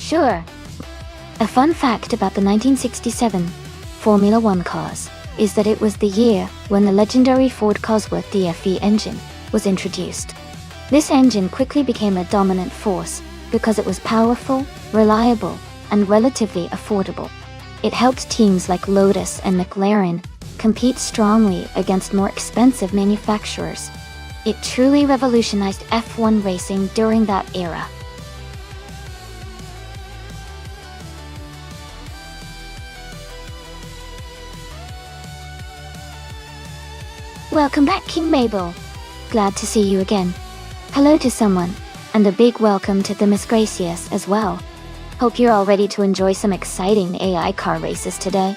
Sure. A fun fact about the 1967 Formula One cars is that it was the year when the legendary Ford Cosworth DFE engine was introduced. This engine quickly became a dominant force because it was powerful, reliable, and relatively affordable. It helped teams like Lotus and McLaren compete strongly against more expensive manufacturers. It truly revolutionized F1 racing during that era. Welcome back, King Mabel. Glad to see you again. Hello to someone, and a big welcome to the Miss Gracious as well. Hope you're all ready to enjoy some exciting AI car races today.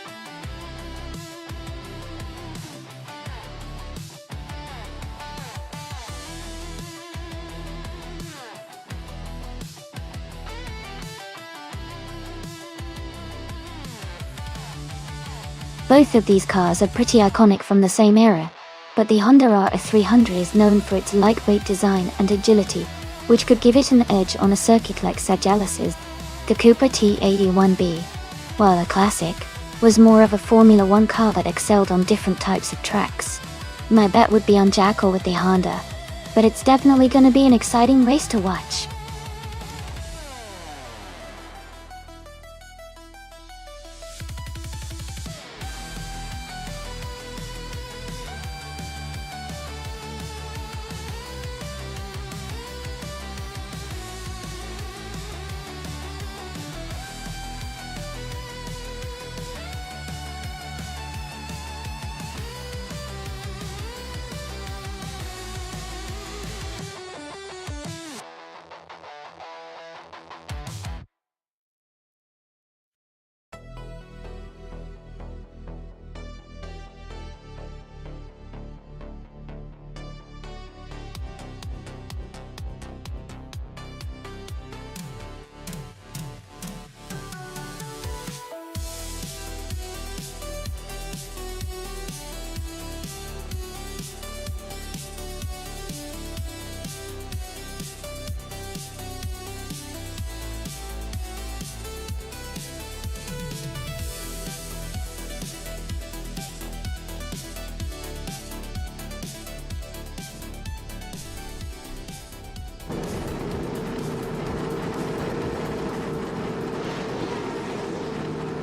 Both of these cars are pretty iconic from the same era, but the Honda RS300 is known for its lightweight design and agility, which could give it an edge on a circuit like Sagalis's. The Cooper T81B, while a classic, was more of a Formula One car that excelled on different types of tracks. My bet would be on Jackal with the Honda, but it's definitely gonna be an exciting race to watch.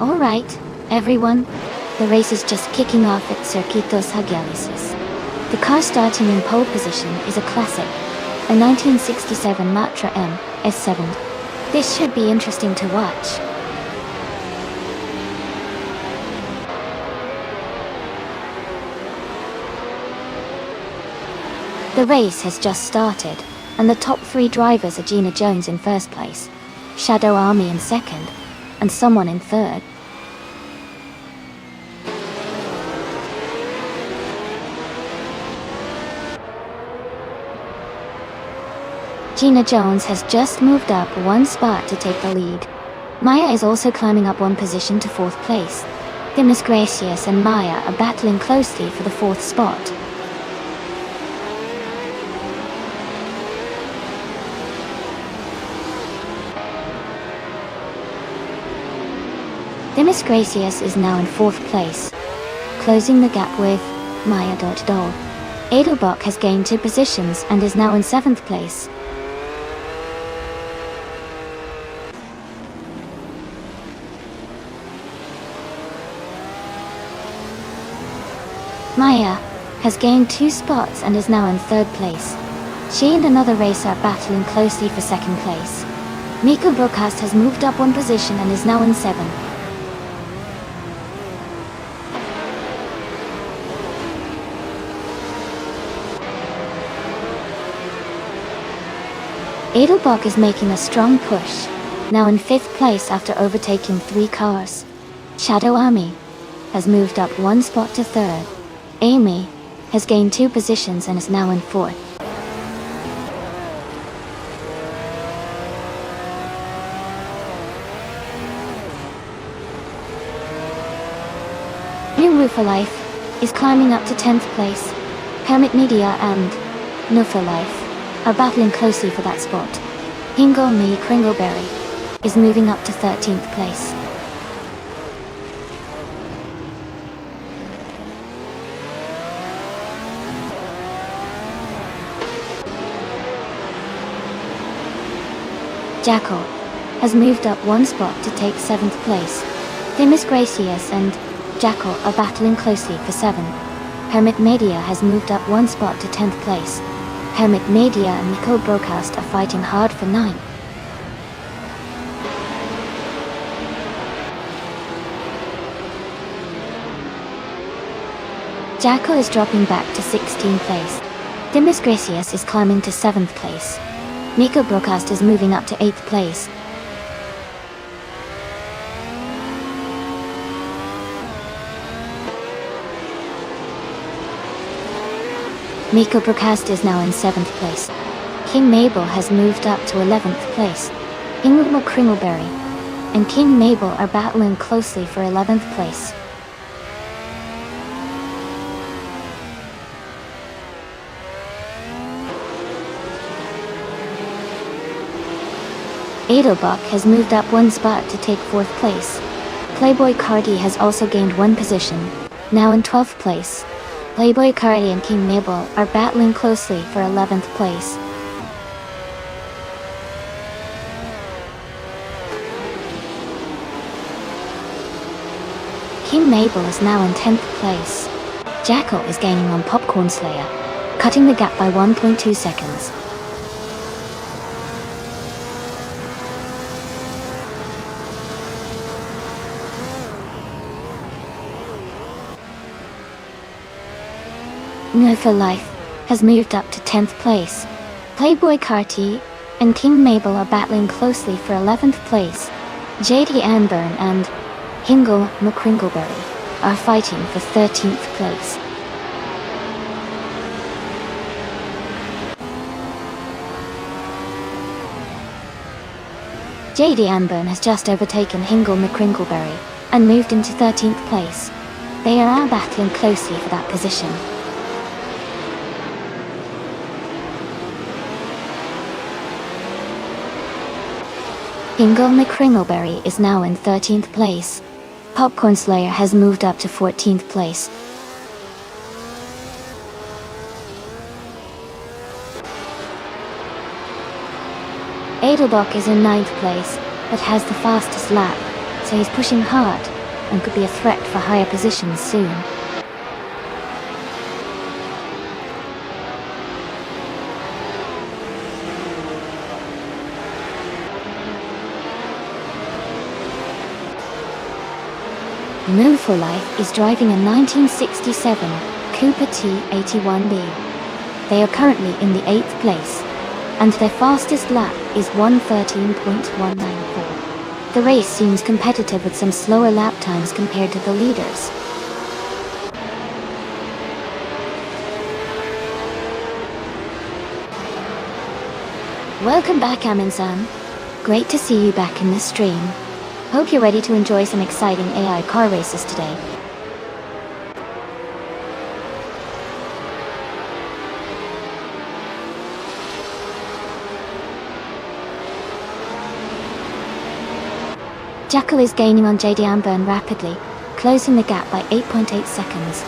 Alright, everyone, the race is just kicking off at Circuitos Hagelices. The car starting in pole position is a classic, a 1967 Matra M S7. This should be interesting to watch. The race has just started, and the top three drivers are Gina Jones in first place, Shadow Army in second, and someone in third. Gina Jones has just moved up one spot to take the lead. Maya is also climbing up one position to fourth place. The Miss Gracious and Maya are battling closely for the fourth spot. The Miss Gracious is now in fourth place, closing the gap with Maya Doll. Edelbach has gained 2 positions and is now in 7th place. Maya has gained 2 spots and is now in 3rd place. She and another racer are battling closely for 2nd place. Miko Broadcast has moved up 1 position and is now in 7th. Edelbach is making a strong push, now in 5th place after overtaking 3 cars. Shadow Army has moved up 1 spot to 3rd. Amy has gained 2 positions and is now in 4th. New Rufa Life is climbing up to 10th place. Hermit Media and Nufa Life are battling closely for that spot. Hingle Me Kringleberry is moving up to 13th place. Jackal has moved up one spot to take 7th place. Themis Gracious and Jackal are battling closely for 7. Hermit Media has moved up one spot to 10th place. Hermit Media and Nico Broadcast are fighting hard for 9. Jackal is dropping back to 16th place. Themis Gracious is climbing to 7th place. Nico Broadcast is moving up to 8th place. Nico Broadcast is now in 7th place. King Mabel has moved up to 11th place. Ingrid Kringleberry and King Mabel are battling closely for 11th place. Adelbach has moved up one spot to take 4th place. Playboy Cardi has also gained one position, now in 12th place. Playboy Cardi and King Mabel are battling closely for 11th place. King Mabel is now in 10th place. Jackal is gaining on Popcorn Slayer, cutting the gap by 1.2 seconds. No for Life has moved up to 10th place. Playboy Carti and King Mabel are battling closely for 11th place. JD Anburn and Hingle McCringleberry are fighting for 13th place. JD Anburn has just overtaken Hingle McCringleberry and moved into 13th place. They are now battling closely for that position. Hingle McCringleberry is now in 13th place. Popcorn Slayer has moved up to 14th place. Adelbach is in 9th place, but has the fastest lap, so he's pushing hard, and could be a threat for higher positions soon. Move for Life is driving a 1967 Cooper T81B. They are currently in the 8th place, and their fastest lap is 1:13.194. The race seems competitive with some slower lap times compared to the leaders. Welcome back, Amin-san. Great to see you back in the stream. Hope you're ready to enjoy some exciting AI car races today. Jackal is gaining on JD Anburn rapidly, closing the gap by 8.8 seconds.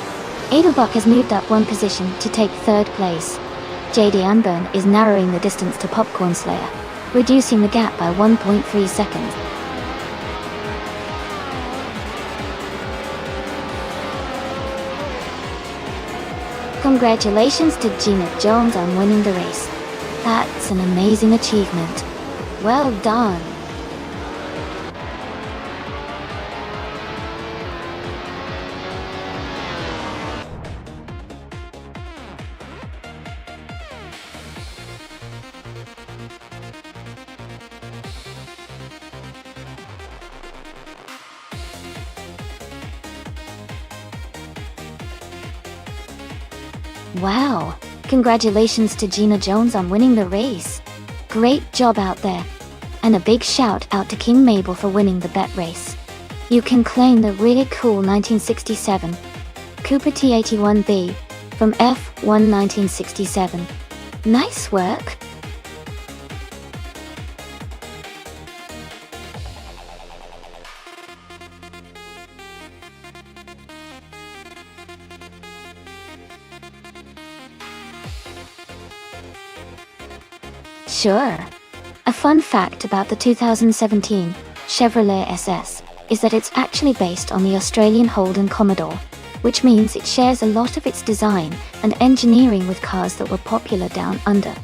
Adelbach has moved up one position to take 3rd place. JD Anburn is narrowing the distance to Popcorn Slayer, reducing the gap by 1.3 seconds. Congratulations to Gina Jones on winning the race. That's an amazing achievement. Well done. Wow, congratulations to Gina Jones on winning the race. Great job out there. And a big shout out to King Mabel for winning the bet race. You can claim the really cool 1967 Cooper T81B from F1 1967. Nice work. Sure. A fun fact about the 2017 Chevrolet SS is that it's actually based on the Australian Holden Commodore, which means it shares a lot of its design and engineering with cars that were popular down under.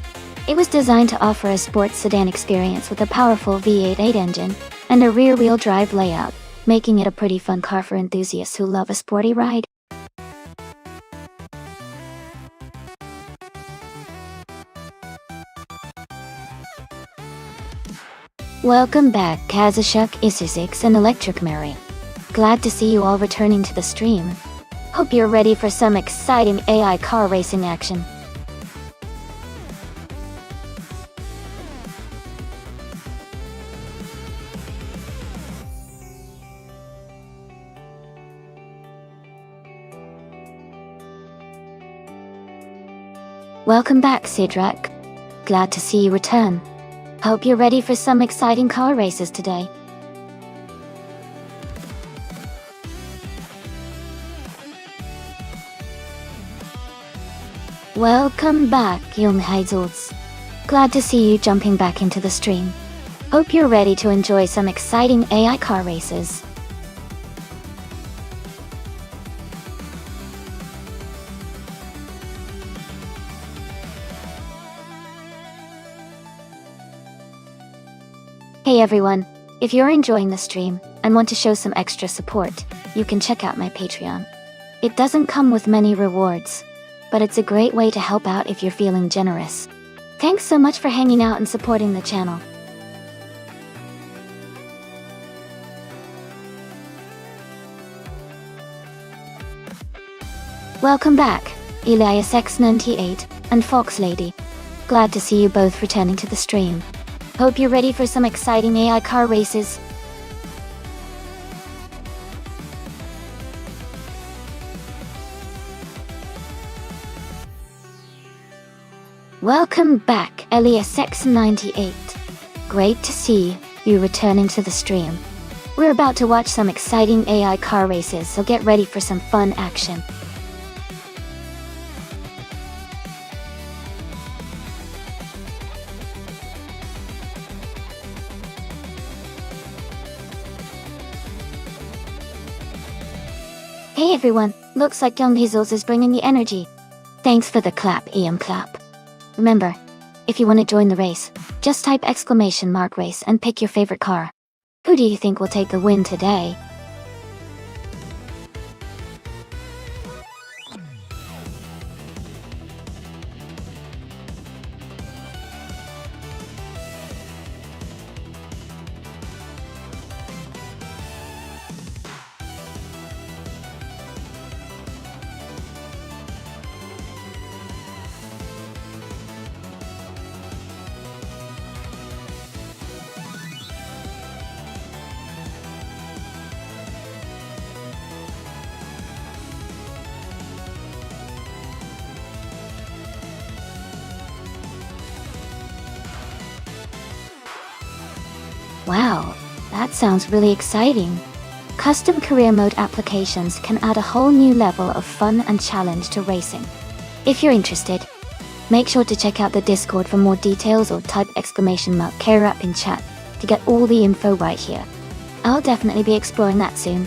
It was designed to offer a sports sedan experience with a powerful V8 engine and a rear-wheel drive layout, making it a pretty fun car for enthusiasts who love a sporty ride. Welcome back, Kazashuk, Isisix, and Electric Mary. Glad to see you all returning to the stream. Hope you're ready for some exciting AI car racing action. Welcome back, Sidrak. Glad to see you return. Hope you're ready for some exciting car races today. Welcome back, young Hazels. Glad to see you jumping back into the stream. Hope you're ready to enjoy some exciting AI car races. Hey everyone, if you're enjoying the stream and want to show some extra support, you can check out my Patreon. It doesn't come with many rewards, but it's a great way to help out if you're feeling generous. Thanks so much for hanging out and supporting the channel. Welcome back, Elias X98 and Fox Lady. Glad to see you both returning to the stream. Hope you're ready for some exciting AI car races. Welcome back, Elias X98. Great to see you returning to the stream. We're about to watch some exciting AI car races, so get ready for some fun action. Hey everyone, looks like Young Hazels is bringing the energy. Thanks for the clap, EM clap. Remember, if you want to join the race, just type !race and pick your favorite car. Who do you think will take the win today? Wow, that sounds really exciting. Custom career mode applications can add a whole new level of fun and challenge to racing. If you're interested, make sure to check out the Discord for more details or type !Kerap in chat to get all the info right here. I'll definitely be exploring that soon.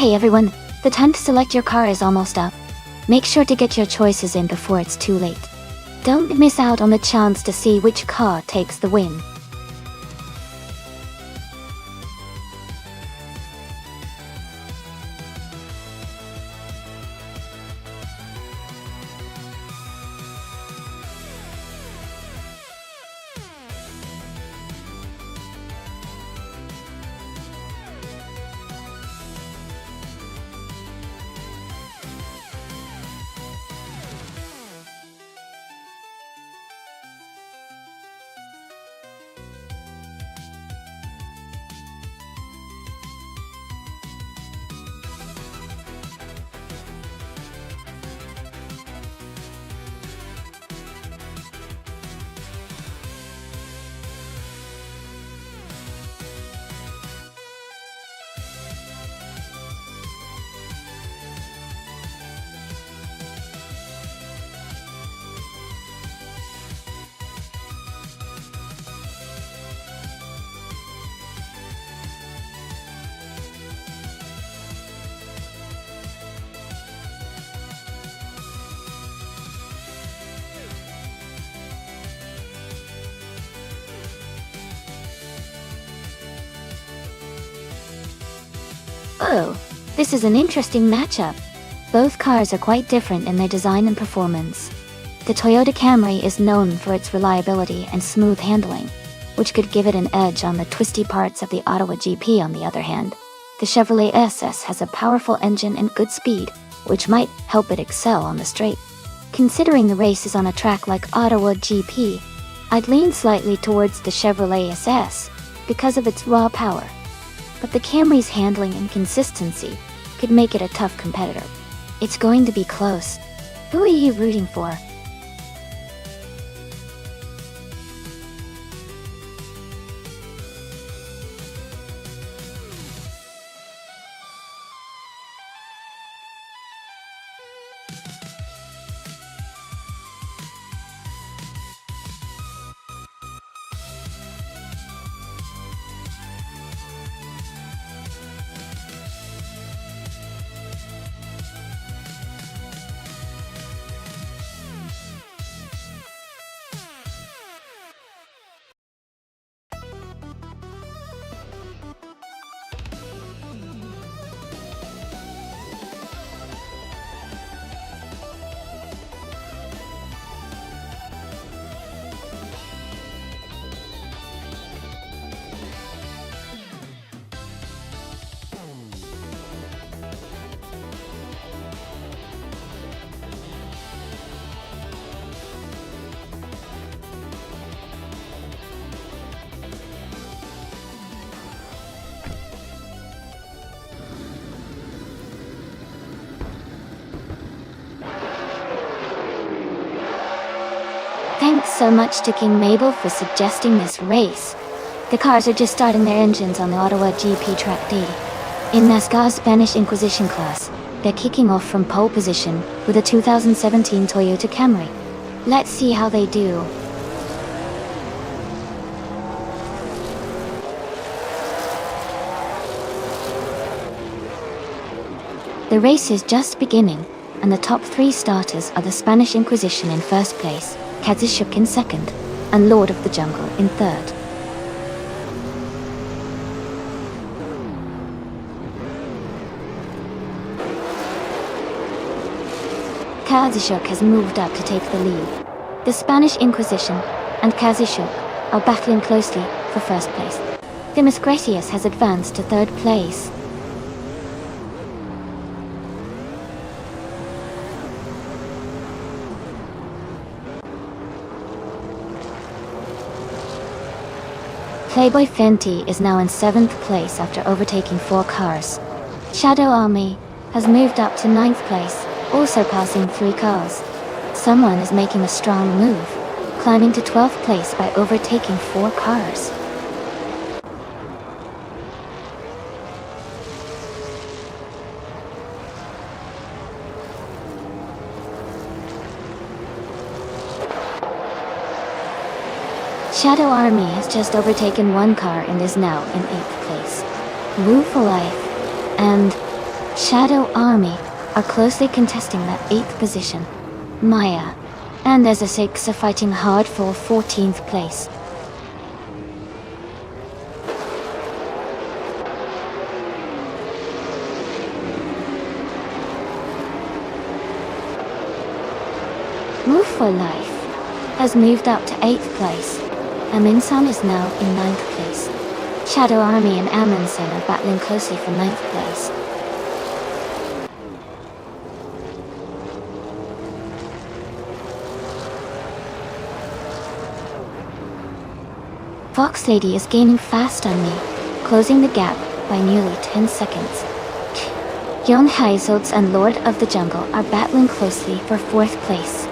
Hey everyone, the time to select your car is almost up. Make sure to get your choices in before it's too late. Don't miss out on the chance to see which car takes the win. Oh, this is an interesting matchup. Both cars are quite different in their design and performance. The Toyota Camry is known for its reliability and smooth handling, which could give it an edge on the twisty parts of the Ottawa GP. On the other hand, the Chevrolet SS has a powerful engine and good speed, which might help it excel on the straight. Considering the race is on a track like Ottawa GP, I'd lean slightly towards the Chevrolet SS because of its raw power. But the Camry's handling and consistency could make it a tough competitor. It's going to be close. Who are you rooting for? Thanks so much to King Mabel for suggesting this race. The cars are just starting their engines on the Ottawa GP Track D. In NASCAR's Spanish Inquisition class, they're kicking off from pole position with a 2017 Toyota Camry. Let's see how they do. The race is just beginning, and the top three starters are the Spanish Inquisition in first place, Kazishuk in second, and Lord of the Jungle in third. Kazishuk has moved up to take the lead. The Spanish Inquisition and Kazishuk are battling closely for first place. Dimas Gratius has advanced to third place. Playboy Fenty is now in 7th place after overtaking 4 cars. Shadow Army has moved up to 9th place, also passing 3 cars. Someone is making a strong move, climbing to 12th place by overtaking 4 cars. Shadow Army has just overtaken 1 car and is now in 8th place. Woo for life. And Shadow Army are closely contesting that 8th position. Maya and SSX are fighting hard for 14th place. Move for Life has moved up to 8th place. Aminsan is now in 9th place. Shadow Army and Amundsen are battling closely for 9th place. Fox Lady is gaining fast on me, closing the gap by nearly 10 seconds. Young Heiselds and Lord of the Jungle are battling closely for 4th place.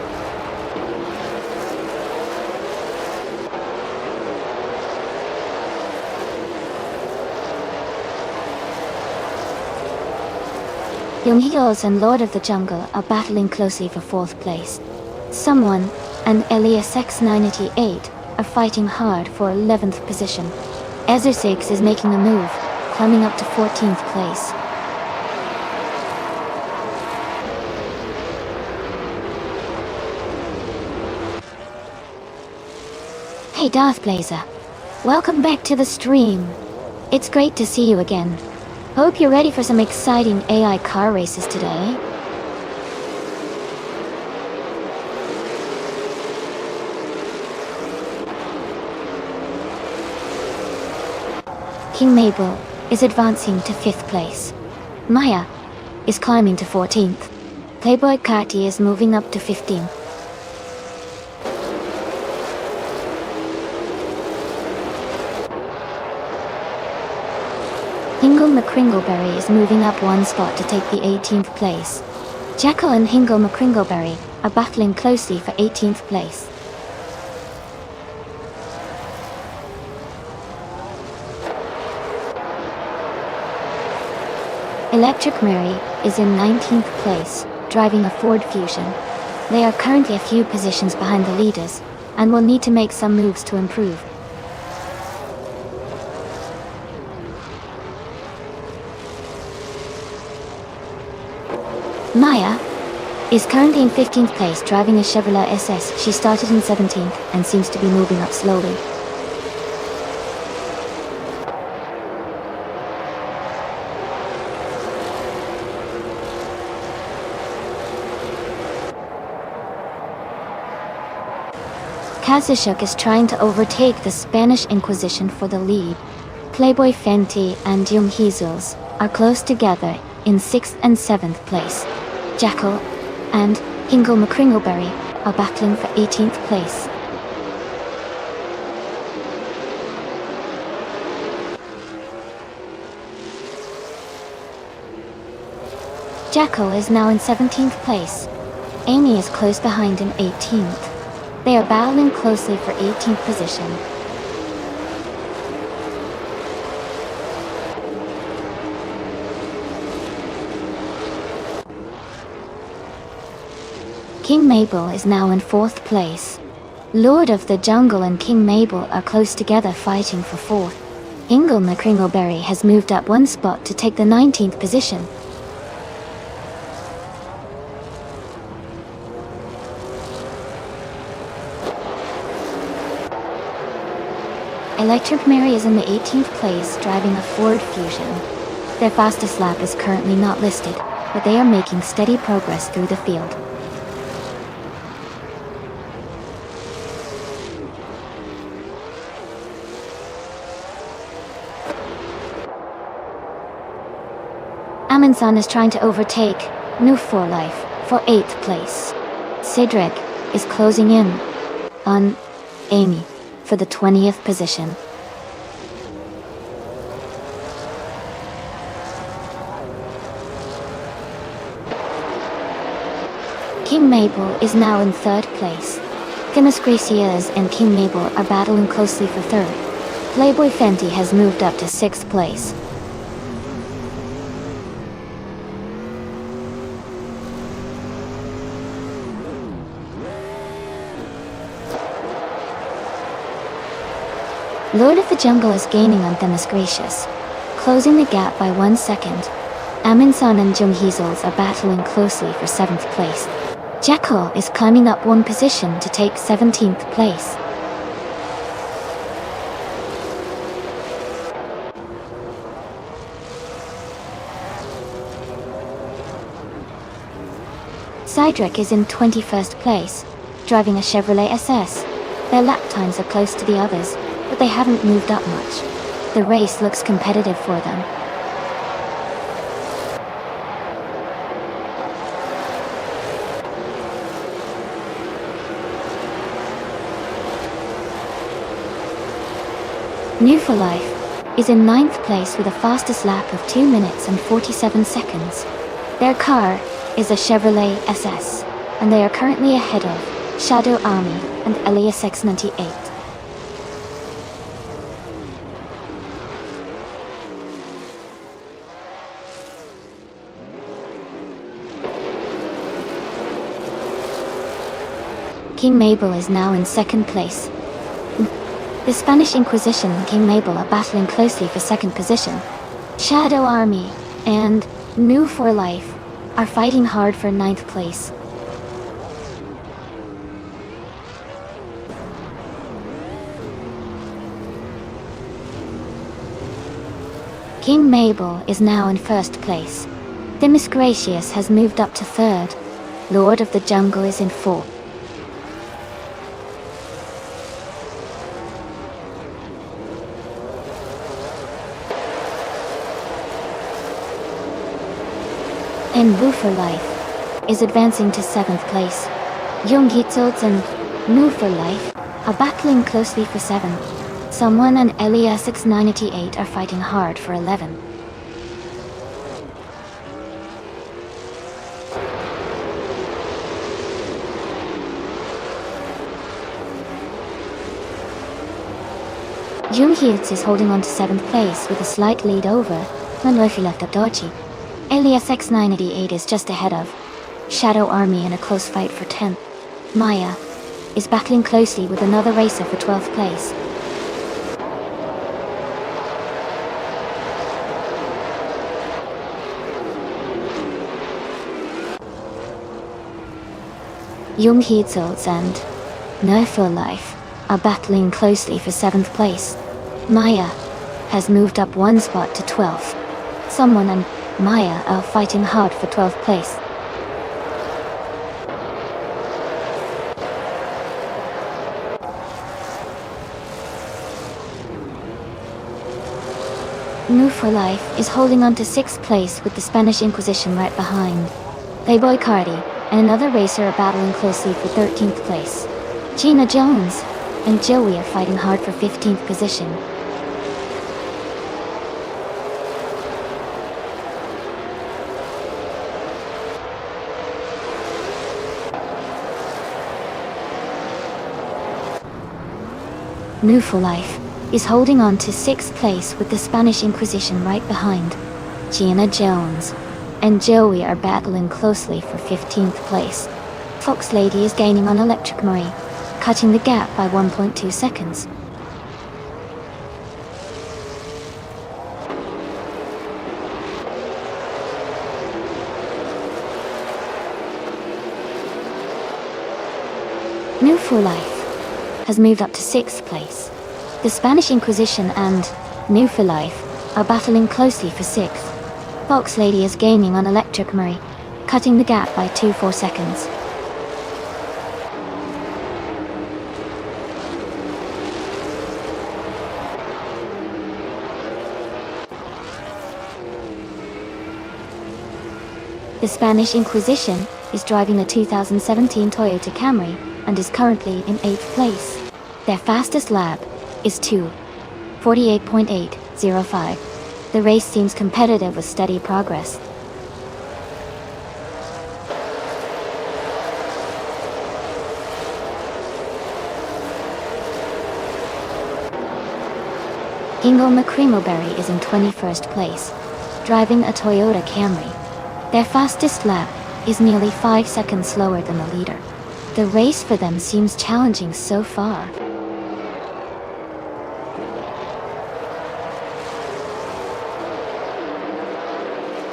Young Heels and Lord of the Jungle are battling closely for 4th place. Someone and Elias X988 are fighting hard for 11th position. Ezra6 is making a move, climbing up to 14th place. Hey Darth Blazer, welcome back to the stream. It's great to see you again. Hope you're ready for some exciting AI car races today. King Mabel is advancing to 5th place. Maya is climbing to 14th. Playboy Carti is moving up to 15th. Hingle McCringleberry is moving up 1 spot to take the 18th place. Jackal and Hingle McCringleberry are battling closely for 18th place. Electric Mary is in 19th place, driving a Ford Fusion. They are currently a few positions behind the leaders, and will need to make some moves to improve. Maya is currently in 15th place, driving a Chevrolet SS. She started in 17th and seems to be moving up slowly. Kazushuk is trying to overtake the Spanish Inquisition for the lead. Playboy Fenty and Young Heezels are close together in 6th and 7th place. Jackal and Hingle McCringleberry are battling for 18th place. Jackal is now in 17th place. Amy is close behind in 18th. They are battling closely for 18th position. King Mabel is now in 4th place. Lord of the Jungle and King Mabel are close together fighting for 4th. Hingle McCringleberry has moved up 1 spot to take the 19th position. Electric Mary is in the 18th place, driving a Ford Fusion. Their fastest lap is currently not listed, but they are making steady progress through the field. Amundsen is trying to overtake New For Life for 8th place. Cedric is closing in on Amy for the 20th position. King Mabel is now in 3rd place. Guinness Gracias and King Mabel are battling closely for 3rd. Playboy Fenty has moved up to 6th place. Lord of the Jungle is gaining on Themis Gracious, closing the gap by 1 second. Amin-san and Jung Heezels are battling closely for 7th place. Jekyll is climbing up one position to take 17th place. Cydric is in 21st place, driving a Chevrolet SS. Their lap times are close to the others, but they haven't moved up much. The race looks competitive for them. New for Life is in 9th place with a fastest lap of 2 minutes and 47 seconds. Their car is a Chevrolet SS, and they are currently ahead of Shadow Army and Elias X98. King Mabel is now in 2nd place. The Spanish Inquisition and King Mabel are battling closely for 2nd position. Shadow Army and New for Life are fighting hard for 9th place. King Mabel is now in 1st place. Themis Gracious has moved up to 3rd. Lord of the Jungle is in 4th. And Wu for Life is advancing to 7th place. Jung Heezels and Nu for Life are battling closely for 7th. Someone and Elias X98 are fighting hard for 11th. Jung Heez is holding on to 7th place with a slight lead over Manwefila Dochi. Elias X98 is just ahead of Shadow Army in a close fight for 10th. Maya is battling closely with another racer for 12th place. Jung Heezels and No for Life are battling closely for 7th place. Maya has moved up one spot to 12th. Someone and Maya are fighting hard for 12th place. Nu for Life is holding on to 6th place with the Spanish Inquisition right behind. Playboy Cardi and another racer are battling closely for 13th place. Gina Jones and Joey are fighting hard for 15th position. Nu for Life is holding on to 6th place with the Spanish Inquisition right behind. Gina Jones and Joey are battling closely for 15th place. Fox Lady is gaining on Electric Marie, cutting the gap by 1.2 seconds. Nu for Life has moved up to 6th place. The Spanish Inquisition and Nu for Life are battling closely for 6th. Fox Lady is gaining on Electric Marie, cutting the gap by 2.4 seconds. The Spanish Inquisition is driving a 2017 Toyota Camry and is currently in 8th place. Their fastest lap is 2:48.805. The race seems competitive with steady progress. Ingo McCremoberry is in 21st place, driving a Toyota Camry. Their fastest lap is nearly 5 seconds slower than the leader. The race for them seems challenging so far.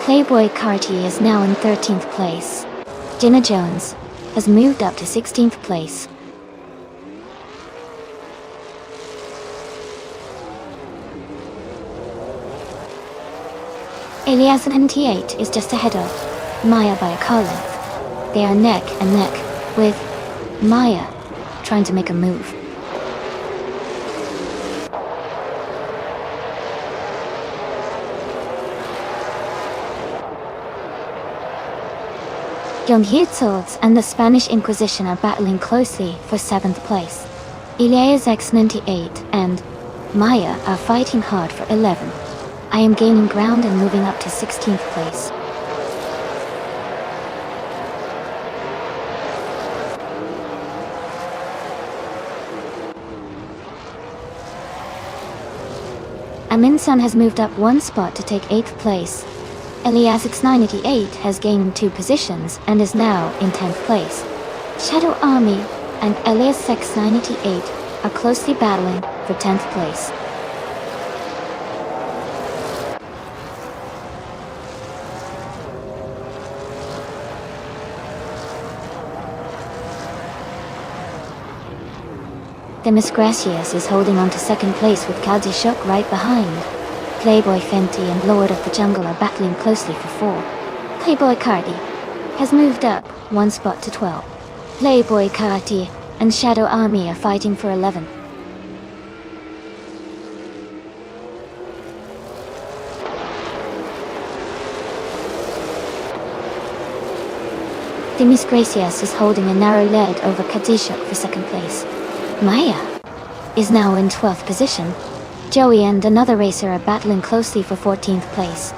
Playboy Carti is now in 13th place. Gina Jones has moved up to 16th place. Elias 98 is just ahead of Maya by a car length. They are neck and neck, with Maya trying to make a move. Young Hirtzogs and the Spanish Inquisition are battling closely for 7th place. Elias X98 and Maya are fighting hard for 11th. I am gaining ground and moving up to 16th place. Aminsan has moved up one spot to take 8th place. Elias X98 has gained 2 positions and is now in 10th place. Shadow Army and Elias X98 are closely battling for 10th place. Demis Gracias is holding on to 2nd place with Kaldishok right behind. Playboy Fenty and Lord of the Jungle are battling closely for 4. Playboy Cardi has moved up 1 spot to 12. Playboy Carti and Shadow Army are fighting for 11. Demis Gracias is holding a narrow lead over Kadishok for 2nd place. Maya is now in 12th position. Joey and another racer are battling closely for 14th place.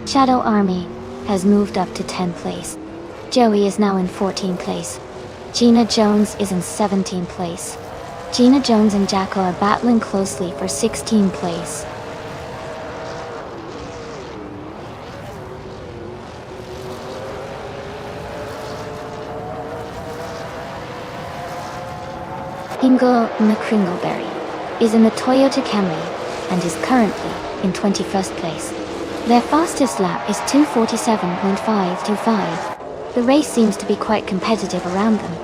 Shadow Army has moved up to 10th place. Joey is now in 14th place. Gina Jones is in 17th place. Gina Jones and Jacko are battling closely for 16th place. Ingo McCringleberry is in the Toyota Camry and is currently in 21st place. Their fastest lap is 2:47.525. The race seems to be quite competitive around them.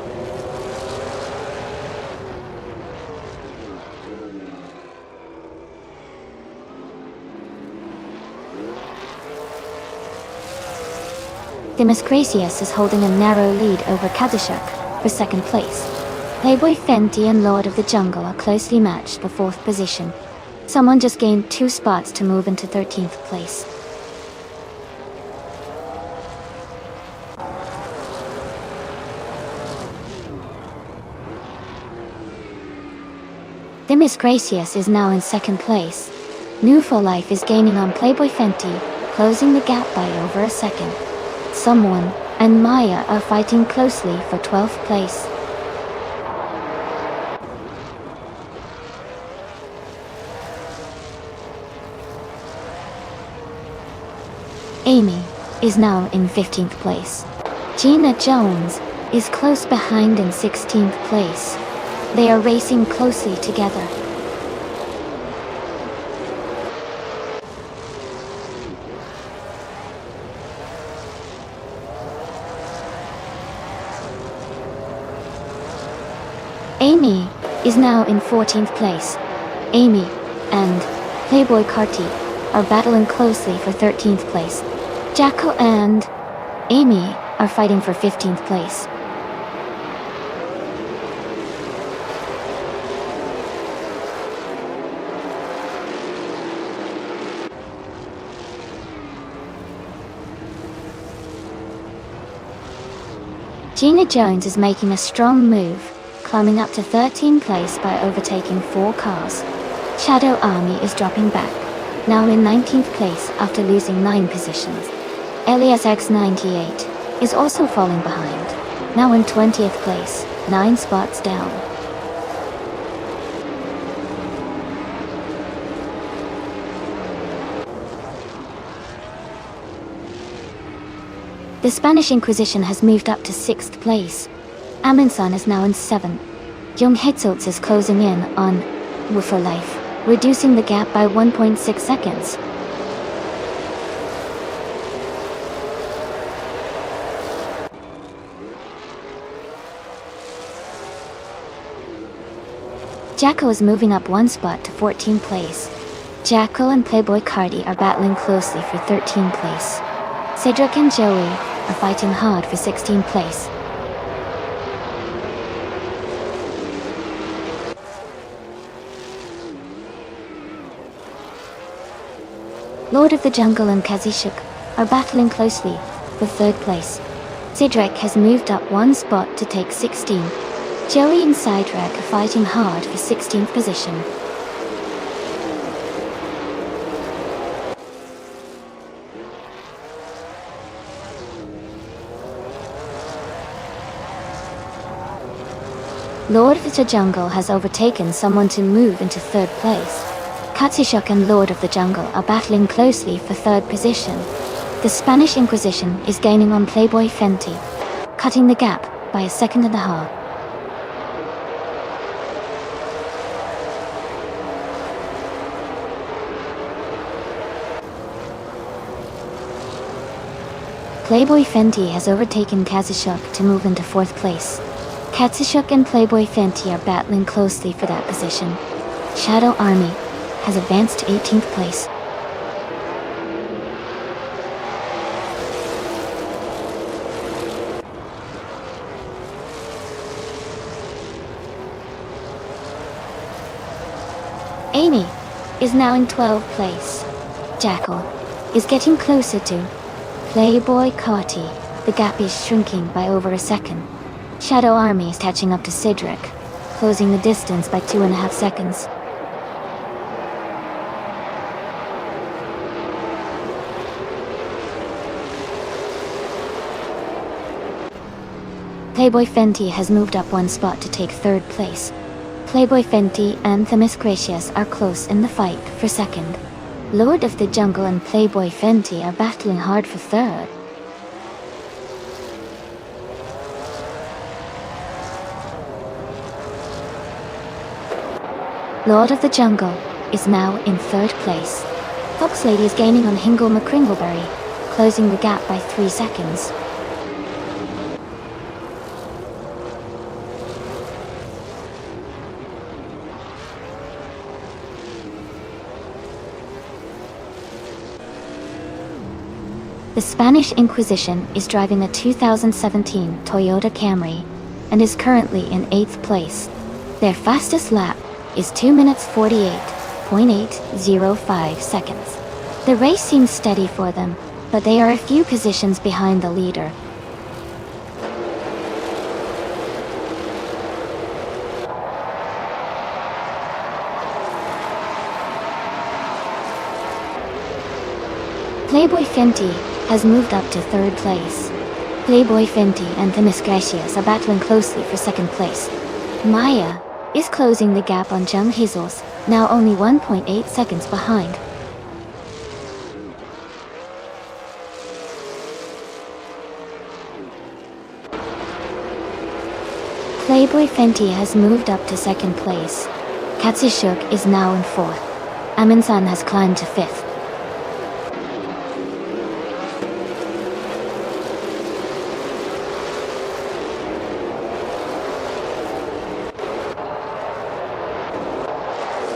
Demis Gracias is holding a narrow lead over Kadishok for 2nd place. Playboy Fenty and Lord of the Jungle are closely matched for 4th position. Someone just gained 2 spots to move into 13th place. Demis Gracias is now in 2nd place. New for Life is gaining on Playboy Fenty, closing the gap by over a second. Someone and Maya are fighting closely for 12th place. Amy is now in 15th place. Gina Jones is close behind in 16th place. They are racing closely together. Amy is now in 14th place. Amy and Playboy Carti are battling closely for 13th place. Jacko and Amy are fighting for 15th place. Gina Jones is making a strong move, climbing up to 13th place by overtaking 4 cars. Shadow Army is dropping back, now in 19th place after losing 9 positions. Elias X98 is also falling behind, now in 20th place, 9 spots down. The Spanish Inquisition has moved up to 6th place. Aminsan is now in 7th. Young Hetzelts is closing in on for life, reducing the gap by 1.6 seconds. Jacko is moving up 1 spot to 14th place. Jacko and Playboy Cardi are battling closely for 13th place. Cedric and Joey are fighting hard for 16th place. Lord of the Jungle and Kazishuk are battling closely for 3rd place. Cedric has moved up 1 spot to take 16. Joey and Cedric are fighting hard for 16th position. Lord of the Jungle has overtaken someone to move into 3rd place. Katsishuk and Lord of the Jungle are battling closely for 3rd position. The Spanish Inquisition is gaining on Playboy Fenty, cutting the gap by 1.5 seconds. Playboy Fenty has overtaken Katsishuk to move into 4th place. Katsishuk and Playboy Fenty are battling closely for that position. Shadow Army has advanced to 18th place. Amy is now in 12th place. Jackal is getting closer to Playboy Carti. The gap is shrinking by over 1 second. Shadow Army is catching up to Cedric, closing the distance by 2.5 seconds. Playboy Fenty has moved up 1 spot to take 3rd place. Playboy Fenty and Themis Gracious are close in the fight for 2nd. Lord of the Jungle and Playboy Fenty are battling hard for 3rd. Lord of the Jungle is now in 3rd place. Fox Lady is gaining on Hingle McCringleberry, closing the gap by 3 seconds. The Spanish Inquisition is driving a 2017 Toyota Camry and is currently in 8th place. Their fastest lap is 2 minutes 48.805 seconds. The race seems steady for them, but they are a few positions behind the leader. Playboy Fenty has moved up to 3rd place. Playboy Fenty and Themis Gracious are battling closely for 2nd place. Maya is closing the gap on Jung Jesus, now only 1.8 seconds behind. Playboy Fenty has moved up to 2nd place. Katsishuk is now in 4th. Aminsan has climbed to 5th.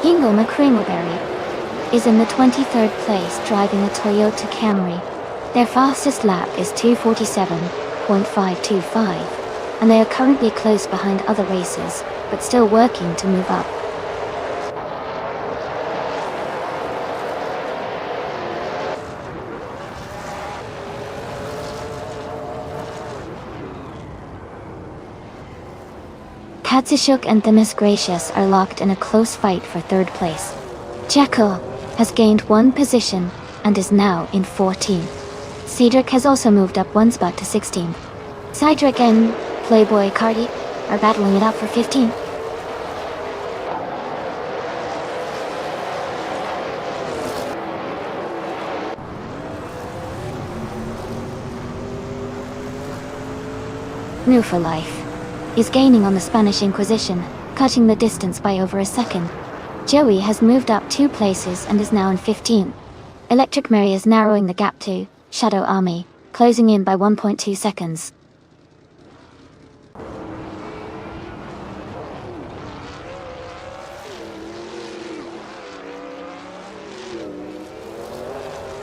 Hingle McCringleberry is in the 23rd place driving a Toyota Camry. Their fastest lap is 2:47.525, and they are currently close behind other racers, but still working to move up. Katsishuk and Themis Gracious are locked in a close fight for 3rd place. Jekyll has gained 1 position and is now in 14th. Cedric has also moved up 1 spot to 16th. Cedric and Playboy Cardi are battling it out for 15th. New for Life is gaining on the Spanish Inquisition, cutting the distance by over a second. Joey has moved up 2 places and is now in 15. Electric Mary is narrowing the gap to Shadow Army, closing in by 1.2 seconds.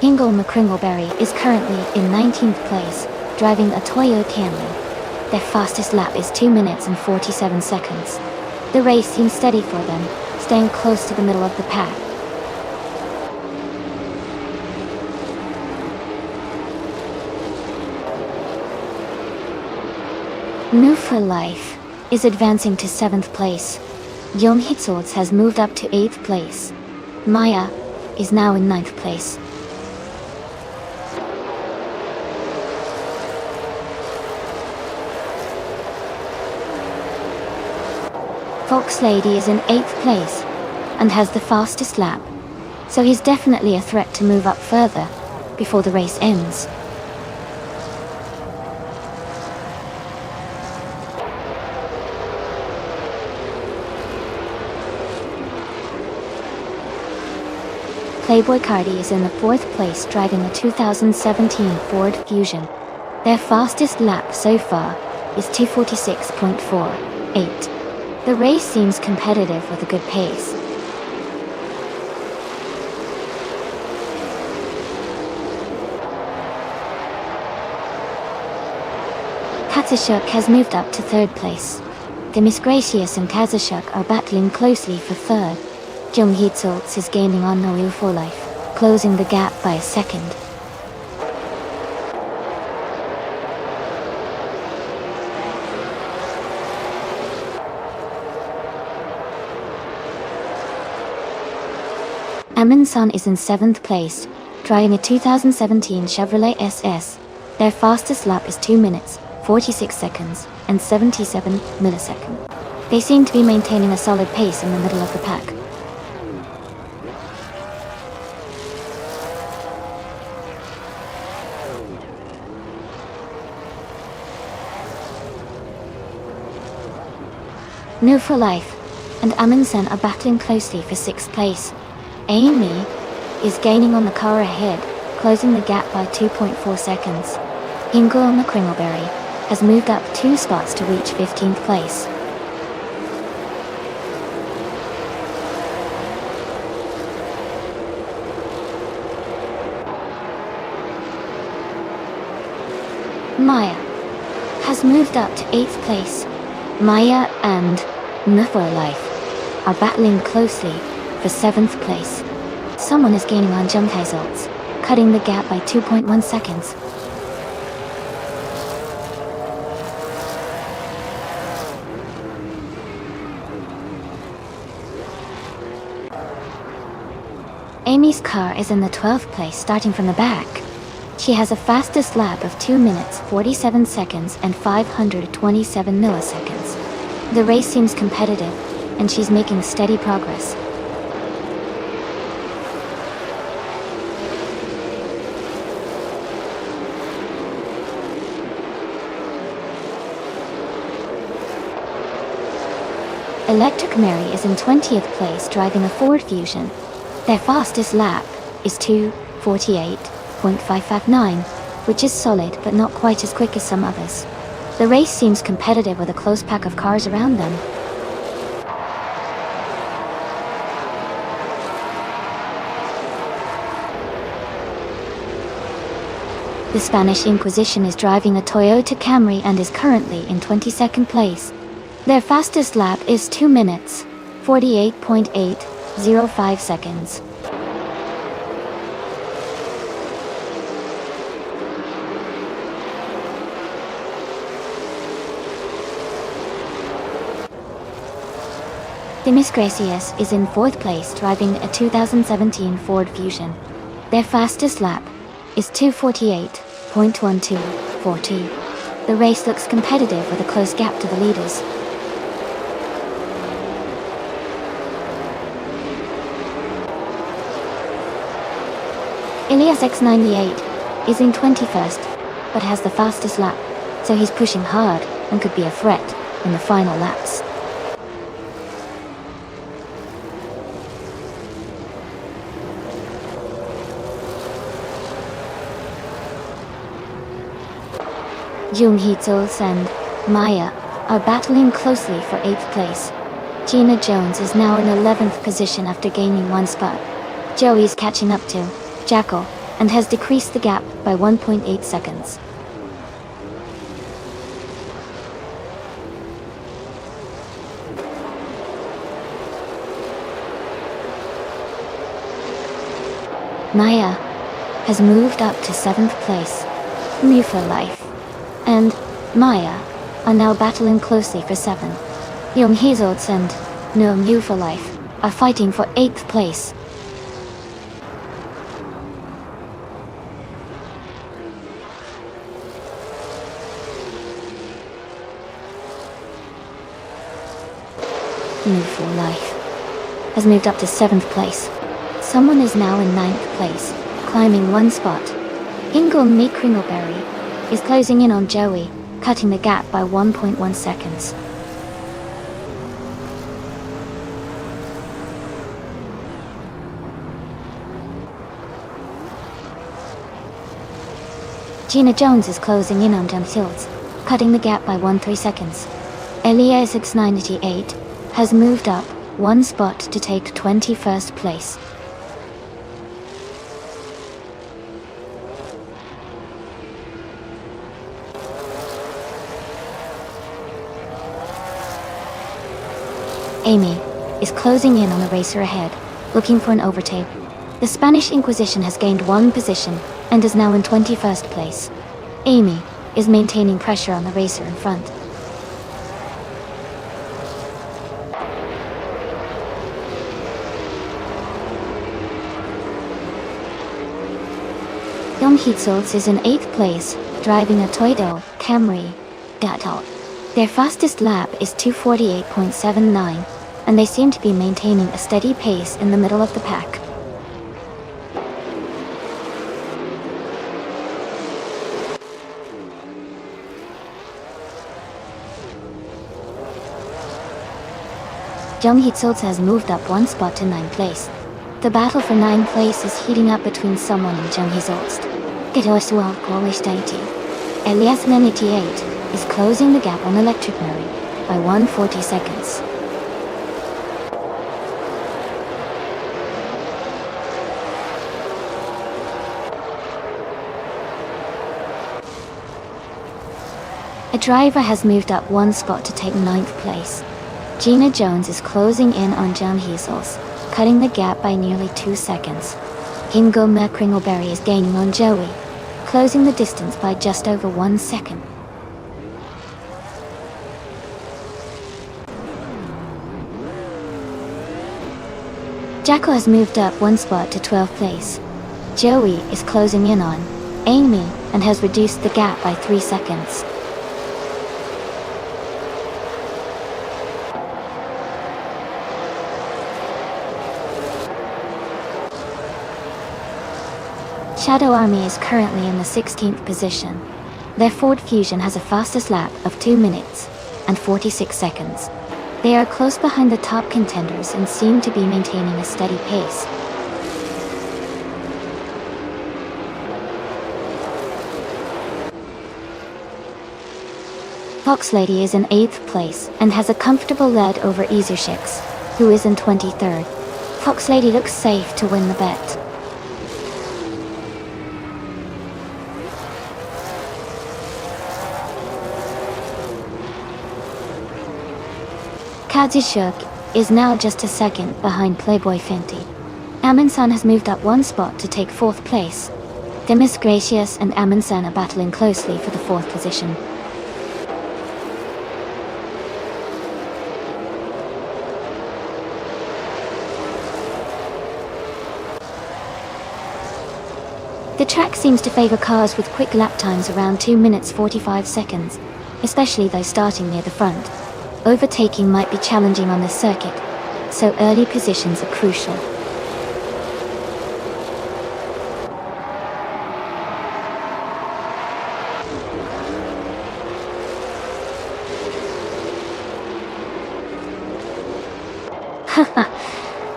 Ingle McCringleberry is currently in 19th place, driving a Toyota Camry. Their fastest lap is 2 minutes and 47 seconds. The race seems steady for them, staying close to the middle of the pack. New for Life is advancing to 7th place. Young Hitswords has moved up to 8th place. Maya is now in 9th place. Fox Lady is in 8th place and has the fastest lap, so he's definitely a threat to move up further before the race ends. Playboy Cardi is in the 4th place driving a 2017 Ford Fusion. Their fastest lap so far is 2:46.48. The race seems competitive with a good pace. Kazashuk has moved up to 3rd place. The Miss Gracious and Kazashuk are battling closely for 3rd. Jung Hee-sults is gaining on No for Life, closing the gap by a second. Amin-san is in 7th place, driving a 2017 Chevrolet SS. Their fastest lap is 2 minutes, 46 seconds, and 77 milliseconds. They seem to be maintaining a solid pace in the middle of the pack. New for Life and Amundsen are battling closely for 6th place. Amy is gaining on the car ahead, closing the gap by 2.4 seconds. Ingle McCringleberry has moved up 2 spots to reach 15th place. Maya has moved up to 8th place. Maya and New for Life are battling closely for 7th place. Someone is gaining on Jung Hee-sults, cutting the gap by 2.1 seconds. Amy's car is in the 12th place starting from the back. She has a fastest lap of 2 minutes, 47 seconds and 527 milliseconds. The race seems competitive, and she's making steady progress. Electric Mary is in 20th place driving a Ford Fusion. Their fastest lap is 2:48.559, which is solid but not quite as quick as some others. The race seems competitive with a close pack of cars around them. The Spanish Inquisition is driving a Toyota Camry and is currently in 22nd place. Their fastest lap is 2 minutes, 48.805 seconds. The Miss Gracious is in 4th place driving a 2017 Ford Fusion. Their fastest lap is 2:48.1242. The race looks competitive with a close gap to the leaders. Ilias X98 is in 21st, but has the fastest lap, so he's pushing hard. and could be a threat in the final laps. Jung Hee-Zul's and Maya are battling closely for 8th place. Gina Jones is now in 11th position after gaining 1 spot. Joey's catching up to Jackal and has decreased the gap by 1.8 seconds. Maya has moved up to 7th place. Mu for Life and Maya are now battling closely for 7th. Jung Hee-Zul's and No Mu for Life are fighting for 8th place. Mu for Life has moved up to 7th place. Someone is now in 9th place, climbing 1 spot. Ingle Me Kringleberry is closing in on Joey, cutting the gap by 1.1 seconds. Gina Jones is closing in on Jung Hee-Zul's, cutting the gap by 1.3 seconds. Elia 698 has moved up 1 spot to take 21st place. Amy is closing in on the racer ahead, looking for an overtake. The Spanish Inquisition has gained 1 position and is now in 21st place. Amy is maintaining pressure on the racer in front. Jung Hee-Zul's is in 8th place, driving a Toyota Camry Gatal. Their fastest lap is 2:48.79, and they seem to be maintaining a steady pace in the middle of the pack. Jung Hee-Zul's has moved up 1 spot to 9th place. The battle for 9th place is heating up between someone and Jung Hee-Zul's. Getoswal Kolishtaiti. Elias 98 is closing the gap on Electric Mary by 140 seconds. A driver has moved up 1 spot to take 9th place. Gina Jones is closing in on Jung Hee-Zul's, cutting the gap by nearly 2 seconds. Ingo Kringleberry is gaining on Joey, closing the distance by just over 1 second. Jackal has moved up 1 spot to 12th place. Joey is closing in on Amy and has reduced the gap by 3 seconds. Shadow Army is currently in the 16th position. Their Ford Fusion has a fastest lap of 2 minutes and 46 seconds. They are close behind the top contenders and seem to be maintaining a steady pace. Fox Lady is in 8th place and has a comfortable lead over Ezershix, who is in 23rd. Fox Lady looks safe to win the bet. Kazishuk is now just a second behind Playboy Fenty. Amunsan has moved up 1 spot to take 4th place. Demis Gracious and Amunsan are battling closely for the 4th position. The track seems to favor cars with quick lap times around 2 minutes 45 seconds, especially those starting near the front. Overtaking might be challenging on this circuit, so early positions are crucial.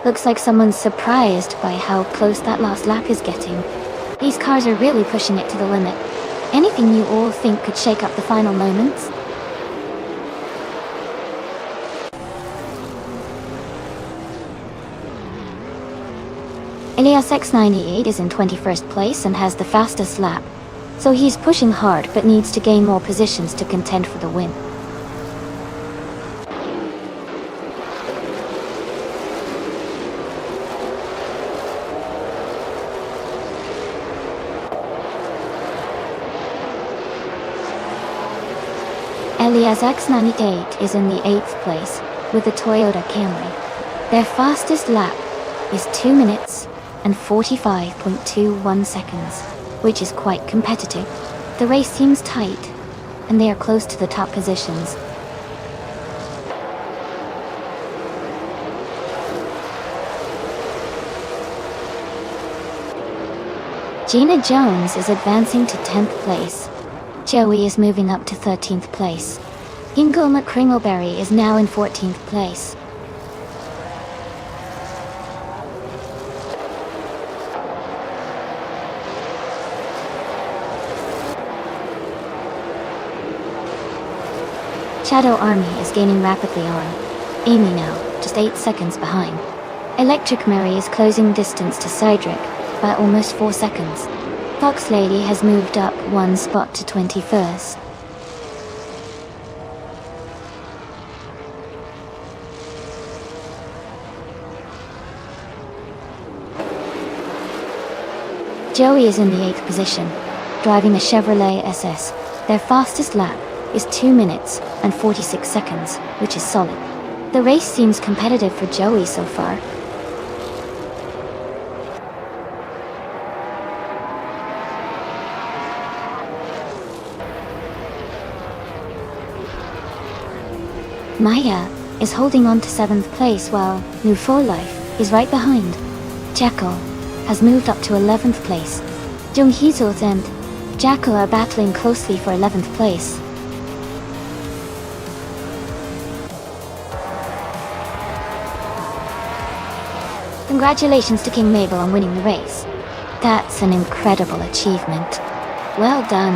Looks like someone's surprised by how close that last lap is getting. These cars are really pushing it to the limit. Anything you all think could shake up the final moments? Elias X98 is in 21st place and has the fastest lap, so he's pushing hard but needs to gain more positions to contend for the win. Elias X98 is in the 8th place with the Toyota Camry. Their fastest lap is 2 minutes and 45.21 seconds, which is quite competitive. The race seems tight, and they are close to the top positions. Gina Jones is advancing to 10th place. Joey is moving up to 13th place. Ingo McCringleberry is now in 14th place. Shadow Army is gaining rapidly on Amy now, just 8 seconds behind. Electric Mary is closing distance to Cedric by almost 4 seconds. Fox Lady has moved up 1 spot to 21st. Joey is in the 8th position, driving a Chevrolet SS. Their fastest lap is 2 minutes and 46 seconds, which is solid. The race seems competitive for Joey so far. Maya is holding on to 7th place while New 4 Life is right behind. Jackal has moved up to 11th place. Jung Heezoth and Jackal are battling closely for 11th place. Congratulations to King Mabel on winning the race. That's an incredible achievement. Well done.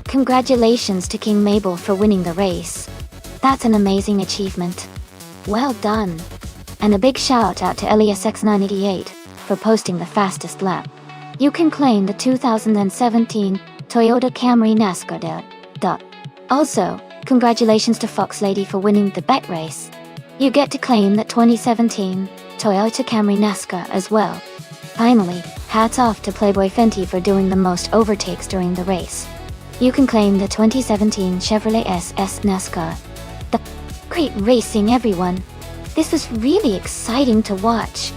Congratulations to King Mabel for winning the race. That's an amazing achievement. Well done. And a big shout out to EliasX988 for posting the fastest lap. You can claim the 2017 Toyota Camry NASCAR dot. Also, congratulations to Fox Lady for winning the bet race. You get to claim the 2017 Toyota Camry NASCAR as well. Finally, hats off to Playboy Fenty for doing the most overtakes during the race. You can claim the 2017 Chevrolet SS NASCAR. Great racing, everyone. This was really exciting to watch.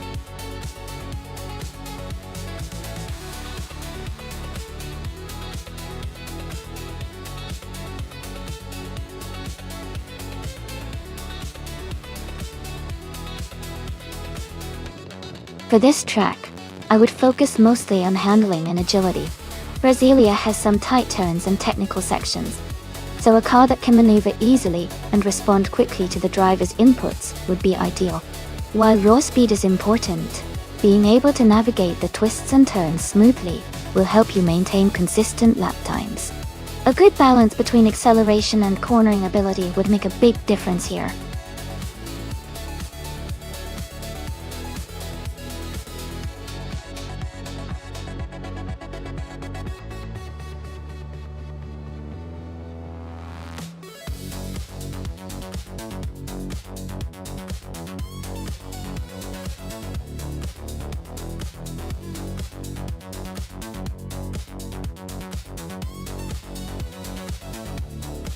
For this track, I would focus mostly on handling and agility. Brasilia has some tight turns and technical sections, so a car that can maneuver easily and respond quickly to the driver's inputs would be ideal. While raw speed is important, being able to navigate the twists and turns smoothly will help you maintain consistent lap times. A good balance between acceleration and cornering ability would make a big difference here.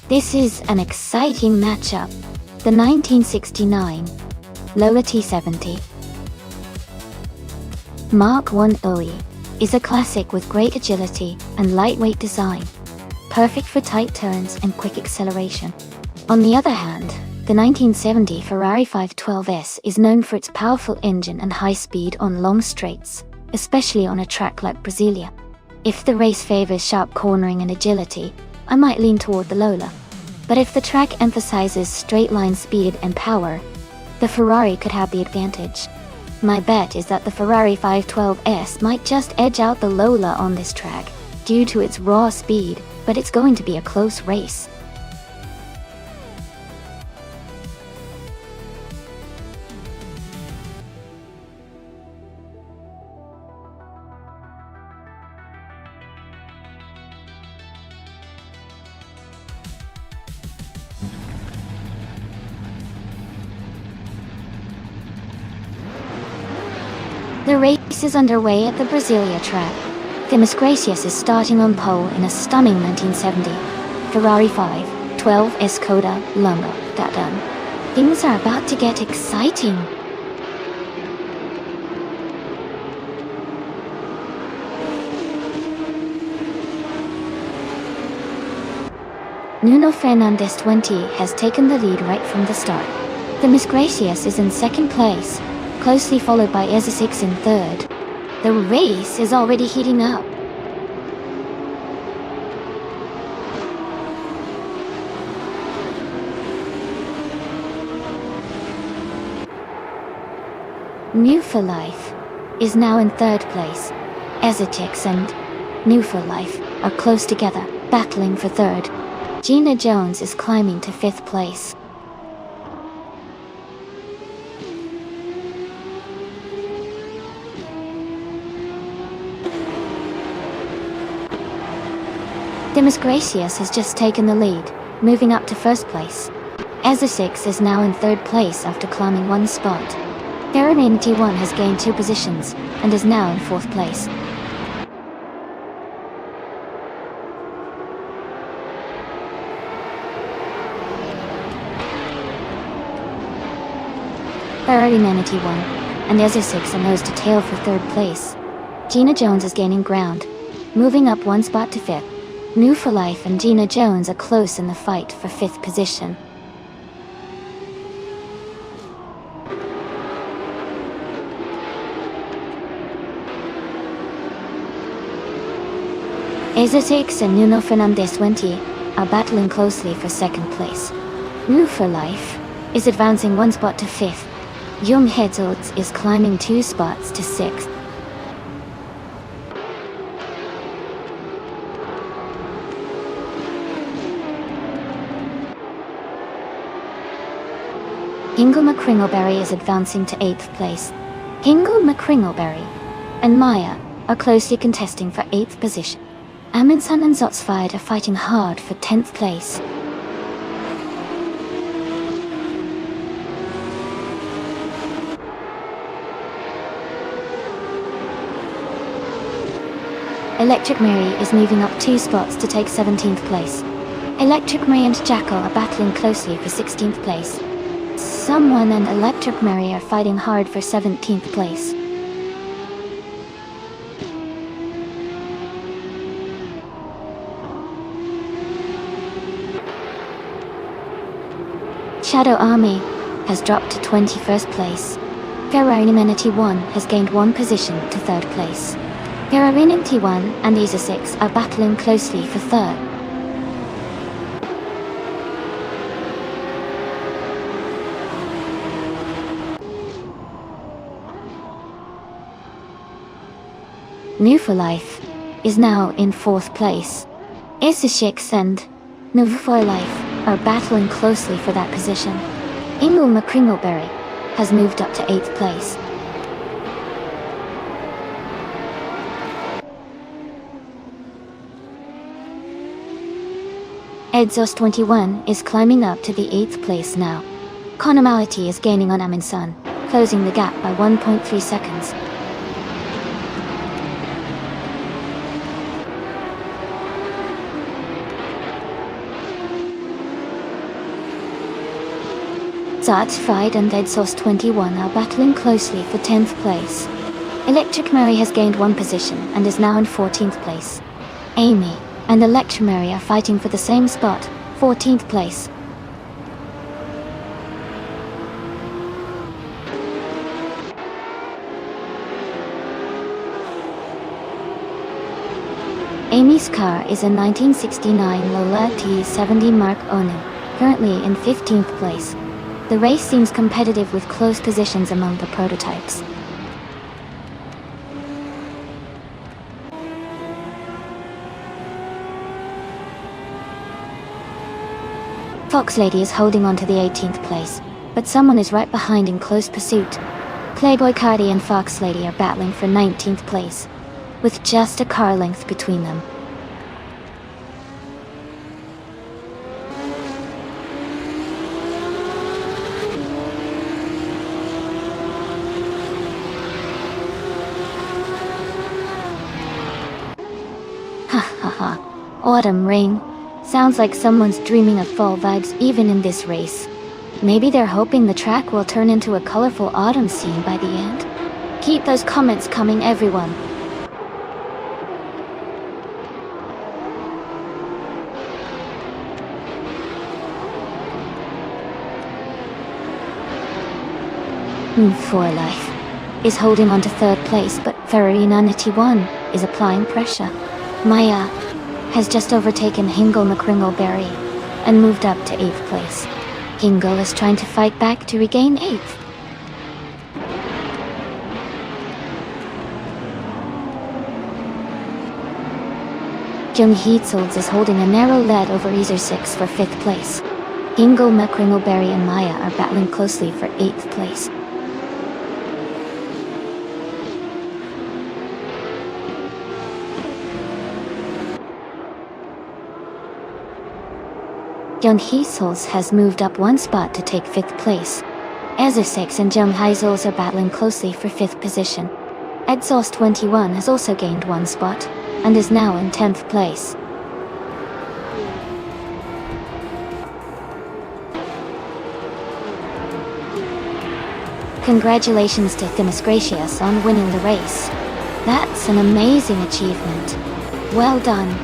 This is an exciting matchup. The 1969 Lola T70 Mark 1 OE is a classic with great agility and lightweight design, perfect for tight turns and quick acceleration. On the other hand, the 1970 Ferrari 512S is known for its powerful engine and high speed on long straights, especially on a track like Brasilia. If the race favors sharp cornering and agility, I might lean toward the Lola. But if the track emphasizes straight-line speed and power, the Ferrari could have the advantage. My bet is that the Ferrari 512S might just edge out the Lola on this track, due to its raw speed, but it's going to be a close race. The race is underway at the Brasilia track. Demis Gracias is starting on pole in a stunning 1970 Ferrari 512S Coda Lungo. That done. Things are about to get exciting. Nuno Fernandes 20 has taken the lead right from the start. Demis Gracias is in second place, closely followed by Ezesix in third. The race is already heating up. New for Life is now in third place. Ezesix and New for Life are close together, battling for third. Gina Jones is climbing to fifth place. Demis Gracias has just taken the lead, moving up to first place. Ezesix is now in third place after climbing one spot. Ferrari 1 has gained 2 positions, and is now in fourth place. Ferrari 1 and Ezesix are nose to tail for third place. Gina Jones is gaining ground, moving up one spot to fifth. New for Life and Gina Jones are close in the fight for fifth position. Ezesix and Nuno Fernandes 20 are battling closely for second place. New for Life is advancing one spot to fifth. Young Hetzelds is climbing 2 spots to sixth. Hingle McCringleberry is advancing to 8th place. Hingle McCringleberry and Maya are closely contesting for 8th position. Amundsen and Zotsvide are fighting hard for 10th place. Electric Mary is moving up 2 spots to take 17th place. Electric Mary and Jackal are battling closely for 16th place. Someone and Electric Mary are fighting hard for 17th place. Shadow Army has dropped to 21st place. Ferrarinity 1 has gained 1 position to 3rd place. Ferrarinity 1 and Isa 6 are battling closely for 3rd. New for Life is now in 4th place. Isa 6 and New for Life are battling closely for that position. Hingle McCringleberry has moved up to 8th place. Edzos 21 is climbing up to the 8th place now. Conomality is gaining on Amundsen, closing the gap by 1.3 seconds. Zotsvide and Edzos 21 are battling closely for 10th place. Electric Mary has gained 1 position and is now in 14th place. Amy and Electric Mary are fighting for the same spot, 14th place. Amy's car is a 1969 Lola T70 Mark Onu, currently in 15th place. The race seems competitive with close positions among the prototypes. Fox Lady is holding on to the 18th place, but someone is right behind in close pursuit. Playboy Cardi and Fox Lady are battling for 19th place, with just a car length between them. Autumn rain. Sounds like someone's dreaming of fall vibes even in this race. Maybe they're hoping the track will turn into a colorful autumn scene by the end. Keep those comments coming, everyone. For Life is holding on to 3rd place, but Ferrarinity 1 is applying pressure. Maya has just overtaken Hingle McCringleberry and moved up to 8th place. Hingle is trying to fight back to regain 8th. Jung Heetsolds is holding a narrow lead over Easer 6 for 5th place. Hingle McCringleberry and Maya are battling closely for 8th place. Jung Heetsolds has moved up 1 spot to take 5th place. Ezer 6 and Jung Heetsolds are battling closely for 5th position. Edzos 21 has also gained 1 spot and is now in 10th place. Congratulations to Themisgracious on winning the race. That's an amazing achievement. Well done.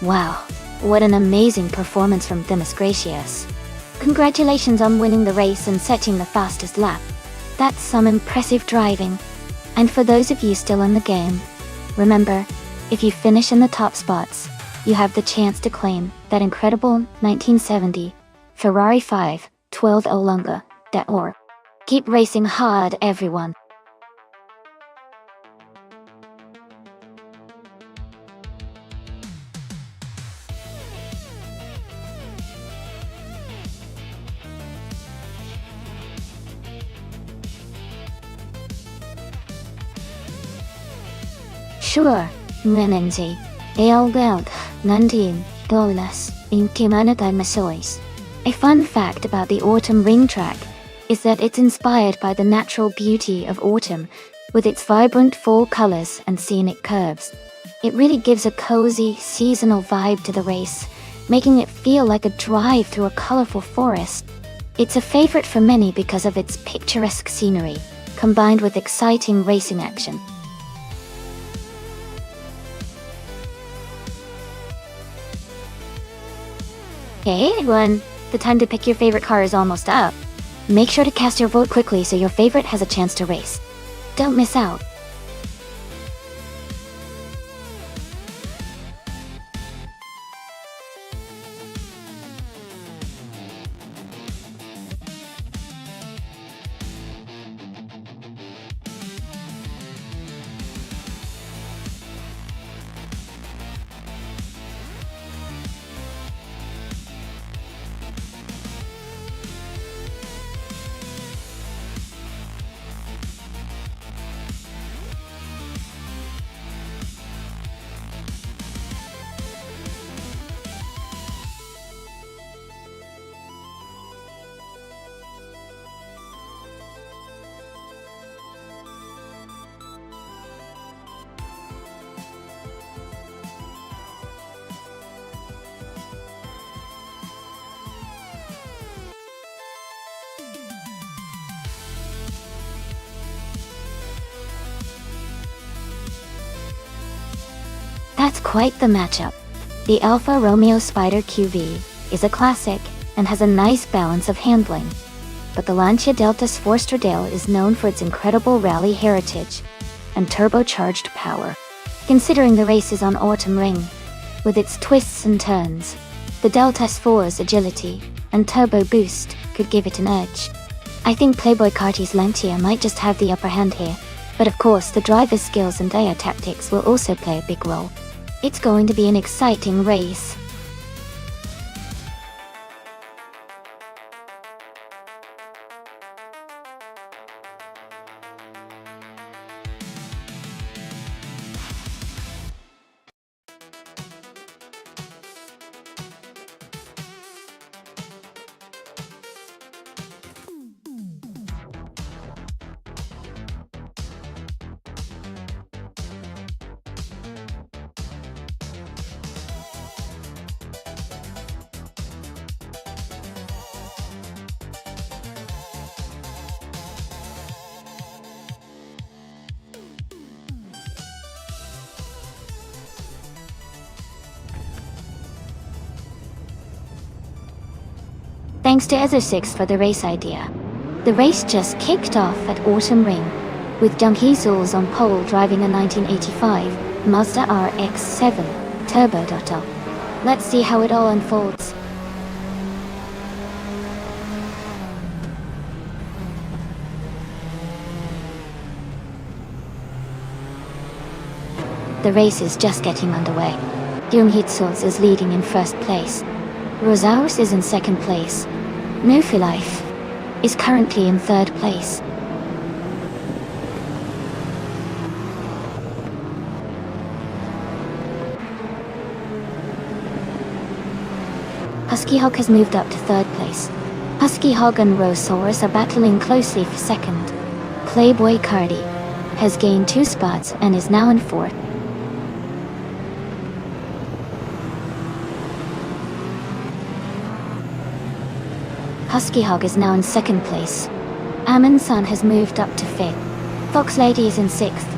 Wow, what an amazing performance from Demis Gracious. Congratulations on winning the race and setting the fastest lap. That's some impressive driving. And for those of you still in the game, remember, if you finish in the top spots, you have the chance to claim that incredible 1970 Ferrari 512 Olunga or keep racing hard, everyone. Sure, Nenenzi, Eolgeld, Nandin, Dolas, in Kimanatan Masois. A fun fact about the autumn ring track is that it's inspired by the natural beauty of autumn, with its vibrant fall colors and scenic curves. It really gives a cozy, seasonal vibe to the race, making it feel like a drive through a colorful forest. It's a favorite for many because of its picturesque scenery, combined with exciting racing action. Hey everyone, the time to pick your favorite car is almost up. Make sure to cast your vote quickly so your favorite has a chance to race. Don't miss out. That's quite the matchup. The Alfa Romeo Spider QV is a classic and has a nice balance of handling. But the Lancia Delta's Forstradale is known for its incredible rally heritage and turbocharged power. Considering the race is on autumn ring, with its twists and turns, the Delta's 4's agility and turbo boost could give it an edge. I think Playboy Carti's Lancia might just have the upper hand here, but of course the driver's skills and air tactics will also play a big role. It's going to be an exciting race. Thanks to Ether6 for the race idea. The race just kicked off at Autumn Ring, with Jung Hee-sul's on pole driving a 1985 Mazda RX-7 Turbo Dotto. Let's see how it all unfolds. The race is just getting underway. Jung Hee-sul is leading in first place. Rosaurus is in second place. Nufilife is currently in third place. Husky Hog has moved up to third place. Husky Hog and Rosaurus are battling closely for second. Playboy Cardi has gained 2 spots and is now in fourth. Husky Hog is now in second place. Ammon Sun has moved up to fifth. Fox Lady is in sixth.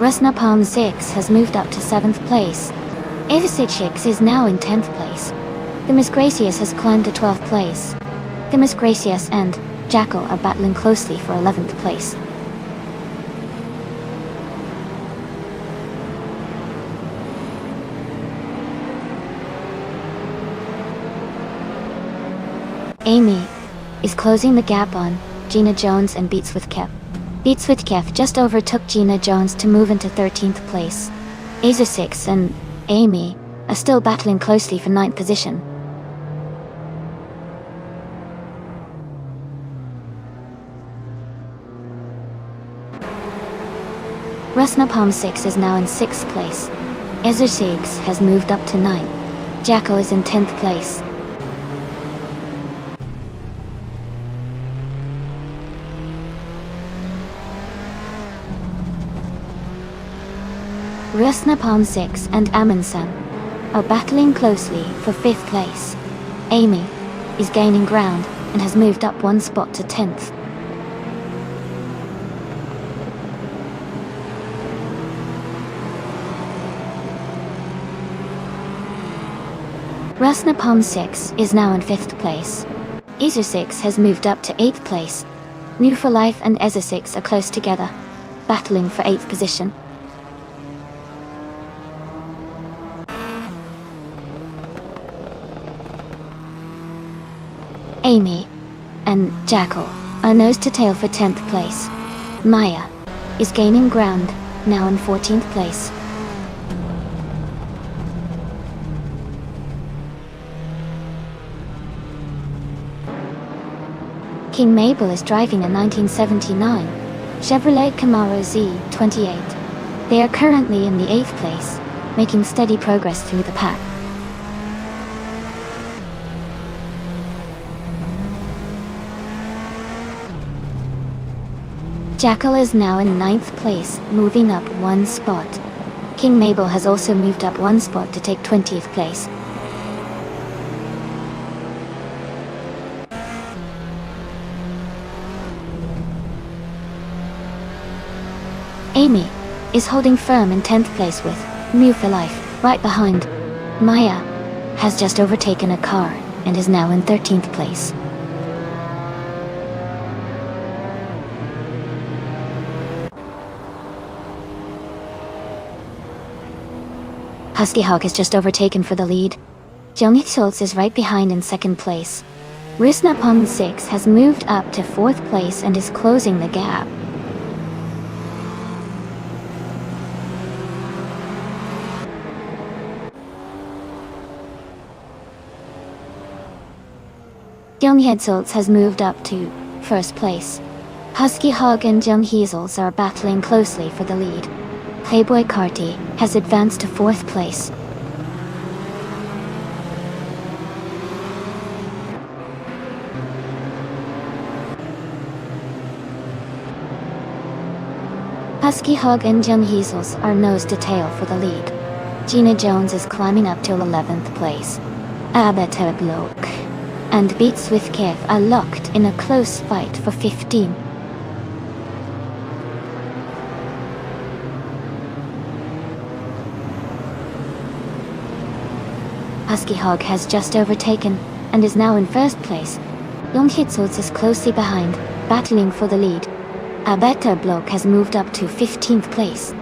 Rusnapalm 6 has moved up to 7th place. Avicid is now in 10th place. The Miss Gracious has climbed to 12th place. The Miss Gracious and Jackal are battling closely for 11th place. Amy is closing the gap on Gina Jones and Beats with Kev. Beats with Kev just overtook Gina Jones to move into 13th place. Aza6 and Amy are still battling closely for 9th position. Rusnapalm 6 is now in 6th place. Aza6 has moved up to 9th. Jackal is in 10th place. Rusnapalm 6 and Amundsen are battling closely for 5th place. Amy is gaining ground and has moved up 1 spot to 10th. Rusnapalm 6 is now in 5th place. Aza6 has moved up to 8th place. New for Life and Aza6 are close together, battling for 8th position. Amy and Jackal are nose to tail for 10th place. Maya is gaining ground, now in 14th place. King Mabel is driving a 1979 Chevrolet Camaro Z28. They are currently in the 8th place, making steady progress through the pack. Jackal is now in 9th place, moving up 1 spot. King Mabel has also moved up 1 spot to take 20th place. Amy is holding firm in 10th place with New for Life right behind. Maya has just overtaken a car and is now in 13th place. Husky Hawk has just overtaken for the lead. Jelny Schultz is right behind in 2nd place. Rusnapalm 6 has moved up to 4th place and is closing the gap. Jelny Schultz has moved up to 1st place. Husky Hawk and Jelny Schultz are battling closely for the lead. Playboy Carty has advanced to 4th place. Husky Hog and Jung Heesels are nose to tail for the lead. Gina Jones is climbing up to 11th place. Abeta Bloke and Beats with Kev are locked in a close fight for 15. Husky Hog has just overtaken and is now in 1st place. Young Hitzels is closely behind, battling for the lead. A better bloke has moved up to 15th place.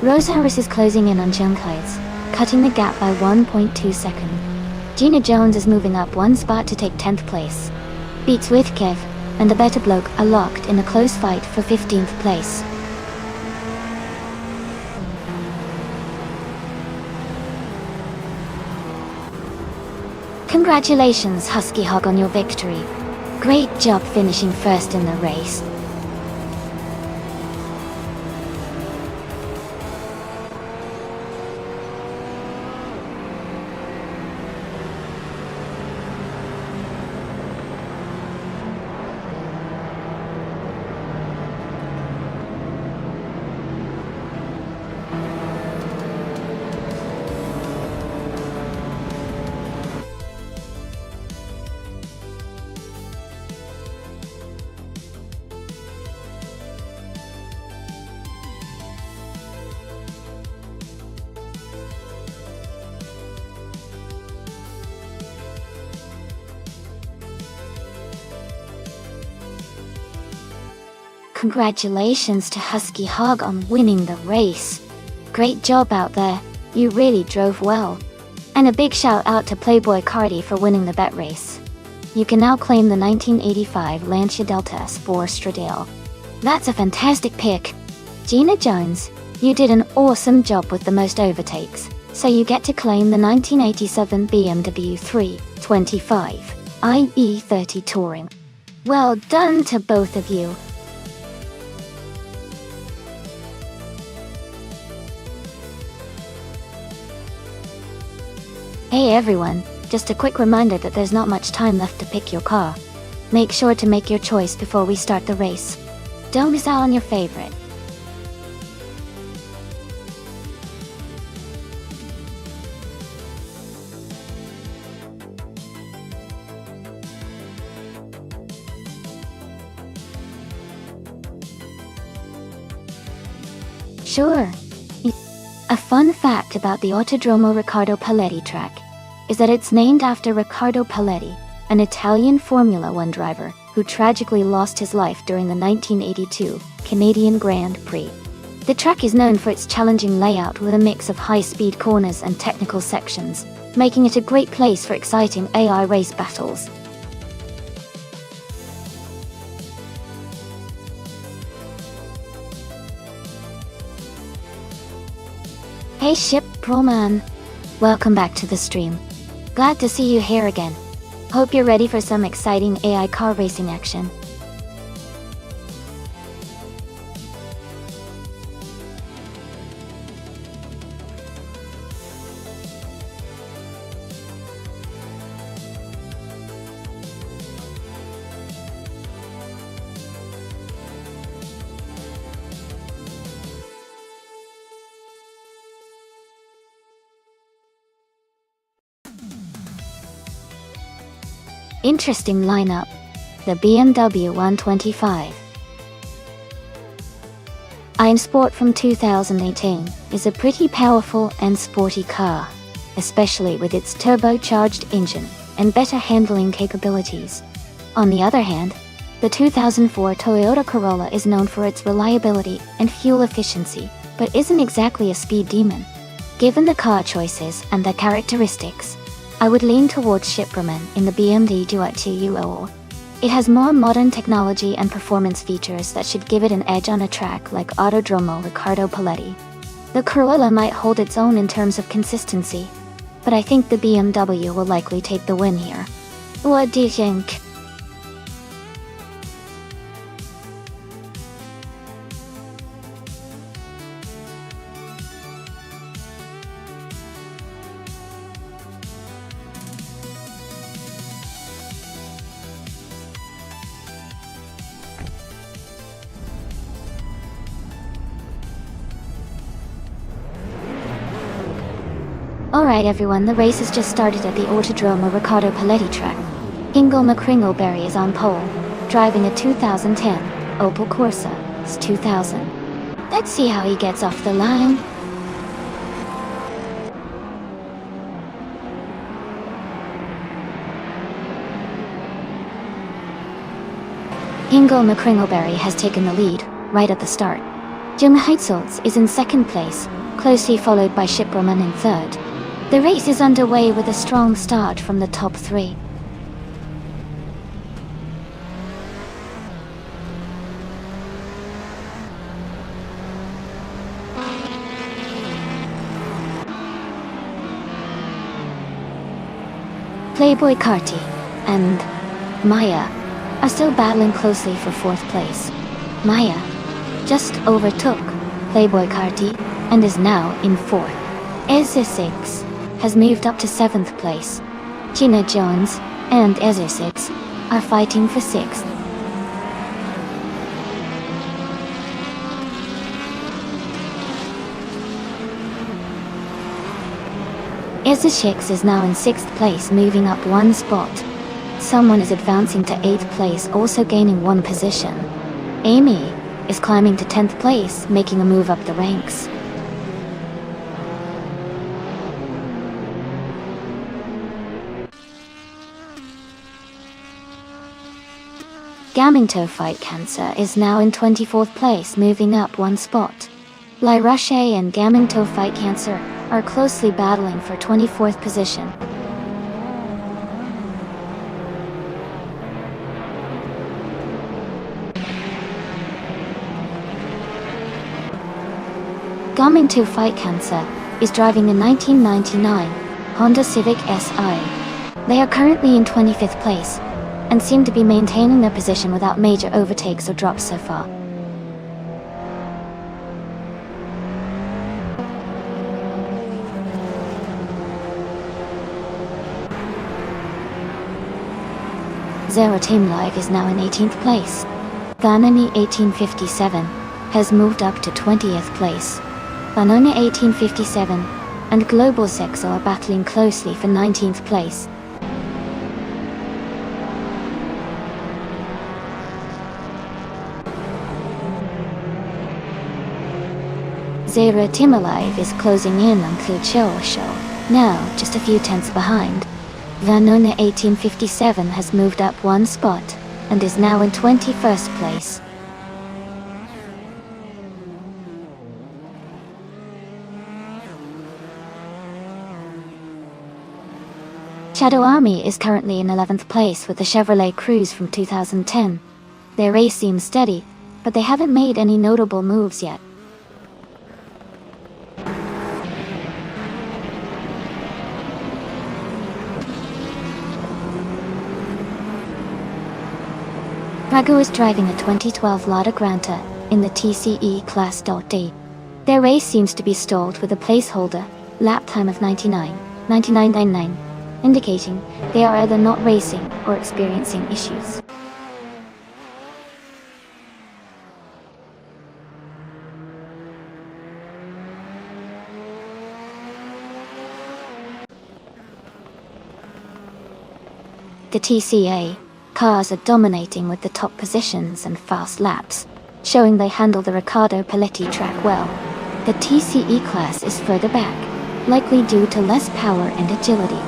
Rose Harris is closing in on Jung Heights, cutting the gap by 1.2 seconds. Gina Jones is moving up 1 spot to take 10th place. Beats with Kev and the better bloke are locked in a close fight for 15th place. Congratulations, Husky Hog, on your victory. Great job finishing 1st in the race. Congratulations to Husky Hog on winning the race. Great job out there, you really drove well. And a big shout out to Playboy Cardi for winning the bet race. You can now claim the 1985 Lancia Delta Sport Stradale. That's a fantastic pick. Gina Jones, you did an awesome job with the most overtakes, so you get to claim the 1987 BMW 325 IE30 Touring. Well done to both of you. Hey everyone, just a quick reminder that there's not much time left to pick your car. Make sure to make your choice before we start the race. Don't miss out on your favorite. Sure. A fun fact about the Autodromo Riccardo Paletti track is that it's named after Riccardo Paletti, an Italian Formula One driver who tragically lost his life during the 1982 Canadian Grand Prix. The track is known for its challenging layout with a mix of high-speed corners and technical sections, making it a great place for exciting AI race battles. Hey Ship Proman, welcome back to the stream. Glad to see you here again. Hope you're ready for some exciting AI car racing action. Interesting lineup. The BMW 125 iM Sport from 2018 is a pretty powerful and sporty car, especially with its turbocharged engine and better handling capabilities. On the other hand, the 2004 Toyota Corolla is known for its reliability and fuel efficiency, but isn't exactly a speed demon. Given the car choices and their characteristics, I would lean towards Shipperman in the BMW Duo. It has more modern technology and performance features that should give it an edge on a track like Autodromo Riccardo Paletti. The Corolla might hold its own in terms of consistency, but I think the BMW will likely take the win here. What do you think? Alright everyone, the race has just started at the Autodromo Riccardo Paletti track. Ingo McCringleberry is on pole, driving a 2010 Opel Corsa S2000. Let's see how he gets off the line. Ingo McCringleberry has taken the lead, right at the start. Jim Heitzelz is in second place, closely followed by Shipperman in third. The race is underway with a strong start from the top three. Playboy Carti and Maya are still battling closely for fourth place. Maya just overtook Playboy Carti and is now in fourth. Ezra6 has moved up to 7th place. Gina Jones and Ezra6 are fighting for 6th. Ezra6 is now in 6th place, moving up one spot. Someone is advancing to 8th place, also gaining one position. Amy is climbing to 10th place, making a move up the ranks. Gaminto Fight Cancer is now in 24th place, moving up one spot. Lai Roche and Gaminto Fight Cancer are closely battling for 24th position. Gaminto Fight Cancer is driving a 1999 Honda Civic Si. They are currently in 25th place and seem to be maintaining their position without major overtakes or drops so far. Zero Team Live is now in 18th place. Vanoni 1857 has moved up to 20th place. Vanoni 1857 and Global Sexo are battling closely for 19th place. Zero Team Alive is closing in on Clucho Show, now just a few tenths behind. Vanona 1857 has moved up one spot and is now in 21st place. Shadow Army is currently in 11th place with the Chevrolet Cruze from 2010. Their race seems steady, but they haven't made any notable moves yet. Ragu is driving a 2012 Lada Granta in the TCE Class D. Their race seems to be stalled with a placeholder lap time of 99.99, indicating they are either not racing or experiencing issues. The TCA cars are dominating with the top positions and fast laps, showing they handle the Riccardo Paletti track well. The TCE class is further back, likely due to less power and agility.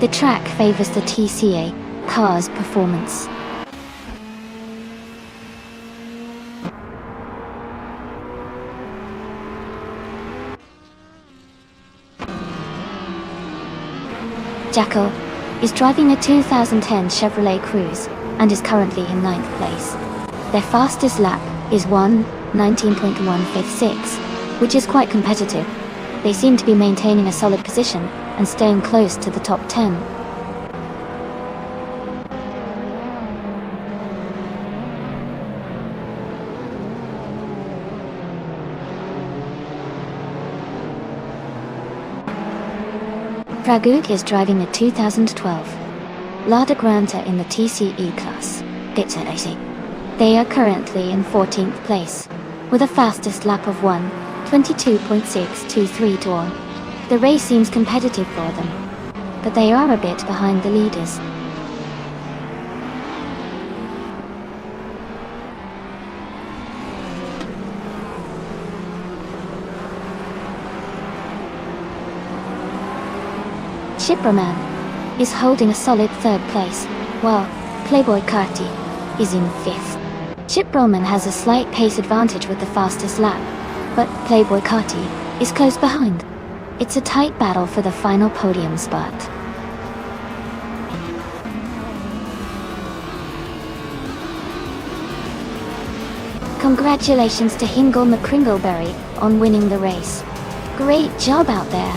The track favors the TCA car's performance. Jacko is driving a 2010 Chevrolet Cruze and is currently in 9th place. Their fastest lap is 1:19.156, which is quite competitive. They seem to be maintaining a solid position and staying close to the top 10. Draguk is driving a 2012 Lada Granta in the TCE class. They are currently in 14th place, with a fastest lap of 1:22.623 to 1. The race seems competitive for them, but they are a bit behind the leaders. Shiproman is holding a solid 3rd place, while Playboy Carti is in 5th. Shiproman has a slight pace advantage with the fastest lap, but Playboy Carti is close behind. It's a tight battle for the final podium spot. Congratulations to Hingle McCringleberry on winning the race. Great job out there.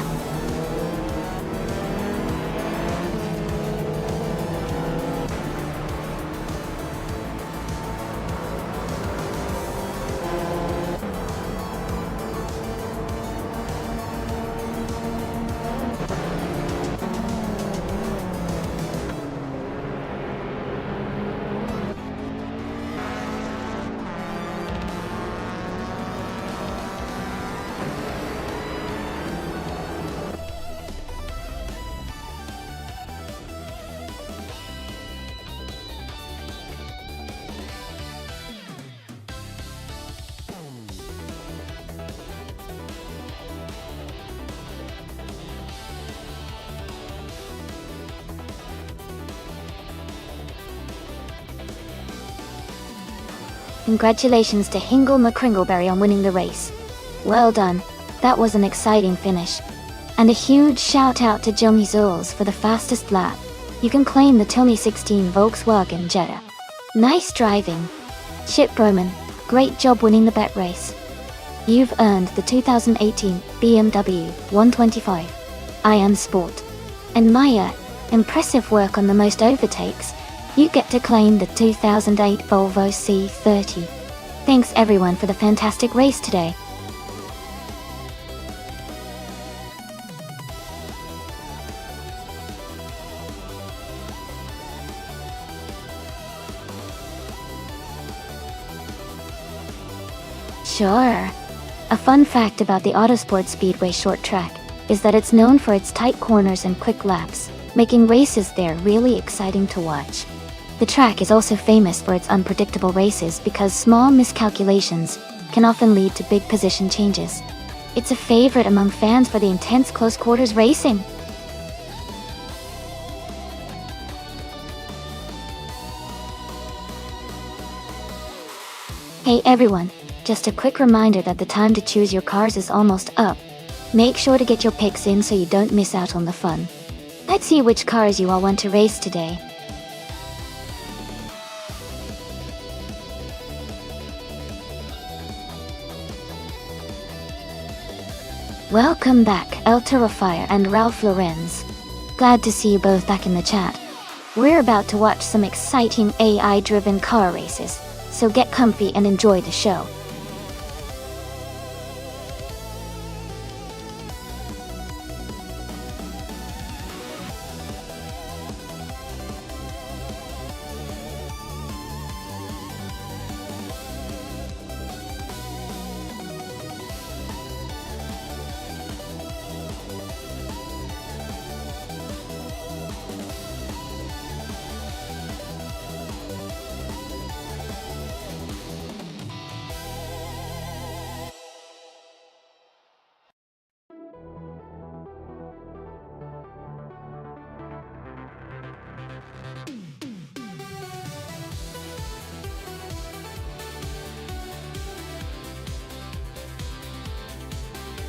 Congratulations to Hingle McCringleberry on winning the race. Well done, that was an exciting finish. And a huge shout out to Johnny Zuls for the fastest lap. You can claim the 2016 Volkswagen Jetta. Nice driving. Chip Broman, great job winning the bet race. You've earned the 2018 BMW 125 Iron Sport. And Maya, impressive work on the most overtakes. You get to claim the 2008 Volvo C30. Thanks everyone for the fantastic race today. Sure. A fun fact about the Autosport Speedway short track is that it's known for its tight corners and quick laps, making races there really exciting to watch. The track is also famous for its unpredictable races because small miscalculations can often lead to big position changes. It's a favorite among fans for the intense close quarters racing. Hey everyone, just a quick reminder that the time to choose your cars is almost up. Make sure to get your picks in so you don't miss out on the fun. Let's see which cars you all want to race today. Welcome back, El Terrifier and Ralph Lorenz. Glad to see you both back in the chat. We're about to watch some exciting AI-driven car races, so get comfy and enjoy the show.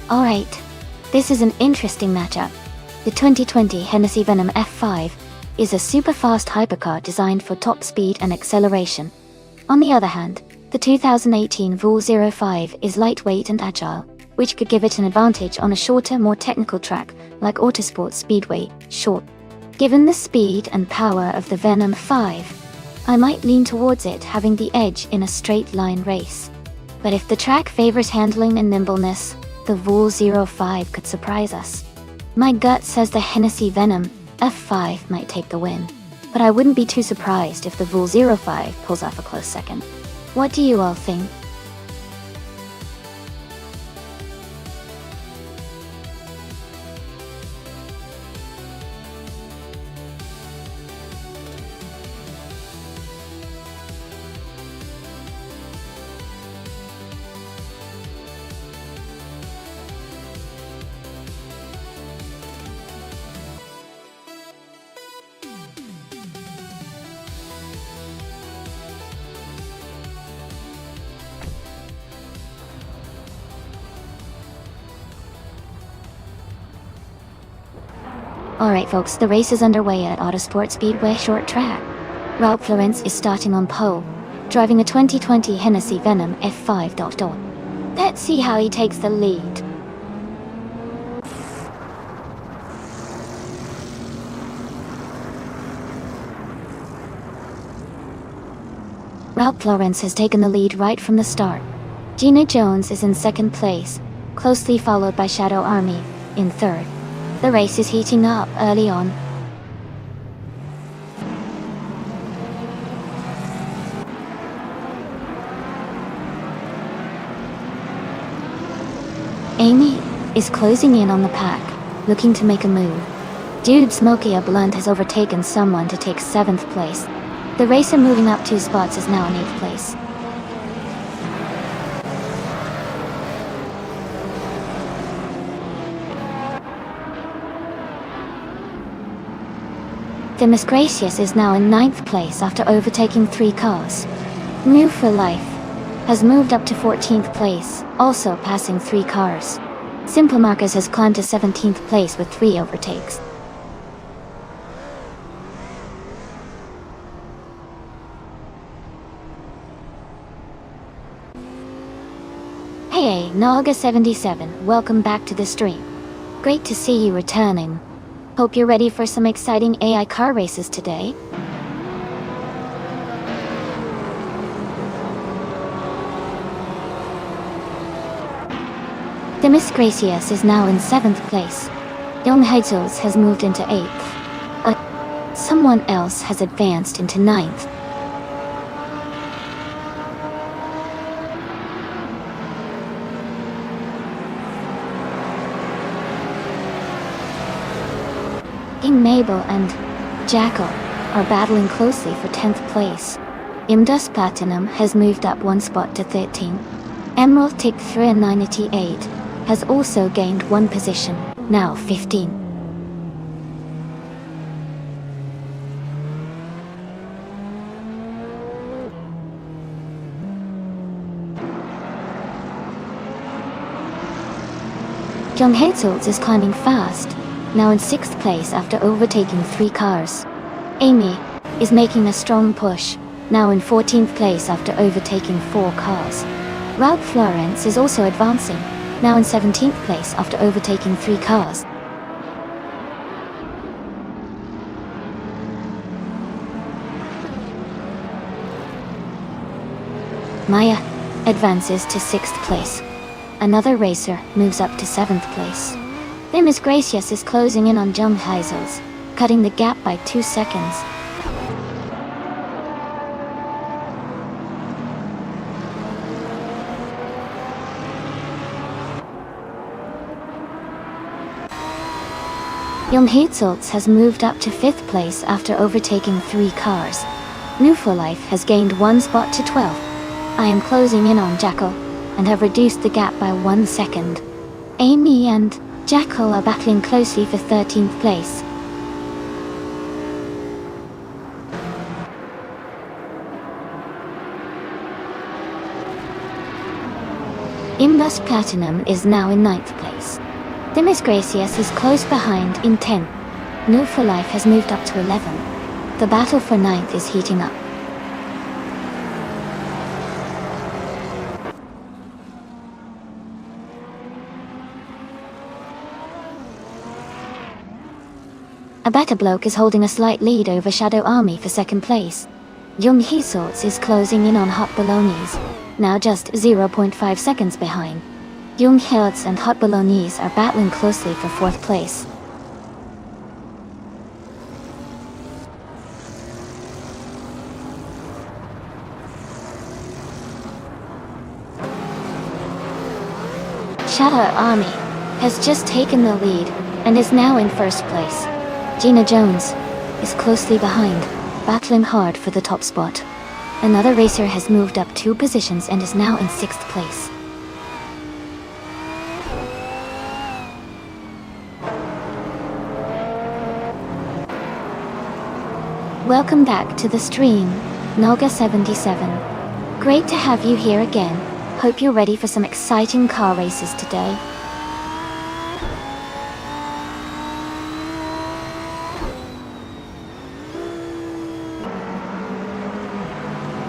Alright, this is an interesting matchup. The 2020 Hennessy Venom F5 is a super-fast hypercar designed for top speed and acceleration. On the other hand, the 2018 Vool 05 is lightweight and agile, which could give it an advantage on a shorter, more technical track like Autosport Speedway, short. Given the speed and power of the Venom 5, I might lean towards it having the edge in a straight-line race. But if the track favors handling and nimbleness, the Vool 05 could surprise us. My gut says the Hennessy Venom F5 might take the win, but I wouldn't be too surprised if the Vool 05 pulls off a close second. What do you all think? Alright folks, the race is underway at Autosport Speedway short track. Ralph Lorenz is starting on pole, driving a 2020 Hennessy Venom F5. Let's see how he takes the lead. Ralph Lorenz has taken the lead right from the start. Gina Jones is in second place, closely followed by Shadow Army in third. The race is heating up early on. Amy is closing in on the pack, looking to make a move. Dude Smokey a Blunt has overtaken someone to take 7th place. The racer moving up 2 spots is now in 8th place. The Miss Gracious is now in 9th place after overtaking 3 cars. New for life, has moved up to 14th place, also passing 3 cars. Simple Marcus has climbed to 17th place with 3 overtakes. Hey, Naga77, welcome back to the stream. Great to see you returning. Hope you're ready for some exciting AI car races today. Demis Gracias is now in 7th place. Young Heizels has moved into 8th. Someone else has advanced into 9th. King Mabel and Jackal are battling closely for 10th place. Imdust Platinum has moved up 1 spot to 13. Emerald Tick 398 has also gained 1 position, now 15. Young Hetzels is climbing fast, now in 6th place after overtaking 3 cars. Amy is making a strong push, now in 14th place after overtaking 4 cars. Ralph Florence is also advancing, now in 17th place after overtaking 3 cars. Maya advances to 6th place. Another racer moves up to 7th place. Demis Gracias is closing in on Jung Heizels, cutting the gap by 2 seconds. Young Heizels has moved up to 5th place after overtaking 3 cars. New for Life has gained 1 spot to 12. I am closing in on Jackal, and have reduced the gap by 1 second. Amy and Jackal are battling closely for 13th place. Imbus Platinum is now in 9th place. Demis Gracias is close behind in 10th. New for Life has moved up to 11. The battle for 9th is heating up. A better bloke is holding a slight lead over Shadow Army for 2nd place. Young Hesorts is closing in on Hot Bolognese, now just 0.5 seconds behind. Young Hills and Hot Bolognese are battling closely for 4th place. Shadow Army has just taken the lead and is now in 1st place. Gina Jones is closely behind, battling hard for the top spot. Another racer has moved up 2 positions and is now in 6th place. Welcome back to the stream, Naga77. Great to have you here again. Hope you're ready for some exciting car races today.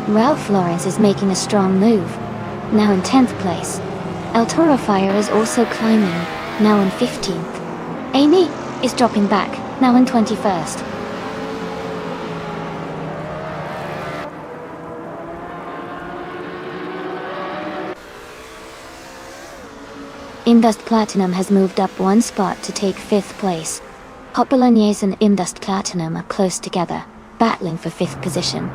Ralph Lawrence is making a strong move, now in 10th place. El Toro Fire is also climbing, now in 15th. Amy is dropping back, now in 21st. Indust Platinum has moved up 1 spot to take 5th place. Hot Bolognese and Indust Platinum are close together, battling for 5th position.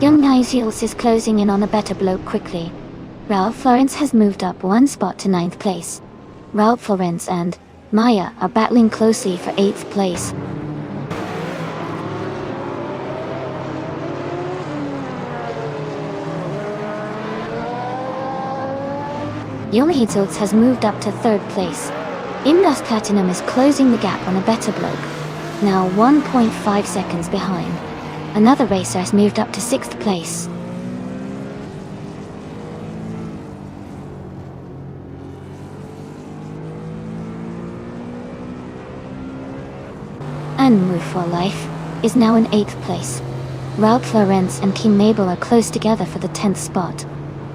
Young Niziels is closing in on a better bloke quickly. Ralph Florence has moved up 1 spot to 9th place. Ralph Florence and Maya are battling closely for 8th place. Young Hitzels has moved up to 3rd place. Imdust Platinum is closing the gap on a better bloke, now 1.5 seconds behind. Another racer has moved up to 6th place. And Move for Life is now in 8th place. Ralph Lauren's and King Mabel are close together for the 10th spot.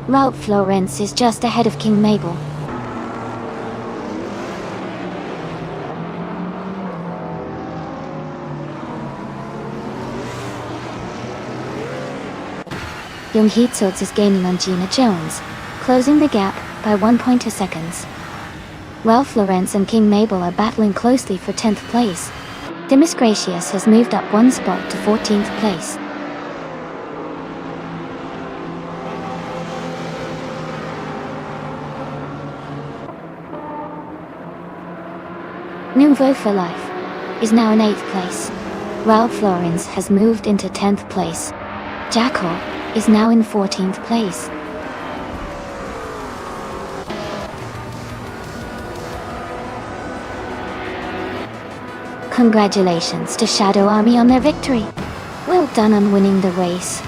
Ralph Lauren's is just ahead of King Mabel. Young Heatsods is gaining on Gina Jones, closing the gap by 1.2 seconds. Ralph Lauren's and King Mabel are battling closely for 10th place. Demis Gracious has moved up 1 spot to 14th place. Nouveau for Life is now in 8th place. Ralph Lauren's has moved into 10th place. Jackal is now in 14th place. Congratulations to Shadow Army on their victory. Well done on winning the race.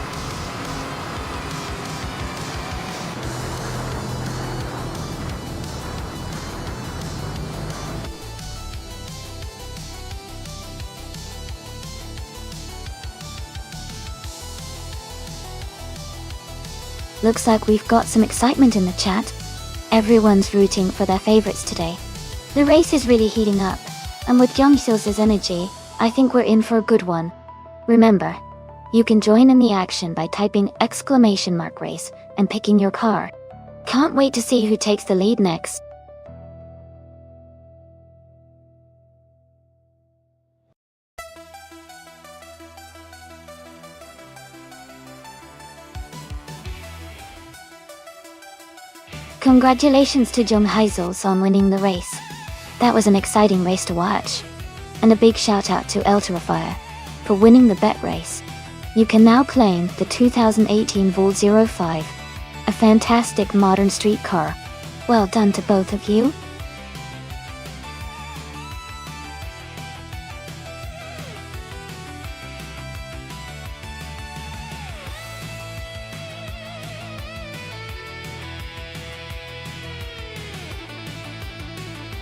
Looks like we've got some excitement in the chat. Everyone's rooting for their favorites today. The race is really heating up, and with Youngsil's energy, I think we're in for a good one. Remember, you can join in the action by typing !race and picking your car. Can't wait to see who takes the lead next. Congratulations to John Heisels on winning the race. That was an exciting race to watch. And a big shout out to Elterafire for winning the bet race. You can now claim the 2018 Vol 05, a fantastic modern street car. Well done to both of you.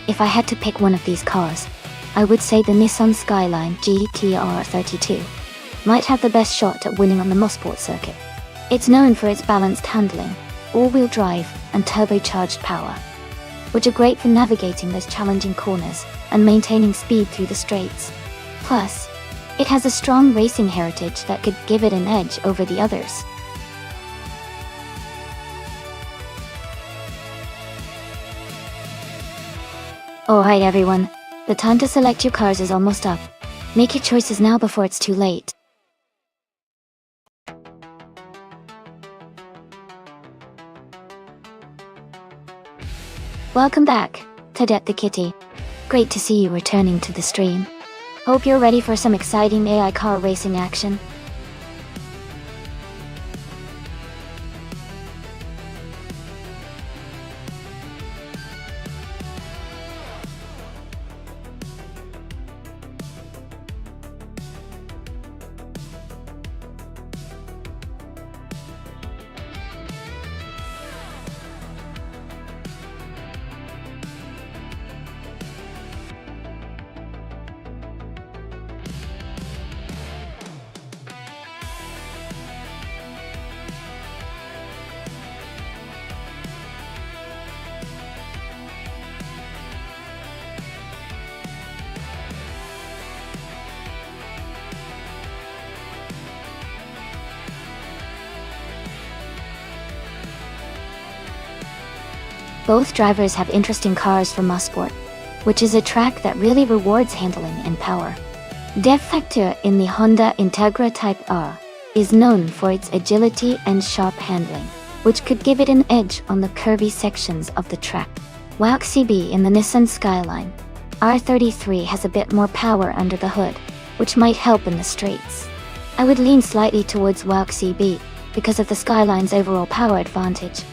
If I had to pick one of these cars, I would say the Nissan Skyline GTR 32 might have the best shot at winning on the Mosport circuit. It's known for its balanced handling, all-wheel drive, and turbocharged power, which are great for navigating those challenging corners and maintaining speed through the straights. Plus, it has a strong racing heritage that could give it an edge over the others. Alright everyone, the time to select your cars is almost up. Make your choices now before it's too late. Welcome back, Tadet the Kitty. Great to see you returning to the stream. Hope you're ready for some exciting AI car racing action. Both drivers have interesting cars for Mosport, which is a track that really rewards handling and power. Dev Factor in the Honda Integra Type R is known for its agility and sharp handling, which could give it an edge on the curvy sections of the track. While CB in the Nissan Skyline R33 has a bit more power under the hood, which might help in the straights. I would lean slightly towards WOW CB because of the Skyline's overall power advantage,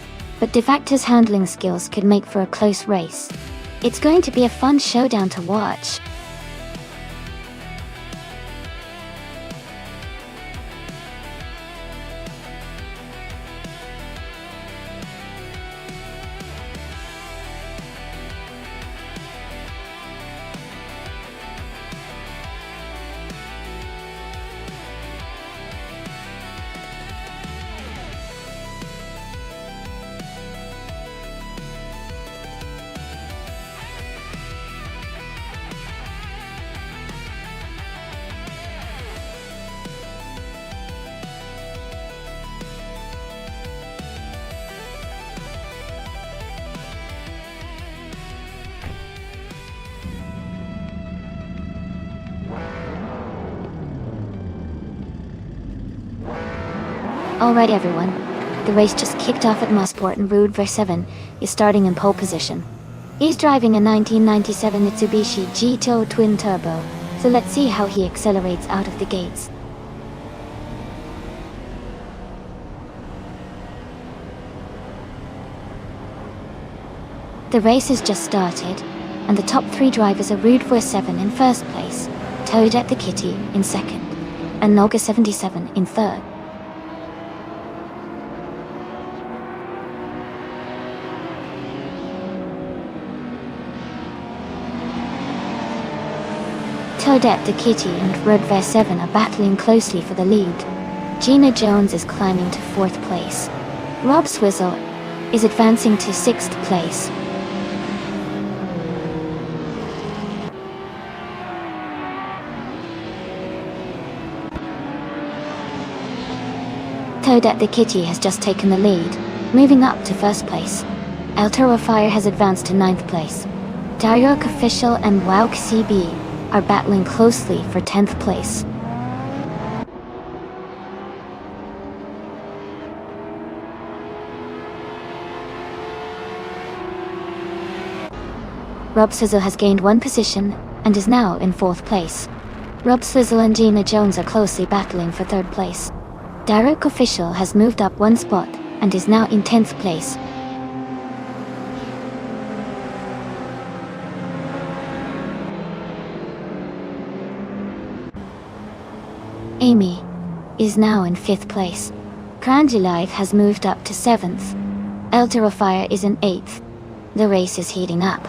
but De Facto's handling skills could make for a close race. It's going to be a fun showdown to watch. Alright everyone, the race just kicked off at Mosport and Rude Ver7 is starting in pole position. He's driving a 1997 Mitsubishi G2 twin turbo, so let's see how he accelerates out of the gates. The race has just started, and the top 3 drivers are Rude Ver7 in first place, Toadette the Kitty in second, and Noga77 in third. Toadette the Kitty and Rude Ver7 are battling closely for the lead. Gina Jones is climbing to 4th place. Rob Swizzle is advancing to 6th place. Toadette the Kitty has just taken the lead, moving up to 1st place. El Toro Fire has advanced to 9th place. Diarok Official and Wauk CB are battling closely for 10th place. Rob Swizzle has gained 1 position and is now in 4th place. Rob Swizzle and Gina Jones are closely battling for 3rd place. Diarok Official has moved up 1 spot and is now in 10th place. Amy is now in 5th place. Cranji Live has moved up to 7th. El Toro Fire is in 8th. The race is heating up.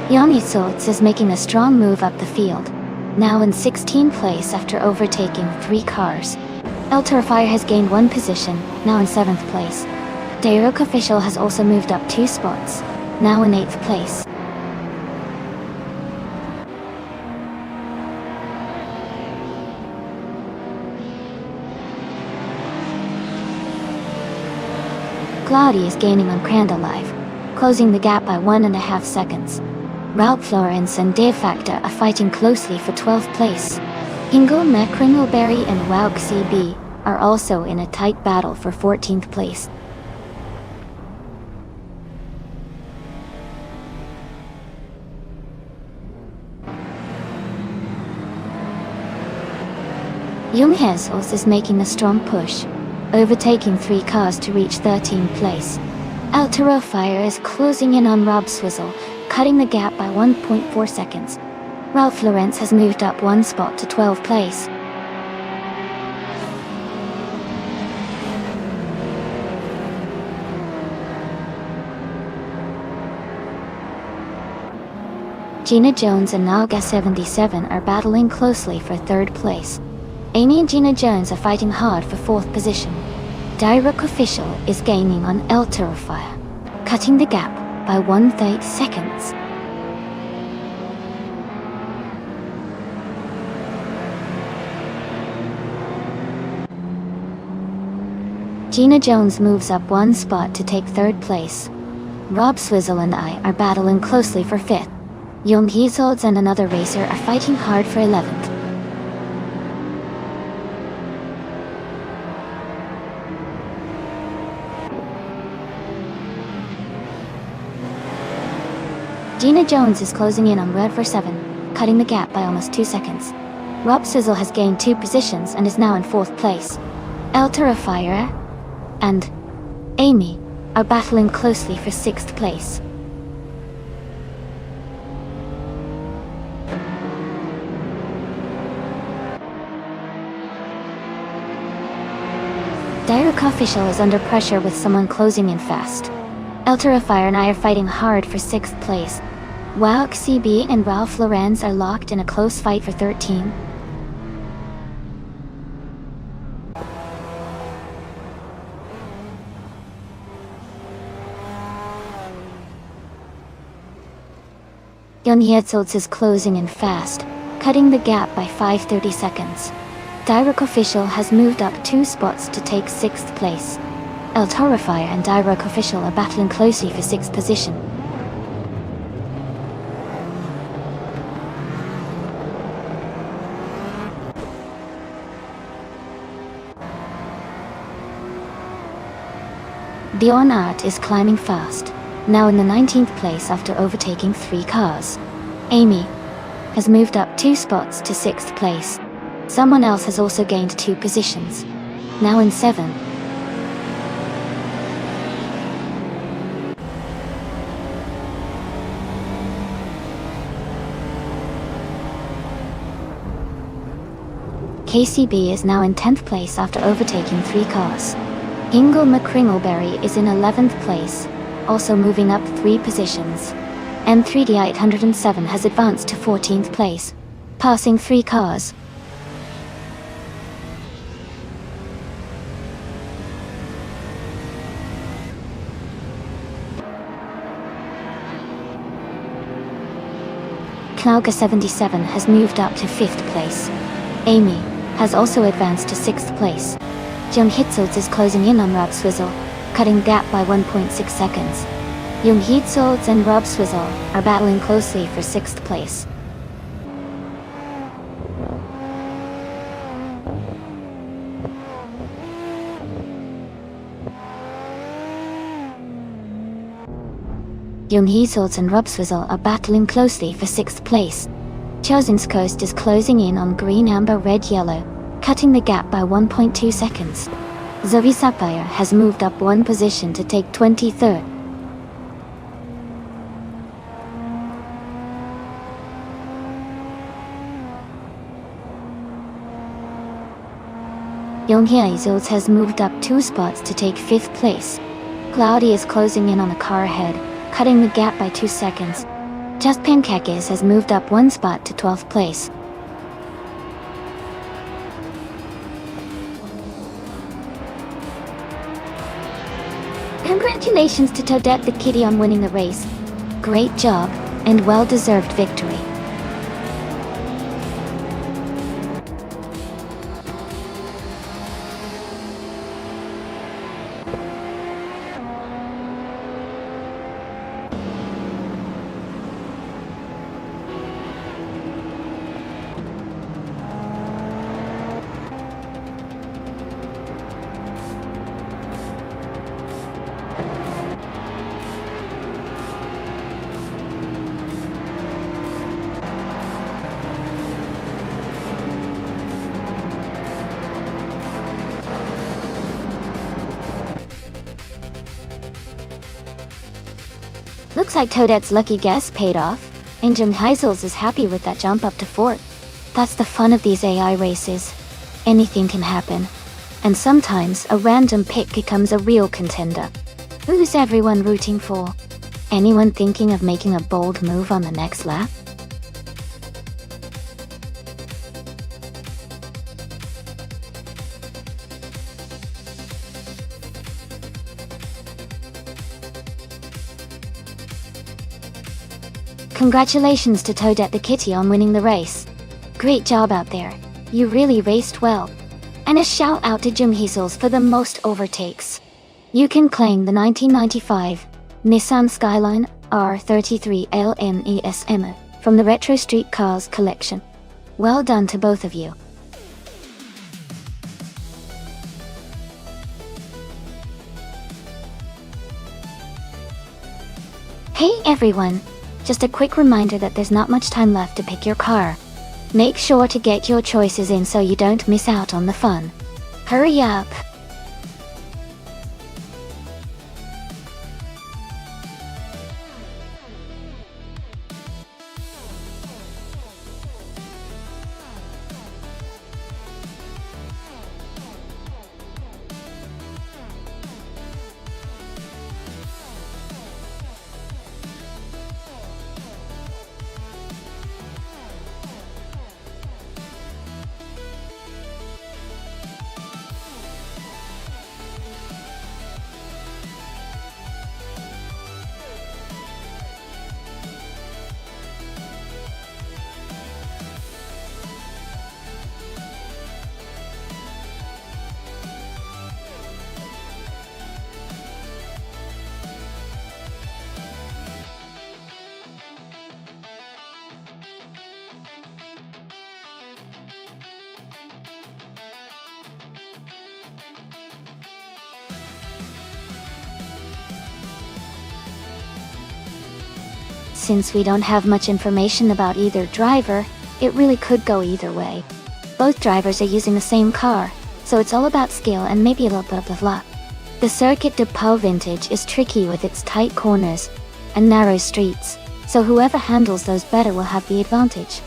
Yoni Soltz is making a strong move up the field, now in 16th place after overtaking 3 cars. El Toro Fire has gained 1 position, now in 7th place. Diarok Official has also moved up 2 spots, now in 8th place. Claudia is gaining on Crandall Live, closing the gap by 1.5 seconds. Ralph Florence and Dave Factor are fighting closely for 12th place. Ingo McCringleberry and Wauk CB are also in a tight battle for 14th place. Jung Hezels is making a strong push, overtaking 3 cars to reach 13th place. El Toro Fire is closing in on Rob Swizzle, cutting the gap by 1.4 seconds. Ralph Laurenz has moved up 1 spot to 12th place. Gina Jones and Naga77 are battling closely for 3rd place. Amy and Gina Jones are fighting hard for 4th position. Diarok Official is gaining on El Toro Fire, cutting the gap by 1/3 seconds. Gina Jones moves up 1 spot to take 3rd place. Rob Swizzle and I are battling closely for 5th. Jung Hezolds and another racer are fighting hard for 11th. Gina Jones is closing in on Red Ver7. cutting the gap by almost 2 seconds. Rob Swizzle has gained 2 positions and is now in 4th place. El Terrifier and Amy are battling closely for 6th place. Direct Official is under pressure with someone closing in fast. El Terrifier and I are fighting hard for 6th place. Wow CB and Ralph Lorenz are locked in a close fight for 13. Jon Hietzeltz is closing in fast, cutting the gap by 5:30 seconds. Direct Official has moved up 2 spots to take 6th place. El Terrifier and Direct Official are battling closely for 6th position. Bjorn Art is climbing fast, now in the 19th place after overtaking 3 cars. Amy has moved up 2 spots to 6th place. Someone else has also gained 2 positions, now in 7th. KCB is now in 10th place after overtaking 3 cars. Ingle McCringleberry is in 11th place, also moving up 3 positions. M3D 807 has advanced to 14th place, passing 3 cars. Knauga 77 has moved up to 5th place. Amy has also advanced to 6th place. Jon Hietzeltz is closing in on Rob Swizzle, cutting gap by 1.6 seconds. Jon Hietzeltz and Rob Swizzle are battling closely for 6th place. Jon Hietzeltz and Rob Swizzle are battling closely for 6th place. Chosen's Coast is closing in on green, amber, red, yellow, cutting the gap by 1.2 seconds. Zoe Sapphire has moved up 1 position to take 23rd. Jon Hietzeltz has moved up 2 spots to take 5th place. Cloudy is closing in on the car ahead, cutting the gap by 2 seconds. Just Pancakes has moved up 1 spot to 12th place. Congratulations to Toadette the Kitty on winning the race. Great job, and well-deserved victory. Looks like Toadette's lucky guess paid off, and Jon Hietzeltz is happy with that jump up to 4th. That's the fun of these AI races. Anything can happen. And sometimes a random pick becomes a real contender. Who's everyone rooting for? Anyone thinking of making a bold move on the next lap? Congratulations to Toadette the Kitty on winning the race. Great job out there. You really raced well. And a shout out to Jon Hietzeltz for the most overtakes. You can claim the 1995 Nissan Skyline R33 LMESM from the Retro Street Cars collection. Well done to both of you. Hey everyone! just a quick reminder that there's not much time left to pick your car. Make sure to get your choices in so you don't miss out on the fun. Hurry up! Since we don't have much information about either driver, it really could go either way. Both drivers are using the same car, so it's all about skill and maybe a little bit of luck. The Circuit de Pau Vintage is tricky with its tight corners and narrow streets, so whoever handles those better will have the advantage.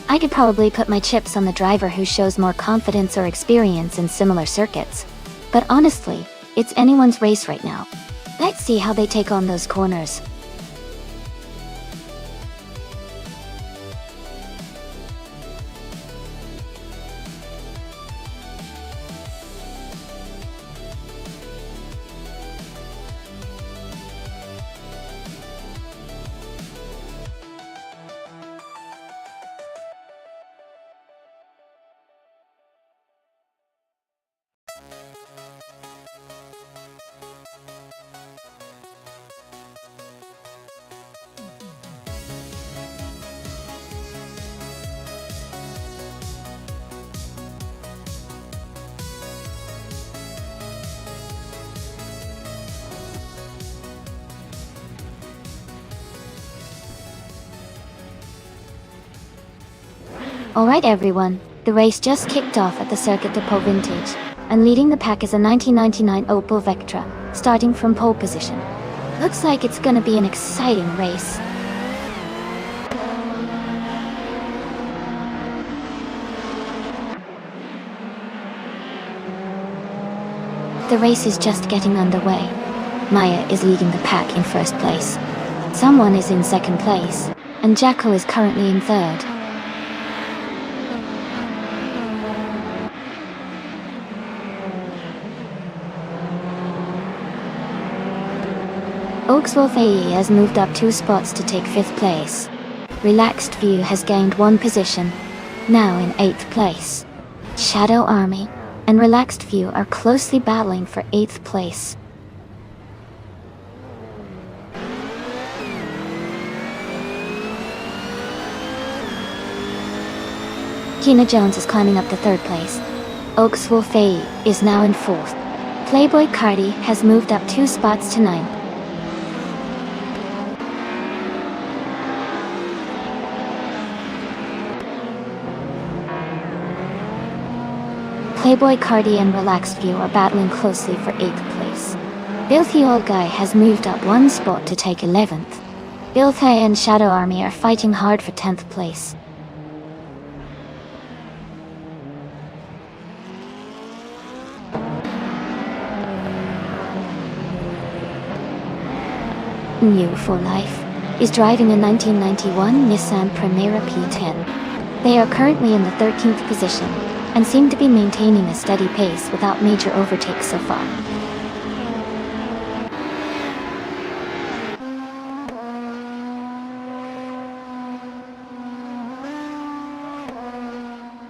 I could probably put my chips on the driver who shows more confidence or experience in similar circuits. But honestly, it's anyone's race right now. Let's see how they take on those corners. Alright everyone, the race just kicked off at the Circuit de Pau Vintage, and leading the pack is a 1999 Opel Vectra, starting from pole position. Looks like it's gonna be an exciting race. The race is just getting underway. Maya is leading the pack in first place. Someone is in second place, and Jacko is currently in third. Oaks AE has moved up 2 spots to take 5th place. Relaxed View has gained 1 position, now in 8th place. Shadow Army and Relaxed View are closely battling for 8th place. Tina Jones is climbing up to 3rd place. Oaks AE is now in 4th. Playboy Cardi has moved up 2 spots to 9th. Playboy Cardi and Relaxed View are battling closely for 8th place. Filthy Old Guy has moved up 1 spot to take 11th. Filthy and Shadow Army are fighting hard for 10th place. New for Life is driving a 1991 Nissan Primera P10. They are currently in the 13th position, and seem to be maintaining a steady pace without major overtakes so far.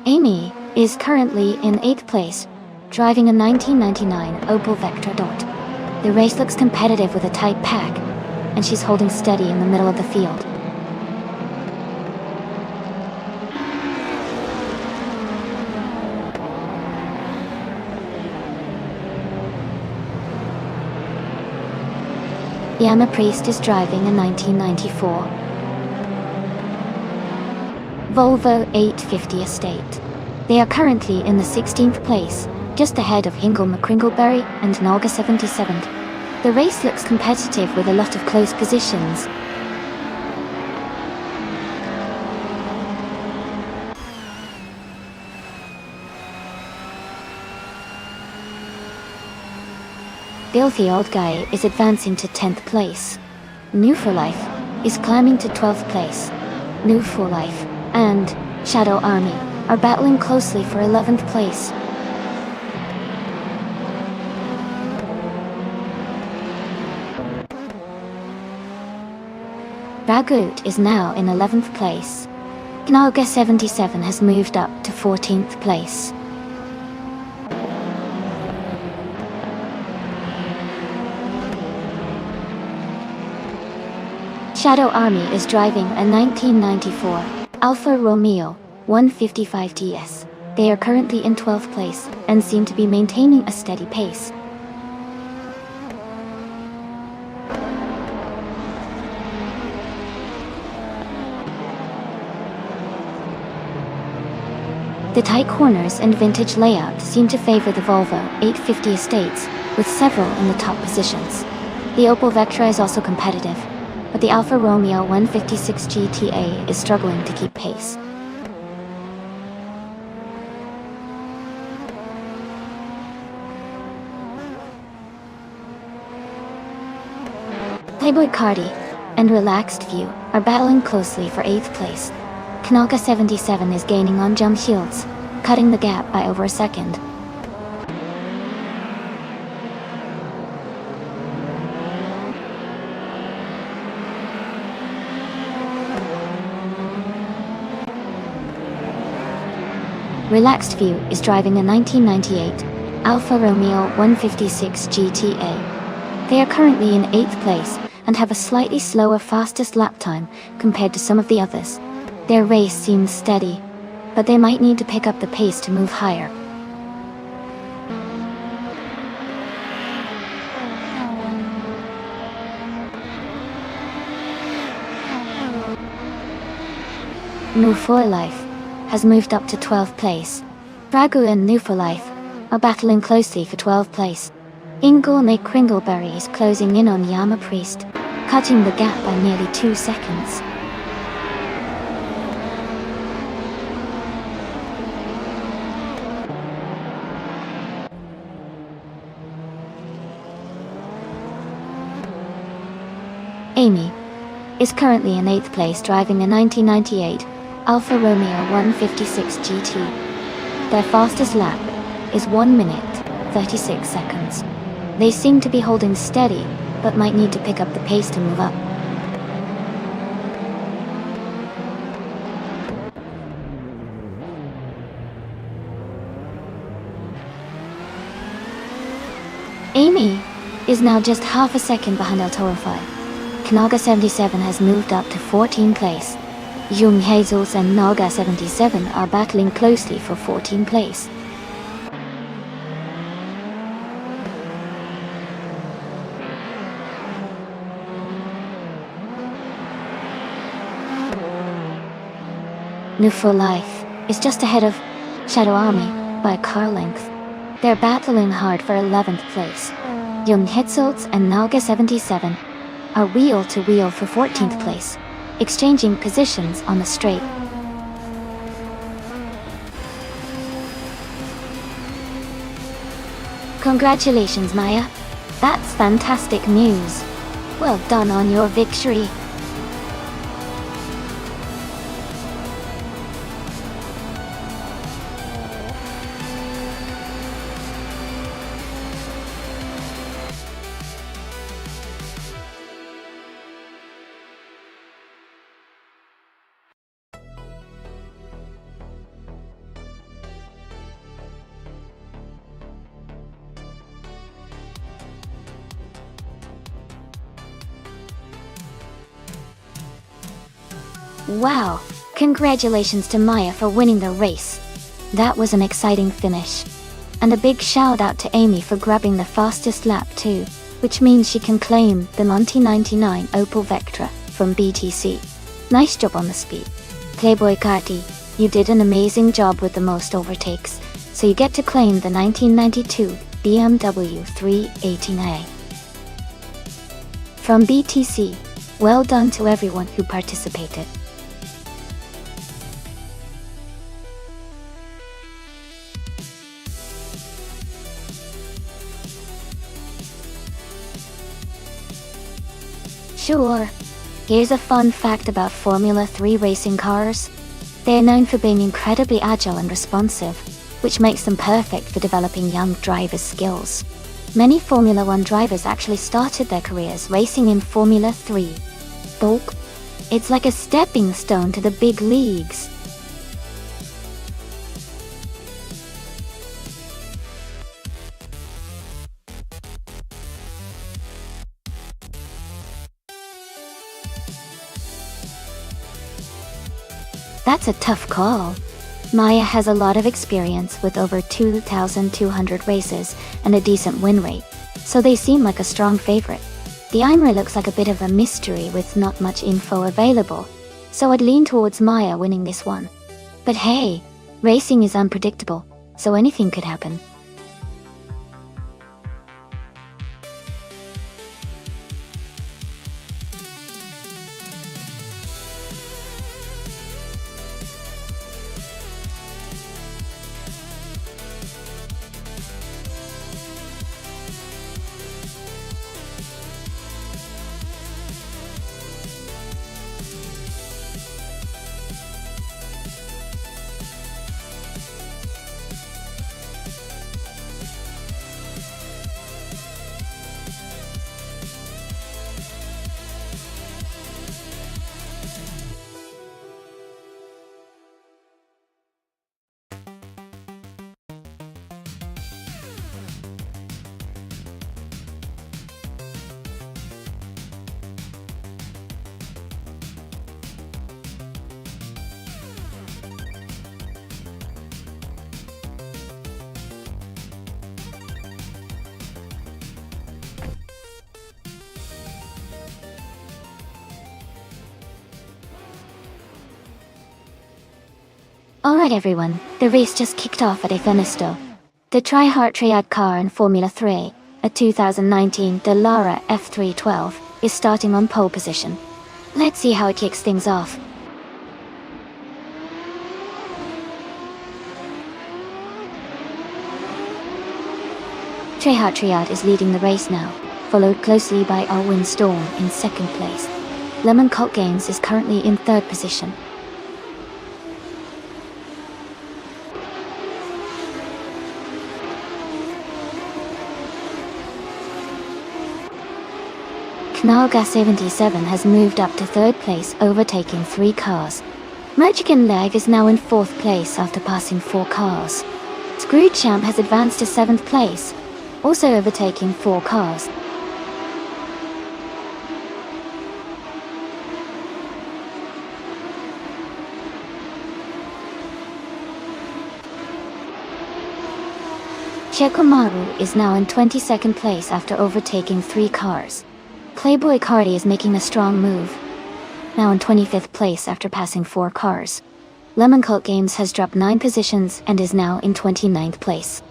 Amy is currently in 8th place, driving a 1999 Opel Vectra Dot. The race looks competitive with a tight pack, and she's holding steady in the middle of the field. Yama Priest is driving a 1994 Volvo 850 Estate. They are currently in the 16th place, just ahead of Ingle McCringleberry and Naga 77. The race looks competitive with a lot of close positions. Filthy Old Guy is advancing to 10th place. New for Life is climbing to 12th place. New for Life and Shadow Army are battling closely for 11th place. Dragoot is now in 11th place. Naga 77 has moved up to 14th place. Shadow Army is driving a 1994 Alfa Romeo 155 TS. They are currently in 12th place and seem to be maintaining a steady pace. The tight corners and vintage layout seem to favor the Volvo 850 Estates, with several in the top positions. The Opel Vectra is also competitive, but the Alfa Romeo 156 GTA is struggling to keep pace. Playboy Cardi and Relaxed View are battling closely for 8th place. Naga 77 is gaining on jump shields, cutting the gap by over a second. Relaxed View is driving a 1998 Alfa Romeo 156 GTA. They are currently in 8th place and have a slightly slower fastest lap time compared to some of the others. Their race seems steady, but they might need to pick up the pace to move higher. New for Life has moved up to 12th place. Dragoot and New for Life are battling closely for 12th place. Ingle McCringleberry is closing in on Yama Priest, cutting the gap by nearly 2 seconds. Amy is currently in 8th place driving a 1998 Alfa Romeo 156 GT. Their fastest lap is 1 minute, 36 seconds. They seem to be holding steady, but might need to pick up the pace to move up. Amy is now just half a second behind El Toro 5. Naga 77 has moved up to 14th place. Young Hazels and Naga 77 are battling closely for 14th place. New for Life is just ahead of Shadow Army by a car length. They're battling hard for 11th place. Young Hazels and Naga 77 are wheel to wheel for 14th place, exchanging positions on the straight. Congratulations, Maya. That's fantastic news. Well done on your victory. Wow, congratulations to Maya for winning the race. That was an exciting finish. And a big shout out to Amy for grabbing the fastest lap too, which means she can claim the 1999 Opel Vectra from BTC. Nice job on the speed. Playboy Carti, you did an amazing job with the most overtakes, so you get to claim the 1992 BMW 318A. From BTC, well done to everyone who participated. Sure. Here's a fun fact about Formula 3 racing cars. They're known for being incredibly agile and responsive, which makes them perfect for developing young drivers' skills. Many Formula 1 drivers actually started their careers racing in Formula 3. Bulk. It's like a stepping stone to the big leagues. That's a tough call. Maya has a lot of experience with over 2,200 races and a decent win rate, so they seem like a strong favorite. The Imri looks like a bit of a mystery with not much info available, so I'd lean towards Maya winning this one. But hey, racing is unpredictable, so anything could happen. Alright everyone, the race just kicked off at Efenesto. The Tri-Heart Triad car in Formula 3, a 2019 Dallara F312, is starting on pole position. Let's see how it kicks things off. Tri-Heart Triad is leading the race now, followed closely by Alwyn Storm in second place. Lemon Cult Games is currently in third position. Knalga 77 has moved up to third place, overtaking 3 cars. Merchigan Leg is now in fourth place after passing 4 cars. Screwed Champ has advanced to 7th place, also overtaking 4 cars. Chekomaru is now in 22nd place after overtaking 3 cars. Playboy Carti is making a strong move, now in 25th place after passing 4 cars. Lemon Cult Games has dropped 9 positions and is now in 29th place.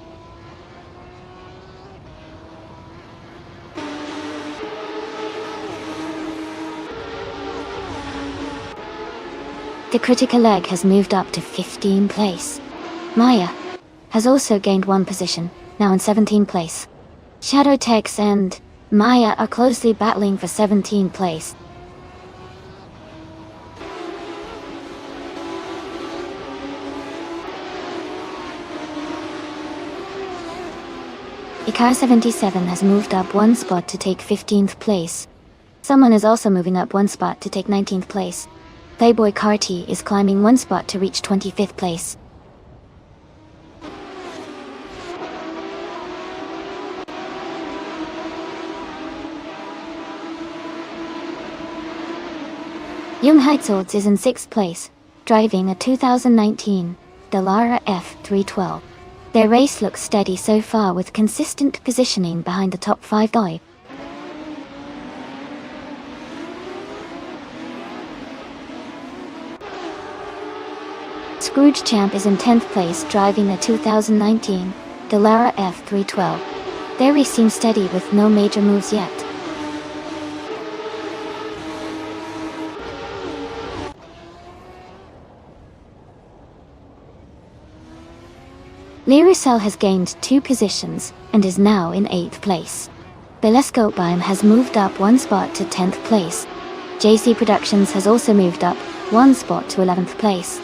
The Critical Leg has moved up to 15th place. Maya has also gained 1 position, now in 17th place. Shadow Tex and Maya are closely battling for 17th place. Ikar 77 has moved up 1 spot to take 15th place. Someone is also moving up 1 spot to take 19th place. Playboy Carti is climbing 1 spot to reach 25th place. Young Heitzolds is in 6th place, driving a 2019 Dallara F312. Their race looks steady so far with consistent positioning behind the top 5 guy. Scrooge Champ is in 10th place driving the 2019 Dallara F312. There he seems steady with no major moves yet. Liricel has gained 2 positions and is now in 8th place. Belescopebeam has moved up 1 spot to 10th place. JC Productions has also moved up 1 spot to 11th place.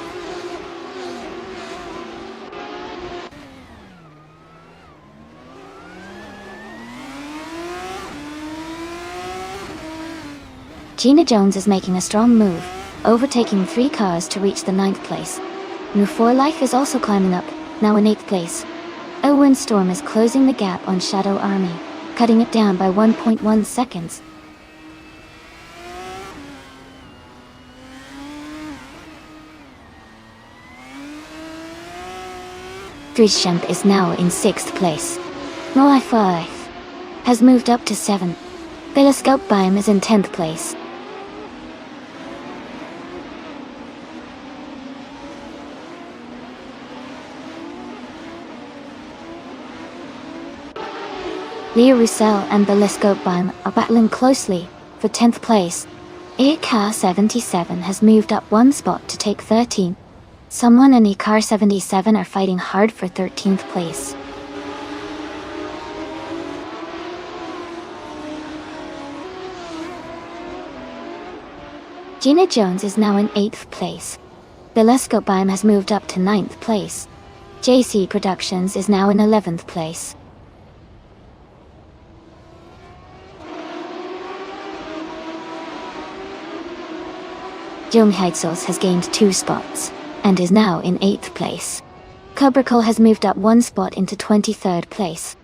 Gina Jones is making a strong move, overtaking 3 cars to reach the 9th place. New4 Life is also climbing up, now in 8th place. Owen Storm is closing the gap on Shadow Army, cutting it down by 1.1 seconds. Scrooge is now in 6th place. Nonstop has moved up to 7th. Belescopebeim is in 10th place. Liricel and Belescopebeim are battling closely for 10th place. AK-77 has moved up 1 spot to take 13. Someone and AK-77 are fighting hard for 13th place. Gina Jones is now in 8th place. Belescopebeim has moved up to 9th place. JC Productions is now in 11th place. Jung Heitsos has gained 2 spots and is now in 8th place. Kubricol has moved up 1 spot into 23rd place.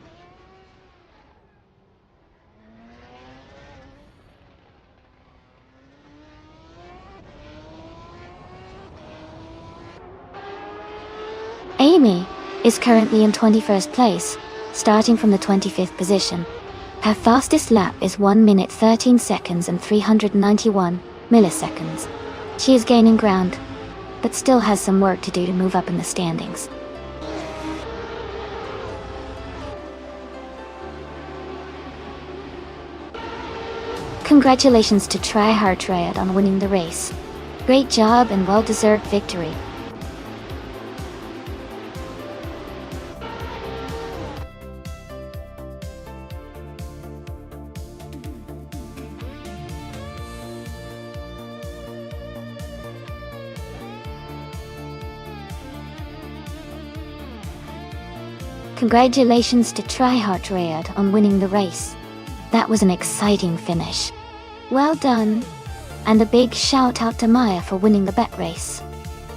Amy is currently in 21st place, starting from the 25th position. Her fastest lap is 1 minute 13 seconds and 391 milliseconds. She is gaining ground, but still has some work to do to move up in the standings. Congratulations to Tryhard Triad on winning the race. Great job and well-deserved victory. Congratulations to Tryhard Triad on winning the race. That was an exciting finish. Well done. And a big shout out to Maya for winning the bet race.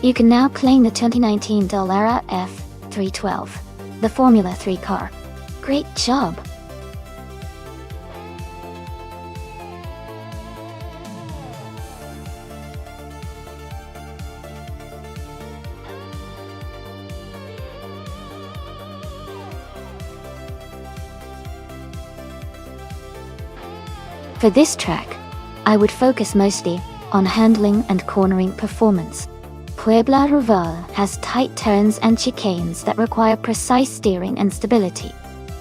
You can now claim the 2019 Dallara F312, the Formula 3 car. Great job. For this track, I would focus mostly on handling and cornering performance. Puebla Rural has tight turns and chicanes that require precise steering and stability.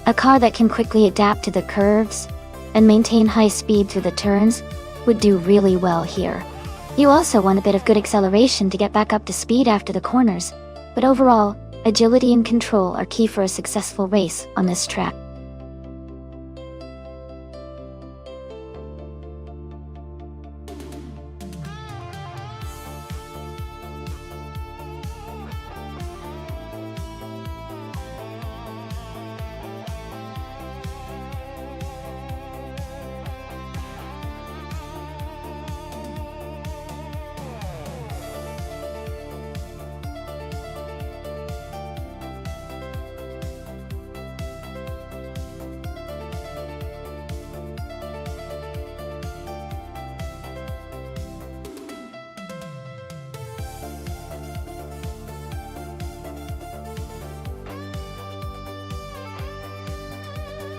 A car that can quickly adapt to the curves and maintain high speed through the turns would do really well here. You also want a bit of good acceleration to get back up to speed after the corners, but overall, agility and control are key for a successful race on this track.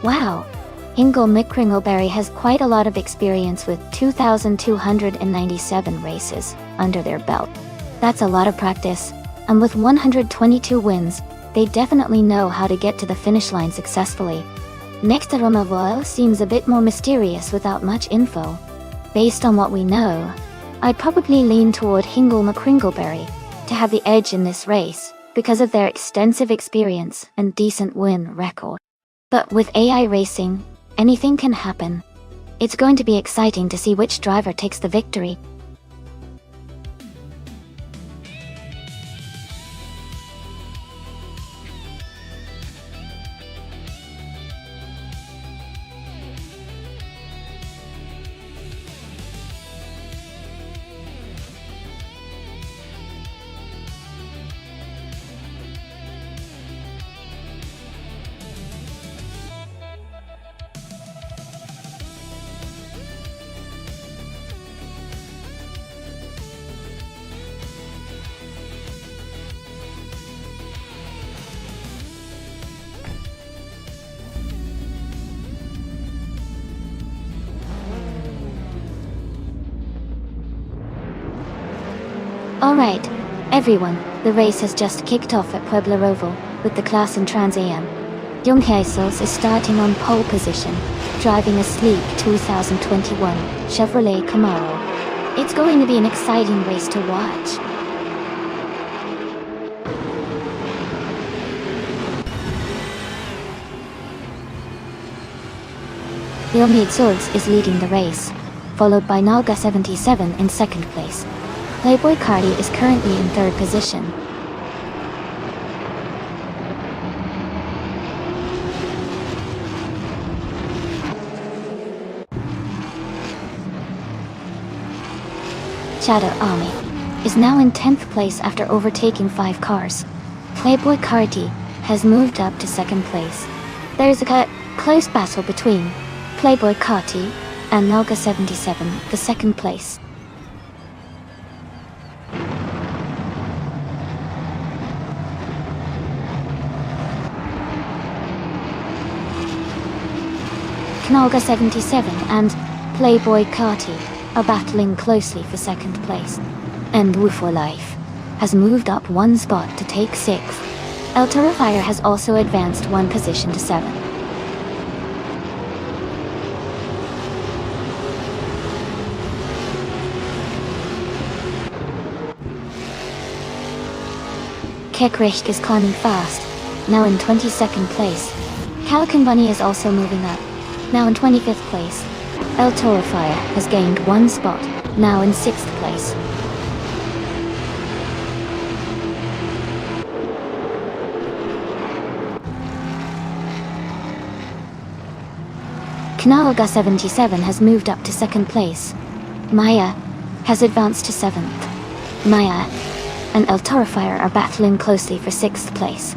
Wow, Ingle McCringleberry has quite a lot of experience with 2,297 races under their belt. That's a lot of practice, and with 122 wins, they definitely know how to get to the finish line successfully. Next, Romavuo seems a bit more mysterious without much info. Based on what we know, I'd probably lean toward Hingle McCringleberry to have the edge in this race because of their extensive experience and decent win record. But with AI racing, anything can happen. It's going to be exciting to see which driver takes the victory. Alright, everyone, the race has just kicked off at Pueblo Roval with the class in Trans Am. Young Jesus is starting on pole position, driving a sleek 2021 Chevrolet Camaro. It's going to be an exciting race to watch. Young is leading the race, followed by Nalga 77 in second place. Playboy Cardi is currently in third position. Shadow Army is now in 10th place after overtaking 5 cars. Playboy Cardi has moved up to second place. There's a close battle between Playboy Cardi and Nalga 77 for second place. Knalga 77 and Playboy Carti are battling closely for second place. And Woo for Life has moved up 1 spot to take 6th. El Terrifier has also advanced 1 position to 7th. Kekrich is climbing fast, now in 22nd place. Calican Bunny is also moving up, now in 25th place. El Terrifier has gained 1 spot, now in 6th place. Knalga 77 has moved up to 2nd place. Maya has advanced to 7th. Maya and El Terrifier are battling closely for 6th place.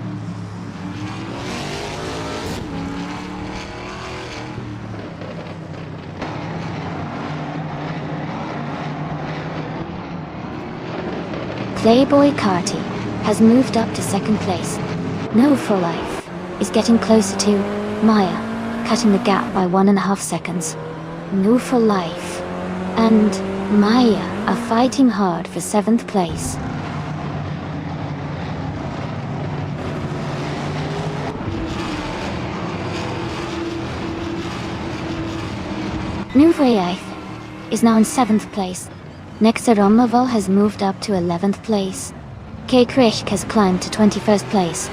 Playboy Carti has moved up to 2nd place. No for Life is getting closer to Maya, cutting the gap by 1.5 seconds. No for Life and Maya are fighting hard for 7th place. Nouveau is now in 7th place. Next, Romaval has moved up to 11th place. K. Krishk has climbed to 21st place.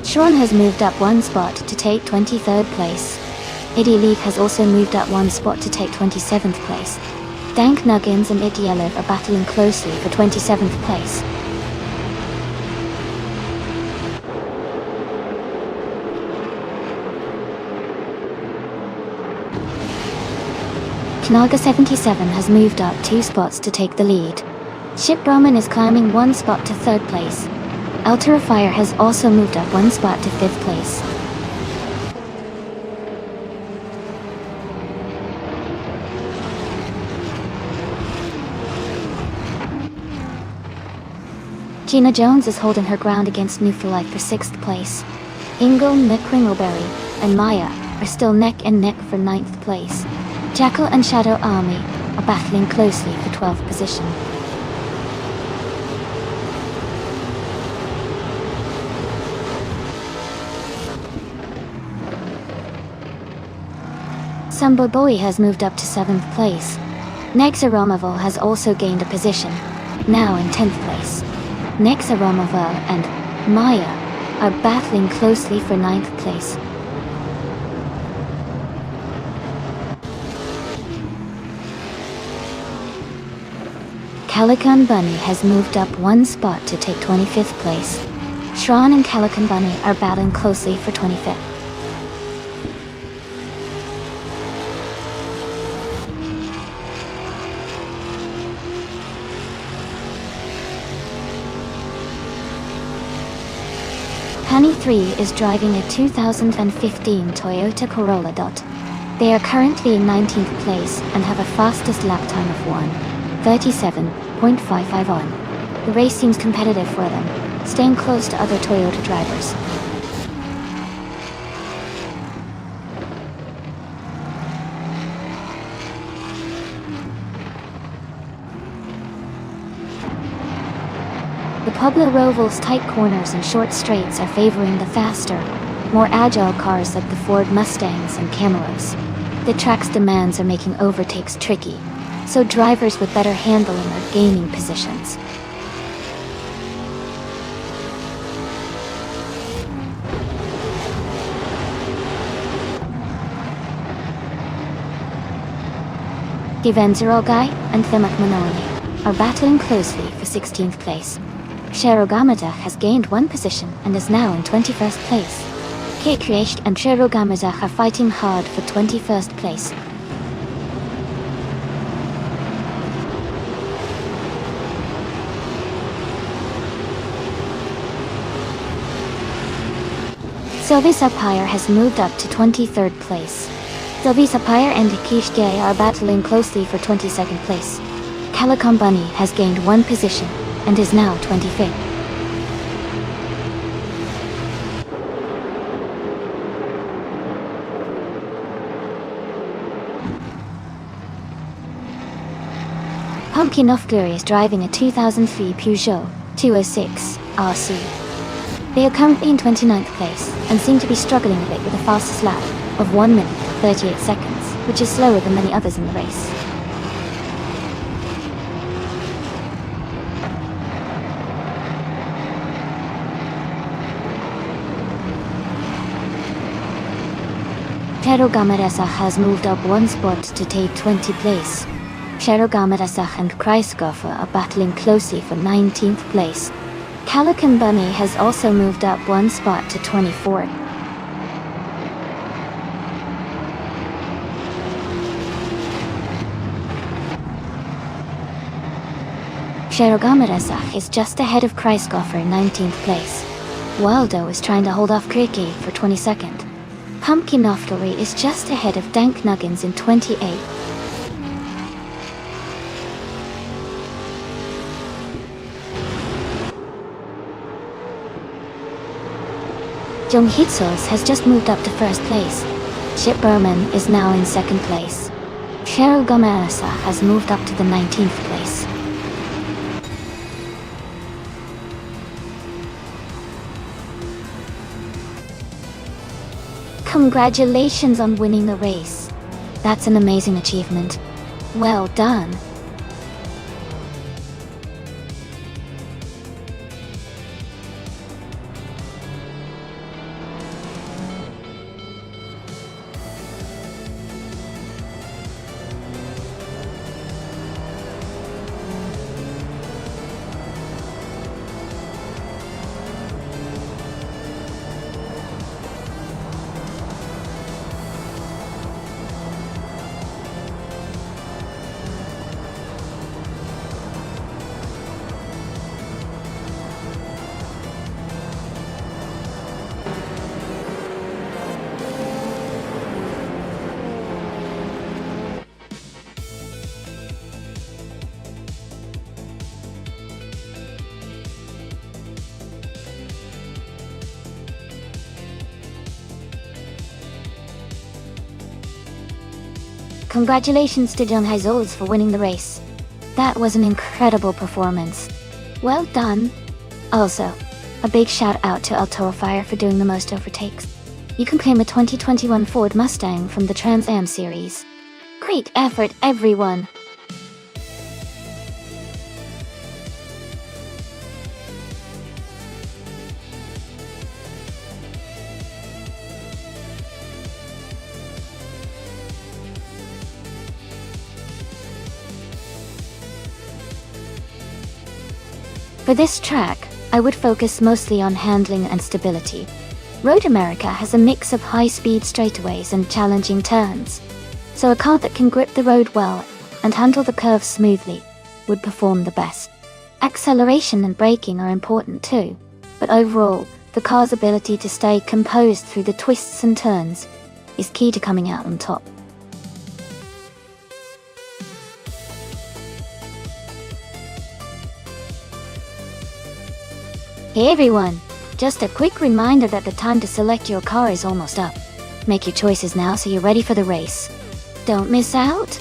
Sean has moved up 1 spot to take 23rd place. Iddy Leaf has also moved up 1 spot to take 27th place. Dank Nuggins and Idyelev are battling closely for 27th place. Knalga 77 has moved up 2 spots to take the lead. Ship Brahman is climbing 1 spot to 3rd place. El Terrifier has also moved up 1 spot to 5th place. Gina Jones is holding her ground against New for Life for 6th place. Ingo McCringleberry and Maya are still neck and neck for 9th place. Jackal and Shadow Army are battling closely for 12th position. Sambo Boy has moved up to 7th place. Nexaromovo has also gained a position, now in 10th place. Nexaromovo and Maya are battling closely for 9th place. Calican Bunny has moved up one spot to take 25th place. Shran and Calican Bunny are battling closely for 25th. Honey 3 is driving a 2015 Toyota Corolla Dot. They are currently in 19th place and have a fastest lap time of 1:37.551. The race seems competitive for them, staying close to other Toyota drivers. The Pueblo Roval's tight corners and short straights are favoring the faster, more agile cars like the Ford Mustangs and Camaros. The track's demands are making overtakes tricky, so drivers with better handling are gaining positions. Givenzerogai and Themak Manoni are battling closely for 16th place. Sherogamada has gained one position and is now in 21st place. Kekrecht and Sherogamada are fighting hard for 21st place. Sylvie Sapire has moved up to 23rd place. Sylvie Sapire and Kishge are battling closely for 22nd place. Calican Bunny has gained one position and is now 25th. Pumpkin of Glory is driving a 2003 Peugeot 206 RC. They are currently in 29th place and seem to be struggling a bit with a fastest lap of 1 minute 38 seconds, which is slower than many others in the race. Sherogamaresa has moved up one spot to take 20th place. Sherogamaresa and Kreisgoffer are battling closely for 19th place. Calican Bunny has also moved up one spot to 24th. Sherogamaresa is just ahead of Kreisgoffer in 19th place. Waldo is trying to hold off Kriki for 22nd. Pumpkin Noftori is just ahead of Dank Nuggins in 28th. Jonghitzos has just moved up to first place. Chip Berman is now in second place. Cheryl Gamarasa has moved up to the 19th place. Congratulations on winning the race. That's an amazing achievement. Well done. Congratulations to John Heizols for winning the race. That was an incredible performance. Well done. Also, a big shout out to Altorfire for doing the most overtakes. You can claim a 2021 Ford Mustang from the Trans Am series. Great effort, everyone! For this track, I would focus mostly on handling and stability. Road America has a mix of high-speed straightaways and challenging turns, so a car that can grip the road well and handle the curves smoothly would perform the best. Acceleration and braking are important too, but overall, the car's ability to stay composed through the twists and turns is key to coming out on top. Hey everyone! Just a quick reminder that the time to select your car is almost up. Make your choices now so you're ready for the race. Don't miss out!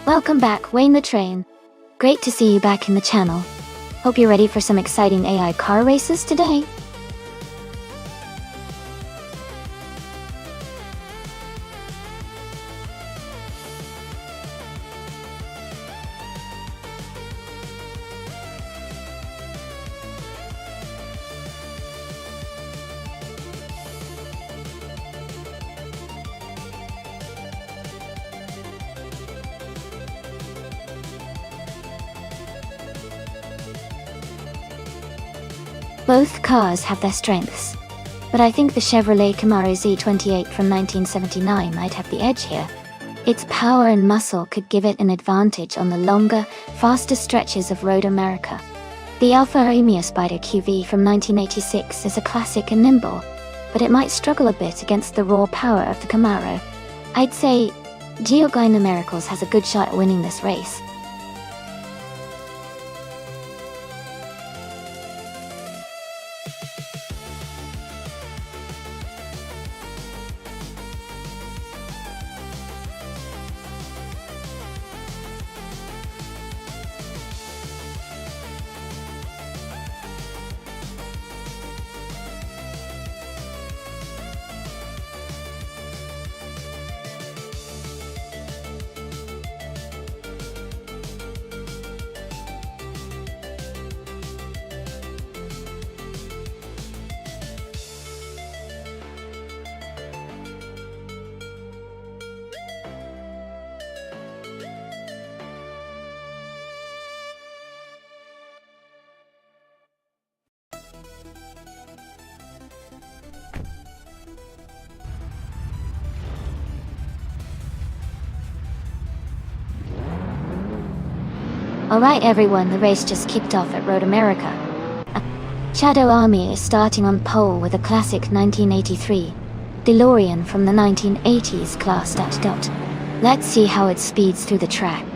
Welcome back, Wayne the Train. Great to see you back in the channel. Hope you're ready for some exciting AI car races today. Both cars have their strengths, but I think the Chevrolet Camaro Z28 from 1979 might have the edge here. Its power and muscle could give it an advantage on the longer, faster stretches of Road America. The Alfa Romeo Spider QV from 1986 is a classic and nimble, but it might struggle a bit against the raw power of the Camaro. I'd say Geoguy Numericals has a good shot at winning this race. Alright everyone, the race just kicked off at Road America. Shadow Army is starting on pole with a classic 1983 DeLorean from the 1980s class ... Let's see how it speeds through the track.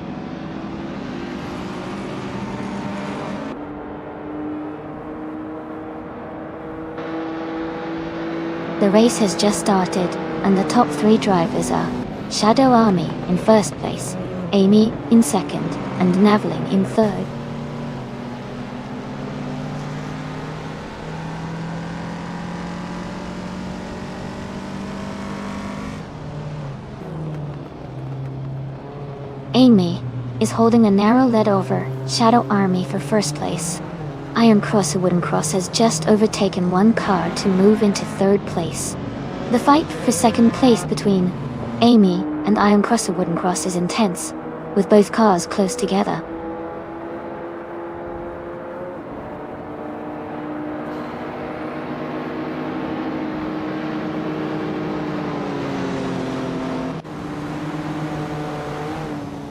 The race has just started, and the top three drivers are Shadow Army in first place, Amy in second, and Naveling in third. Amy is holding a narrow lead over Shadow Army for first place. Iron Cross or Wooden Cross has just overtaken one car to move into third place. The fight for second place between Amy and Iron Cross or Wooden Cross is intense, with both cars close together.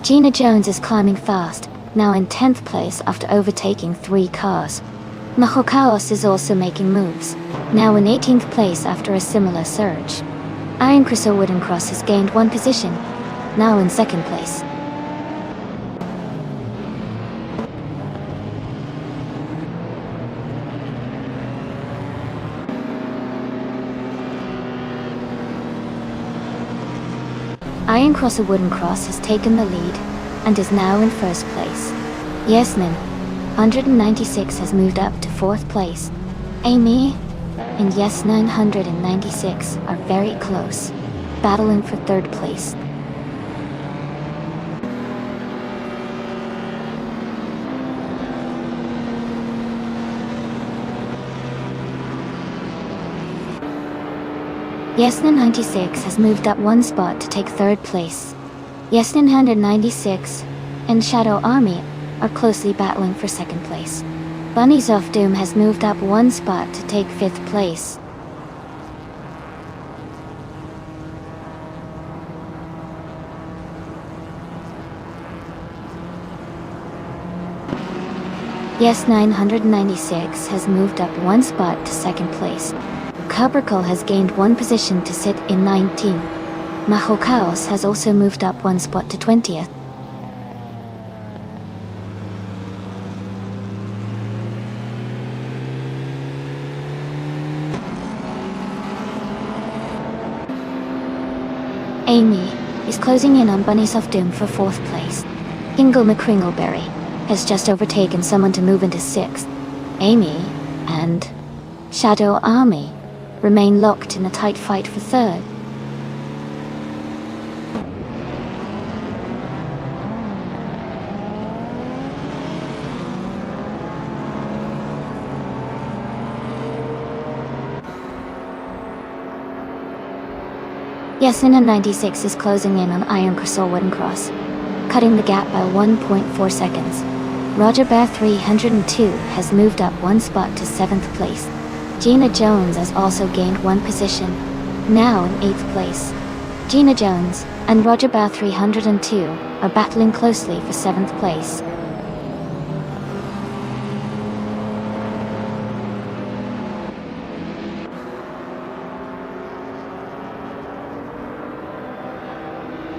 Gina Jones is climbing fast, now in 10th place after overtaking 3 cars. Majo Chaos is also making moves, now in 18th place after a similar surge. Iron Crystal Wooden Cross has gained 1 position, now in 2nd place. Iron Crosser Wooden Cross has taken the lead and is now in 1st place. Yasmin, 196 has moved up to 4th place. Amy and Yes 996 are very close, battling for 3rd place. Yesnin 96 has moved up 1 spot to take 3rd place. Yesnin 196 and Shadow Army are closely battling for 2nd place. Bunnies of Doom has moved up 1 spot to take 5th place. Yes 996 has moved up 1 spot to 2nd place. Cabrical has gained 1 position to sit in 19th. Majo Chaos has also moved up 1 spot to 20th. Amy is closing in on Bunnies of Doom for 4th place. Hingle McCringleberry has just overtaken someone to move into 6th. Amy and Shadow Army remain locked in a tight fight for 3rd. Yesina 96 is closing in on Iron Crystal Wooden Cross, cutting the gap by 1.4 seconds. Roger Bear 302 has moved up 1 spot to 7th place. Gina Jones has also gained 1 position, now in 8th place. Gina Jones and Roger Bear 302 are battling closely for 7th place.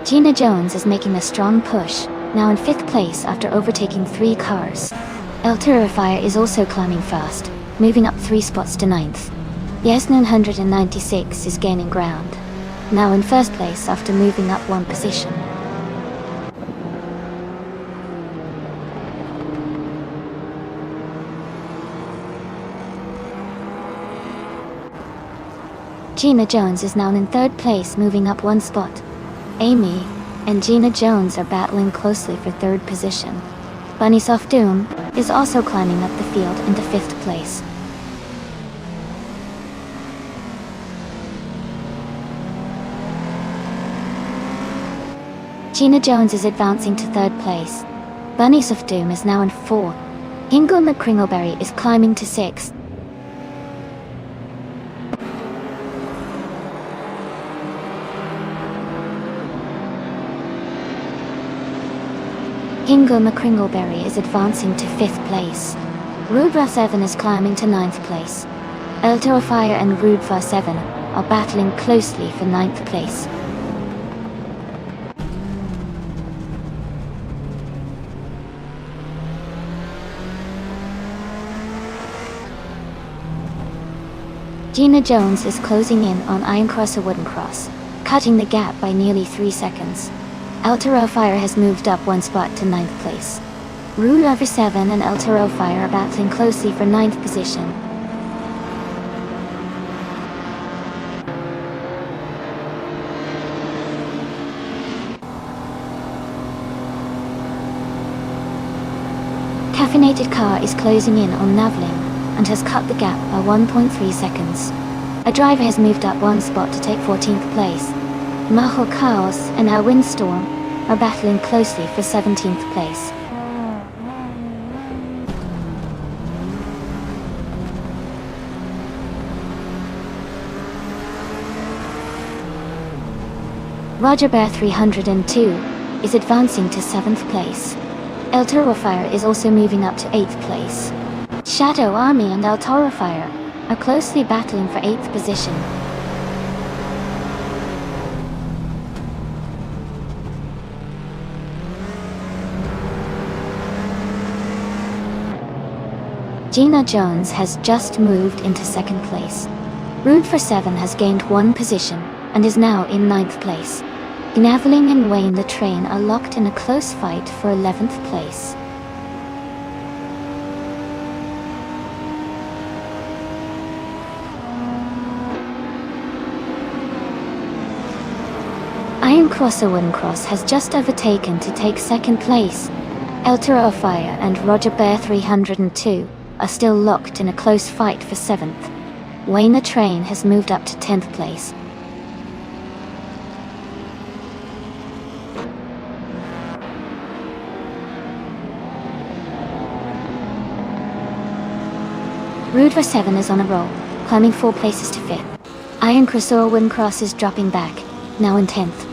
Gina Jones is making a strong push, now in 5th place after overtaking 3 cars. El Terrifier is also climbing fast, moving up 3 spots to 9th. Yes 996 is gaining ground, now in 1st place after moving up 1 position. Gina Jones is now in 3rd place, moving up 1 spot. Amy and Gina Jones are battling closely for 3rd position. Bunnies of Doom is also climbing up the field into 5th place. Gina Jones is advancing to 3rd place. Bunnies of Doom is now in 4th. Hingle McCringleberry is climbing to 6th. Hingle McCringleberry is advancing to 5th place. Rudra 7 is climbing to 9th place. El Terrifier and Rudra 7 are battling closely for 9th place. Gina Jones is closing in on Iron Crosser Wooden Cross, cutting the gap by nearly 3 seconds. El Terrifier has moved up 1 spot to 9th place. Ruler 7 and El Terrifier are battling closely for 9th position. Caffeinated Car is closing in on Navling and has cut the gap by 1.3 seconds. A driver has moved up 1 spot to take 14th place. Majo Chaos and our Windstorm are battling closely for 17th place. Roger Bear 302 is advancing to 7th place. El Toro Fire is also moving up to 8th place. Shadow Army and El Toro Fire are closely battling for 8th position. Gina Jones has just moved into 2nd place. Rude for 7 has gained 1 position and is now in 9th place. Gnaveling and Wayne the Train are locked in a close fight for 11th place. Iron Cross or Wooden Cross has just overtaken to take 2nd place. El Toro Fire and Roger Bear 302 are still locked in a close fight for 7th. Wayne the Train has moved up to 10th place. Rude for 7 is on a roll, climbing 4 places to 5th. Iron Cross or Wooden Cross is dropping back, now in 10th.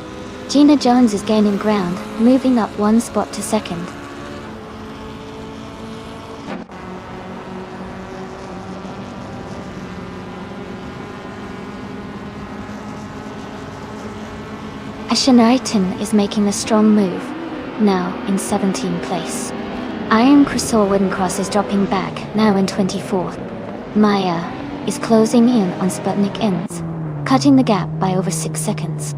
Gina Jones is gaining ground, moving up 1 spot to 2nd. Ashenariton is making a strong move, now in 17th place. Iron Cross or Wooden Cross is dropping back, now in 24th. Maya is closing in on Sputnik ends, cutting the gap by over 6 seconds.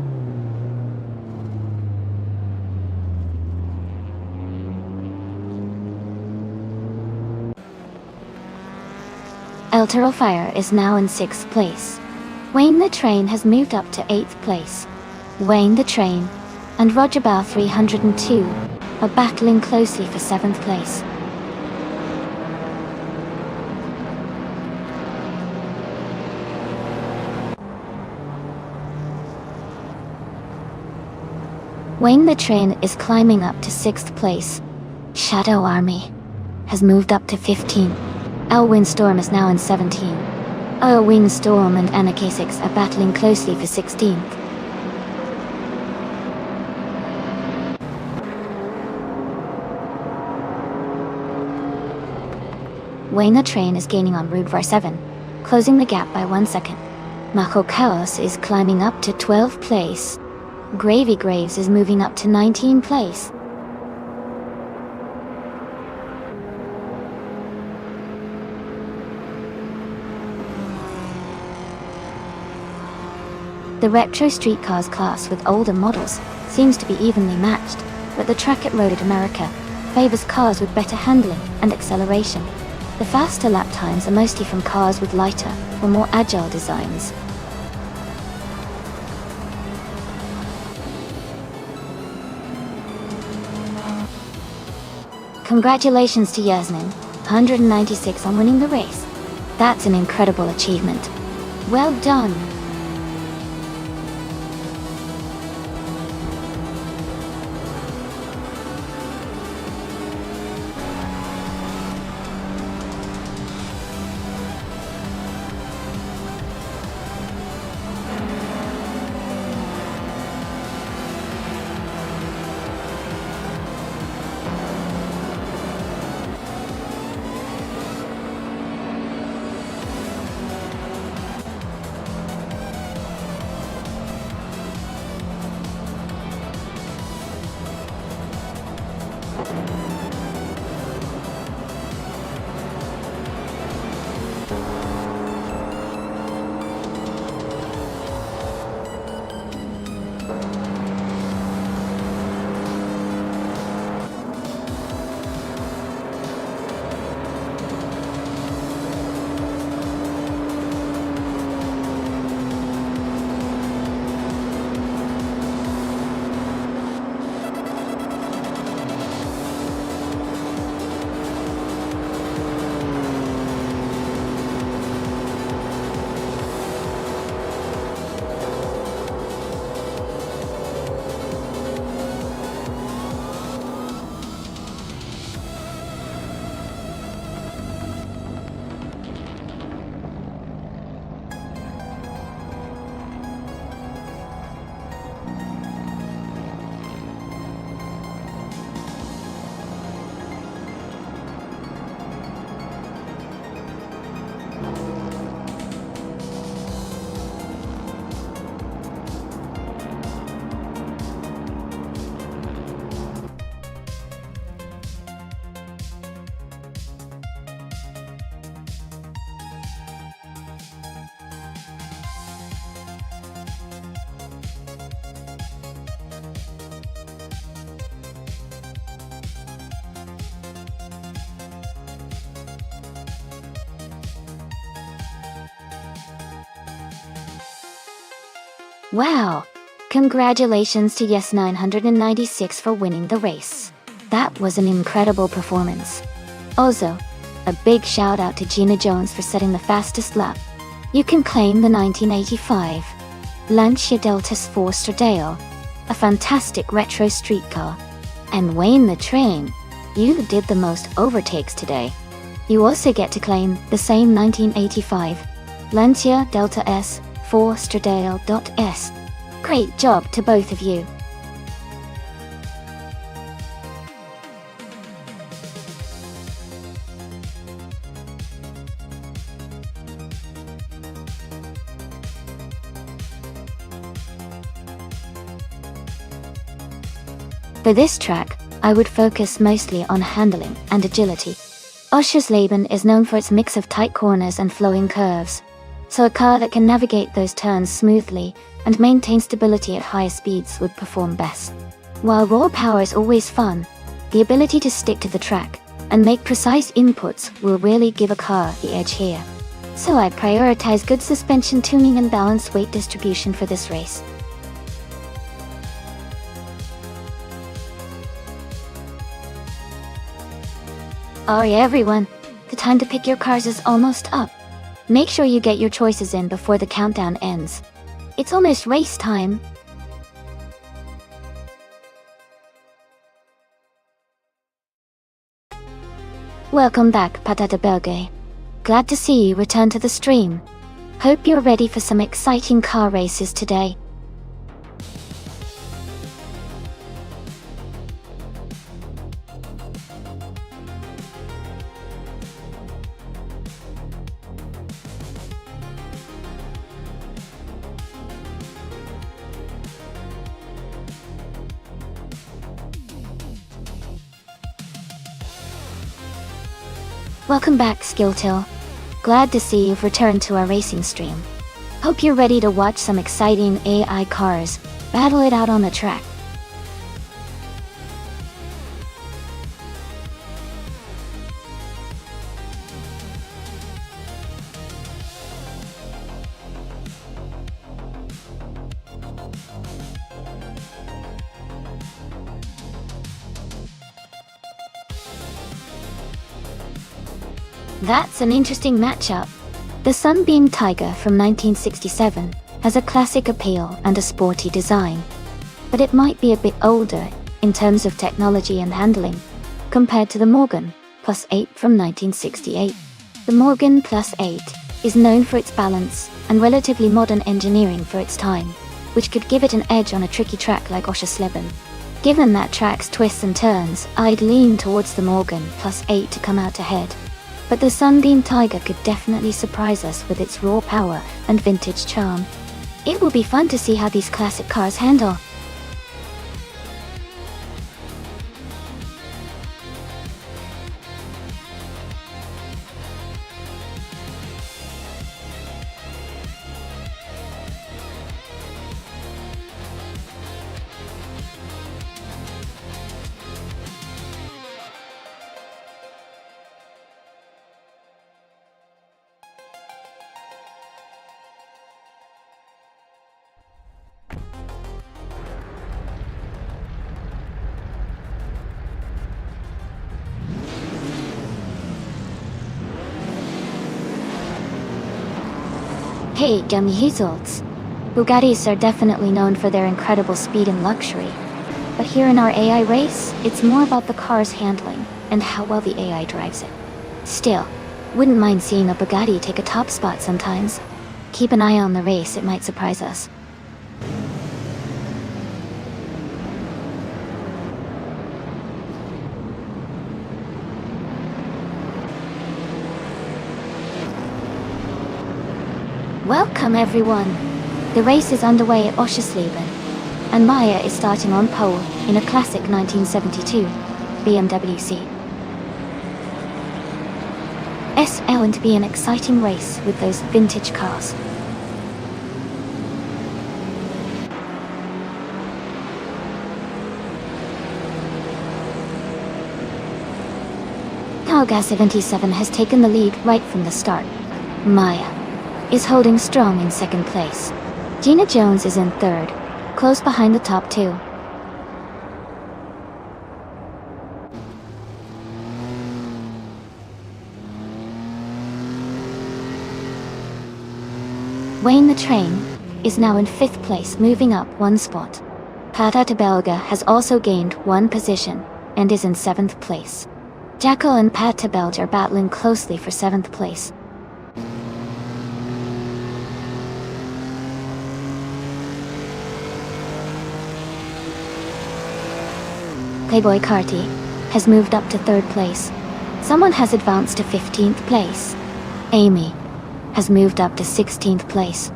El Toro Fire is now in 6th place. Wayne the Train has moved up to 8th place. Wayne the Train and Roger Bow 302 are battling closely for 7th place. Wayne the Train is climbing up to 6th place. Shadow Army has moved up to 15. El Windstorm is now in 17. El Windstorm and Anarchy 6 are battling closely for 16th. Wayne the Train is gaining on Rude for 7, closing the gap by 1 second. Mako Chaos is climbing up to 12th place. Gravy Graves is moving up to 19th place. The retro streetcars class with older models seems to be evenly matched, but the track at Road America favors cars with better handling and acceleration. The faster lap times are mostly from cars with lighter or more agile designs. Congratulations to Yasmin, 196 on winning the race. That's an incredible achievement. Well done! Wow! Congratulations to Yes 996 for winning the race. That was an incredible performance. Also, a big shout out to Gina Jones for setting the fastest lap. You can claim the 1985 Lancia Deltas 4 Stradale, a fantastic retro streetcar. And Wayne the Train, you did the most overtakes today. You also get to claim the same 1985 Lancia Delta S 4 Stradale.S. Great job to both of you. For this track, I would focus mostly on handling and agility. Oschersleben is known for its mix of tight corners and flowing curves, so a car that can navigate those turns smoothly and maintain stability at higher speeds would perform best. While raw power is always fun, the ability to stick to the track and make precise inputs will really give a car the edge here. So I prioritize good suspension tuning and balanced weight distribution for this race. Alright everyone, the time to pick your cars is almost up. Make sure you get your choices in before the countdown ends. It's almost race time. Welcome back, Patata Belge. Glad to see you return to the stream. Hope you're ready for some exciting car races today. Welcome back, Skilltil. Glad to see you've returned to our racing stream. Hope you're ready to watch some exciting AI cars battle it out on the track. That's an interesting matchup. The Sunbeam Tiger from 1967 has a classic appeal and a sporty design, but it might be a bit older in terms of technology and handling compared to the Morgan Plus 8 from 1968. The Morgan Plus 8 is known for its balance and relatively modern engineering for its time, which could give it an edge on a tricky track like Oschersleben. Given that track's twists and turns, I'd lean towards the Morgan Plus 8 to come out ahead. But the Sunbeam Tiger could definitely surprise us with its raw power and vintage charm. It will be fun to see how these classic cars handle. Hey, dummy Hazelts. Bugattis are definitely known for their incredible speed and luxury. But here in our AI race, it's more about the car's handling and how well the AI drives it. Still, wouldn't mind seeing a Bugatti take a top spot sometimes. Keep an eye on the race, it might surprise us. Welcome everyone! The race is underway at Oschersleben, and Maya is starting on pole in a classic 1972 BMW C. It's going to be an exciting race with those vintage cars. Calga 77 has taken the lead right from the start. Maya is holding strong in second place. Gina Jones is in third, close behind the top two. Wayne the Train is now in 5th place, moving up one spot. Pata Belga has also gained one position and is in 7th place. Jackal and Pat Belge are battling closely for 7th place. Playboy Carty has moved up to 3rd place. Someone has advanced to 15th place. Amy has moved up to 16th place.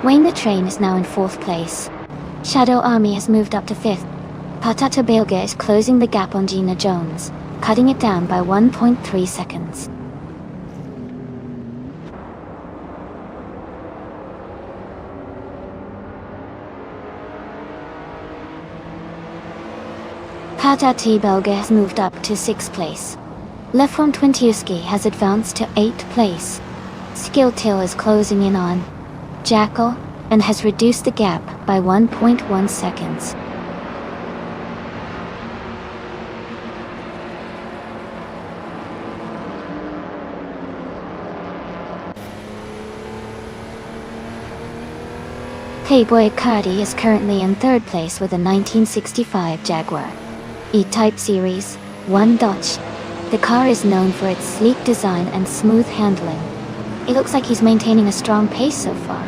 Wayne the Train is now in 4th place. Shadow Army has moved up to 5th. Patata Belga is closing the gap on Gina Jones, cutting it down by 1.3 seconds. Patati Belga has moved up to 6th place. Lefron Twintiuski has advanced to 8th place. Skilltail is closing in on Jackal and has reduced the gap by 1.1 seconds. Playboy Cardi is currently in 3rd place with a 1965 Jaguar E-Type Series 1 Dodge. The car is known for its sleek design and smooth handling. It looks like he's maintaining a strong pace so far.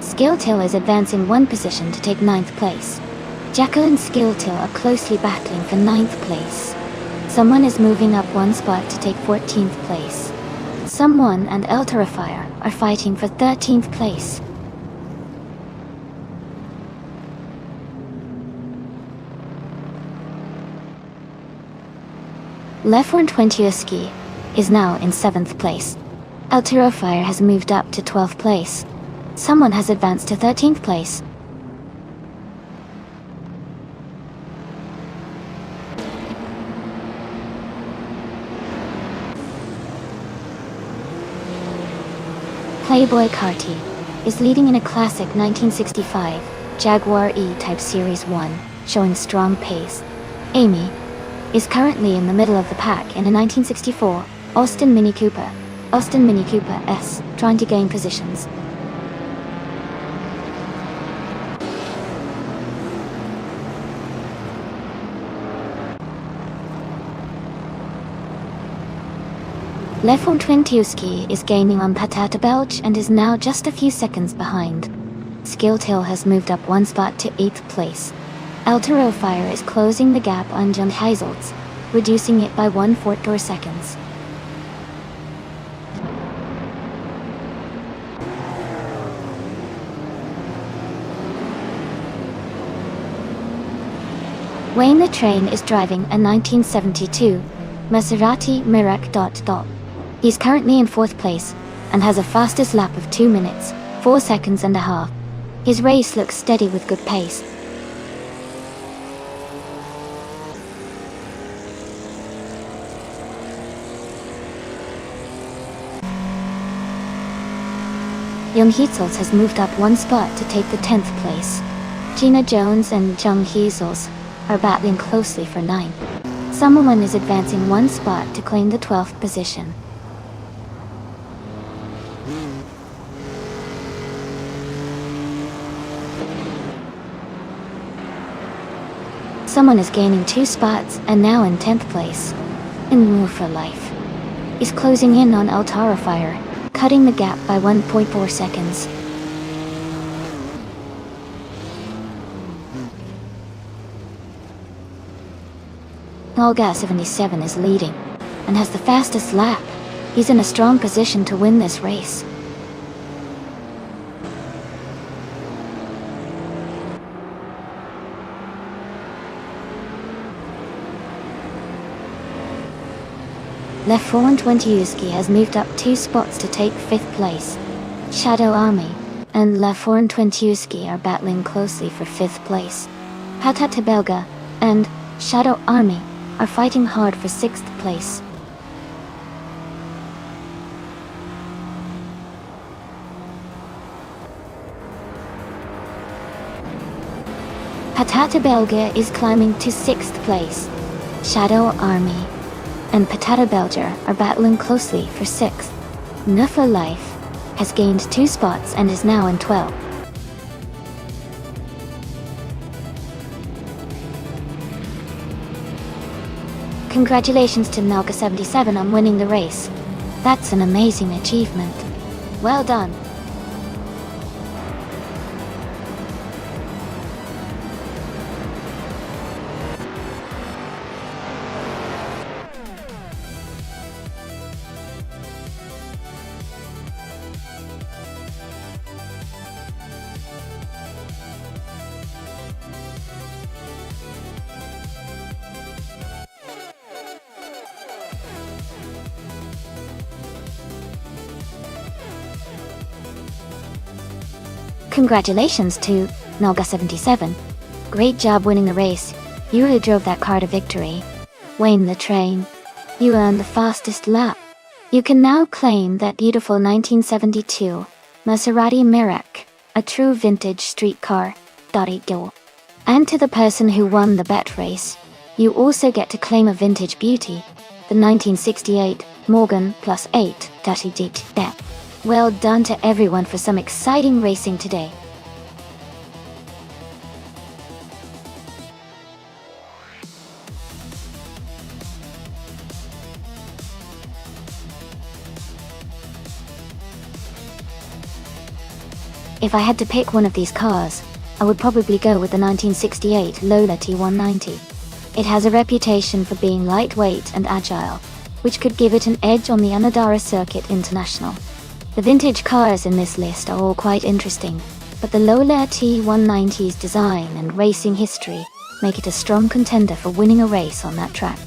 Skilltail is advancing one position to take 9th place. Jackal and Skilltail are closely battling for 9th place. Someone is moving up one spot to take 14th place. Someone and El Terrifier are fighting for 13th place. Lefron Twintiuski is now in 7th place. El Terrifier has moved up to 12th place. Someone has advanced to 13th place. Playboy Carty is leading in a classic 1965 Jaguar E-Type Series 1, showing strong pace. Amy is currently in the middle of the pack in a 1964 Austin Mini Cooper S, trying to gain positions. Lefron Twintiuski is gaining on Patata Belge and is now just a few seconds behind. Skilltail has moved up one spot to 8th place. El Terrifier is closing the gap on John Heiseltz, reducing it by 1/4 seconds. Wayne the Train is driving a 1972 Maserati Mirac. He's currently in 4th place and has a fastest lap of 2 minutes, 4 seconds and a half. His race looks steady with good pace. Young Heizels has moved up one spot to take the 10th place. Gina Jones and Jung Heizels are battling closely for 9th. Someone is advancing one spot to claim the 12th position. Someone is gaining 2 spots and now in 10th place. In Move for Life is closing in on El Terrifier, cutting the gap by 1.4 seconds. Olga 77 is leading and has the fastest lap. He's in a strong position to win this race. Lev 420 has moved up 2 spots to take 5th place. Shadow Army and Lev 420 are battling closely for 5th place. Patata Belga and Shadow Army are fighting hard for 6th place. Patata Belga is climbing to 6th place. Shadow Army and Patata Belger are battling closely for 6th. Nufa Life has gained 2 spots and is now in 12th. Congratulations to Nalga77 on winning the race. That's an amazing achievement. Well done. Congratulations to Nalga77. Great job winning the race. You really drove that car to victory. Wayne the Train. You earned the fastest lap. You can now claim that beautiful 1972 Maserati Merak, a true vintage street car. And to the person who won the bet race, you also get to claim a vintage beauty, the 1968 Morgan Plus 8. Well done to everyone for some exciting racing today. If I had to pick one of these cars, I would probably go with the 1968 Lola T190. It has a reputation for being lightweight and agile, which could give it an edge on the Anadara Circuit International. The vintage cars in this list are all quite interesting, but the Lola T190's design and racing history make it a strong contender for winning a race on that track.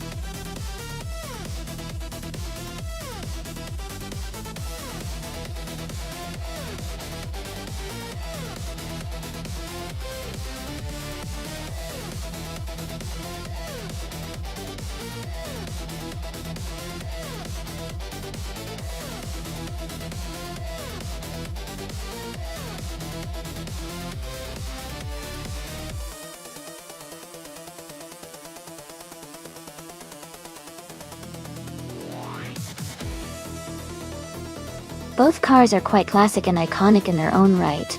Both cars are quite classic and iconic in their own right.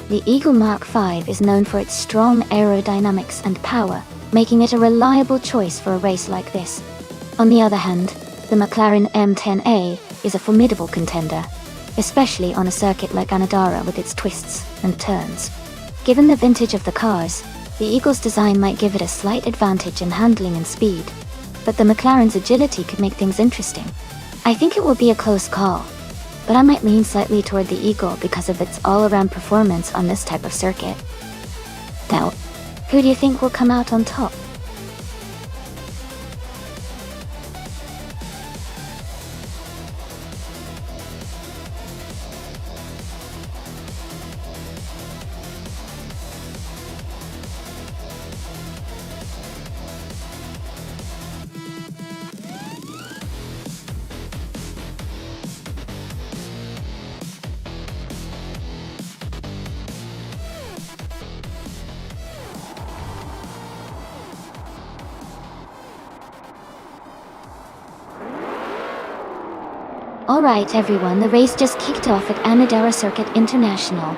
The Eagle Mark V is known for its strong aerodynamics and power, making it a reliable choice for a race like this. On the other hand, the McLaren M10A is a formidable contender, especially on a circuit like Anadara with its twists and turns. Given the vintage of the cars, the Eagle's design might give it a slight advantage in handling and speed, but the McLaren's agility could make things interesting. I think it will be a close call, but I might lean slightly toward the Eagle because of its all-around performance on this type of circuit. Now, who do you think will come out on top? Alright everyone, the race just kicked off at Anadara Circuit International.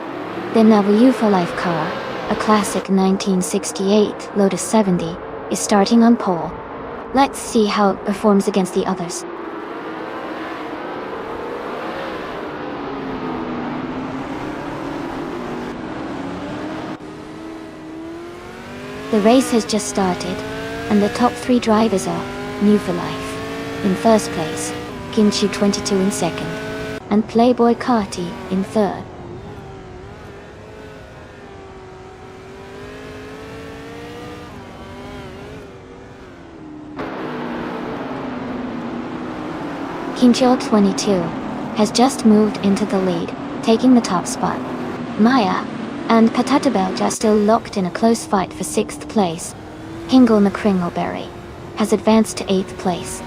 The Navu for Life car, a classic 1968 Lotus 70, is starting on pole. Let's see how it performs against the others. The race has just started, and the top 3 drivers are New for Life in first place, Kinchu 22 in second, and Playboy Carti in third. King Chill 22 has just moved into the lead, taking the top spot. Maya and Patatabelge are still locked in a close fight for 6th place. Hingle McCringleberry has advanced to 8th place.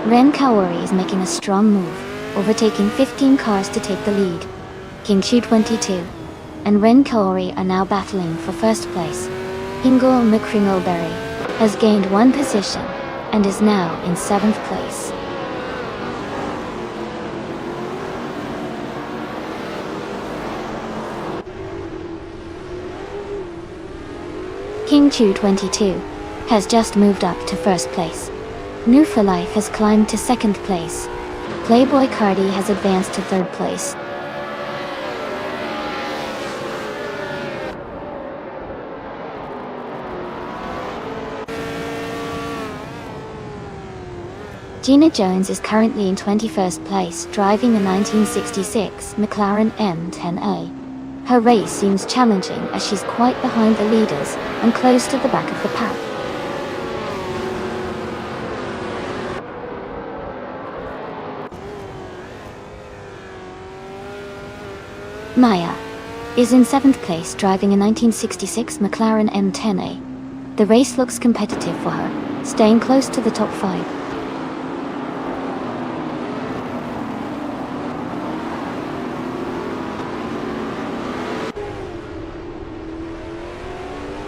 Ren Kaori is making a strong move, overtaking 15 cars to take the lead. King Chu 22 and Ren Kaori are now battling for 1st place. Hingle McCringleberry has gained 1 position and is now in 7th place. King Chu 22 has just moved up to 1st place. New for Life has climbed to 2nd place. Playboy Cardi has advanced to 3rd place. Gina Jones is currently in 21st place, driving a 1966 McLaren M10A. Her race seems challenging as she's quite behind the leaders and close to the back of the pack. Maya is in 7th place, driving a 1966 McLaren M10A. The race looks competitive for her, staying close to the top 5.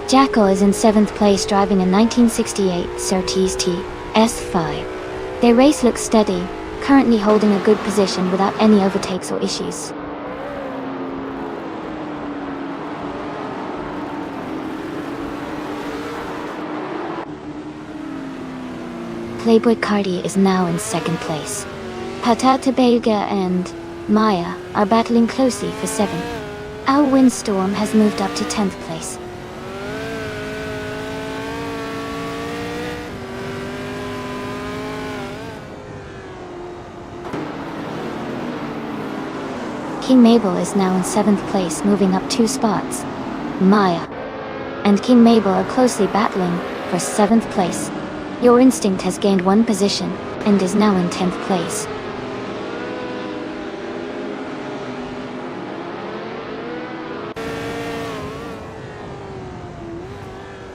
Jacko is in 7th place, driving a 1968 Surtees TS5. Their race looks steady, currently holding a good position without any overtakes or issues. Playboy Cardi is now in 2nd place. Patata Belga and Maya are battling closely for 7th. Our Windstorm has moved up to 10th place. King Mabel is now in 7th place, moving up 2 spots. Maya and King Mabel are closely battling for 7th place. Your Instinct has gained 1 position and is now in 10th place.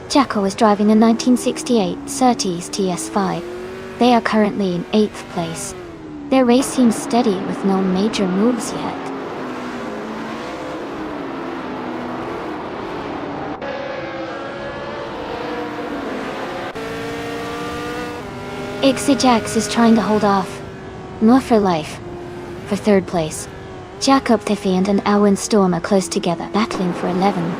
Jacko is driving a 1968 Surtees TS5. They are currently in 8th place. Their race seems steady with no major moves yet. Ixajax is trying to hold off More for Life for 3rd place. Jacob Tiffy and Alwyn Storm are close together, battling for 11.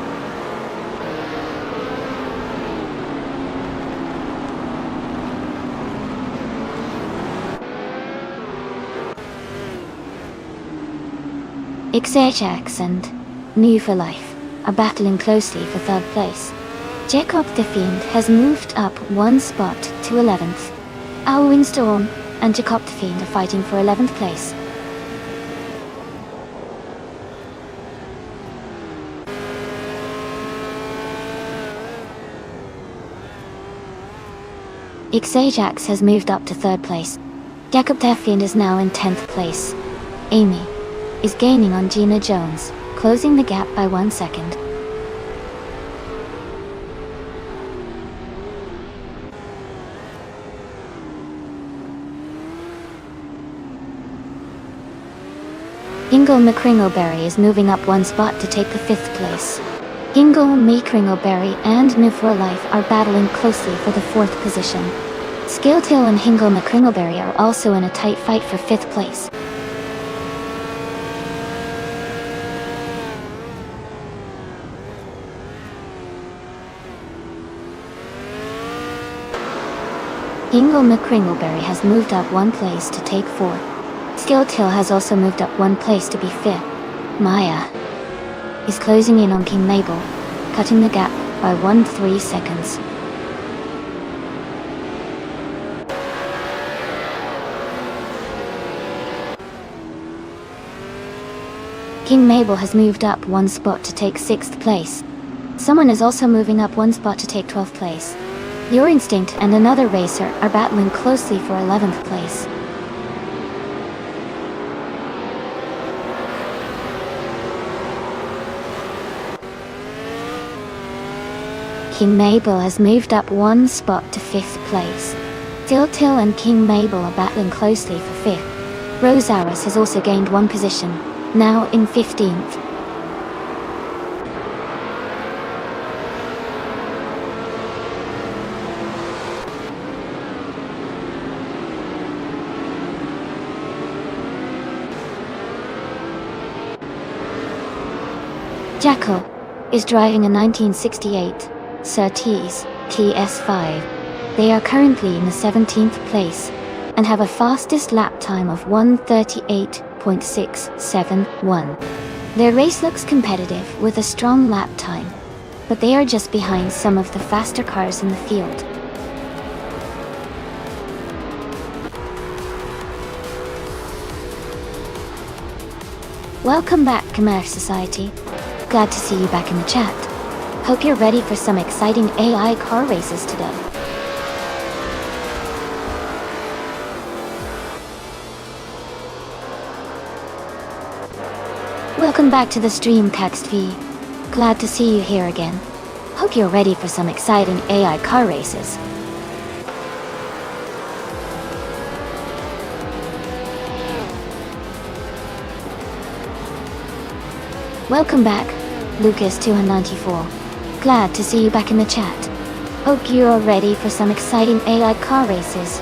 Ixajax and New for Life are battling closely for 3rd place. Jacob the Fiend has moved up 1 spot to 11th. Our Windstorm and Jacob the Fiend are fighting for 11th place. Ixajax has moved up to 3rd place. Jacob the Fiend is now in 10th place. Amy is gaining on Gina Jones, closing the gap by 1 second. Hingle McCringleberry is moving up 1 spot to take the 5th place. Hingle McCringleberry and New for Life are battling closely for the 4th position. Scaletail and Hingle McCringleberry are also in a tight fight for 5th place. Hingle McCringleberry has moved up 1 place to take 4th. Scaletail has also moved up 1 place to be 5th. Maya is closing in on King Mabel, cutting the gap by 3 seconds. King Mabel has moved up one spot to take 6th place. Someone is also moving up one spot to take 12th place. Your Instinct and another racer are battling closely for 11th place. King Mabel has moved up one spot to 5th place. Till and King Mabel are battling closely for 5th. Rosaurus has also gained one position, now in 15th. Jackal is driving a 1968 Surtees TS5. They are currently in the 17th place and have a fastest lap time of 1:38.671. Their race looks competitive with a strong lap time, but they are just behind some of the faster cars in the field. Welcome back, Commerce Society. Glad to see you back in the chat. Hope you're ready for some exciting AI car races today. Welcome back to the stream, KaxV. Glad to see you here again. Hope you're ready for some exciting AI car races. Welcome back, Lucas294. Glad to see you back in the chat. Hope you are ready for some exciting AI car races.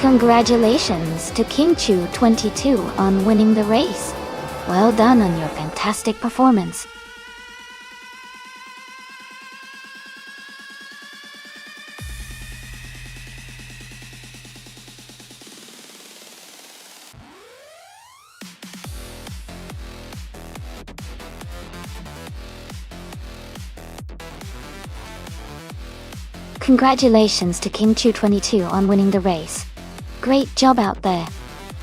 Congratulations to KingChu22 on winning the race. Well done on your fantastic performance. Congratulations to KingChu22 on winning the race. Great job out there.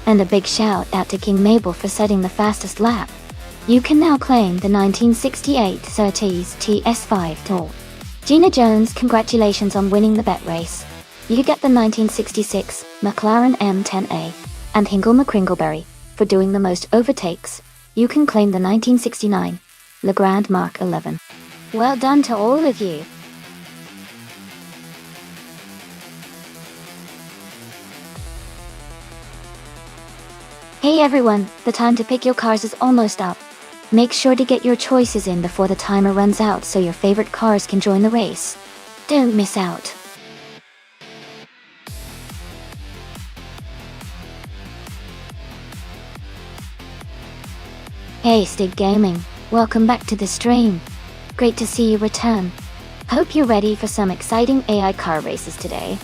And a big shout out to King Mabel for setting the fastest lap. You can now claim the 1968 Surtees TS5 tool. Gina Jones, congratulations on winning the bet race. You get the 1966 McLaren M10A. And Hingle McCringleberry, for doing the most overtakes, you can claim the 1969 Legrand Mark 11. Well done to all of you. Hey everyone, the time to pick your cars is almost up. Make sure to get your choices in before the timer runs out so your favorite cars can join the race. Don't miss out. Hey Stig Gaming, welcome back to the stream. Great to see you return. Hope you're ready for some exciting AI car races today.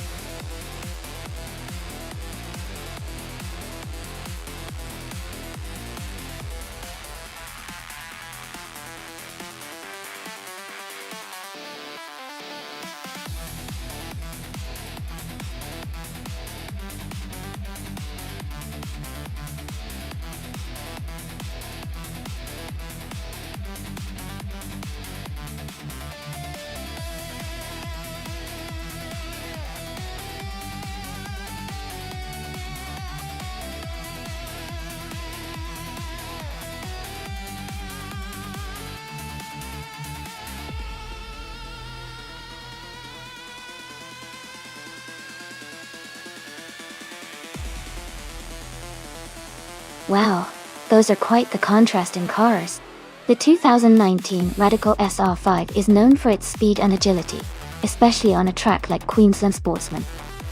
Wow, those are quite the contrast in cars. The 2019 Radical SR5 is known for its speed and agility, especially on a track like Queensland Sportsman.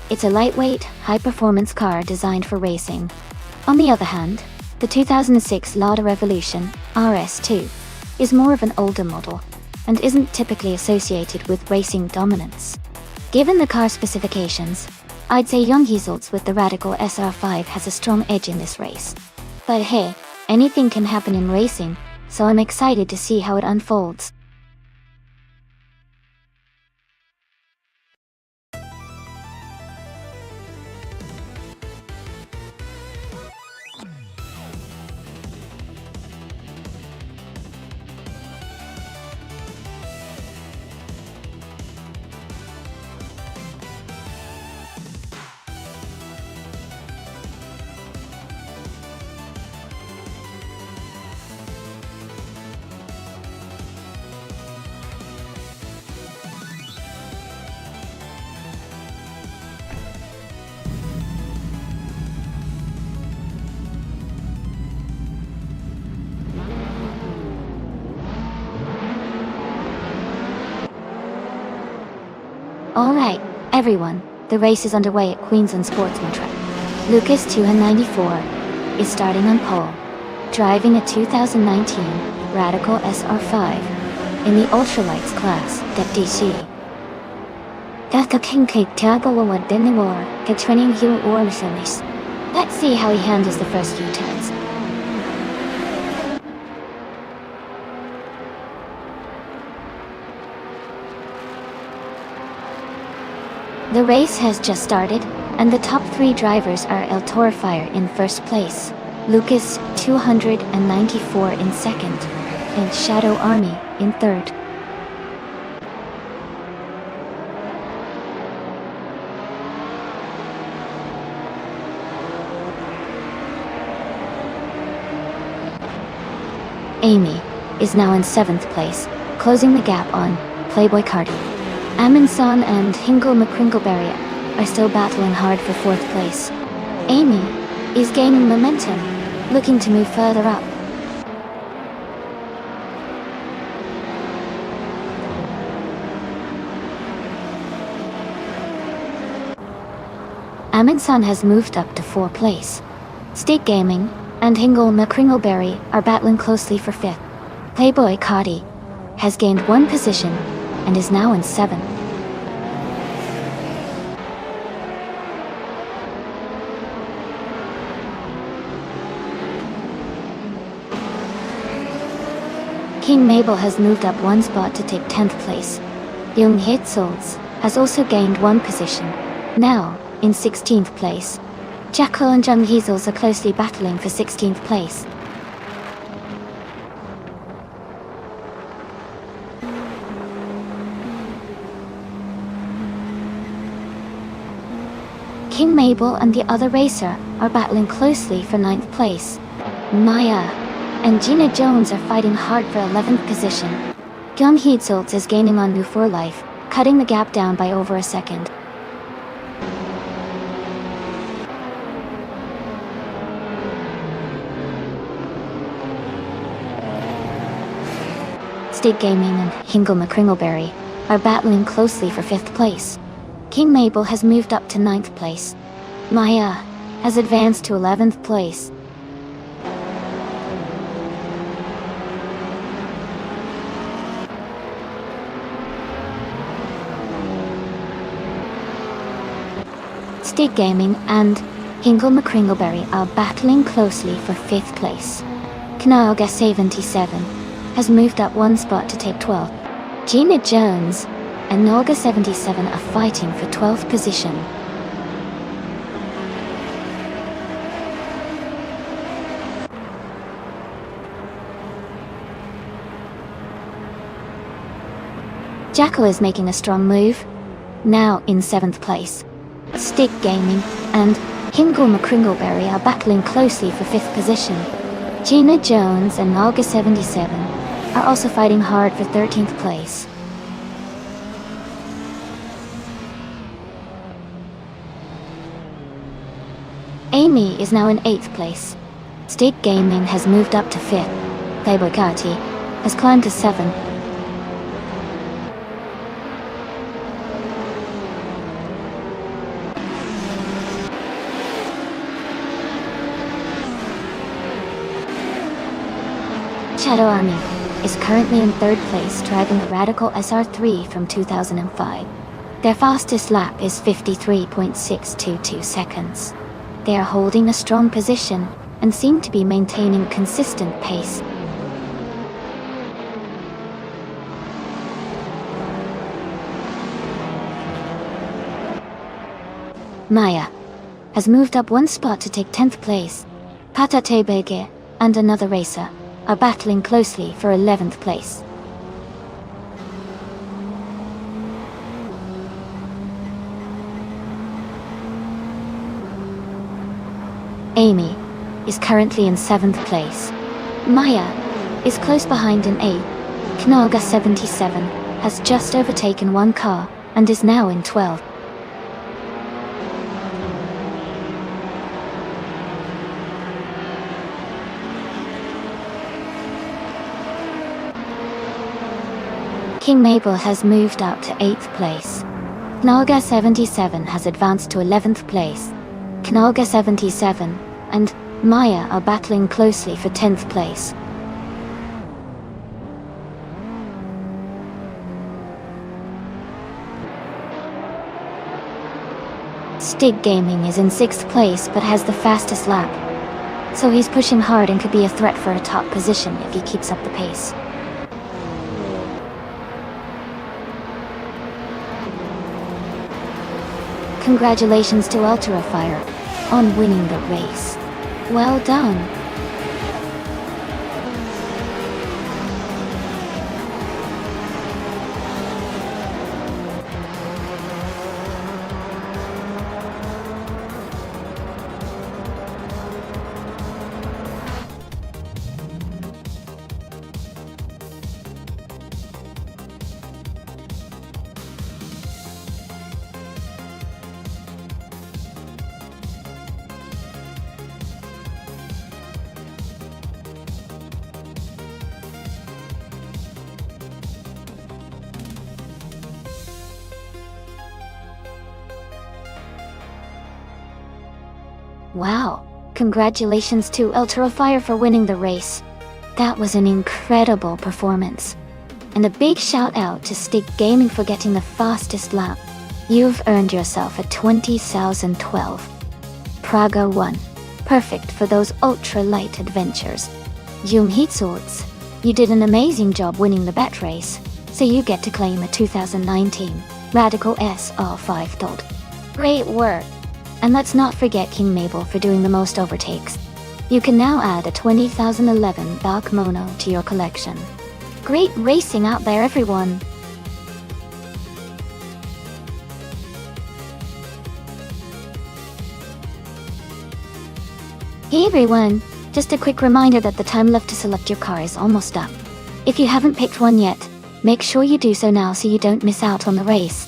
It's a lightweight, high-performance car designed for racing. On the other hand, the 2006 Lada Revolution RS2 is more of an older model and isn't typically associated with racing dominance. Given the car specifications, I'd say young results with the Radical SR5 has a strong edge in this race. But hey, anything can happen in racing, so I'm excited to see how it unfolds. Alright, everyone, the race is underway at Queensland Sportsman Track. Lucas 294 is starting on pole, driving a 2019 Radical SR5 in the ultralights class that DC. Let's see how he handles the first few turns. The race has just started, and the top 3 drivers are El Torfire in first place, Lucas 294 in second, and Shadow Army in third. Amy is now in 7th place, closing the gap on Playboy Cardi. Amundsen and Hingle McCringleberry are still battling hard for 4th place. Amy is gaining momentum, looking to move further up. Amundsen has moved up to 4th place. State Gaming and Hingle McCringleberry are battling closely for 5th. Playboy Cardi has gained 1 position and is now in 7th. King Mabel has moved up 1 spot to take 10th place. Young Hitzels has also gained 1 position, now in 16th place. Jackal and Jung Heezels are closely battling for 16th place. King Mabel and the other racer are battling closely for 9th place. Maya and Gina Jones are fighting hard for 11th position. Jung Heezels is gaining on New 4 Life, cutting the gap down by over a second. State Gaming and Hingle McCringleberry are battling closely for 5th place. King Mabel has moved up to 9th place. Maya has advanced to 11th place. State Gaming and Hingle McCringleberry are battling closely for 5th place. Knaga 77 has moved up 1 spot to take 12th. Gina Jones and Naga 77 are fighting for 12th position. Jackal is making a strong move, now in 7th place. Stick Gaming and Hingle McCringleberry are battling closely for 5th position. Gina Jones and Naga 77 are also fighting hard for 13th place. Amy is now in 8th place. State Gaming has moved up to 5th. Playboy Kati has climbed to 7th. Shadow Army is currently in 3rd place, driving a Radical SR3 from 2005. Their fastest lap is 53.622 seconds. They are holding a strong position and seem to be maintaining consistent pace. Maya has moved up 1 spot to take 10th place. Patate Bege and another racer are battling closely for 11th place. Amy is currently in 7th place. Maya is close behind in 8th. Knaga 77 has just overtaken 1 car and is now in 12th. King Mabel has moved up to 8th place. Knalga 77 has advanced to 11th place. Knalga 77 and Maya are battling closely for 10th place. Stig Gaming is in 6th place but has the fastest lap. So he's pushing hard and could be a threat for a top position if he keeps up the pace. Congratulations to Ultrafire on winning the race. Well done. Wow, congratulations to Ultrafire for winning the race. That was an incredible performance. And a big shout out to Stig Gaming for getting the fastest lap. You've earned yourself a 20,012 Praga 1. Perfect for those ultra-light adventures. Heatsorts, you did an amazing job winning the bet race, so you get to claim a 2019 Radical SR5 dot. Great work! And let's not forget King Mabel for doing the most overtakes. You can now add a 20,011 Dark Mono to your collection. Great racing out there, everyone! Hey everyone! Just a quick reminder that the time left to select your car is almost up. If you haven't picked one yet, make sure you do so now so you don't miss out on the race.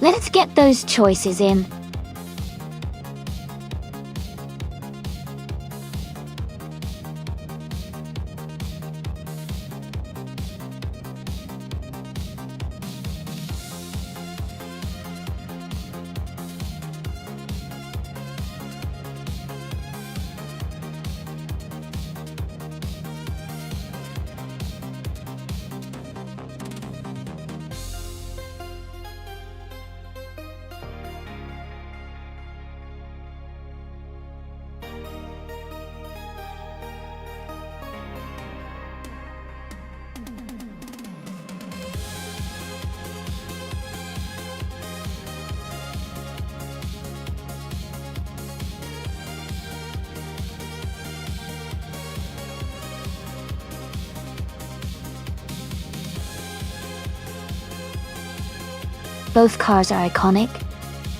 Let's get those choices in. Both cars are iconic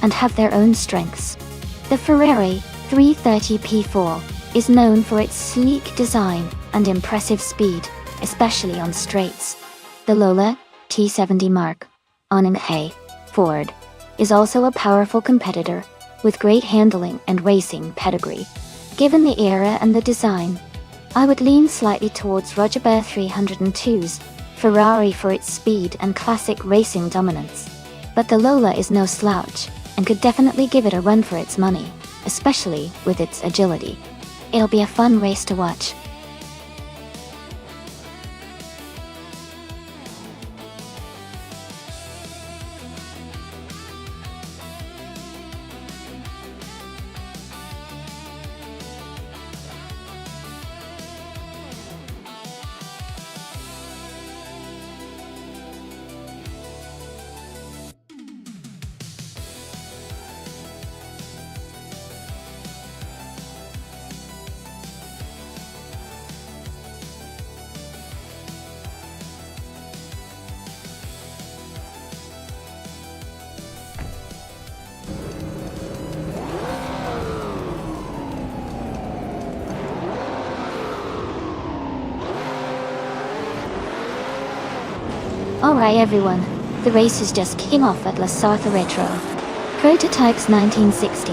and have their own strengths. The Ferrari 330 P4 is known for its sleek design and impressive speed, especially on straights. The Lola T70 Mark on Ford is also a powerful competitor with great handling and racing pedigree. Given the era and the design, I would lean slightly towards Roger Bear 302's Ferrari for its speed and classic racing dominance. But the Lola is no slouch, and could definitely give it a run for its money, especially with its agility. It'll be a fun race to watch. Alright everyone, the race is just kicking off at La Sarthe Retro. Prototypes 1960.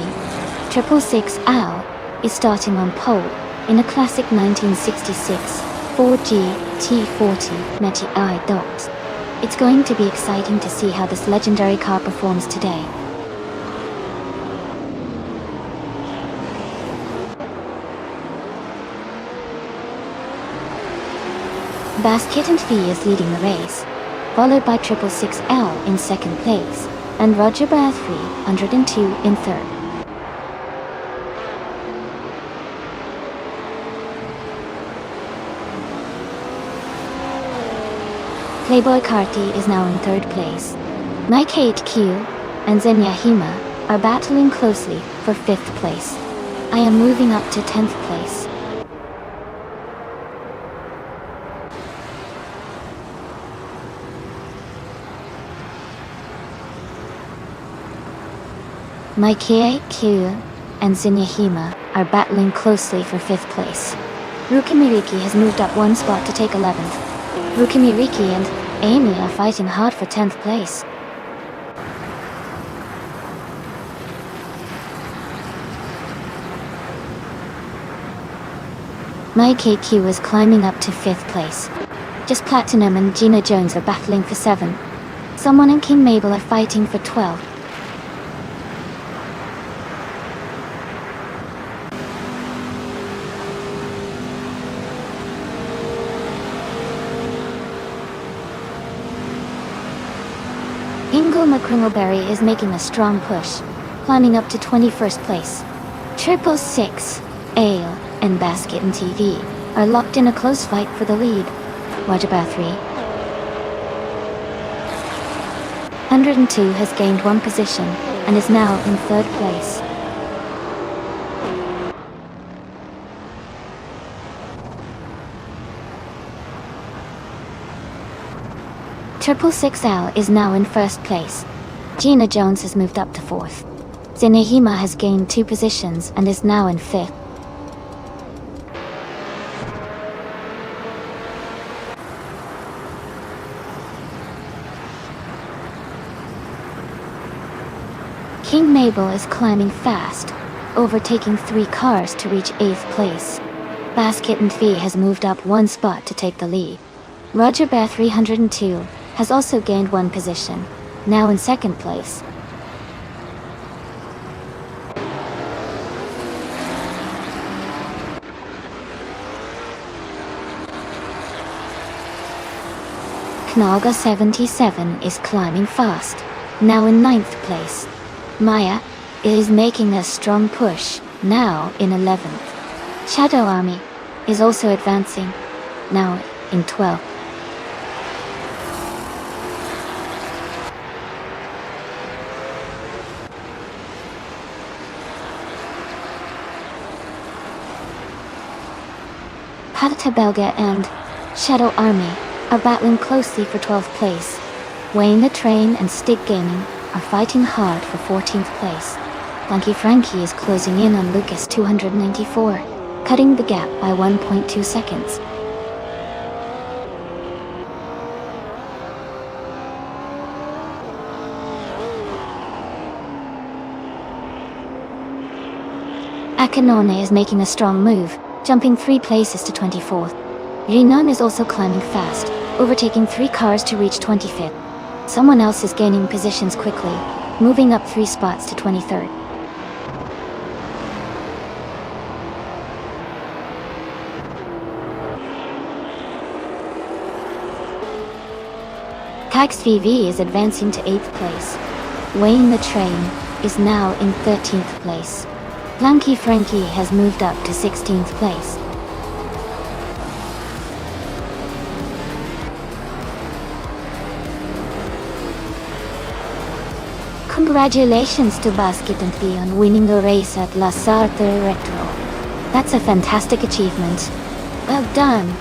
666 Al is starting on pole in a classic 1966 Ford GT40 Meti I Dots. It's going to be exciting to see how this legendary car performs today. Basket and Fee is leading the race, followed by 666L in second place, and Roger Bear 302 in third. Playboy Carti is now in third place. Mike 8Q and Zenya Hima are battling closely for 5th place. I am moving up to 10th place. Mike 8Q and Zenya Hima are battling closely for 5th place. Rukimiriki has moved up 1 spot to take 11th. Rukimiriki and Amy are fighting hard for 10th place. Mike AQ is climbing up to 5th place. Just Platinum and Gina Jones are battling for 7. Someone and King Mabel are fighting for 12. Ingle McCringleberry is making a strong push, climbing up to 21st place. 666, Ale, and Basket and TV are locked in a close fight for the lead. Wajabar 3. 102 has gained 1 position and is now in 3rd place. Triple 6L is now in 1st place. Gina Jones has moved up to 4th. Zinahima has gained 2 positions and is now in 5th. King Mabel is climbing fast, overtaking 3 cars to reach 8th place. Basket and Fee has moved up 1 spot to take the lead. Roger Bear 302 has also gained 1 position, now in 2nd place. Knalga 77 is climbing fast, now in 9th place. Maya is making a strong push, now in 11th. Shadow Army is also advancing, now in 12th. Pata Belga and Shadow Army are battling closely for 12th place. Wayne the Train and Stig Gaming are fighting hard for 14th place. Funky Frankie is closing in on Lucas 294, cutting the gap by 1.2 seconds. Akanone is making a strong move, jumping 3 places to 24th. Rinan is also climbing fast, overtaking 3 cars to reach 25th. Someone else is gaining positions quickly, moving up 3 spots to 23rd. Kax VV is advancing to 8th place. Wayne the Train is now in 13th place. Lanky Frankie has moved up to 16th place. Congratulations to Basket and Fee on winning the race at La Sarthe Retro. That's a fantastic achievement. Well done!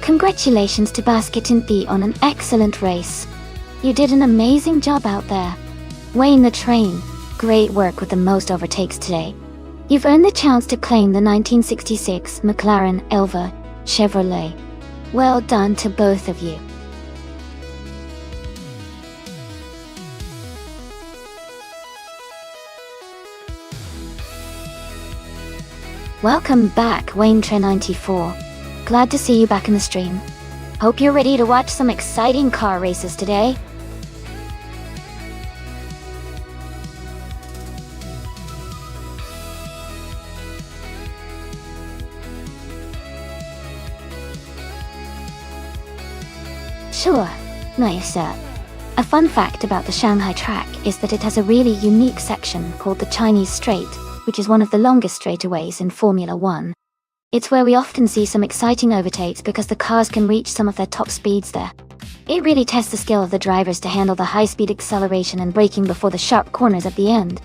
Congratulations to Basket and Thea on an excellent race. You did an amazing job out there. Wayne the Train, great work with the most overtakes today. You've earned the chance to claim the 1966 McLaren Elva Chevrolet. Well done to both of you. Welcome back, Wayne94. Glad to see you back in the stream. Hope you're ready to watch some exciting car races today. Sure, nice. A fun fact about the Shanghai track is that it has a really unique section called the Chinese Straight, which is one of the longest straightaways in Formula 1. It's where we often see some exciting overtakes because the cars can reach some of their top speeds there. It really tests the skill of the drivers to handle the high-speed acceleration and braking before the sharp corners at the end.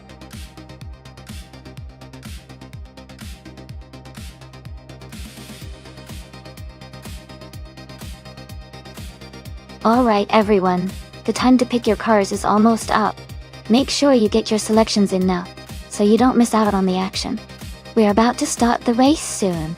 Alright everyone, the time to pick your cars is almost up. Make sure you get your selections in now, so you don't miss out on the action. We're about to start the race soon.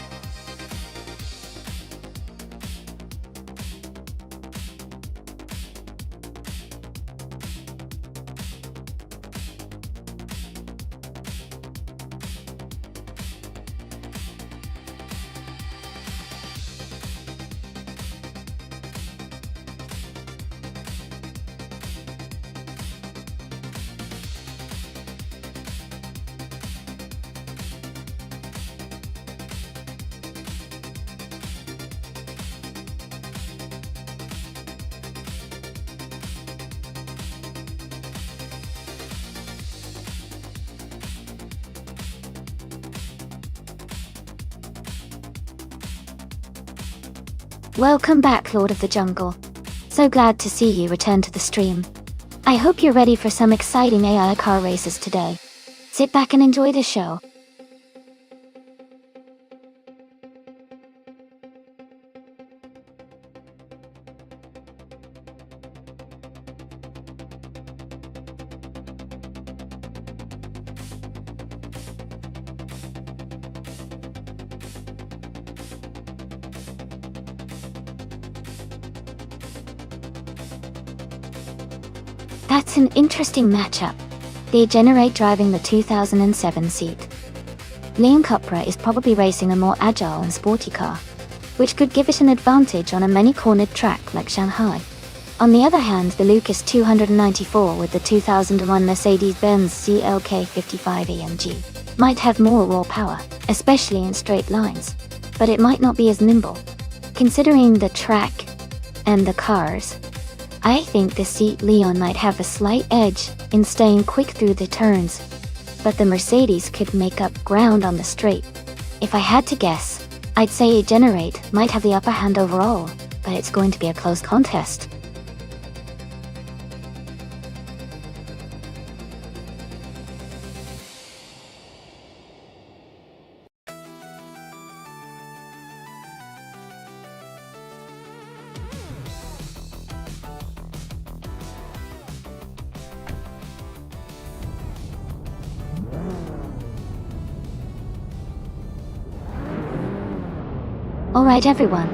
Welcome back, Lord of the Jungle. So glad to see you return to the stream. I hope you're ready for some exciting AI car races today. Sit back and enjoy the show. That's an interesting matchup. They generate driving the 2007 seat. Leon Cupra is probably racing a more agile and sporty car, which could give it an advantage on a many-cornered track like Shanghai. On the other hand, the Lucas 294 with the 2001 Mercedes-Benz CLK 55 AMG might have more raw power, especially in straight lines, but it might not be as nimble. Considering the track and the cars, I think the Seat Leon might have a slight edge in staying quick through the turns, but the Mercedes could make up ground on the straight. If I had to guess, I'd say a Generate might have the upper hand overall, but it's going to be a close contest. Alright everyone,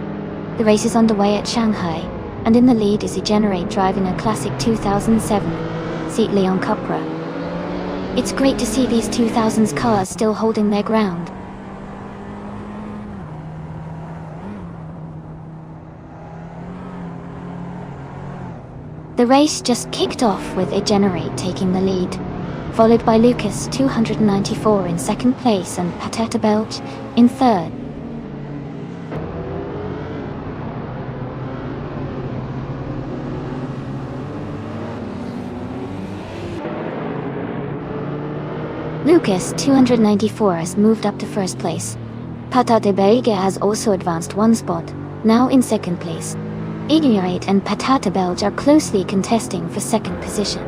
the race is underway at Shanghai, and in the lead is a Generate driving a classic 2007 Seat Leon Cupra. It's great to see these 2000s cars still holding their ground. The race just kicked off with a Generate taking the lead, followed by Lucas 294 in second place and Patata Belch in third. Lucas 294 has moved up to first place. Patate Belge has also advanced one spot, now in second place. Ignorate and Patata Belge are closely contesting for second position.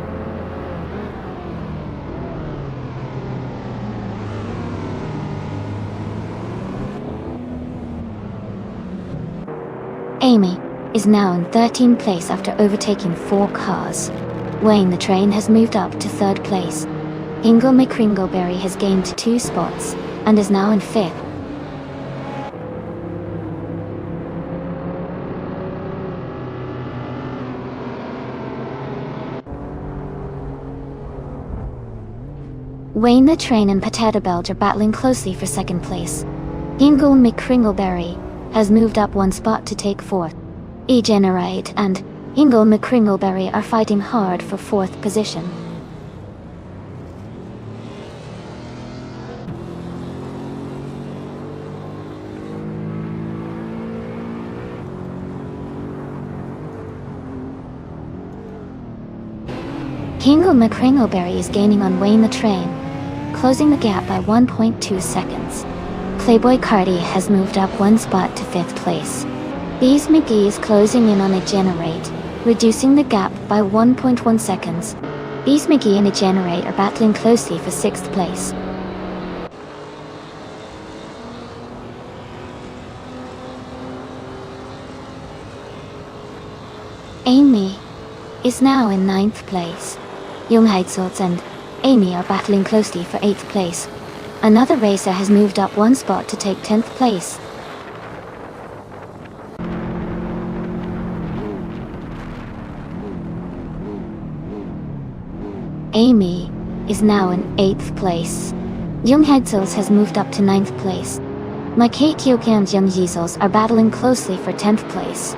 Amy is now in 13th place after overtaking 4 cars. Wayne the Train has moved up to 3rd place. Ingle McCringleberry has gained 2 spots and is now in 5th. Wayne the Train and Potato Belge are battling closely for 2nd place. Ingle McCringleberry has moved up 1 spot to take 4th. E-Generate and Ingle McCringleberry are fighting hard for 4th position. Ingle McCringleberry is gaining on Wayne the Train, closing the gap by 1.2 seconds. Playboy Cardi has moved up 1 spot to 5th place. Bees McGee is closing in on E-Generate, reducing the gap by 1.1 seconds. Bees McGee and E-Generate are battling closely for 6th place. Amy is now in 9th place. Young Heidsorts and Amy are battling closely for 8th place. Another racer has moved up 1 spot to take 10th place. Amy is now in 8th place. Young Heidsorts has moved up to 9th place. My Kyoki and Young Yeezels are battling closely for 10th place.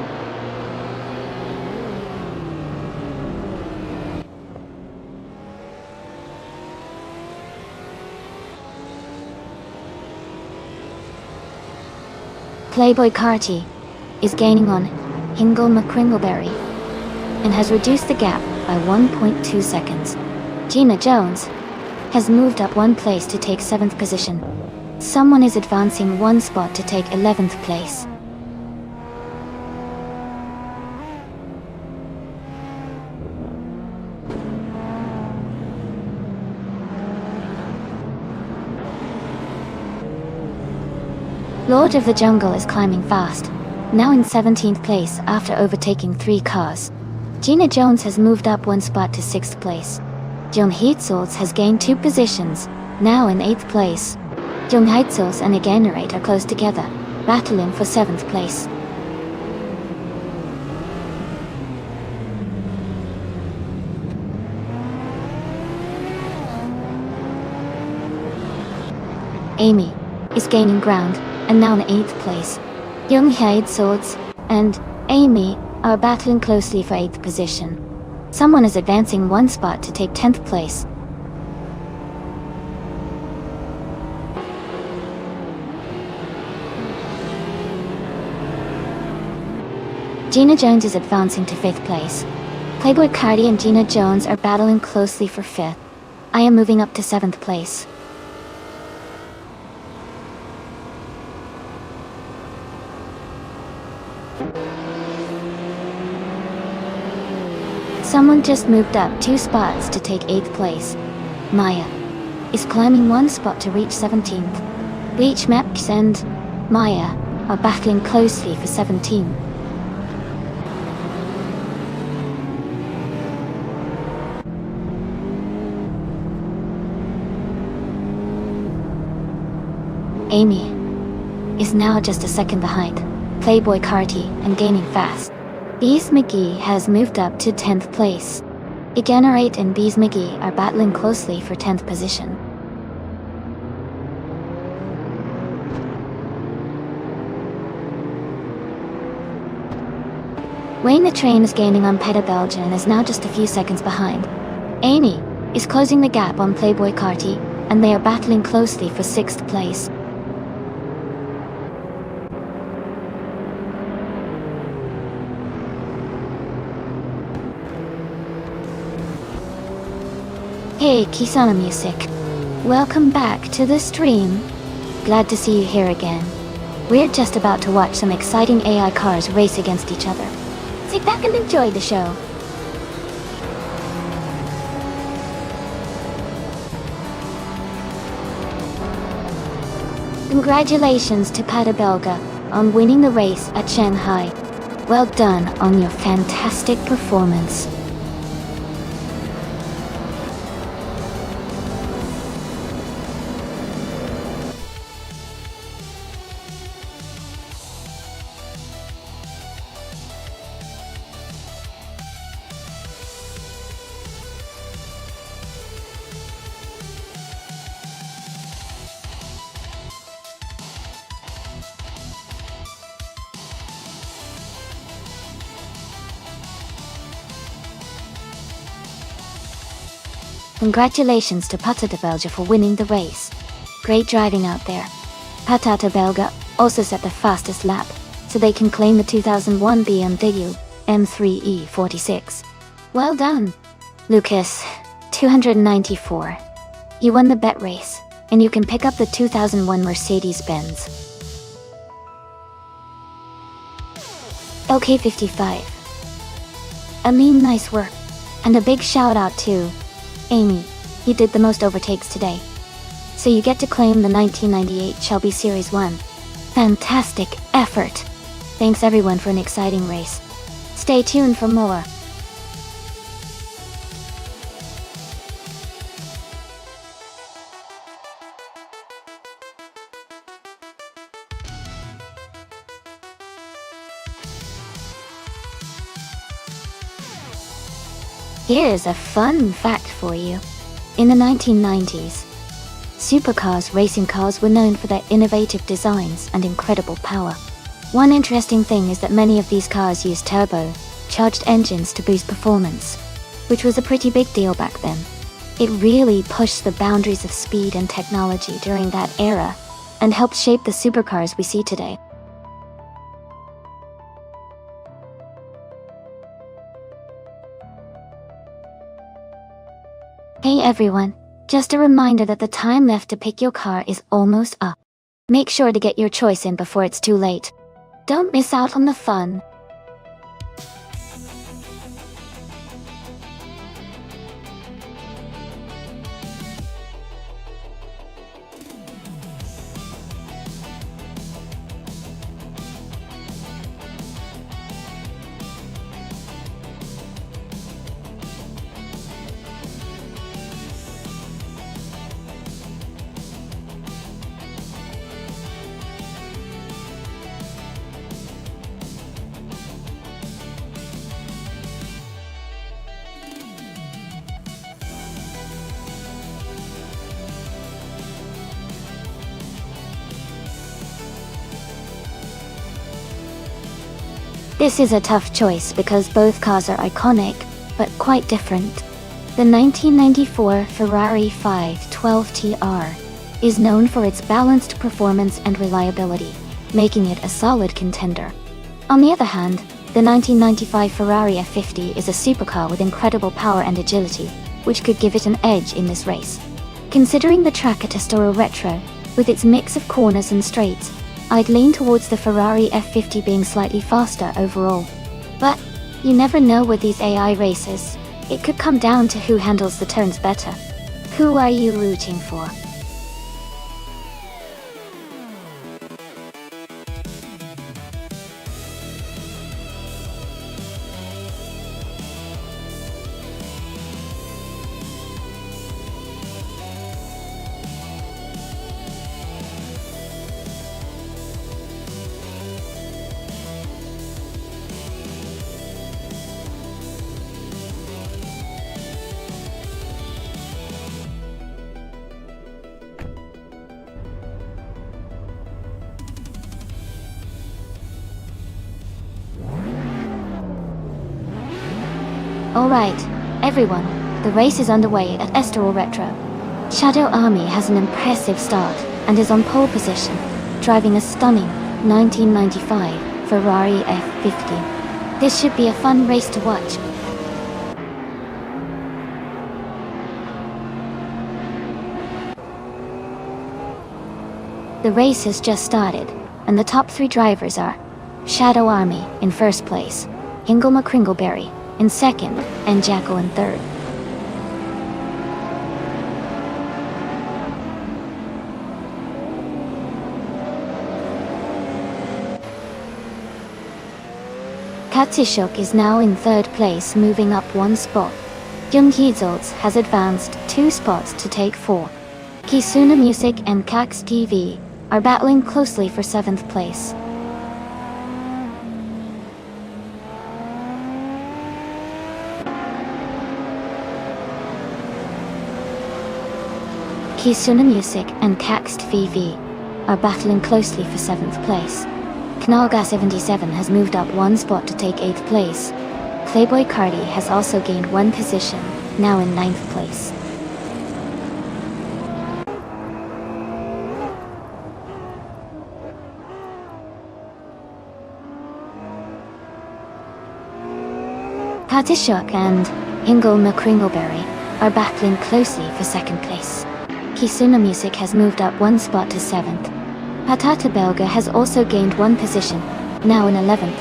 Playboy Carty is gaining on Ingle McCringleberry and has reduced the gap by 1.2 seconds. Gina Jones has moved up 1 place to take 7th position. Someone is advancing 1 spot to take 11th place. Lord of the Jungle is climbing fast, now in 17th place after overtaking 3 cars. Gina Jones has moved up 1 spot to 6th place. Young Heidsorts has gained 2 positions, now in 8th place. Young Heidsorts and E-Generate are close together, battling for 7th place. Amy is gaining ground and now in 8th place. Young Heidsorts and Amy are battling closely for 8th position. Someone is advancing 1 spot to take 10th place. Gina Jones is advancing to 5th place. Playboy Cardi and Gina Jones are battling closely for 5th. I am moving up to 7th place. Someone just moved up 2 spots to take 8th place. Maya is climbing 1 spot to reach 17th. Beach Maps and Maya are battling closely for 17th. Amy is now just a second behind Playboy Carty and gaining fast. Bees McGee has moved up to 10th place. E-Generate and Bees McGee are battling closely for 10th position. Wayne the Train is gaining on Peta Belgian and is now just a few seconds behind. Amy is closing the gap on Playboy Carty, and they are battling closely for 6th place. Hey Kisana Music, welcome back to the stream. Glad to see you here again. We're just about to watch some exciting AI cars race against each other. Sit back and enjoy the show. Congratulations to Pata Belga on winning the race at Shanghai. Well done on your fantastic performance. Congratulations to Patata Belga for winning the race. Great driving out there. Patata Belga also set the fastest lap, so they can claim the 2001 BMW M3E46. Well done. Lucas, 294. You won the bet race, and you can pick up the 2001 Mercedes-Benz. OK55. Amin, nice work. And a big shout out to Amy. You did the most overtakes today. So you get to claim the 1998 Shelby Series 1. Fantastic effort. Thanks everyone for an exciting race. Stay tuned for more. Here's a fun fact for you. In the 1990s, supercars racing cars were known for their innovative designs and incredible power. One interesting thing is that many of these cars used turbo-charged engines to boost performance, which was a pretty big deal back then. It really pushed the boundaries of speed and technology during that era, and helped shape the supercars we see today. Hey everyone, just a reminder that the time left to pick your car is almost up. Make sure to get your choice in before it's too late. Don't miss out on the fun. This is a tough choice because both cars are iconic, but quite different. The 1994 Ferrari 512 TR is known for its balanced performance and reliability, making it a solid contender. On the other hand, the 1995 Ferrari F50 is a supercar with incredible power and agility, which could give it an edge in this race. Considering the track at Estero Retro, with its mix of corners and straights, I'd lean towards the Ferrari F50 being slightly faster overall. But you never know with these AI races. It could come down to who handles the turns better. Who are you rooting for? Alright, everyone, the race is underway at Estero Retro. Shadow Army has an impressive start and is on pole position, driving a stunning 1995 Ferrari F50. This should be a fun race to watch. The race has just started, and the top three drivers are Shadow Army in first place, Hingle McCringleberry in second, and Jacko in third. Katsushuk is now in 3rd place, moving up 1 spot. Young Heizolz has advanced 2 spots to take 4. Kisuna Music and Kax TV are battling closely for 7th place. Kisuna Music and Kax TV are battling closely for 7th place. Knalga 77 has moved up 1 spot to take 8th place. Playboy Cardi has also gained 1 position, now in 9th place. Katsushuk and Hingle McCringleberry are battling closely for 2nd place. Kisuna Music has moved up 1 spot to 7th. Patata Belga has also gained 1 position, now in 11th.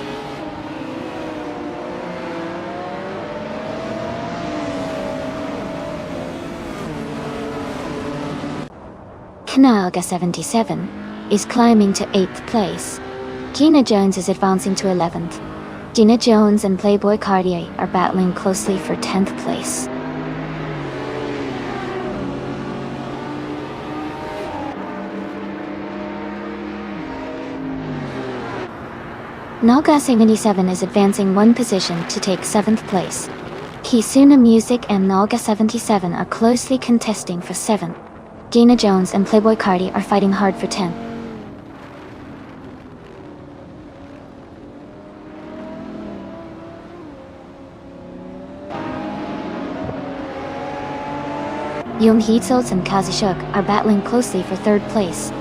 Knalga 77 is climbing to 8th place. Gina Jones is advancing to 11th. Gina Jones and Playboy Cartier are battling closely for 10th place. Naga 77 is advancing 1 position to take 7th place. Kisuna Music and Naga 77 are closely contesting for 7th. Gina Jones and Playboy Cardi are fighting hard for 10th. Young Heizolz and Kazushuk are battling closely for 3rd place.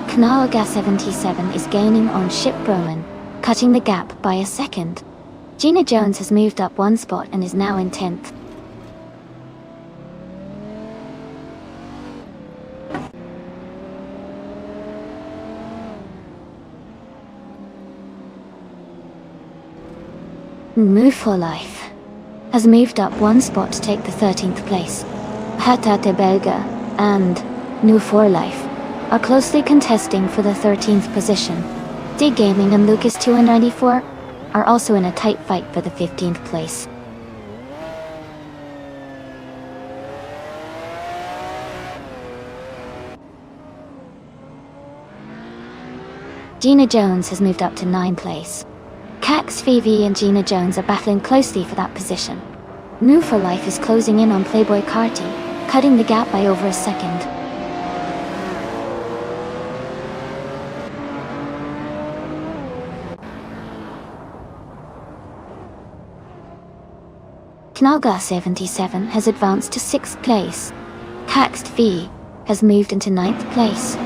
Knalga 77 is gaining on Ship Broman, cutting the gap by a second. Gina Jones has moved up 1 spot and is now in 10th. Move for Life has moved up 1 spot to take the 13th place. Hatate Belga and New for Life are closely contesting for the 13th position. Dig Gaming and Lucas 294 are also in a tight fight for the 15th place. Gina Jones has moved up to 9th place. Kax Vivi and Gina Jones are battling closely for that position. New for Life is closing in on Playboy Carti, cutting the gap by over a second. Knalga 77 has advanced to 6th place. Kax V has moved into 9th place.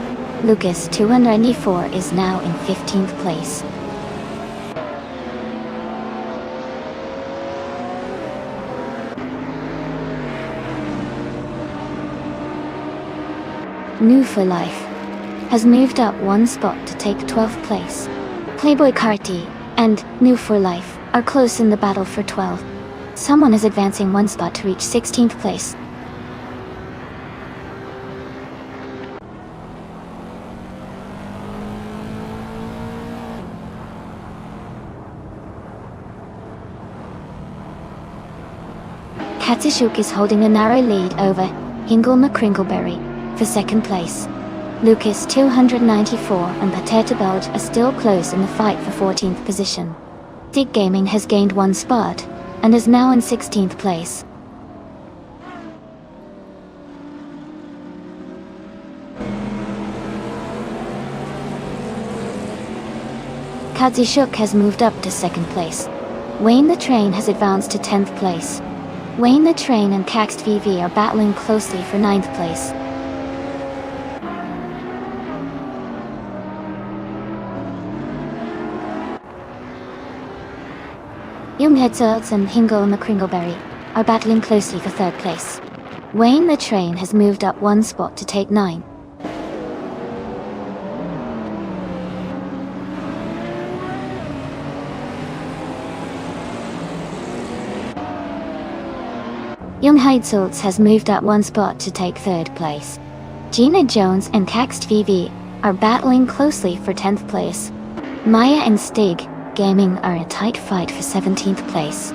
Lucas 294 is now in 15th place. New for Life has moved up 1 spot to take 12th place. Playboy Carti and New for Life are close in the battle for 12th. Someone is advancing 1 spot to reach 16th place. Katsushuk is holding a narrow lead over Hingle McCringleberry for 2nd place. Lucas 294 and Patata Belge are still close in the fight for 14th position. Dig Gaming has gained 1 spot and is now in 16th place. Katsushuk has moved up to 2nd place. Wayne the Train has advanced to 10th place. Wayne the Train and Kax VV are battling closely for 9th place. Young Heizolz and Hingle McCringleberry are battling closely for 3rd place. Wayne the Train has moved up 1 spot to take 9. Young Heizolz has moved up 1 spot to take 3rd place. Gina Jones and Kax VV are battling closely for 10th place. Maya and Stig Gaming are in a tight fight for 17th place.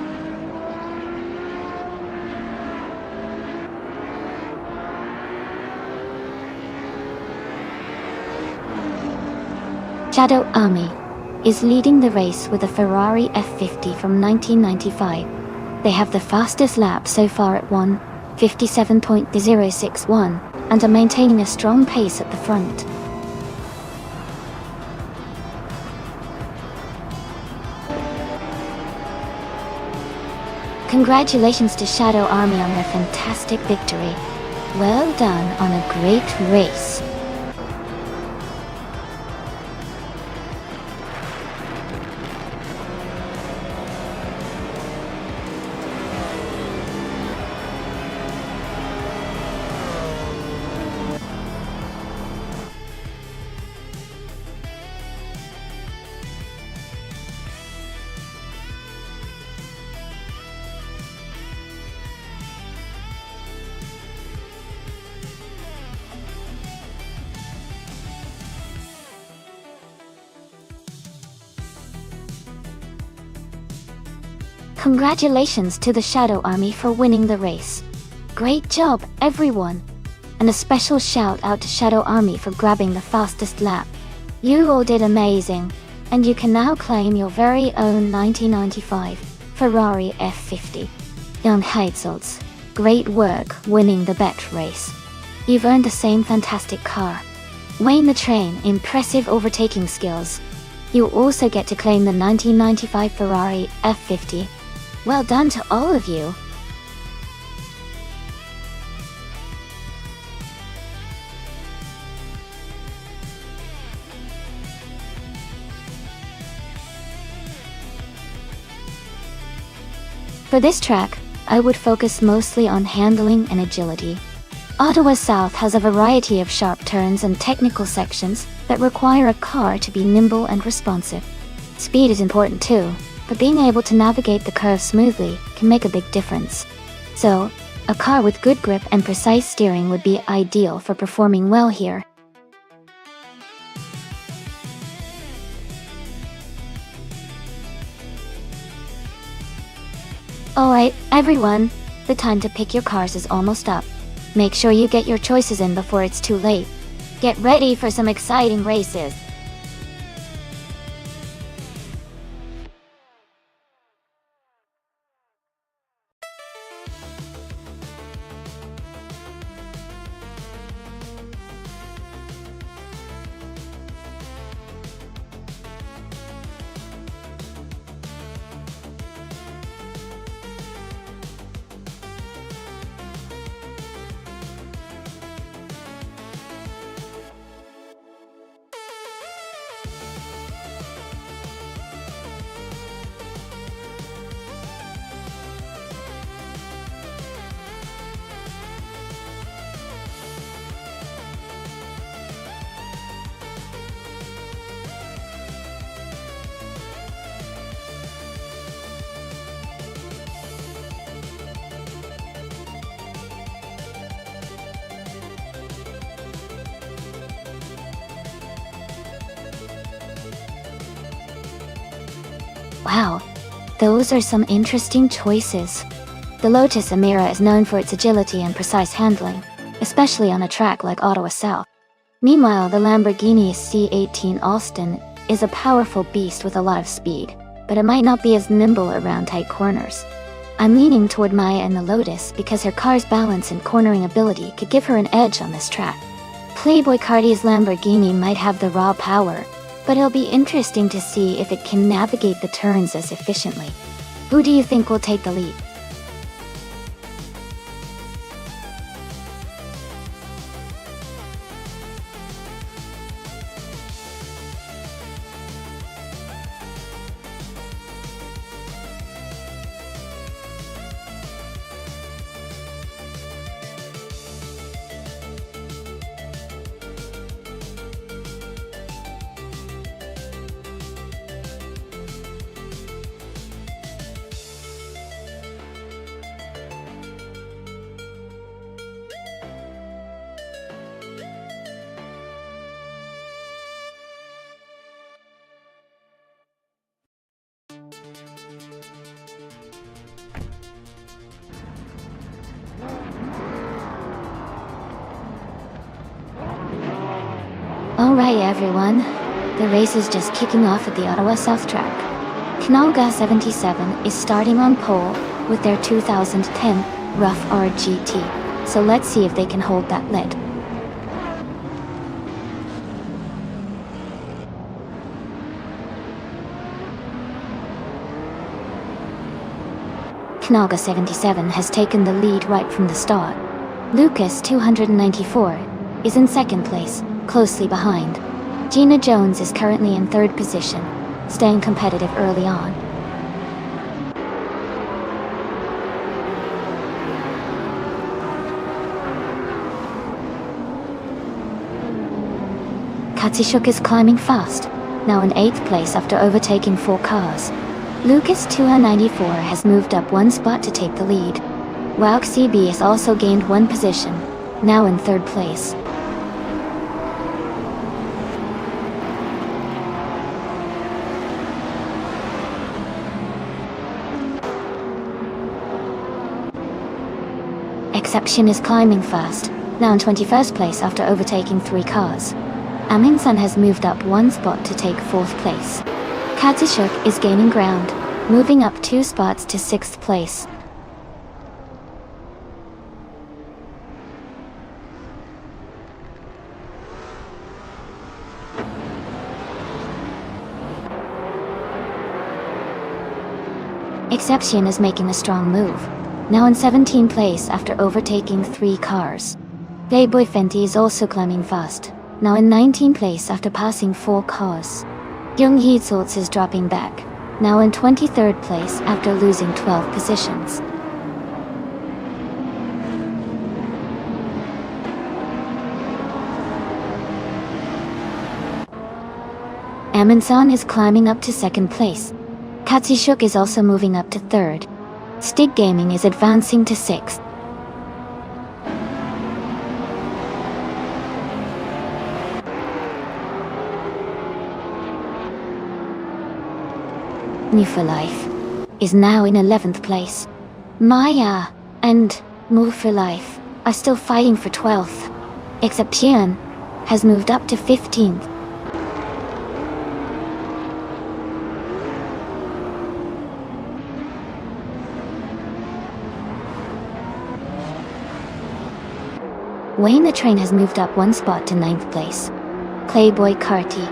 Shadow Army is leading the race with a Ferrari F50 from 1995. They have the fastest lap so far at 1:57.061 and are maintaining a strong pace at the front. Congratulations to Shadow Army on their fantastic victory. Well done on a great race. Congratulations to the Shadow Army for winning the race. Great job, everyone! And a special shout out to Shadow Army for grabbing the fastest lap. You all did amazing, and you can now claim your very own 1995 Ferrari F50. Young Heitzel's, great work winning the bet race. You've earned the same fantastic car. Wayne the Train, impressive overtaking skills. You also get to claim the 1995 Ferrari F50. Well done to all of you. For this track, I would focus mostly on handling and agility. Ottawa South has a variety of sharp turns and technical sections that require a car to be nimble and responsive. Speed is important too, but being able to navigate the curve smoothly can make a big difference. So, a car with good grip and precise steering would be ideal for performing well here. Alright, everyone, the time to pick your cars is almost up. Make sure you get your choices in before it's too late. Get ready for some exciting races. Wow, those are some interesting choices. The Lotus Emira is known for its agility and precise handling, especially on a track like Ottawa South. Meanwhile, the Lamborghini C18 Austin is a powerful beast with a lot of speed, but it might not be as nimble around tight corners. I'm leaning toward Maya in the Lotus because her car's balance and cornering ability could give her an edge on this track. Playboy Carti's Lamborghini might have the raw power, but it'll be interesting to see if it can navigate the turns as efficiently. Who do you think will take the lead? Alright everyone, the race is just kicking off at the Ottawa South Track. Knalga 77 is starting on pole with their 2010 Rough RGT, so let's see if they can hold that lead. Knalga 77 has taken the lead right from the start. Lucas 294 is in second place, closely behind. Gina Jones is currently in third position, staying competitive early on. Katsushuk is climbing fast, now in 8th place after overtaking 4 cars. Lucas 294 has moved up 1 spot to take the lead. Wauk CB has also gained 1 position, now in 3rd place. Exception is climbing fast, now in 21st place after overtaking 3 cars. Amingsan has moved up 1 spot to take 4th place. Katsushuk is gaining ground, moving up 2 spots to 6th place. Exception is making a strong move, now in 17th place after overtaking 3 cars. Playboy Fenty is also climbing fast, now in 19th place after passing 4 cars. Young Heetsults is dropping back, now in 23rd place after losing 12 positions. Amundsen is climbing up to 2nd place. Katsushuk is also moving up to 3rd. Stig Gaming is advancing to 6th. New for Life is now in 11th place. Maya and Move for Life are still fighting for 12th, except Xian has moved up to 15th. Wayne the Train has moved up 1 spot to 9th place. Playboy Carty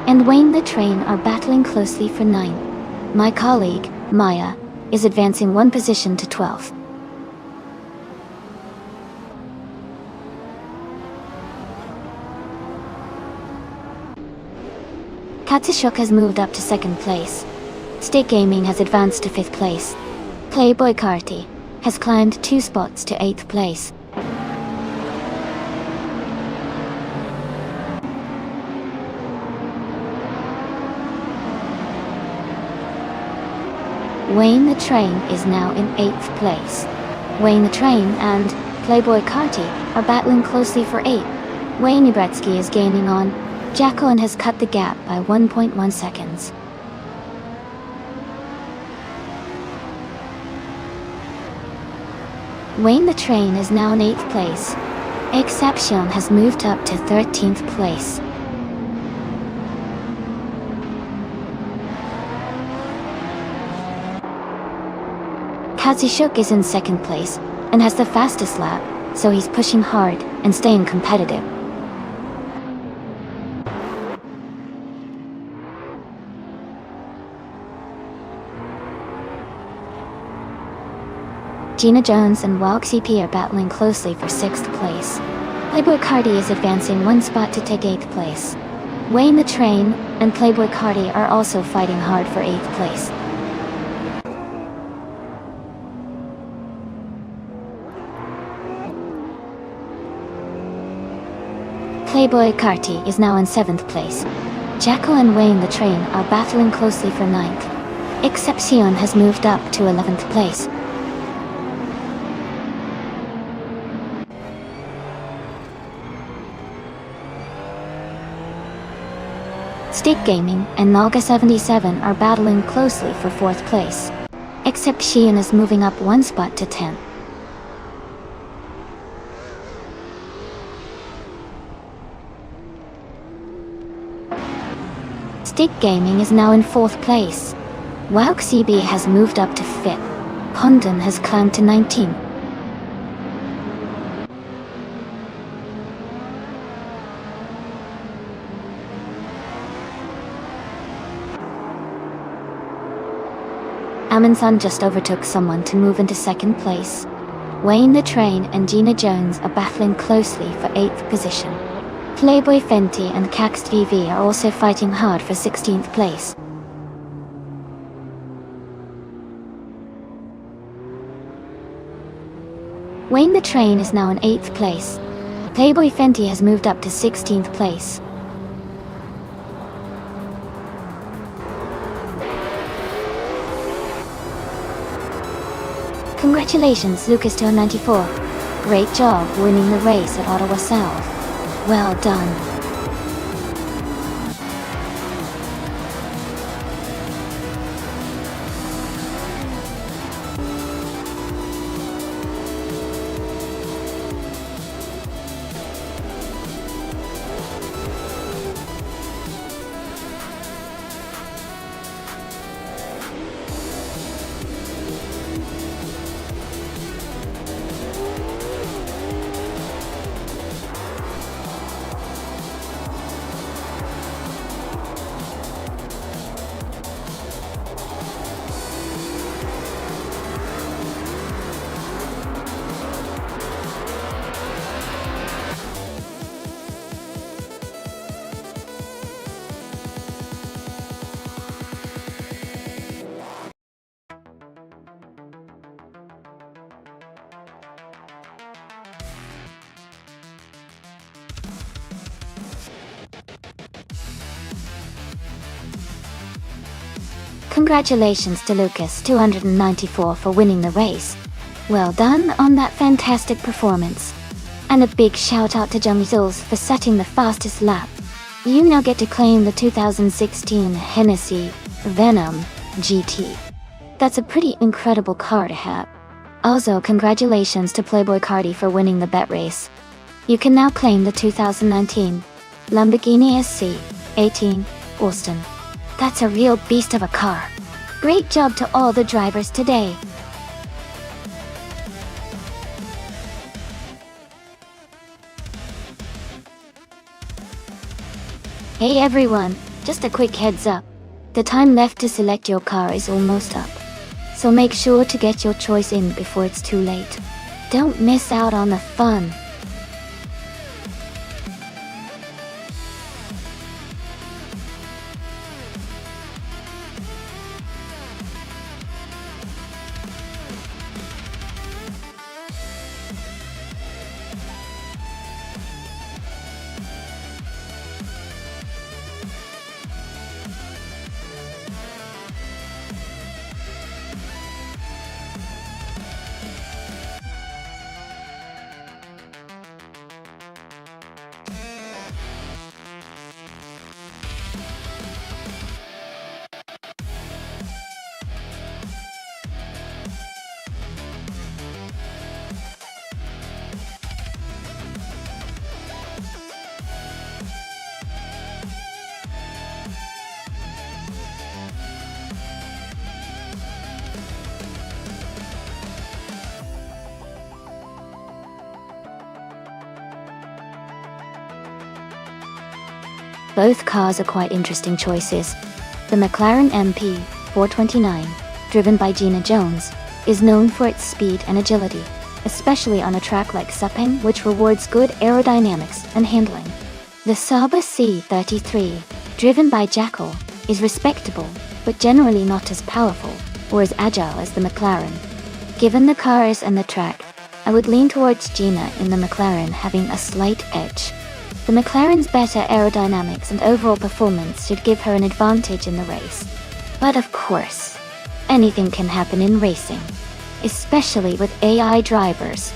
and Wayne the Train are battling closely for 9th. My colleague, Maya, is advancing 1 position to 12th. Katsushuk has moved up to 2nd place. Stig Gaming has advanced to 5th place. Playboy Carty has climbed 2 spots to 8th place. Wayne the Train is now in 8th place. Wayne the Train and Playboy Carty are battling closely for 8. Wayne Ibretsky is gaining on Jacko and has cut the gap by 1.1 seconds. Wayne the Train is now in 8th place. Exception has moved up to 13th place. Katsushuk is in 2nd place and has the fastest lap, so he's pushing hard and staying competitive. Gina Jones and Wauk CP are battling closely for 6th place. Playboy Carty is advancing 1 spot to take 8th place. Wayne the Train and Playboy Carty are also fighting hard for 8th place. Playboy Carty is now in 7th place. Jacko and Wayne the Train are battling closely for 9th. Exception has moved up to 11th place. Stig Gaming and Nalga 77 are battling closely for 4th place. Exception is moving up 1 spot to 10th. Stick gaming is now in 4th place. WoWXB has moved up to 5th. Pondon has climbed to 19th. Amundsen just overtook someone to move into 2nd place. Wayne the Train and Gina Jones are battling closely for 8th position. Playboy Fenty and Caxed VV are also fighting hard for 16th place. Wayne the Train is now in 8th place. Playboy Fenty has moved up to 16th place. Congratulations, Lucas294. Great job winning the race at Ottawa South. Well done. Congratulations to Lucas294 for winning the race. Well done on that fantastic performance. And a big shout out to Jungzuls for setting the fastest lap. You now get to claim the 2016 Hennessy Venom GT. That's a pretty incredible car to have. Also, congratulations to Playboy Cardi for winning the bet race. You can now claim the 2019 Lamborghini SC 18 Austin. That's a real beast of a car. Great job to all the drivers today. Hey everyone, just a quick heads up. The time left to select your car is almost up. So make sure to get your choice in before it's too late. Don't miss out on the fun. Both cars are quite interesting choices. The McLaren MP 429, driven by Gina Jones, is known for its speed and agility, especially on a track like Sepang, which rewards good aerodynamics and handling. The Sauber C33, driven by Jackal, is respectable, but generally not as powerful or as agile as the McLaren. Given the cars and the track, I would lean towards Gina in the McLaren having a slight edge. The McLaren's better aerodynamics and overall performance should give her an advantage in the race. But of course, anything can happen in racing, especially with AI drivers.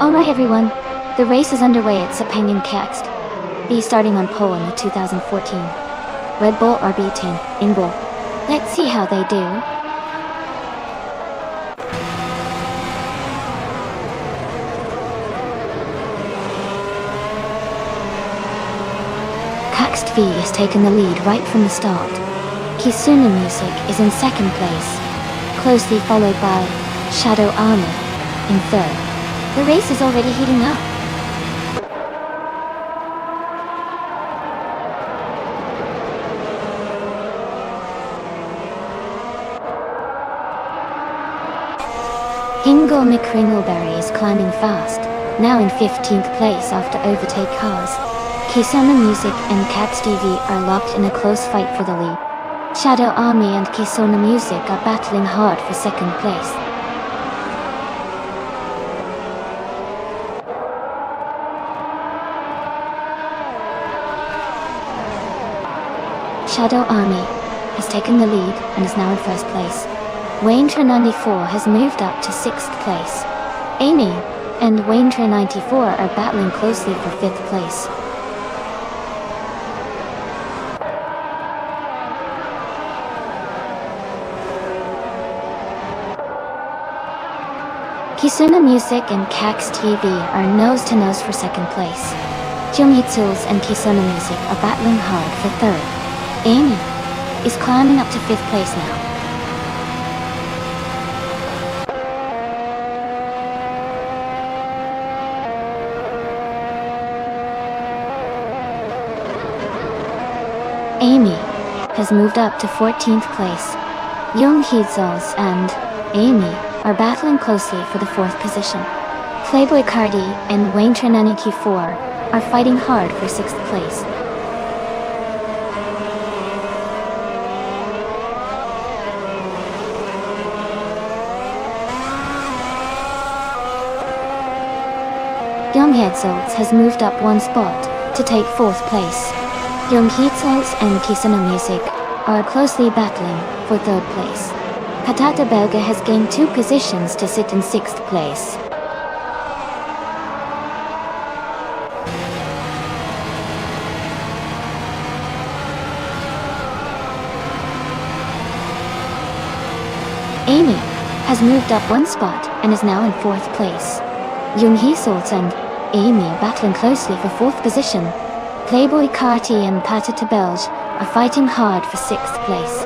Alright everyone, the race is underway at Sepang and Kaxt. B starting on pole in the 2014 Red Bull RB10 in Bull. Let's see how they do. Kaxt V has taken the lead right from the start. Kisuna Music is in second place, closely followed by Shadow Army in third. The race is already heating up. Hingle McCringleberry is climbing fast, now in 15th place after overtake cars. Kisuna Music and Kaxt TV are locked in a close fight for the lead. Shadow Army and Kisuna Music are battling hard for second place. Shadow Army has taken the lead and is now in first place. Waintra 94 has moved up to 6th place. Amy and Waintra 94 are battling closely for 5th place. Kisuna Music and Kaxt TV are nose to nose for second place. Jumhitsuls and Kisuna Music are battling hard for third. Amy is climbing up to 5th place now. Amy has moved up to 14th place. Young Heedzels and Amy are battling closely for the 4th position. Playboy Cardi and Wayne Trinaniki 4 are fighting hard for 6th place. Young Heedzels has moved up 1 spot to take 4th place. Young Heedzels and Kisuna Music are closely battling for 3rd place. Patata Belga has gained 2 positions to sit in 6th place. Amy has moved up 1 spot and is now in 4th place. Young Heedzels and Amy are battling closely for 4th position. Playboy Carti and Patata Belge are fighting hard for 6th place.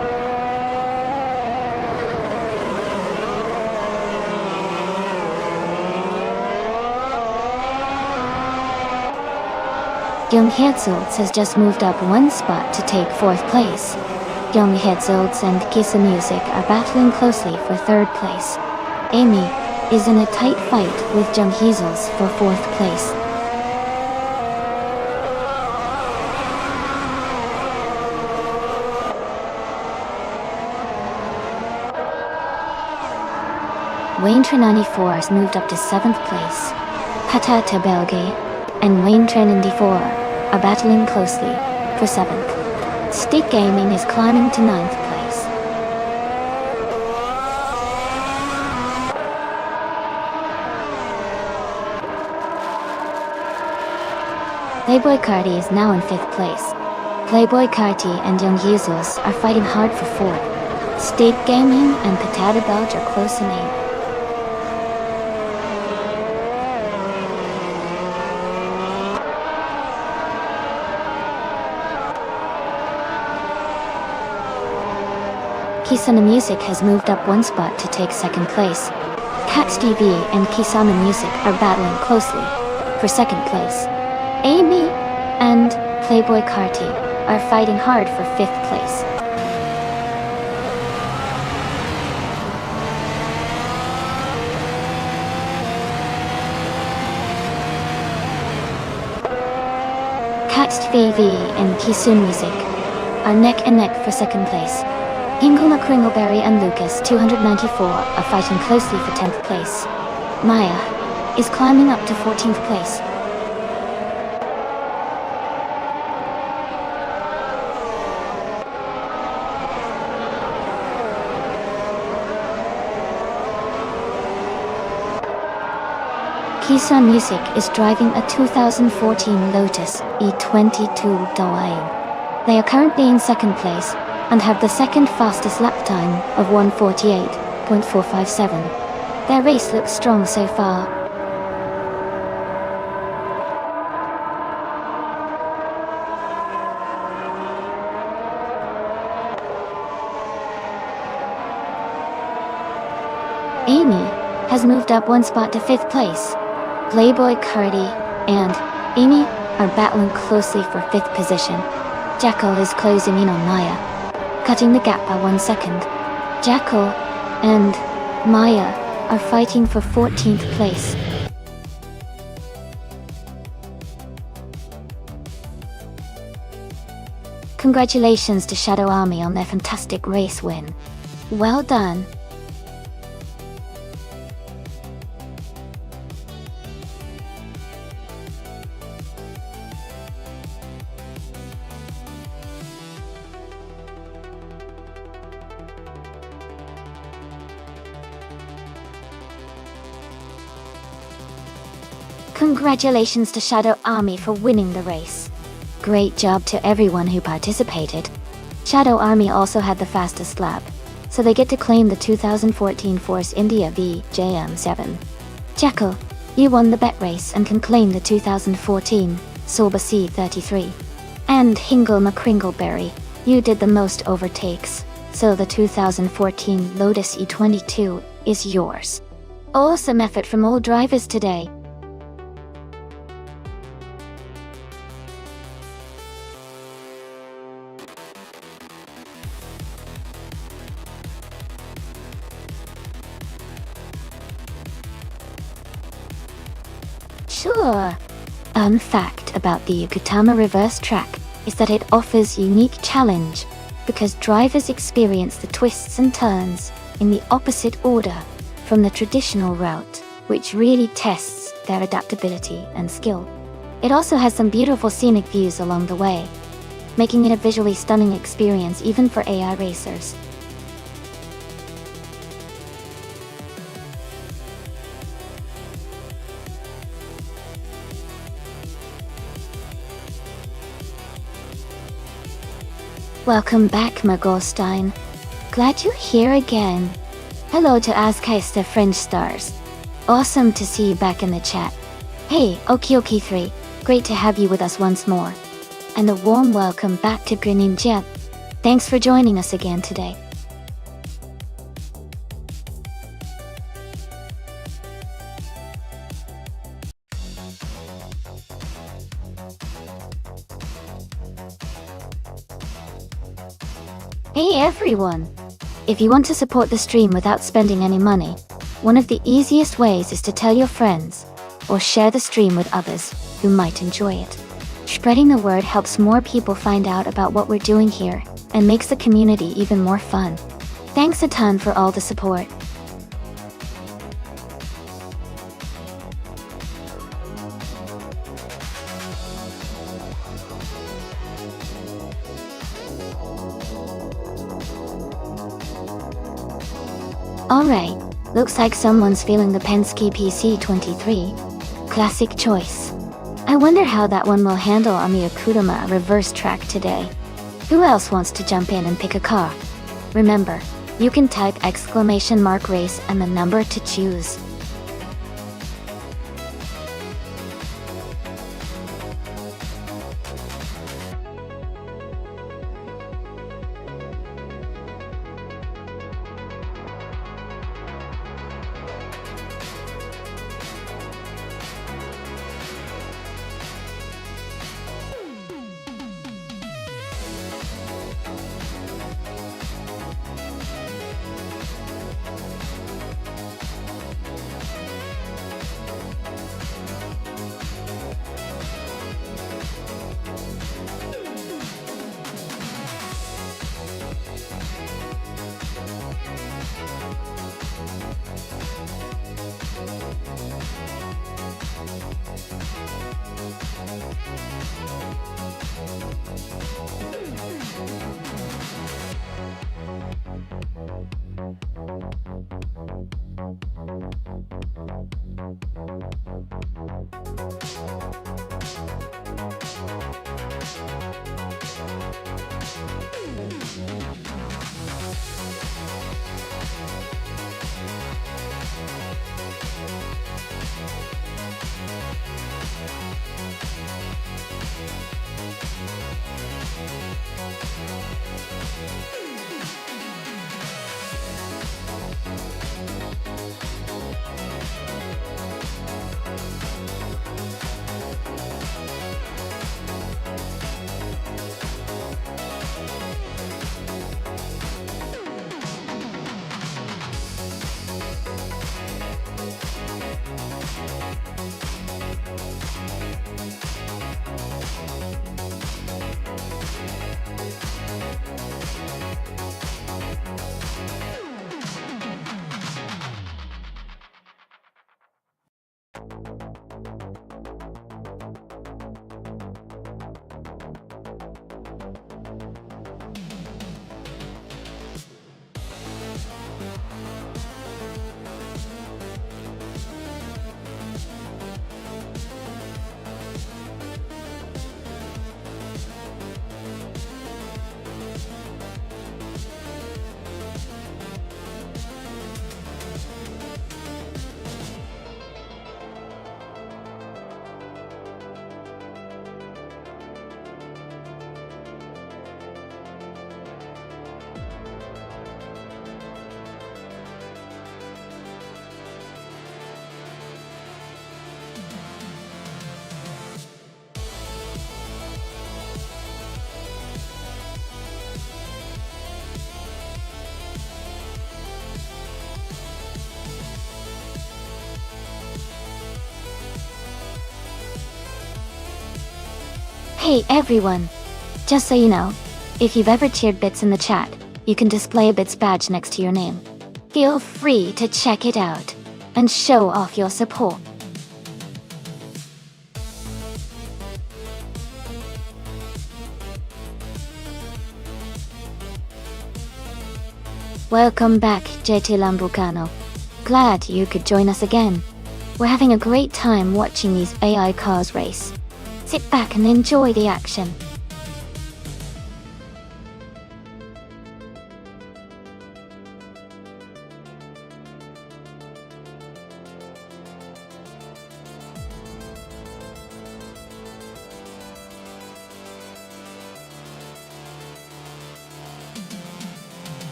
Young Heedzels has just moved up 1 spot to take 4th place. Young Heedzels and Kisa Music are battling closely for 3rd place. Amy is in a tight fight with Young Heedzels for 4th place. Wayne Trinanity 4 has moved up to 7th place. Patata Belge and Wayne Trinanity 4 are battling closely for 7th. Stick Gaming is climbing to 9th place. Playboy Carti is now in 5th place. Playboy Carti and Young Heedzels are fighting hard for 4th. Stick Gaming and Patata Belge are close in 8th. Kisuna Music has moved up 1 spot to take 2nd place. Kaxt TV and Kisuna Music are battling closely for 2nd place. Amy and Playboy Carti are fighting hard for 5th place. Kaxt TV and Kisuna Music are neck and neck for 2nd place. Hingle Kringleberry and Lucas 294 are fighting closely for 10th place. Maya is climbing up to 14th place. Kisan Music is driving a 2014 Lotus E22 Dawaiian. They are currently in second place and have the second fastest lap time of 1:48.457. Their race looks strong so far. Amy has moved up one spot to 5th place. Playboy Cardi and Amy are battling closely for 5th position. Jackal is closing in on Maya, cutting the gap by 1 second. Jackal and Maya are fighting for 14th place. Congratulations to Shadow Army on their fantastic race win. Well done. Congratulations to Shadow Army for winning the race. Great job to everyone who participated. Shadow Army also had the fastest lap, so they get to claim the 2014 Force India VJM7. Jackal, you won the bet race and can claim the 2014 Sorba C33. And Hingle McCringleberry, you did the most overtakes, so the 2014 Lotus E22 is yours. Awesome effort from all drivers today. Sure. Fact about the Yukutama reverse track is that it offers unique challenge because drivers experience the twists and turns in the opposite order from the traditional route, which really tests their adaptability and skill. It also has some beautiful scenic views along the way, making it a visually stunning experience even for AI racers. Welcome back, Magolstein. Glad you're here again. Hello to Azkaista French Stars. Awesome to see you back in the chat. Hey, Okioki3, great to have you with us once more. And a warm welcome back to Greninja. Thanks for joining us again today. Hey everyone! If you want to support the stream without spending any money, one of the easiest ways is to tell your friends, or share the stream with others who might enjoy it. Spreading the word helps more people find out about what we're doing here, and makes the community even more fun. Thanks a ton for all the support. Alright, looks like someone's feeling the Penske PC23. Classic choice. I wonder how that one will handle on the Akutama reverse track today. Who else wants to jump in and pick a car? Remember, you can type !race and the number to choose. Hey everyone! Just so you know, if you've ever cheered bits in the chat, you can display a bits badge next to your name. Feel free to check it out and show off your support. Welcome back, JT Lambucano. Glad you could join us again. We're having a great time watching these AI cars race. Sit back and enjoy the action.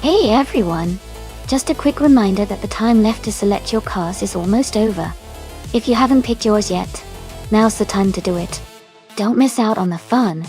Hey everyone! Just a quick reminder that the time left to select your cars is almost over. If you haven't picked yours yet, now's the time to do it. Don't miss out on the fun.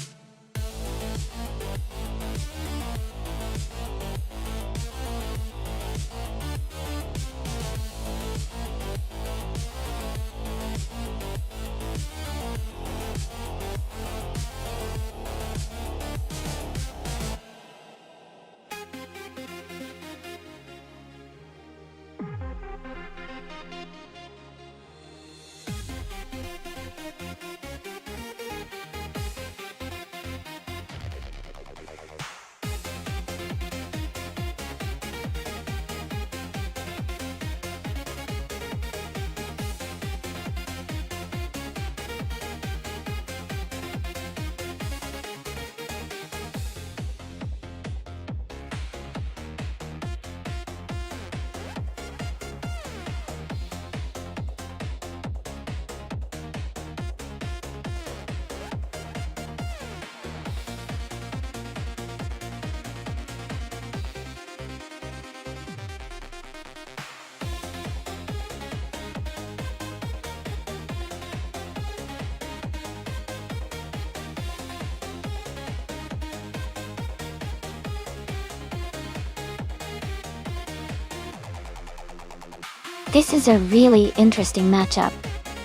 This is a really interesting matchup.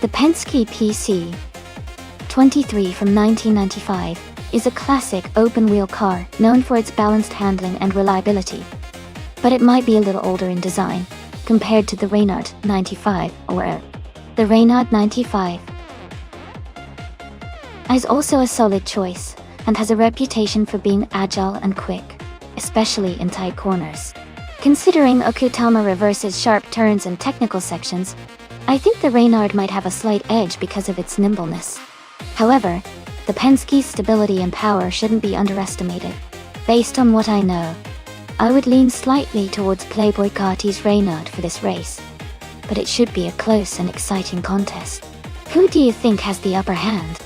The Penske PC 23 from 1995 is a classic open-wheel car known for its balanced handling and reliability. But it might be a little older in design compared to the Reynard 95 or the Reynard 95 is also a solid choice and has a reputation for being agile and quick, especially in tight corners. Considering Okutama reverses sharp turns and technical sections, I think the Reynard might have a slight edge because of its nimbleness. However, the Penske's stability and power shouldn't be underestimated, based on what I know. I would lean slightly towards Playboy Carti's Reynard for this race, but it should be a close and exciting contest. Who do you think has the upper hand?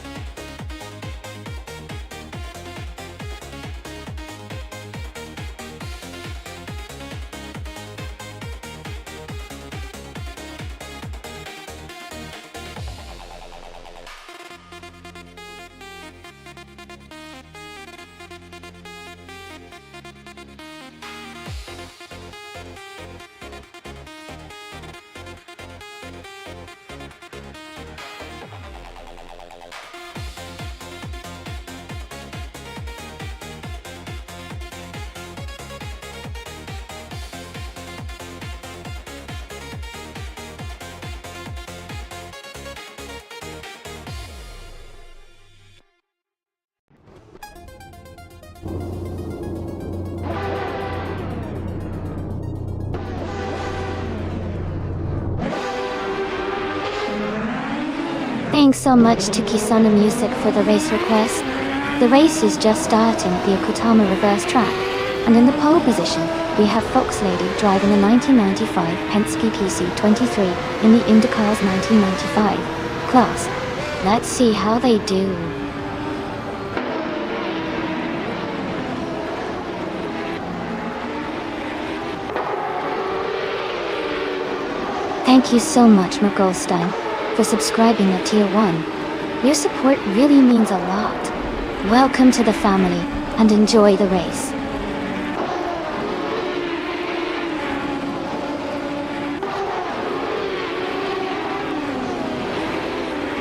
Thanks so much to Kisana Music for the race request. The race is just starting at the Okutama reverse track, and in the pole position, we have Fox Lady driving a 1995 Penske PC23 in the IndyCars 1995 class. Let's see how they do. Thank you so much, Goldstein, for subscribing at Tier 1. Your support really means a lot. Welcome to the family, and enjoy the race.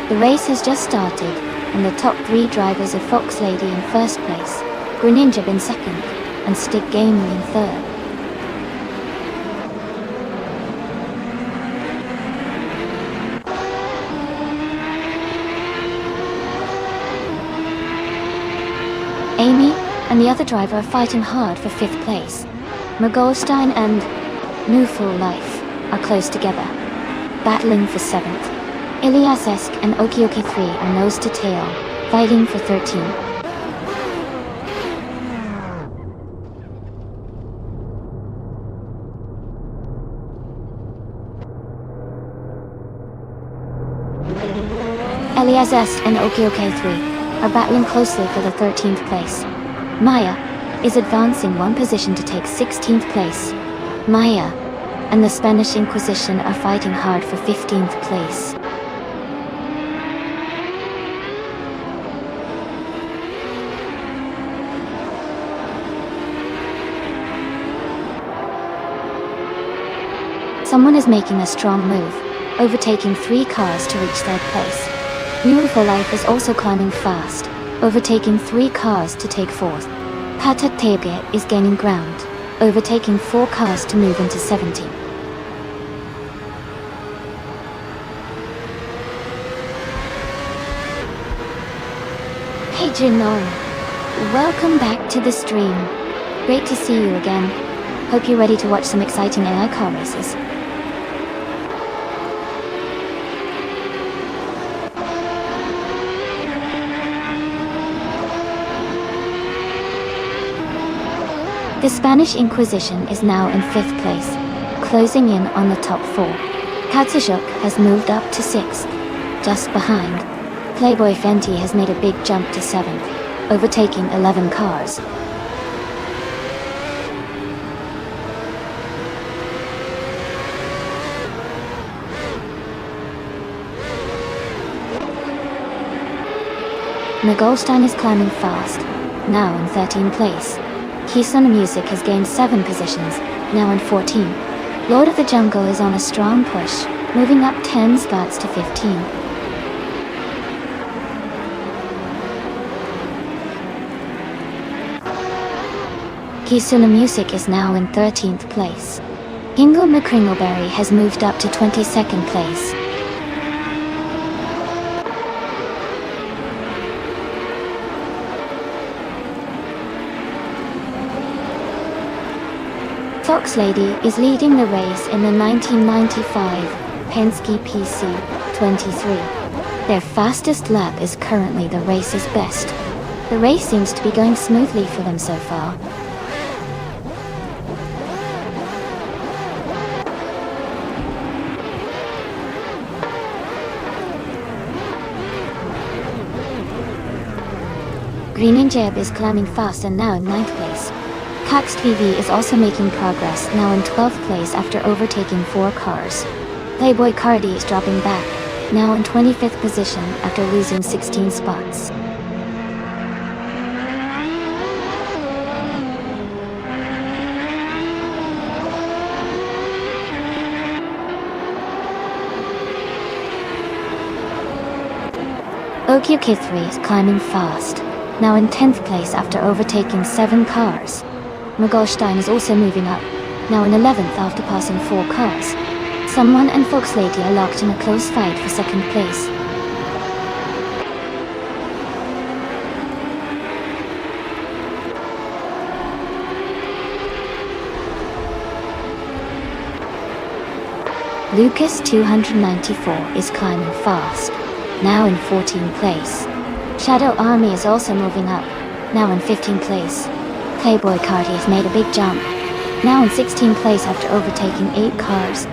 The race has just started, and the top 3 drivers are Fox Lady in first place, Greninja in second, and Stick Gamer in third. Amy and the other driver are fighting hard for 5th place. Goldstein and New Full Life are close together, battling for 7th. Iliasesk and Okioke 3 are nose to tail, fighting for 13. Iliasesk and Okioke 3 are battling closely for the 13th place. Maya is advancing 1 position to take 16th place. Maya and the Spanish Inquisition are fighting hard for 15th place. Someone is making a strong move, overtaking 3 cars to reach 3rd place. Beautiful Life is also climbing fast, overtaking 3 cars to take 4th. Patatege is gaining ground, overtaking 4 cars to move into 17th. Hey Junora, welcome back to the stream. Great to see you again. Hope you're ready to watch some exciting AI car races. The Spanish Inquisition is now in 5th place, closing in on the top 4. Katsushuk has moved up to 6th, just behind. Playboy Fenty has made a big jump to 7th, overtaking 11 cars. Goldstein is climbing fast, now in 13th place. Kisana Music has gained 7 positions, now in 14. Lord of the Jungle is on a strong push, moving up 10 spots to 15. Kisuna Music is now in 13th place. Kingle McCringleberry has moved up to 22nd place. Fox Lady is leading the race in the 1995 Penske PC23. Their fastest lap is currently the race's best. The race seems to be going smoothly for them so far. Green Jeb is climbing fast and now in 9th place. Cax TV is also making progress, now in 12th place after overtaking 4 cars. Playboy Cardi is dropping back, now in 25th position after losing 16 spots. OK3 is climbing fast, now in 10th place after overtaking 7 cars. Mogolstein is also moving up, now in 11th after passing 4 cars. Someone and Fox Lady are locked in a close fight for 2nd place. Lucas 294 is climbing fast, now in 14th place. Shadow Army is also moving up, now in 15th place. Playboy Cardi has made a big jump, now in 16th place after overtaking 8 cars.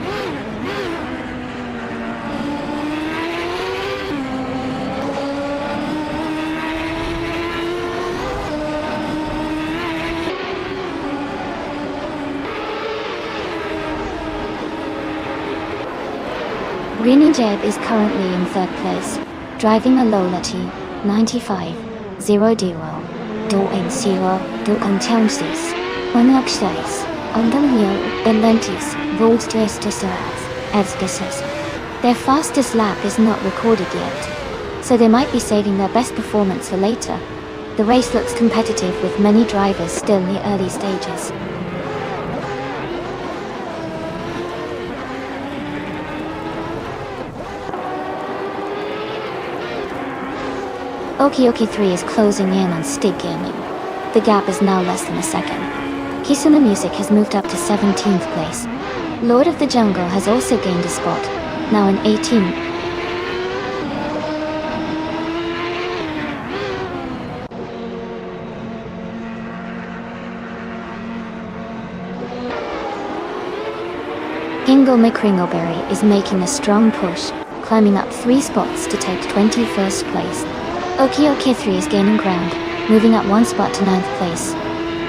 Green Jeb is currently in 3rd place, driving a Lola T95, 0 duo, doing 0, doing chances, unluxuries, underwheel, benlentis, rolls to as this is. Their fastest lap is not recorded yet, so they might be saving their best performance for later. The race looks competitive with many drivers still in the early stages. OK3 is closing in on Stig Gaming. The gap is now less than a second. Kisuna Music has moved up to 17th place. Lord of the Jungle has also gained a spot, now in 18th. Hingle McCringleberry is making a strong push, climbing up 3 spots to take 21st place. OK3 is gaining ground, moving up 1 spot to 9th place.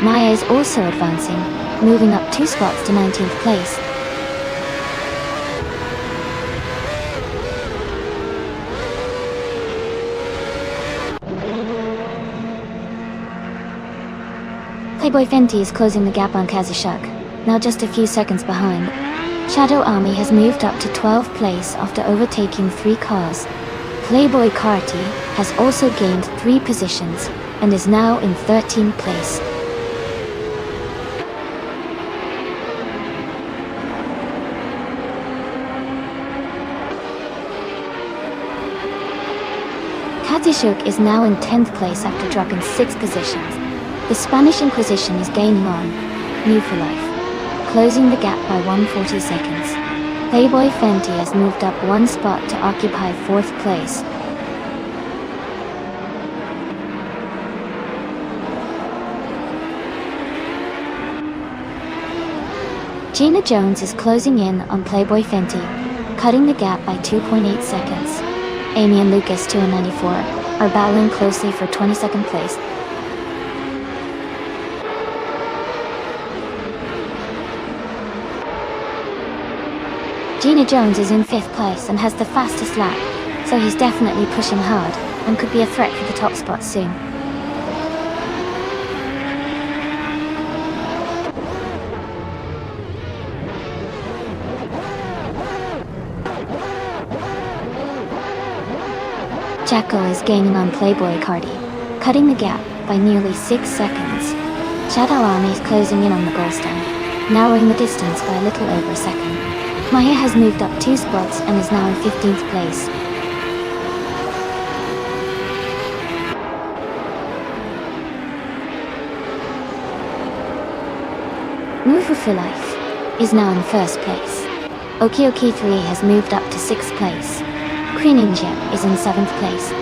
Maya is also advancing, moving up 2 spots to 19th place. Playboy Fenty is closing the gap on Kazushuk, now just a few seconds behind. Shadow Army has moved up to 12th place after overtaking 3 cars. Playboy Carti has also gained 3 positions and is now in 13th place. Katishuk is now in 10th place after dropping 6 positions. The Spanish Inquisition is gaining on, new for life, closing the gap by 140 seconds. Playboy Fenty has moved up 1 spot to occupy 4th place. Gina Jones is closing in on Playboy Fenty, cutting the gap by 2.8 seconds. Amy and Lucas 294 are battling closely for 22nd place. Gina Jones is in 5th place and has the fastest lap, so he's definitely pushing hard and could be a threat for the top spot soon. Jacko is gaining on Playboy Cardi, cutting the gap by nearly 6 seconds. Shadow Army is closing in on the Goldstein, narrowing the distance by a little over a second. Maya has moved up 2 spots and is now in 15th place. Mufu for Life is now in 1st place. OK3 has moved up to 6th place. Queen Ninja is in 7th place.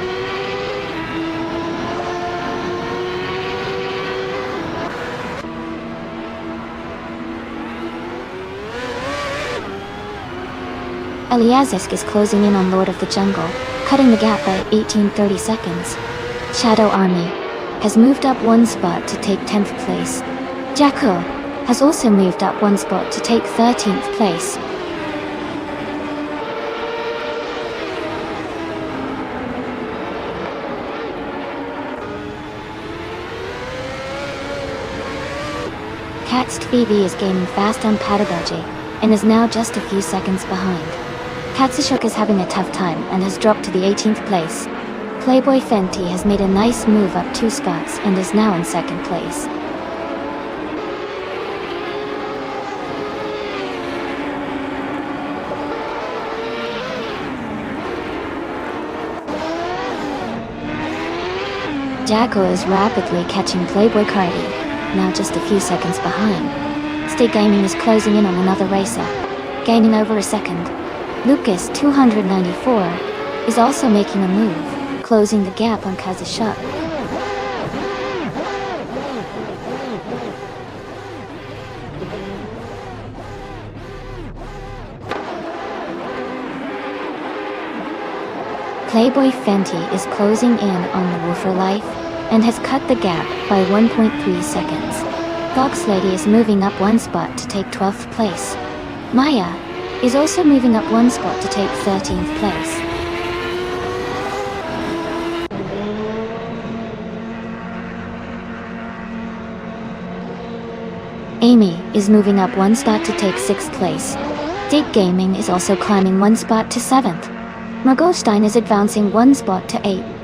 Eliazisk is closing in on Lord of the Jungle, cutting the gap by 18-30 seconds. Shadow Army has moved up one spot to take 10th place. Jacko has also moved up one spot to take 13th place. Kat's TV is gaining fast on pedagogy and is now just a few seconds behind. Katsushuk is having a tough time and has dropped to the 18th place. Playboy Fenty has made a nice move up 2 spots and is now in 2nd place. Jacko is rapidly catching Playboy Cardi, now just a few seconds behind. State Gaming is closing in on another racer, gaining over a second. Lucas 294 is also making a move, closing the gap on Kazushuk. Playboy Fenty is closing in on the Woofer Life and has cut the gap by 1.3 seconds. Fox Lady is moving up one spot to take 12th place. Maya is also moving up one spot to take 13th place. Amy is moving up one spot to take 6th place. Dig Gaming is also climbing one spot to 7th. Mergolstein is advancing one spot to 8th.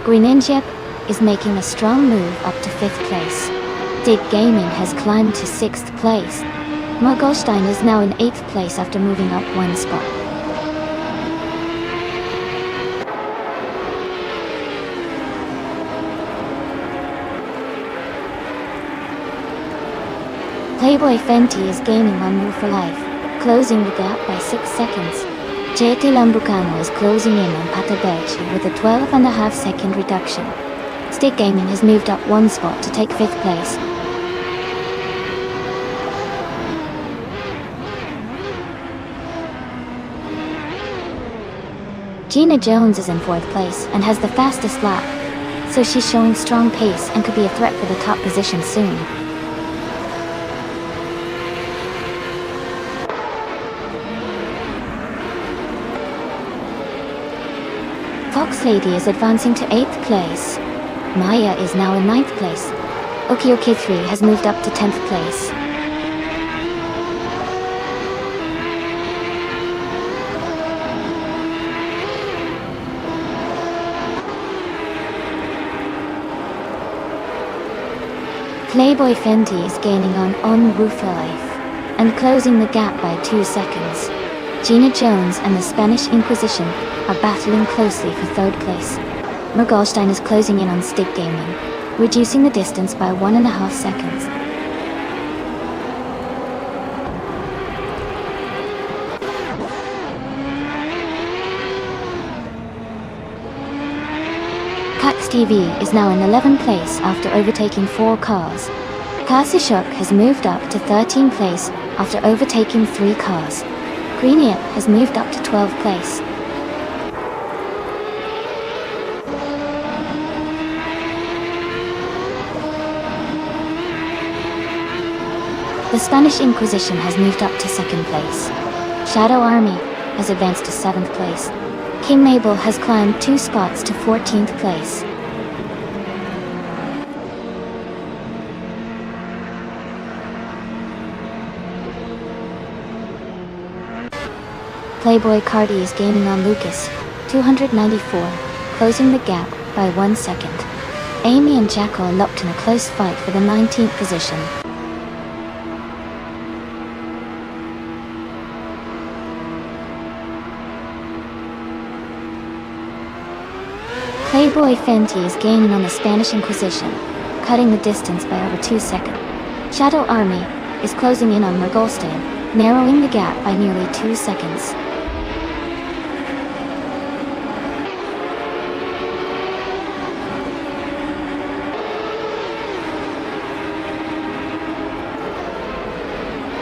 Greninjip is making a strong move up to 5th place. Dig Gaming has climbed to 6th place. Mergolstein is now in 8th place after moving up one spot. Playboy Fenty is gaining on Woofer Life, closing the gap by 6 seconds. JT Lambucano is closing in on Patabechi with a 12.5 second reduction. Stick Gaming has moved up one spot to take 5th place. Gina Jones is in 4th place and has the fastest lap, so she's showing strong pace and could be a threat for the top position soon. Fox Lady is advancing to 8th place. Maya is now in 9th place. OK3 has moved up to 10th place. Playboy Fenty is gaining on Woofer Life and closing the gap by 2 seconds. Gina Jones and the Spanish Inquisition are battling closely for 3rd place. Mergolstein is closing in on Stick Gaming, reducing the distance by 1.5 seconds. Kax TV is now in 11th place after overtaking 4 cars. Kazushuk has moved up to 13th place after overtaking 3 cars. Greeniot has moved up to 12th place. The Spanish Inquisition has moved up to 2nd place. Shadow Army has advanced to 7th place. King Mabel has climbed 2 spots to 14th place. Playboy Cardi is gaining on Lucas 294, closing the gap by 1 second. Amy and Jacko are locked in a close fight for the 19th position. Playboy Fenty is gaining on the Spanish Inquisition, cutting the distance by over 2 seconds. Shadow Army is closing in on Mergolstein, narrowing the gap by nearly 2 seconds.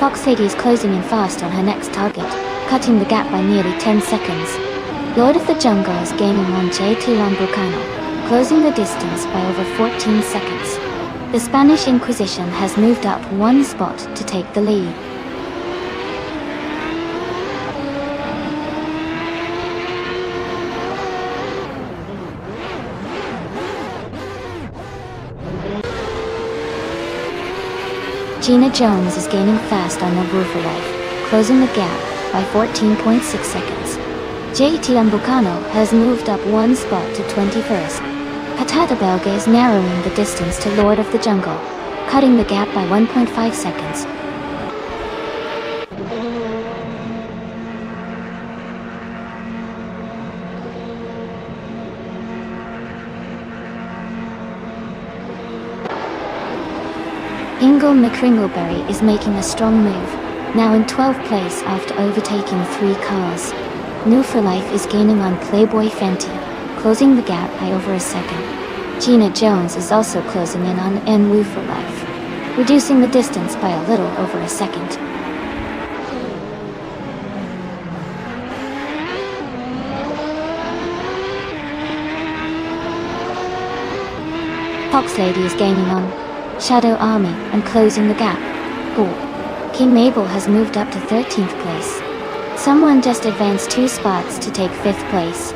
Fox Lady is closing in fast on her next target, cutting the gap by nearly 10 seconds. Lord of the Jungle is gaining on JT Lambucano, closing the distance by over 14 seconds. The Spanish Inquisition has moved up one spot to take the lead. Gina Jones is gaining fast on the Woofer Life, closing the gap by 14.6 seconds. JT Lambucano has moved up one spot to 21st. Patata Belga is narrowing the distance to Lord of the Jungle, cutting the gap by 1.5 seconds. Ingle McCringleberry is making a strong move, now in 12th place after overtaking 3 cars. New for Life is gaining on Playboy Fenty, closing the gap by over a second. Gina Jones is also closing in on NWoo for Life, reducing the distance by a little over a second. Fox Lady is gaining on Shadow Army and closing the gap. King Mabel has moved up to 13th place. Someone just advanced 2 spots to take 5th place.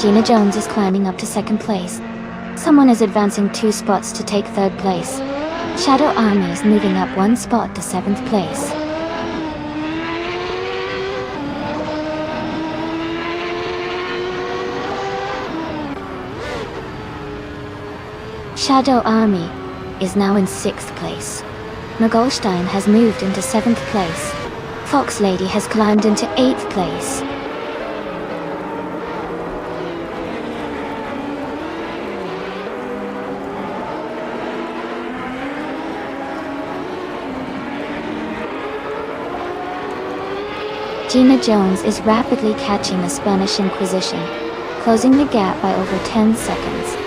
Gina Jones is climbing up to 2nd place. Someone is advancing 2 spots to take 3rd place. Shadow Army is moving up 1 spot to 7th place. Shadow Army is now in 6th place. Nagolstein has moved into 7th place. Fox Lady has climbed into 8th place. Gina Jones is rapidly catching the Spanish Inquisition, closing the gap by over 10 seconds.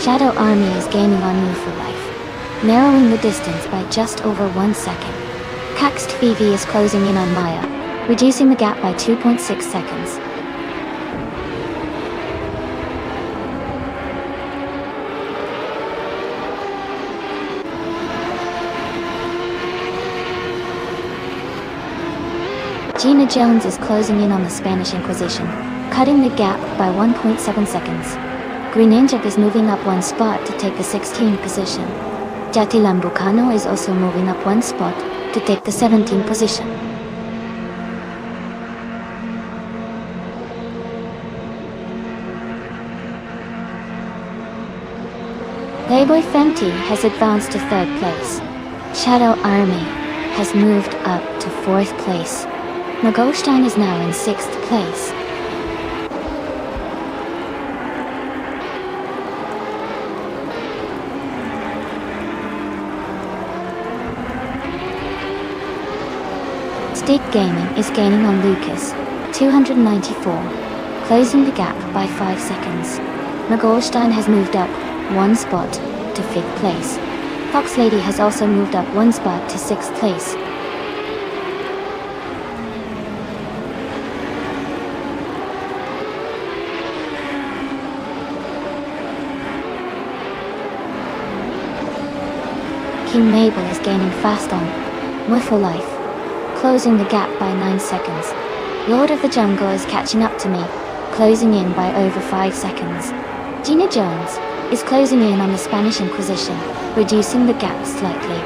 Shadow Army is gaining on New for Life, narrowing the distance by just over 1 second. Caxed Vivi is closing in on Maya, reducing the gap by 2.6 seconds. Gina Jones is closing in on the Spanish Inquisition, cutting the gap by 1.7 seconds. Green Ninja is moving up 1 spot to take the 16th position. Jati Lambucano is also moving up 1 spot to take the 17th position. Playboy Fenty has advanced to 3rd place. Shadow Army has moved up to 4th place. Nagolstein is now in 6th place. Stick Gaming is gaining on Lucas, 294, closing the gap by 5 seconds. Nagolstein has moved up 1 spot to 5th place. Fox Lady has also moved up 1 spot to 6th place. King Mabel is gaining fast on Wiffle Life, closing the gap by 9 seconds. Lord of the Jungle is catching up to me, closing in by over 5 seconds. Gina Jones is closing in on the Spanish Inquisition, reducing the gap slightly.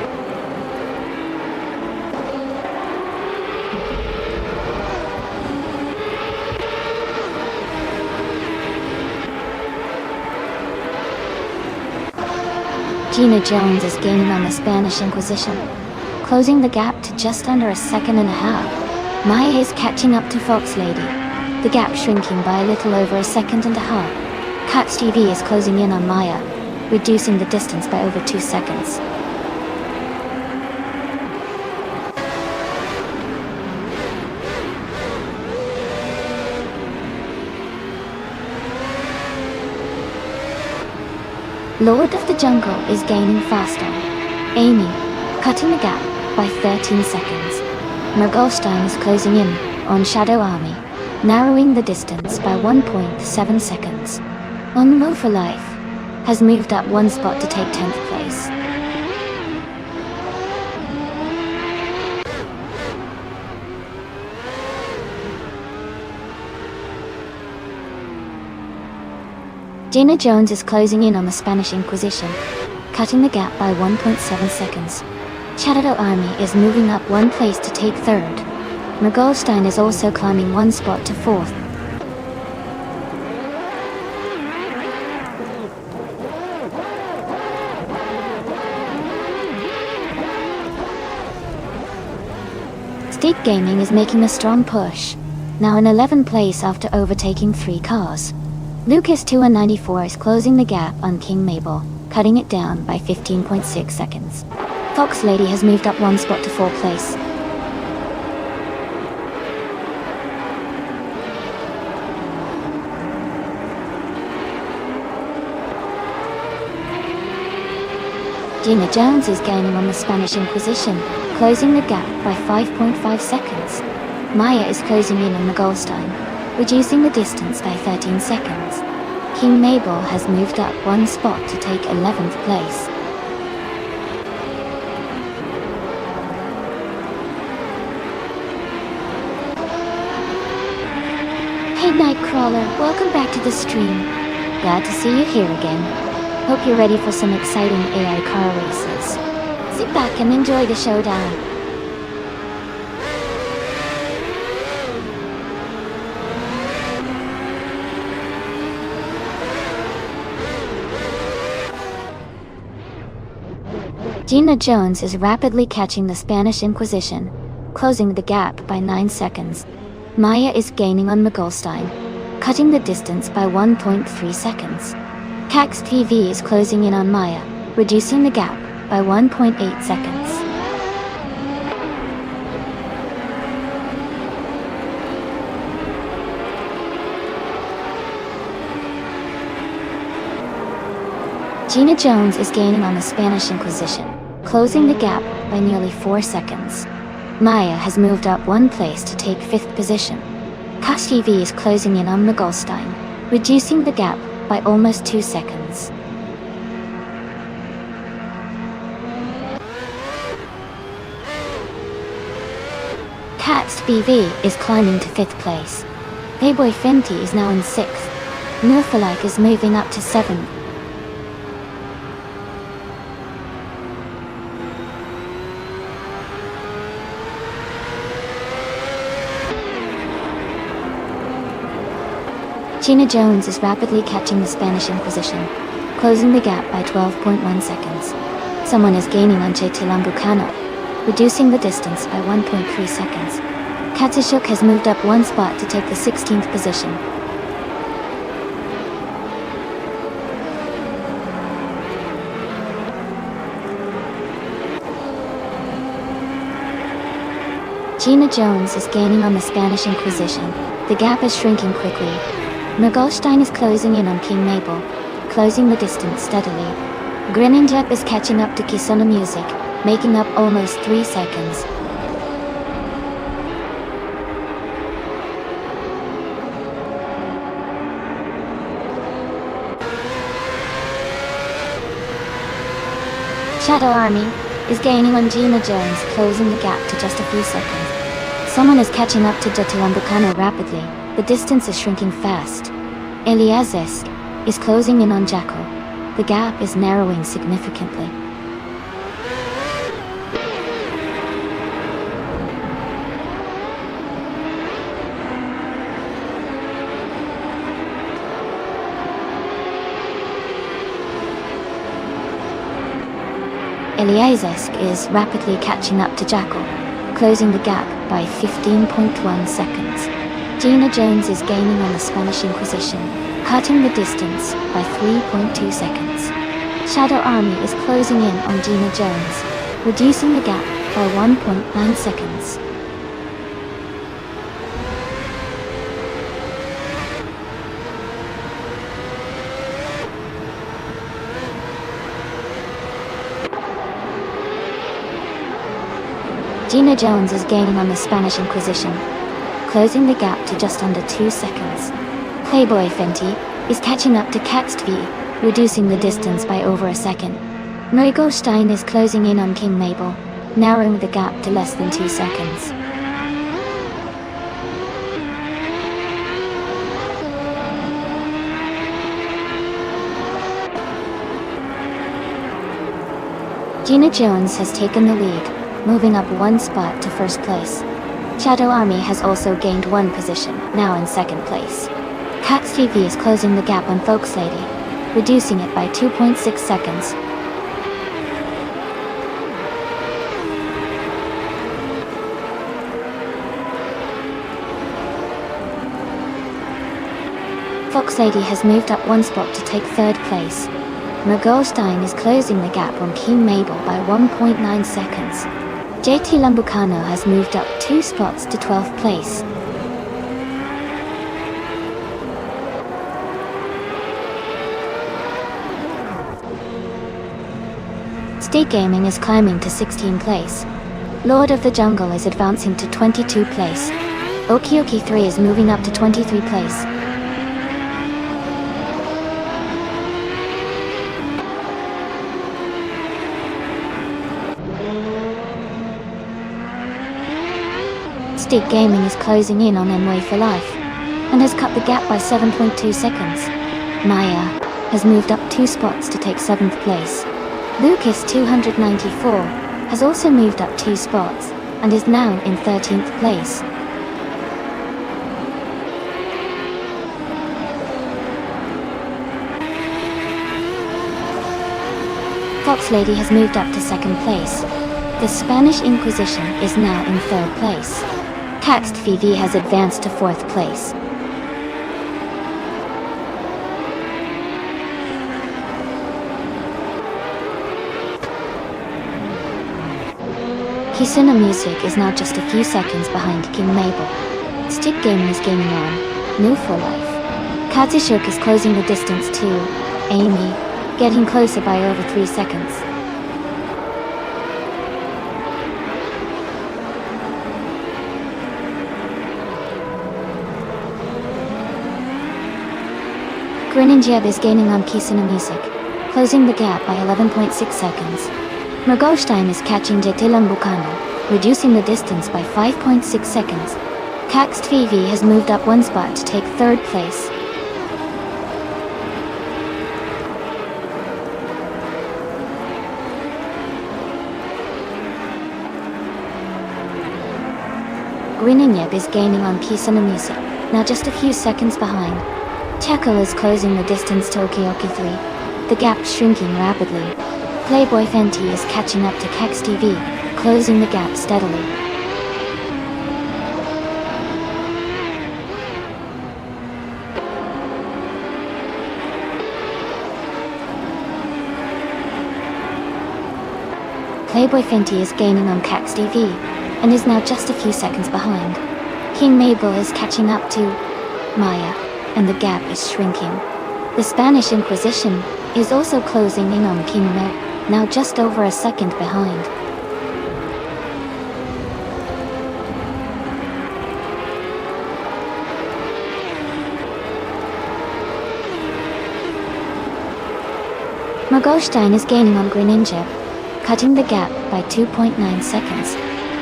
Gina Jones is gaining on the Spanish Inquisition, closing the gap to just under 1.5 seconds. Maya is catching up to Fox Lady, the gap shrinking by a little over 1.5 seconds. Cats TV is closing in on Maya, reducing the distance by over 2 seconds. Lord of the Jungle is gaining faster, aiming, cutting the gap by 13 seconds. Murgolstein is closing in on Shadow Army, narrowing the distance by 1.7 seconds. On for Life has moved up one spot to take 10th place. Gina Jones is closing in on the Spanish Inquisition, cutting the gap by 1.7 seconds. Shadow Army is moving up one place to take 3rd. Murgolstein is also climbing one spot to 4th. Steak Gaming is making a strong push, now in 11th place after overtaking 3 cars. Lucas 294 is closing the gap on King Mabel, cutting it down by 15.6 seconds. Fox Lady has moved up one spot to 4th place. Gina Jones is gaining on the Spanish Inquisition, closing the gap by 5.5 seconds. Maya is closing in on the Goldstein, reducing the distance by 13 seconds. King Mabel has moved up one spot to take 11th place. Hey Nightcrawler, welcome back to the stream. Glad to see you here again. Hope you're ready for some exciting AI car races. Sit back and enjoy the showdown. Gina Jones is rapidly catching the Spanish Inquisition, closing the gap by 9 seconds. Maya is gaining on Murgolstein, cutting the distance by 1.3 seconds. Cax TV is closing in on Maya, reducing the gap by 1.8 seconds. Gina Jones is gaining on the Spanish Inquisition, closing the gap by nearly 4 seconds. Maya has moved up one place to take 5th position. Cax TV is closing in on Murgolstein, reducing the gap by almost 2 seconds. Cax BV is climbing to 5th place. Playboy Fenty is now in 6th. Nurfalike is moving up to 7th. Gina Jones is rapidly catching the Spanish Inquisition, closing the gap by 12.1 seconds. Someone is gaining on Tilambucano, reducing the distance by 1.3 seconds. Katsushuk has moved up one spot to take the 16th position. Gina Jones is gaining on the Spanish Inquisition. The gap is shrinking quickly. Murgolstein is closing in on King Mabel, closing the distance steadily. Greninja is catching up to Kisona Music, making up almost 3 seconds. Shadow Army is gaining on Gina Jones, closing the gap to just a few seconds. Someone is catching up to Jatilambucano rapidly. The distance is shrinking fast. Eliazesk is closing in on Jackal. The gap is narrowing significantly. Eliazesk is rapidly catching up to Jackal, closing the gap by 15.1 seconds. Gina Jones is gaining on the Spanish Inquisition, cutting the distance by 3.2 seconds. Shadow Army is closing in on Gina Jones, reducing the gap by 1.9 seconds. Gina Jones is gaining on the Spanish Inquisition, closing the gap to just under 2 seconds. Playboy Fenty is catching up to Caxt V, reducing the distance by over a second. Marie Goldstein is closing in on King Mabel, narrowing the gap to less than 2 seconds. Gina Jones has taken the lead, moving up 1 spot to first place. Shadow Army has also gained 1 position, now in second place. Caxt TV is closing the gap on Folks Lady, reducing it by 2.6 seconds. Fox Lady has moved up 1 spot to take third place. Goldstein is closing the gap on King Mabel by 1.9 seconds. JT Lambucano has moved up 2 spots to 12th place. State Gaming is climbing to 16th place. Lord of the Jungle is advancing to 22 place. Okioki 3 is moving up to 23 place. State Gaming is closing in on Enway for Life, and has cut the gap by 7.2 seconds. Maya has moved up 2 spots to take 7th place. Lucas 294 has also moved up 2 spots, and is now in 13th place. Fox Lady has moved up to 2nd place. The Spanish Inquisition is now in 3rd place. Caxt VV has advanced to 4th place. Kisuna Music is now just a few seconds behind King Mabel. Stick Gaming is gaining on New for Life. Katsushuk is closing the distance to Amy, getting closer by over 3 seconds. Greninjeb is gaining on Kisuna Music, closing the gap by 11.6 seconds. Mergolstein is catching JT Lambucano, reducing the distance by 5.6 seconds. Caxt VV has moved up 1 spot to take 3rd place. Greninjeb is gaining on Kisuna Music, now just a few seconds behind. Checo is closing the distance to Okioki 3, the gap shrinking rapidly. Playboy Fenty is catching up to Cax TV, closing the gap steadily. Playboy Fenty is gaining on Cax TV, and is now just a few seconds behind. King Mabel is catching up to Maya, and the gap is shrinking. The Spanish Inquisition is also closing in on King Mo, now just over a second behind. Mergolstein is gaining on Greninjeb, cutting the gap by 2.9 seconds.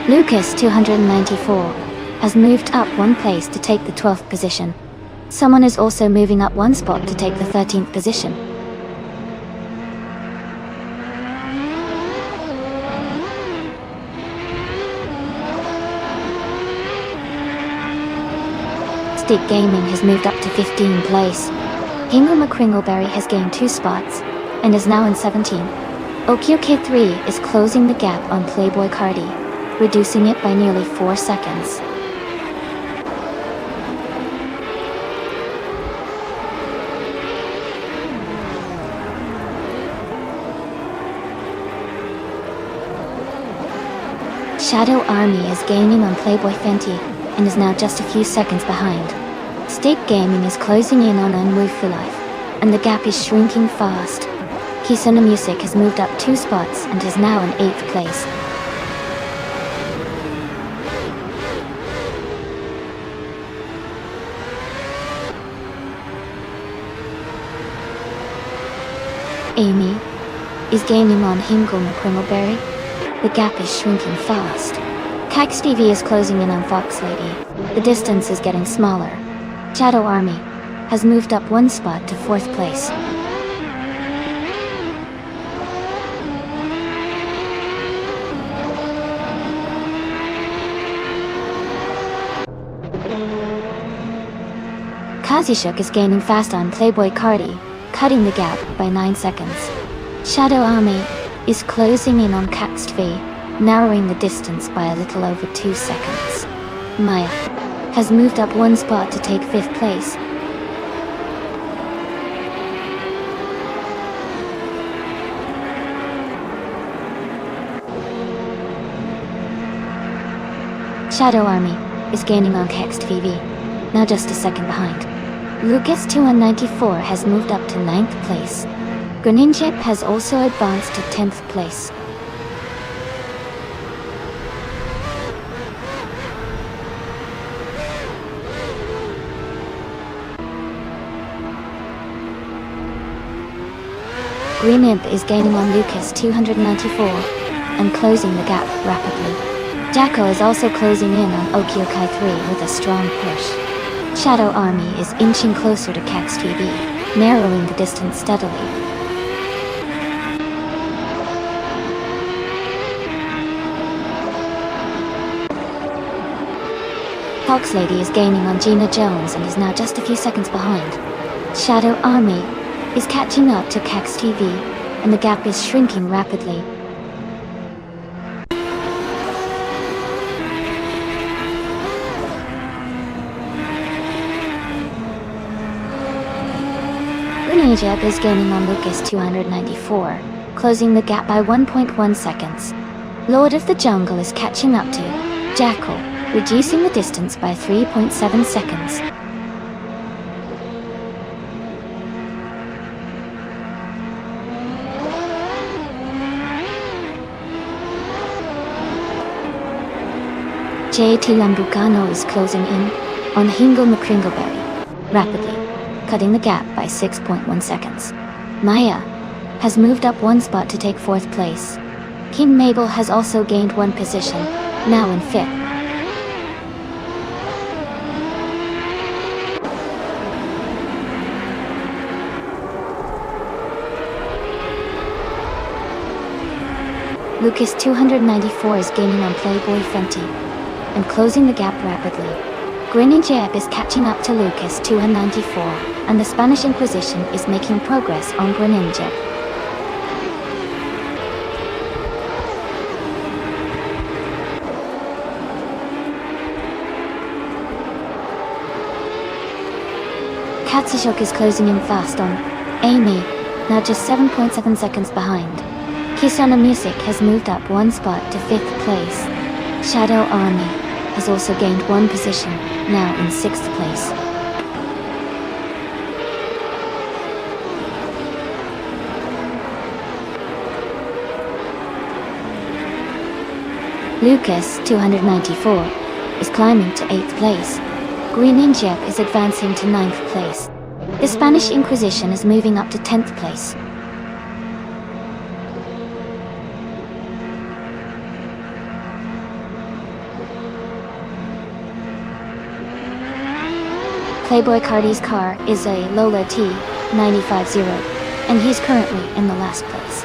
Lucas 294 has moved up 1 place to take the 12th position. Someone is also moving up 1 spot to take the 13th position. Stick Gaming has moved up to 15th place. Hingle McCringleberry has gained 2 spots, and is now in 17th. Okioki 3 is closing the gap on Playboy Cardi, reducing it by nearly 4 seconds. Shadow Army is gaining on Playboy Fenty, and is now just a few seconds behind. State Gaming is closing in on Unwoo for Life, and the gap is shrinking fast. Kisuna Music has moved up 2 spots and is now in 8th place. Amy is gaining on Hingle McCringleberry. The gap is shrinking fast. Cax TV is closing in on Fox Lady. The distance is getting smaller. Shadow Army has moved up one spot to 4th place. Kazishuk is gaining fast on Playboy Cardi, cutting the gap by 9 seconds. Shadow Army is closing in on Cax TV, narrowing the distance by a little over 2 seconds. Maya has moved up one spot to take 5th place. Shadow Army is gaining on Cax TV, now just a second behind. Lucas 294 has moved up to 9th place. Greninjep has also advanced to 10th place. Green Imp is gaining on Lucas 294 and closing the gap rapidly. Jacko is also closing in on Okiokai 3 with a strong push. Shadow Army is inching closer to Cax TV, narrowing the distance steadily. Fox Lady is gaining on Gina Jones and is now just a few seconds behind. Shadow Army is catching up to Cax TV, and the gap is shrinking rapidly. Greninjep is gaining on Lucas 294, closing the gap by 1.1 seconds. Lord of the Jungle is catching up to Jackal, reducing the distance by 3.7 seconds. JT Lambucano is closing in on Hingle McCringleberry, rapidly, cutting the gap by 6.1 seconds. Maya has moved up one spot to take 4th place. King Mabel has also gained one position, now in 5th. Lucas 294 is gaining on Playboy Fenty and closing the gap rapidly. Greninjep is catching up to Lucas 294, and the Spanish Inquisition is making progress on Greninjep. Katsushok is closing in fast on Amy, now just 7.7 seconds behind. Kisana Music has moved up one spot to 5th place. Shadow Army has also gained one position, now in 6th place. Lucas 294 is climbing to 8th place. Greninjep is advancing to 9th place. The Spanish Inquisition is moving up to 10th place. Playboy Cardi's car is a Lola T950, and he's currently in the last place.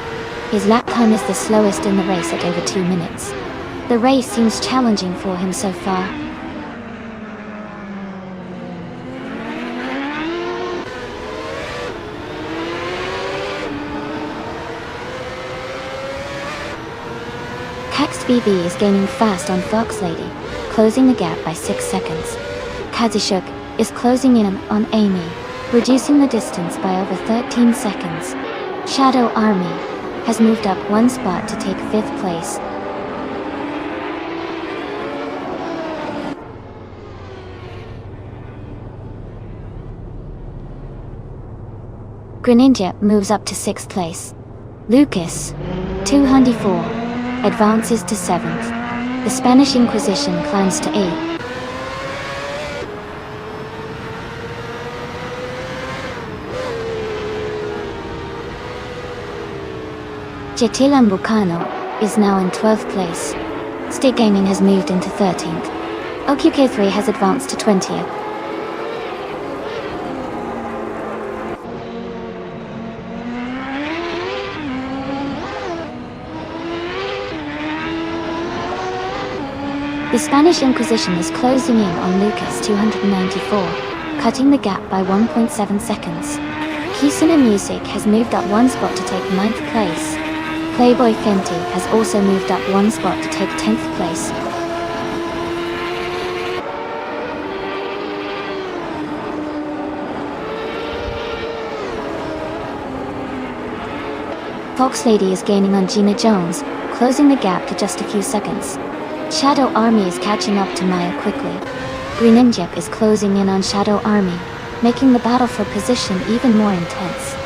His lap time is the slowest in the race at over 2 minutes. The race seems challenging for him so far. Cax VV is gaining fast on Fox Lady, closing the gap by 6 seconds. Kazishuk is closing in on Amy, reducing the distance by over 13 seconds. Shadow Army has moved up one spot to take 5th place. Greninjep moves up to 6th place. Lucas 204 advances to 7th. The Spanish Inquisition climbs to 8th. GT Lamborghini is now in 12th place. State Gaming has moved into 13th. OQK3 has advanced to 20th. The Spanish Inquisition is closing in on Lucas 294, cutting the gap by 1.7 seconds. Kisuna Music has moved up one spot to take 9th place. Playboy Fenty has also moved up one spot to take 10th place. Fox Lady is gaining on Gina Jones, closing the gap to just a few seconds. Shadow Army is catching up to Maya quickly. Green Injep is closing in on Shadow Army, making the battle for position even more intense.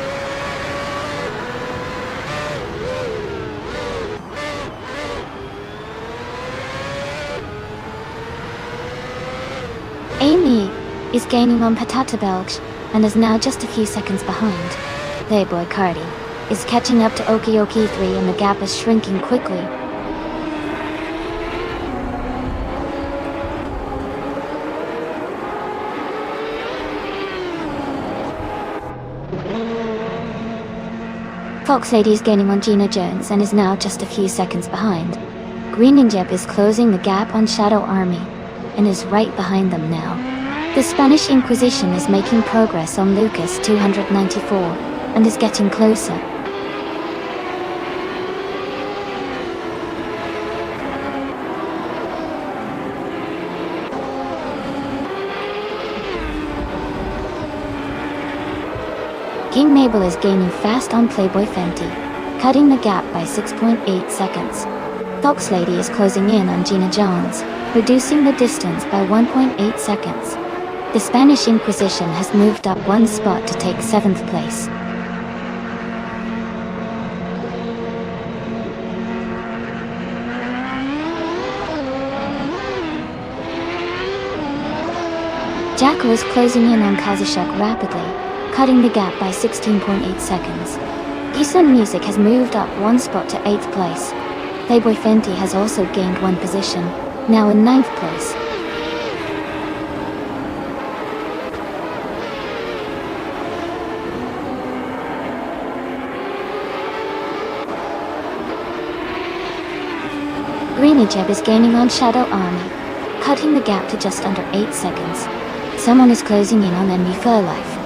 Amy is gaining on Patata Belge and is now just a few seconds behind. Playboy Cardi is catching up to Oki 3 and the gap is shrinking quickly. Fox Lady is gaining on Gina Jones and is now just a few seconds behind. Green Injep is closing the gap on Shadow Army and is right behind them now. The Spanish Inquisition is making progress on Lucas 294 and is getting closer. King Mabel is gaining fast on Playboy Fenty, cutting the gap by 6.8 seconds. Fox Lady is closing in on Gina Jones, reducing the distance by 1.8 seconds. The Spanish Inquisition has moved up one spot to take 7th place. Jackal is closing in on Kazashek rapidly, cutting the gap by 16.8 seconds. Isun Music has moved up one spot to 8th place. Playboy Fenty has also gained one position, now in 9th place. Green Injep is gaining on Shadow Army, cutting the gap to just under 8 seconds. Someone is closing in on Enemy Furlife,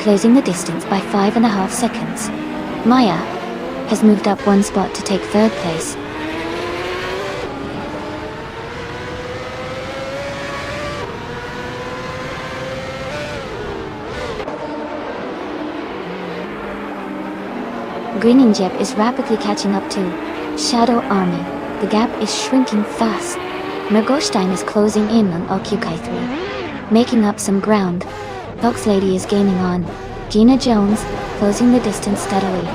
closing the distance by 5.5 seconds. Maya has moved up one spot to take 3rd place. Green Injep is rapidly catching up to Shadow Army. The gap is shrinking fast. Mergostein is closing in on Okyukai 3, making up some ground. Fox Lady is gaining on Gina Jones, closing the distance steadily.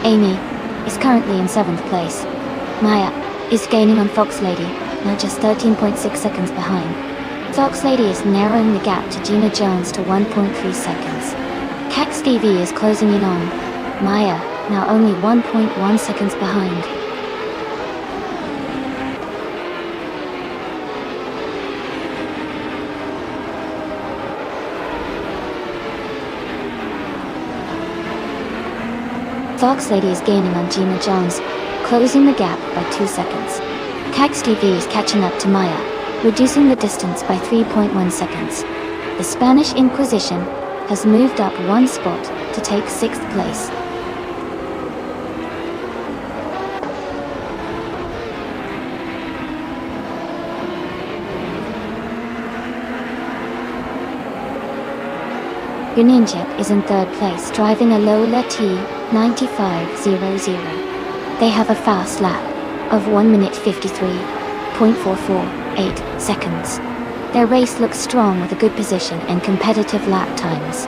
Amy is currently in 7th place. Maya is gaining on Fox Lady, now just 13.6 seconds behind. Fox Lady is narrowing the gap to Gina Jones to 1.3 seconds. Cax TV is closing in on Maya, now only 1.1 seconds behind. Fox Lady is gaining on Gina Jones, closing the gap by 2 seconds. Cax TV is catching up to Maya, reducing the distance by 3.1 seconds. The Spanish Inquisition has moved up one spot to take 6th place. Greninjep is in 3rd place driving a Lola T9500. They have a fast lap of 1 minute 53.448 seconds. Their race looks strong with a good position and competitive lap times.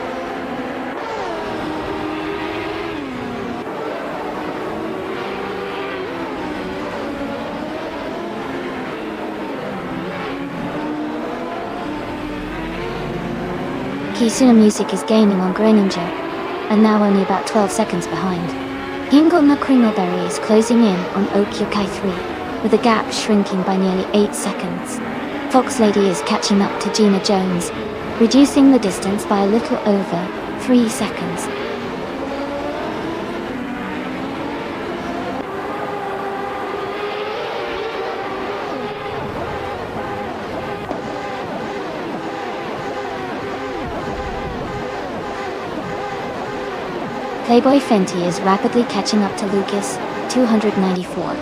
Kisuna Music is gaining on Greninja, and now only about 12 seconds behind. Hingle Kringleberry is closing in on Okyokai 3, with the gap shrinking by nearly 8 seconds. Fox Lady is catching up to Gina Jones, reducing the distance by a little over 3 seconds. Playboy Fenty is rapidly catching up to Lucas, 294.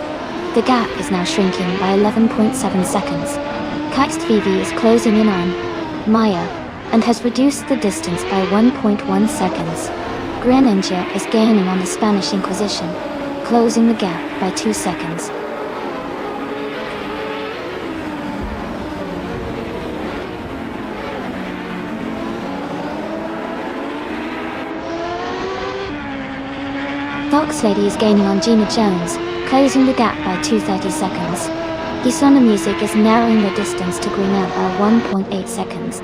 The gap is now shrinking by 11.7 seconds. Kaxt Vivi is closing in on Maya, and has reduced the distance by 1.1 seconds. Greninja is gaining on the Spanish Inquisition, closing the gap by 2 seconds. Fox Lady is gaining on Gina Jones, closing the gap by 2:30 seconds. Kisuna Music is narrowing the distance to Greener by 1.8 seconds.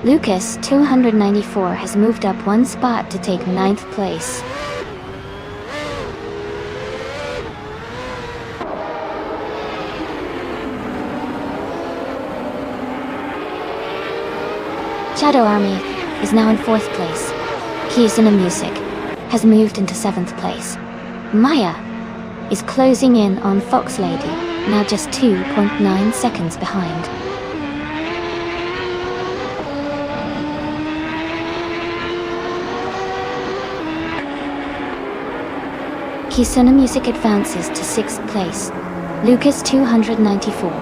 Lucas, 294, has moved up one spot to take 9th place. Shadow Army is now in 4th place. Kisuna Music has moved into 7th place. Maya is closing in on Fox Lady, now just 2.9 seconds behind. Kisuna Music advances to 6th place. Lucas 294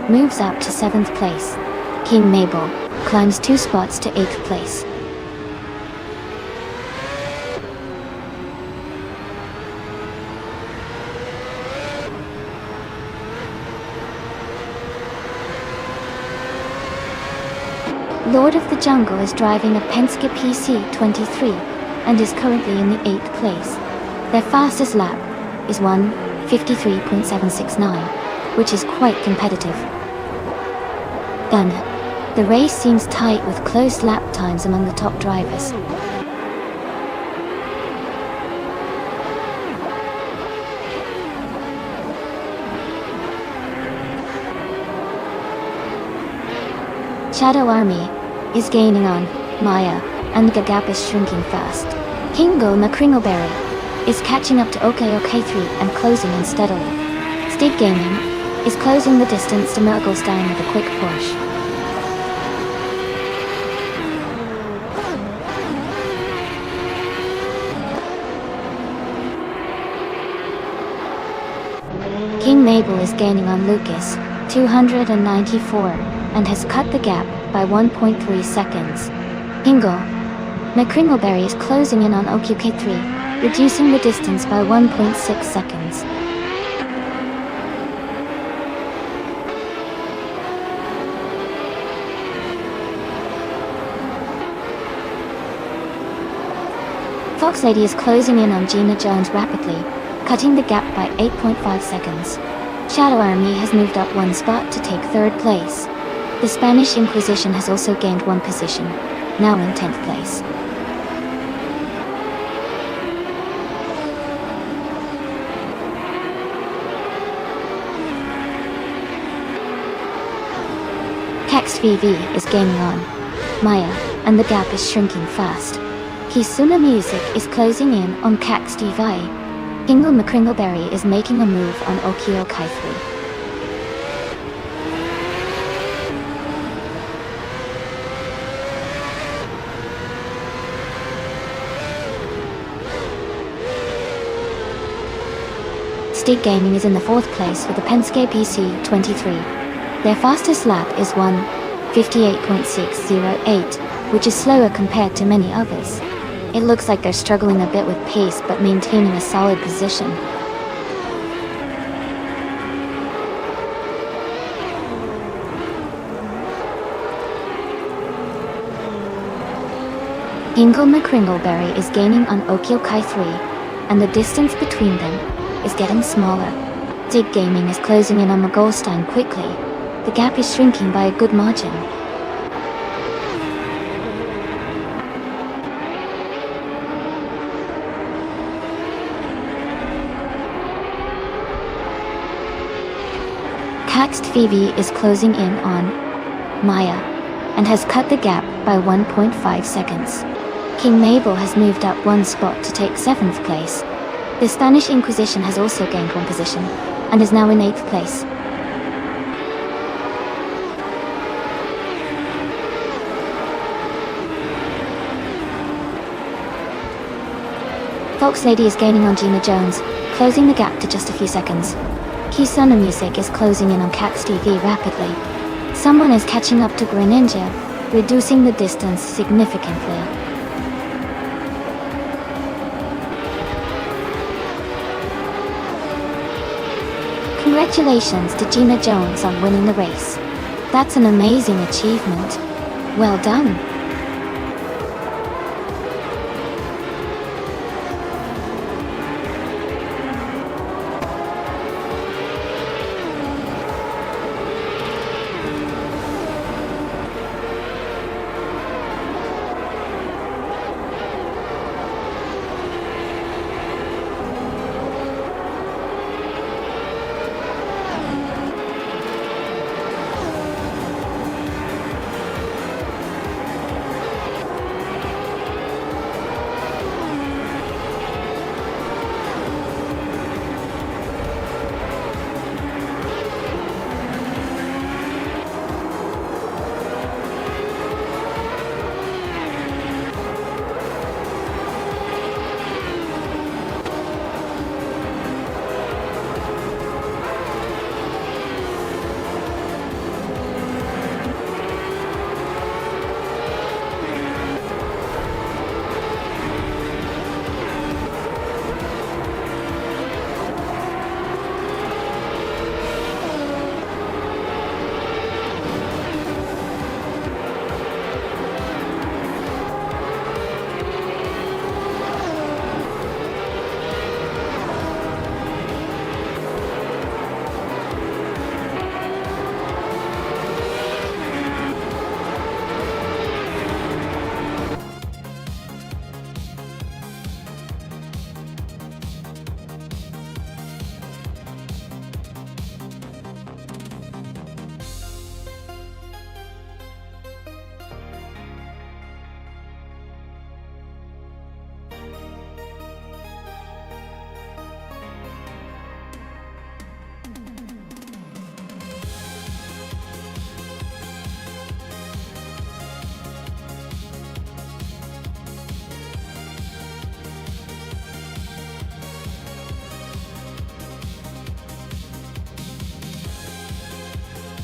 moves up to 7th place. King Mabel climbs 2 spots to 8th place. Lord of the Jungle is driving a Penske PC23 and is currently in the 8th place. Their fastest lap is 1:53.769, which is quite competitive. Then, the race seems tight with close lap times among the top drivers. Shadow Army is gaining on Maya, and the gap is shrinking fast. Kingo Kringleberry is catching up to OK3 and closing in steadily. Stig Gaming is closing the distance to Mergelstein with a quick push. King Mabel is gaining on Lucas, 294, and has cut the gap by 1.3 seconds. Hingle Kringleberry is closing in on OQK3, reducing the distance by 1.6 seconds. Fox Lady is closing in on Gina Jones rapidly, cutting the gap by 8.5 seconds. Shadow Army has moved up one spot to take 3rd place. The Spanish Inquisition has also gained one position, now in 10th place. Kaxt VV is gaining on Maya, and the gap is shrinking fast. Kisuna Music is closing in on Kaxt DV. Kingle Kringleberry is making a move on Okio Kai 3. Stig Gaming is in the 4th place with the Penske PC23. Their fastest lap is 1:58.608, which is slower compared to many others. It looks like they're struggling a bit with pace but maintaining a solid position. Hingle Kringleberry is gaining on Okio Kai 3, and the distance between them is getting smaller. Dig Gaming is closing in on Mergelstein quickly. The gap is shrinking by a good margin. Paxed Phoebe is closing in on Maya and has cut the gap by 1.5 seconds. King Mabel has moved up one spot to take 7th place. The Spanish Inquisition has also gained one position and is now in 8th place. Fox Lady is gaining on Gina Jones, closing the gap to just a few seconds. Kisuna Music is closing in on Cax TV rapidly. Someone is catching up to Greninja, reducing the distance significantly. Congratulations to Gina Jones on winning the race. That's an amazing achievement. Well done.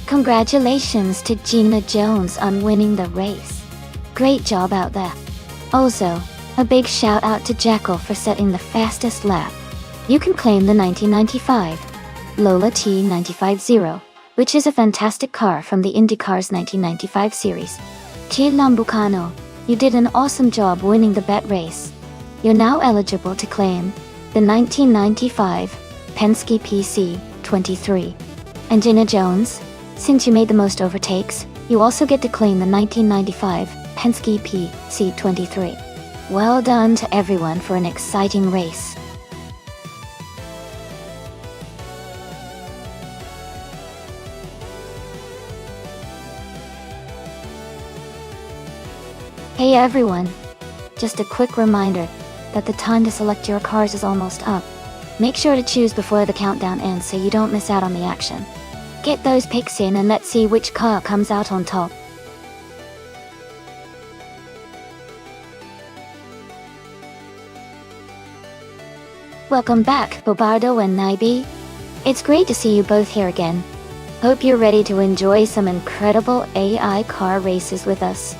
Congratulations to Gina Jones on winning the race. Great job out there. Also, a big shout out to Jackal for setting the fastest lap. You can claim the 1995 Lola T950, which is a fantastic car from the IndyCars 1995 series. Chia Lambucano, you did an awesome job winning the bet race. You're now eligible to claim the 1995 Penske PC23. And Gina Jones, since you made the most overtakes, you also get to claim the 1995 Penske PC23. Well done to everyone for an exciting race. Hey everyone! Just a quick reminder that the time to select your cars is almost up. Make sure to choose before the countdown ends so you don't miss out on the action. Get those picks in and let's see which car comes out on top. Welcome back, Bobardo and Naibi. It's great to see you both here again. Hope you're ready to enjoy some incredible AI car races with us.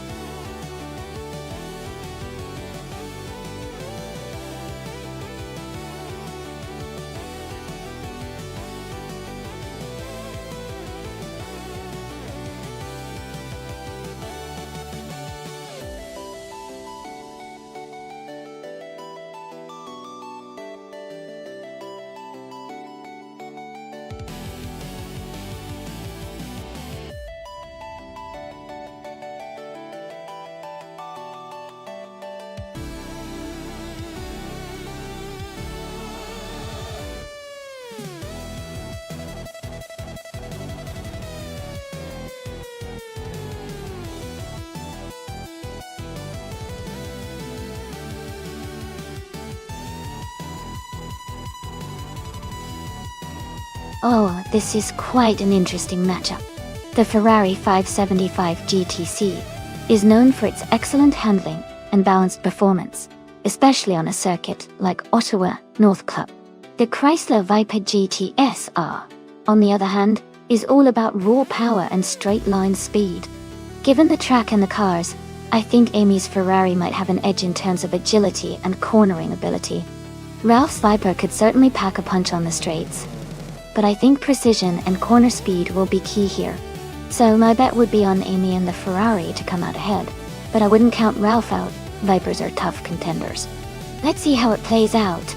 Oh, this is quite an interesting matchup. The Ferrari 575 GTC is known for its excellent handling and balanced performance, especially on a circuit like Ottawa North Club. The Chrysler Viper GTSR, on the other hand, is all about raw power and straight-line speed. Given the track and the cars, I think Amy's Ferrari might have an edge in terms of agility and cornering ability. Ralph's Viper could certainly pack a punch on the straights, but I think precision and corner speed will be key here. So my bet would be on Amy and the Ferrari to come out ahead, but I wouldn't count Ralph out. Vipers are tough contenders. Let's see how it plays out.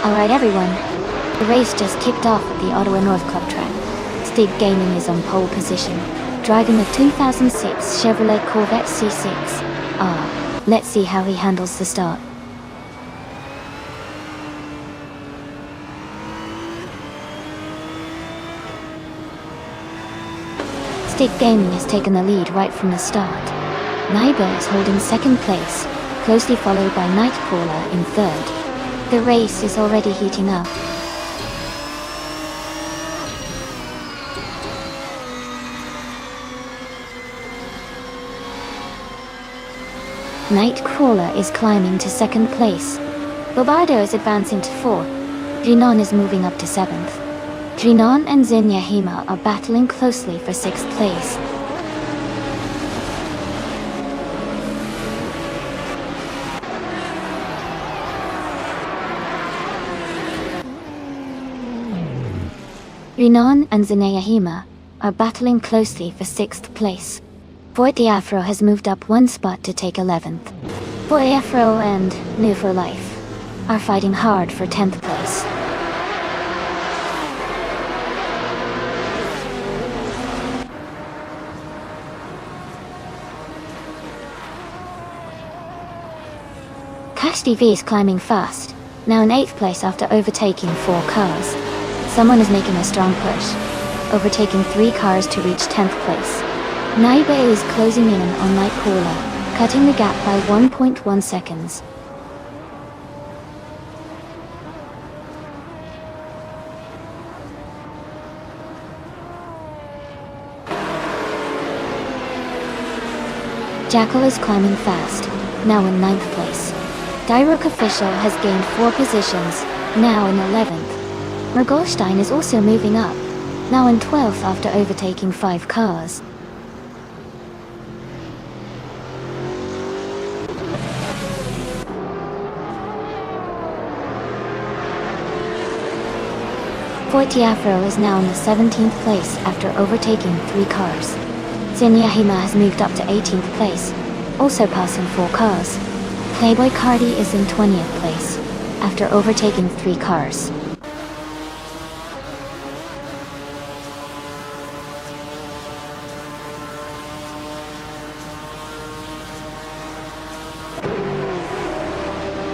Alright everyone, the race just kicked off at the Ottawa North Club track. Stig Gaming is on pole position, driving a 2006 Chevrolet Corvette C6. Let's see how he handles the start. Stig Gaming has taken the lead right from the start. Naiba is holding second place, closely followed by Nightcrawler in third. The race is already heating up. Nightcrawler is climbing to second place. Bobardo is advancing to fourth. Drinon is moving up to seventh. Drinon and Zinyahima are battling closely for sixth place. Rinon and Zineyahima are battling closely for sixth place. Fort Afro has moved up one spot to take 11th. Fort Afro and New for Life are fighting hard for 10th place. Cash TV is climbing fast, now in 8th place after overtaking 4 cars. Someone is making a strong push, overtaking 3 cars to reach 10th place. Naiba is closing in on Nightcrawler, cutting the gap by 1.1 seconds. Jackal is climbing fast, now in 9th place. Dyrok Official has gained 4 positions, now in 11th. Mergolstein is also moving up, now in 12th after overtaking 5 cars. Fort Afro is now in the 17th place after overtaking 3 cars. Zinyahima has moved up to 18th place, also passing 4 cars. Playboy Cardi is in 20th place, after overtaking 3 cars.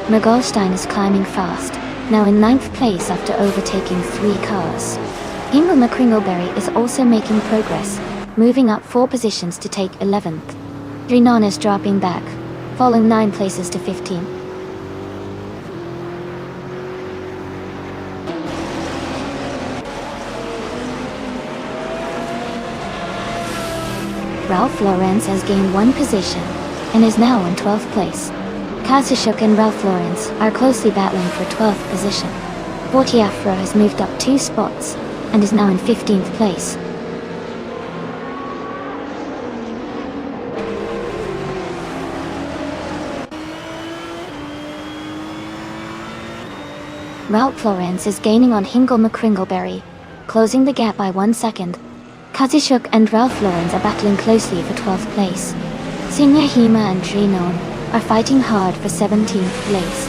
Mergolstein is climbing fast, now in 9th place after overtaking 3 cars. Hingle McCringleberry is also making progress, moving up 4 positions to take 11th. Drinon is dropping back, falling 9 places to 15th. Ralph Laurenz has gained 1 position, and is now in 12th place. Kazashuk and Ralph Laurenz are closely battling for 12th position. Fort Afro has moved up 2 spots, and is now in 15th place. Ralph Laurenz is gaining on Hingle McCringleberry, closing the gap by 1 second. Kazashuk and Ralph Laurenz are battling closely for 12th place. Zinyahima and Drinon are fighting hard for 17th place.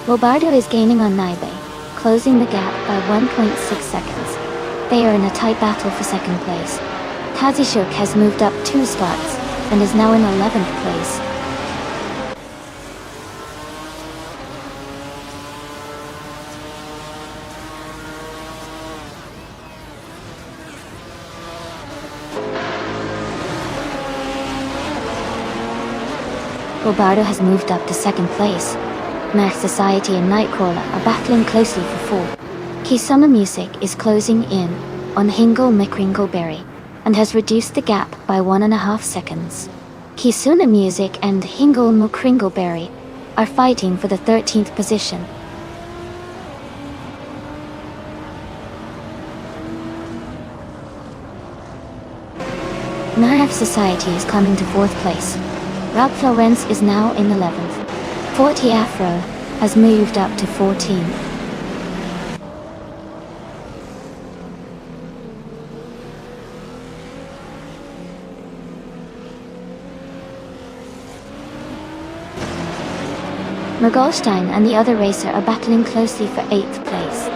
Robardo is gaining on Naibe, closing the gap by 1.6 seconds. They are in a tight battle for second place. Kazishuk has moved up 2 spots and is now in 11th place. Robardo has moved up to second place. Math Society and Nightcrawler are battling closely for 4. Kisama Music is closing in on Hingle McCringleberry and has reduced the gap by 1.5 seconds. Kisuna Music and Hingle McCringleberry are fighting for the 13th position. Math Society is climbing to 4th place. Ralph Florence is now in 11th. 40 Afro has moved up to 14. Mergolstein and the other racer are battling closely for 8th place.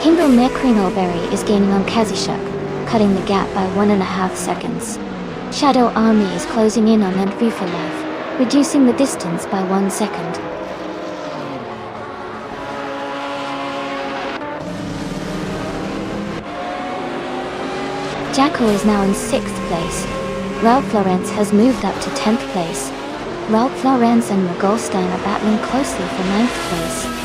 Hingle McCringleberry is gaining on Kazishuk, cutting the gap by 1.5 seconds. Shadow Army is closing in on Entry for Life, reducing the distance by 1 second. Jacko is now in 6th place. Ralph Florence has moved up to 10th place. Ralph Florence and Mergolstein are battling closely for 9th place.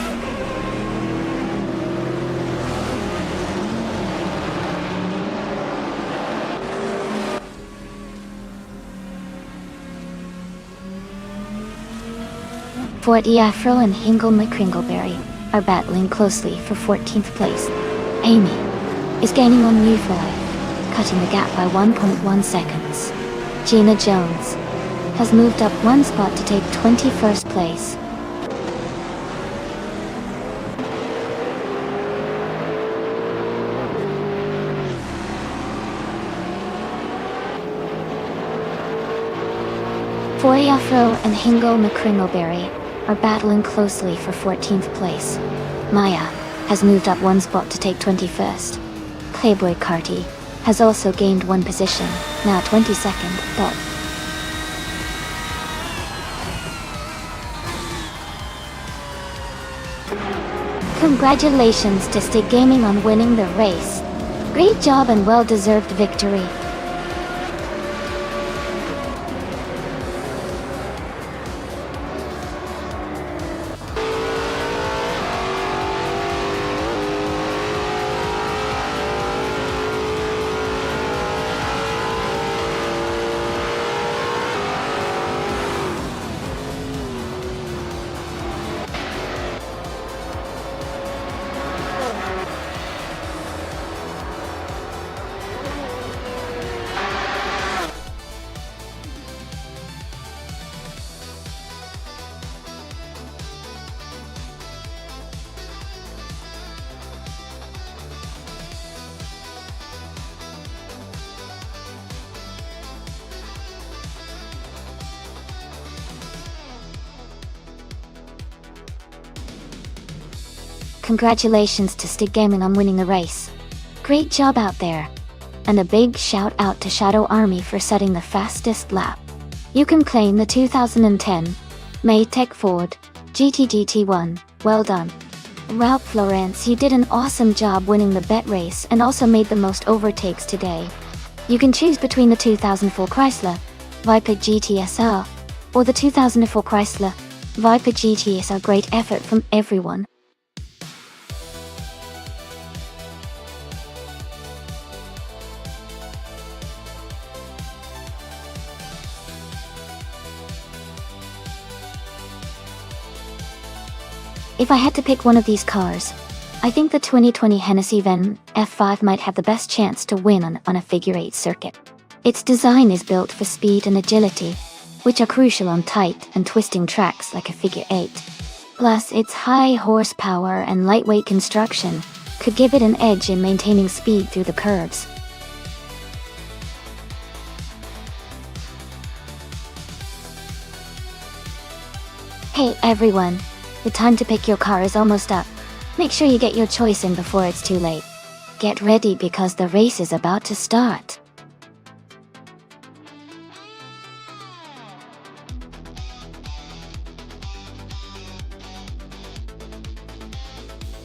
Forty Afro and Hingle McCringleberry are battling closely for 14th place. Amy is gaining on New for Life, cutting the gap by 1.1 seconds. Gina Jones has moved up 1 spot to take 21st place. Forty Afro and Hingle McCringleberry are battling closely for 14th place. Maya has moved up 1 spot to take 21st. Playboy Carty has also gained 1 position, now 22nd. Congratulations to Stick Gaming on winning the race. Great job and well-deserved victory. Congratulations to Stick Gaming on winning the race. Great job out there. And a big shout out to Shadow Army for setting the fastest lap. You can claim the 2010 Maytech Ford GT1. Well done. Ralph Florence, you did an awesome job winning the bet race and also made the most overtakes today. You can choose between the 2004 Chrysler Viper GTSR or the 2004 Chrysler Viper GTSR. Great effort from everyone. If I had to pick one of these cars, I think the 2020 Hennessy Venom F5 might have the best chance to win on a figure-8 circuit. Its design is built for speed and agility, which are crucial on tight and twisting tracks like a figure-8. Plus, its high horsepower and lightweight construction could give it an edge in maintaining speed through the curves. Hey everyone, the time to pick your car is almost up. Make sure you get your choice in before it's too late. Get ready because the race is about to start.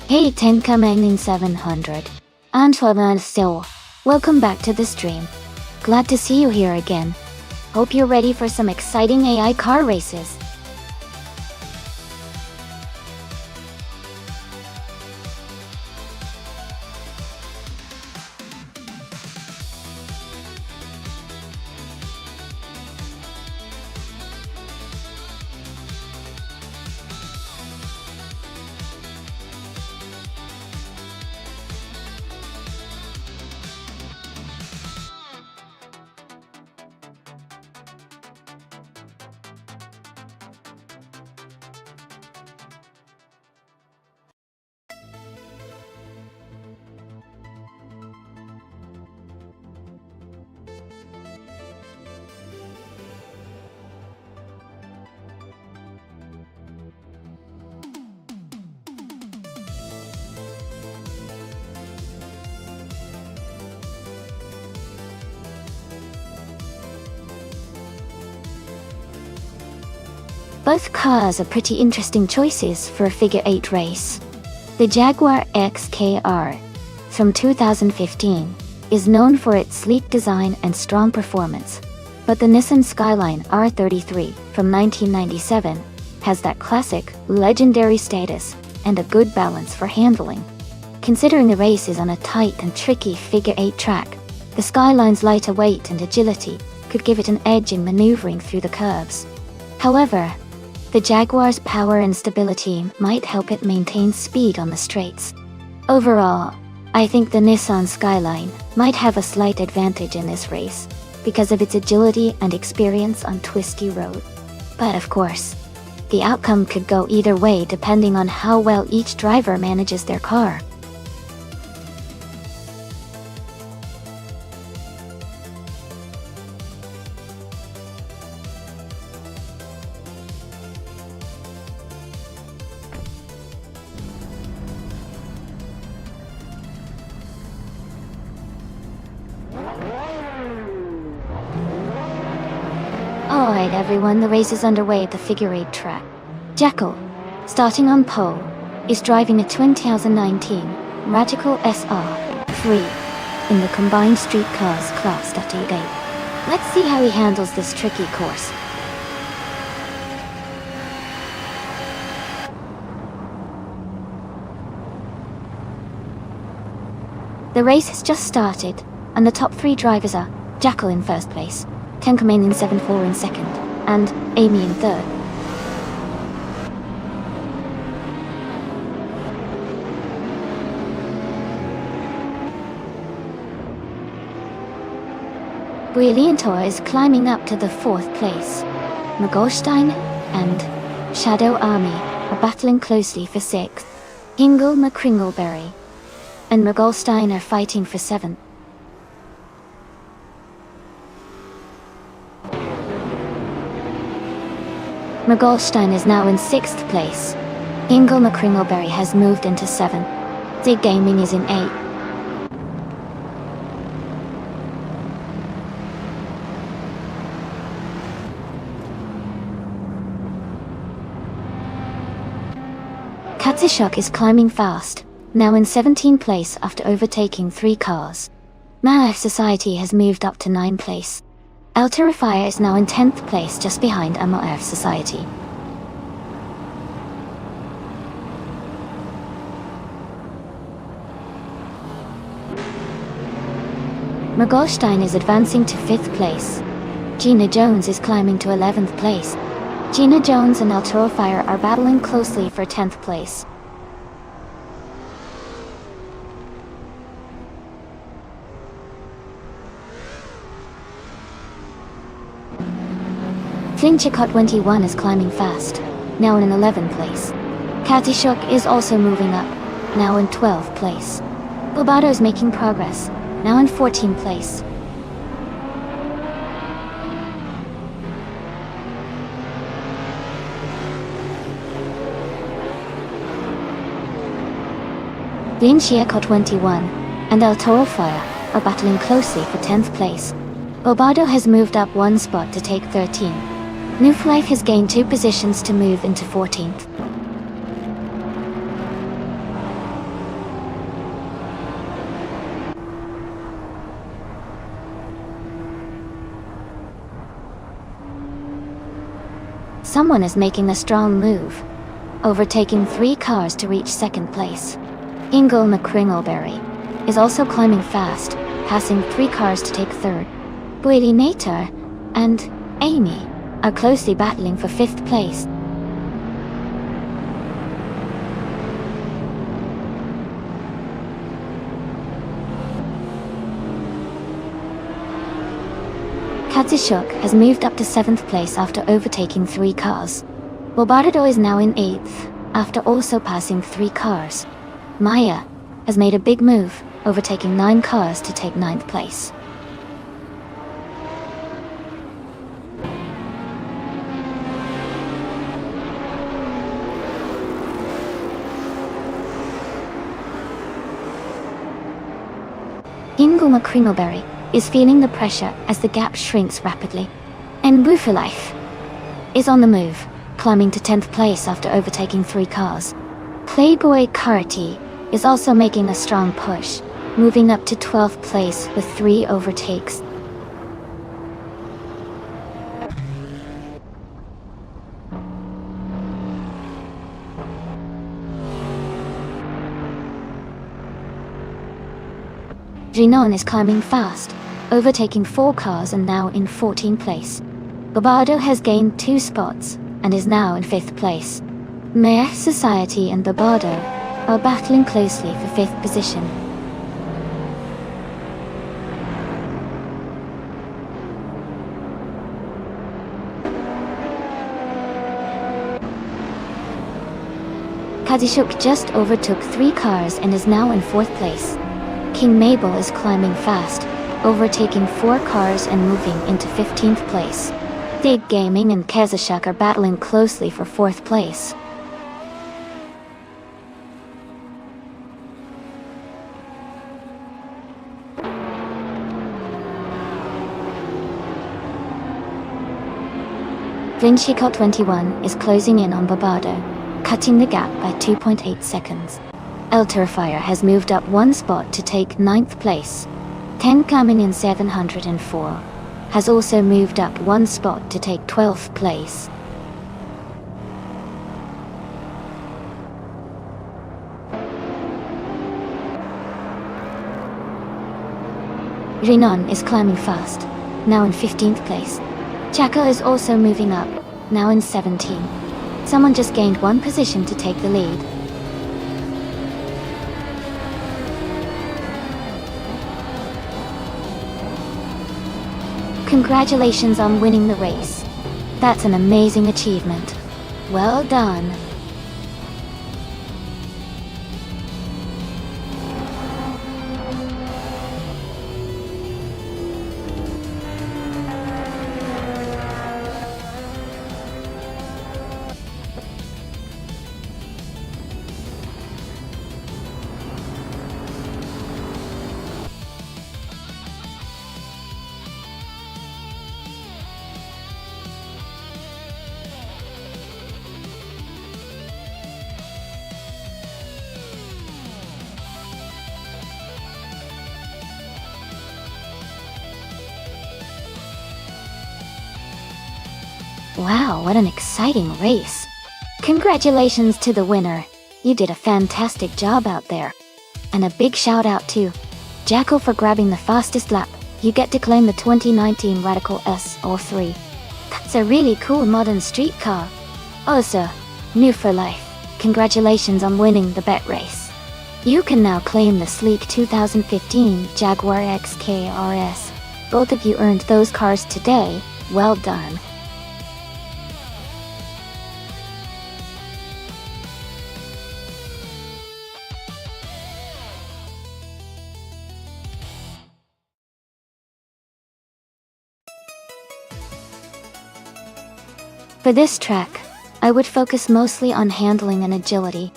Hey Tenkamangin 700. Antoine Sil. Welcome back to the stream. Glad to see you here again. Hope you're ready for some exciting AI car races. Both cars are pretty interesting choices for a figure 8 race. The Jaguar XKR, from 2015, is known for its sleek design and strong performance, but the Nissan Skyline R33 from 1997 has that classic, legendary status and a good balance for handling. Considering the race is on a tight and tricky figure 8 track, the Skyline's lighter weight and agility could give it an edge in maneuvering through the curves. However, the Jaguar's power and stability might help it maintain speed on the straights. Overall, I think the Nissan Skyline might have a slight advantage in this race because of its agility and experience on twisty road. But of course, the outcome could go either way depending on how well each driver manages their car. Alright everyone, the race is underway at the figure 8 track. Jekyll, starting on pole, is driving a 2019 Radical SR3 in the combined street cars class .8. Let's see how he handles this tricky course. The race has just started, and the top 3 drivers are Jekyll in first place, Tenkamane in 7-4 in second, and Amy in third. Brilliantor is climbing up to the 4th place. Magolstein and Shadow Army are battling closely for 6th. Hingle McCringleberry and Magolstein are fighting for 7th. Magolstein is now in 6th place. Hingle McCringleberry has moved into 7th. Zig Gaming is in 8th. Katsishok is climbing fast, now in 17th place after overtaking 3 cars. Maaf Society has moved up to 9th place. El Terrifier is now in 10th place just behind Maaf Society. Magolstein is advancing to 5th place. Gina Jones is climbing to 11th place. Gina Jones and El Terrifier are battling closely for 10th place. Flinchicott 21 is climbing fast, now in 11th place. Katishuk is also moving up, now in 12th place. Bobado is making progress, now in 14th place. Vinciaco 21 and El Toro Fire are battling closely for 10th place. Bobado has moved up one spot to take 13. Noof Life has gained 2 positions to move into 14th. Someone is making a strong move, overtaking 3 cars to reach 2nd place. Ingle McCringleberry is also climbing fast, passing 3 cars to take 3rd. Boily Natar and Amy are closely battling for 5th place. Katishuk has moved up to 7th place after overtaking 3 cars. Bobado is now in 8th, after also passing 3 cars. Maya has made a big move, overtaking 9 cars to take 9th place. Ingle McCringleberry is feeling the pressure as the gap shrinks rapidly. And Life is on the move, climbing to 10th place after overtaking 3 cars. Playboy Karate is also making a strong push, moving up to 12th place with 3 overtakes. Ginon is climbing fast, overtaking 4 cars and now in 14th place. Bobado has gained 2 spots and is now in 5th place. Meh Society and Bobado are battling closely for 5th position. Katishuk just overtook 3 cars and is now in 4th place. King Mabel is climbing fast, overtaking 4 cars and moving into 15th place. Dig Gaming and Kazashuk are battling closely for 4th place. Vinciaco 21 is closing in on Bobado, cutting the gap by 2.8 seconds. El Turfire has moved up 1 spot to take 9th place. 10 coming in 704 has also moved up 1 spot to take 12th place. Rinon is climbing fast, now in 15th place. Chaka is also moving up, now in 17. Someone just gained 1 position to take the lead. Congratulations on winning the race. That's an amazing achievement. Well done. Wow, what an exciting race. Congratulations to the winner. You did a fantastic job out there. And a big shout out to Jacko for grabbing the fastest lap. You get to claim the 2019 Radical S03. That's a really cool modern street car. Also, new for life. Congratulations on winning the bet race. You can now claim the sleek 2015 Jaguar XK-RS. Both of you earned those cars today. Well done. For this track, I would focus mostly on handling and agility.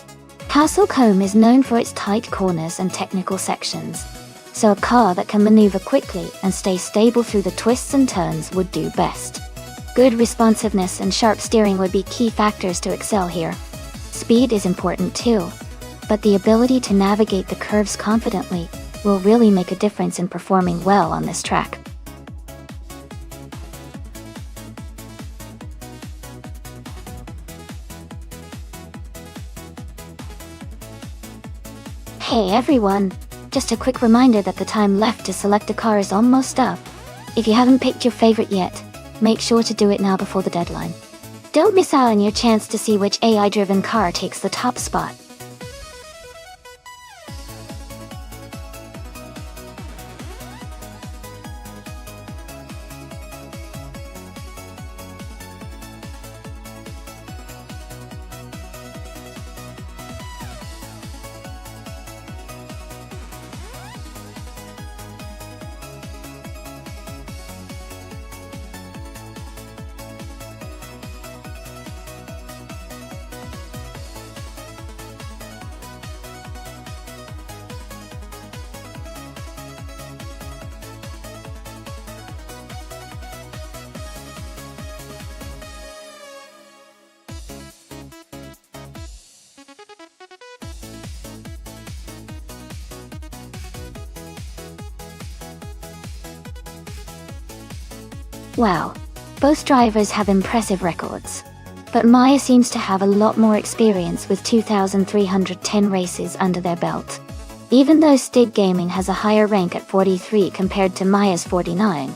Castle Combe is known for its tight corners and technical sections, so a car that can maneuver quickly and stay stable through the twists and turns would do best. Good responsiveness and sharp steering would be key factors to excel here. Speed is important too, but the ability to navigate the curves confidently will really make a difference in performing well on this track. Hey everyone! Just a quick reminder that the time left to select a car is almost up. If you haven't picked your favorite yet, make sure to do it now before the deadline. Don't miss out on your chance to see which AI-driven car takes the top spot. Wow, both drivers have impressive records. But Maya seems to have a lot more experience with 2,310 races under their belt. Even though Stig Gaming has a higher rank at 43 compared to Maya's 49,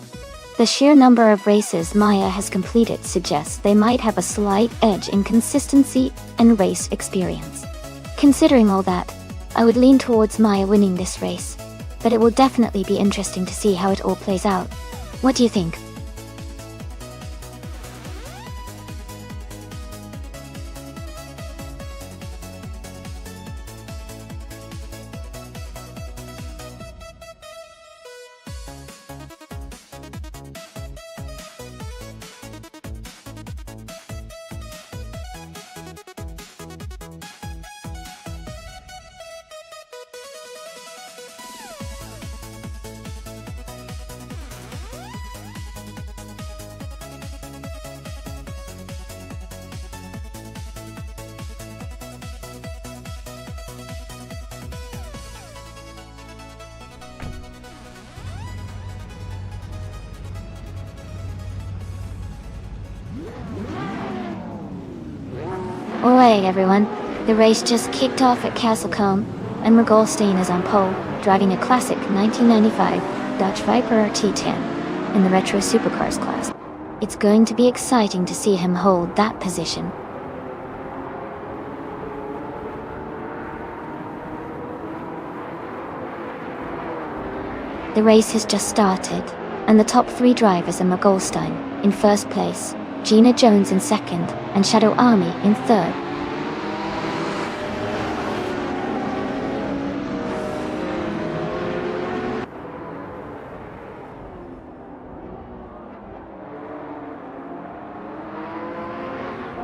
the sheer number of races Maya has completed suggests they might have a slight edge in consistency and race experience. Considering all that, I would lean towards Maya winning this race, but it will definitely be interesting to see how it all plays out. What do you think? Alright everyone, the race just kicked off at Castle Combe, and Mergolstein is on pole, driving a classic 1995 Dodge Viper T10 in the Retro Supercars class. It's going to be exciting to see him hold that position. The race has just started, and the top three drivers are Mergolstein in first place, Gina Jones in second, and Shadow Army in third.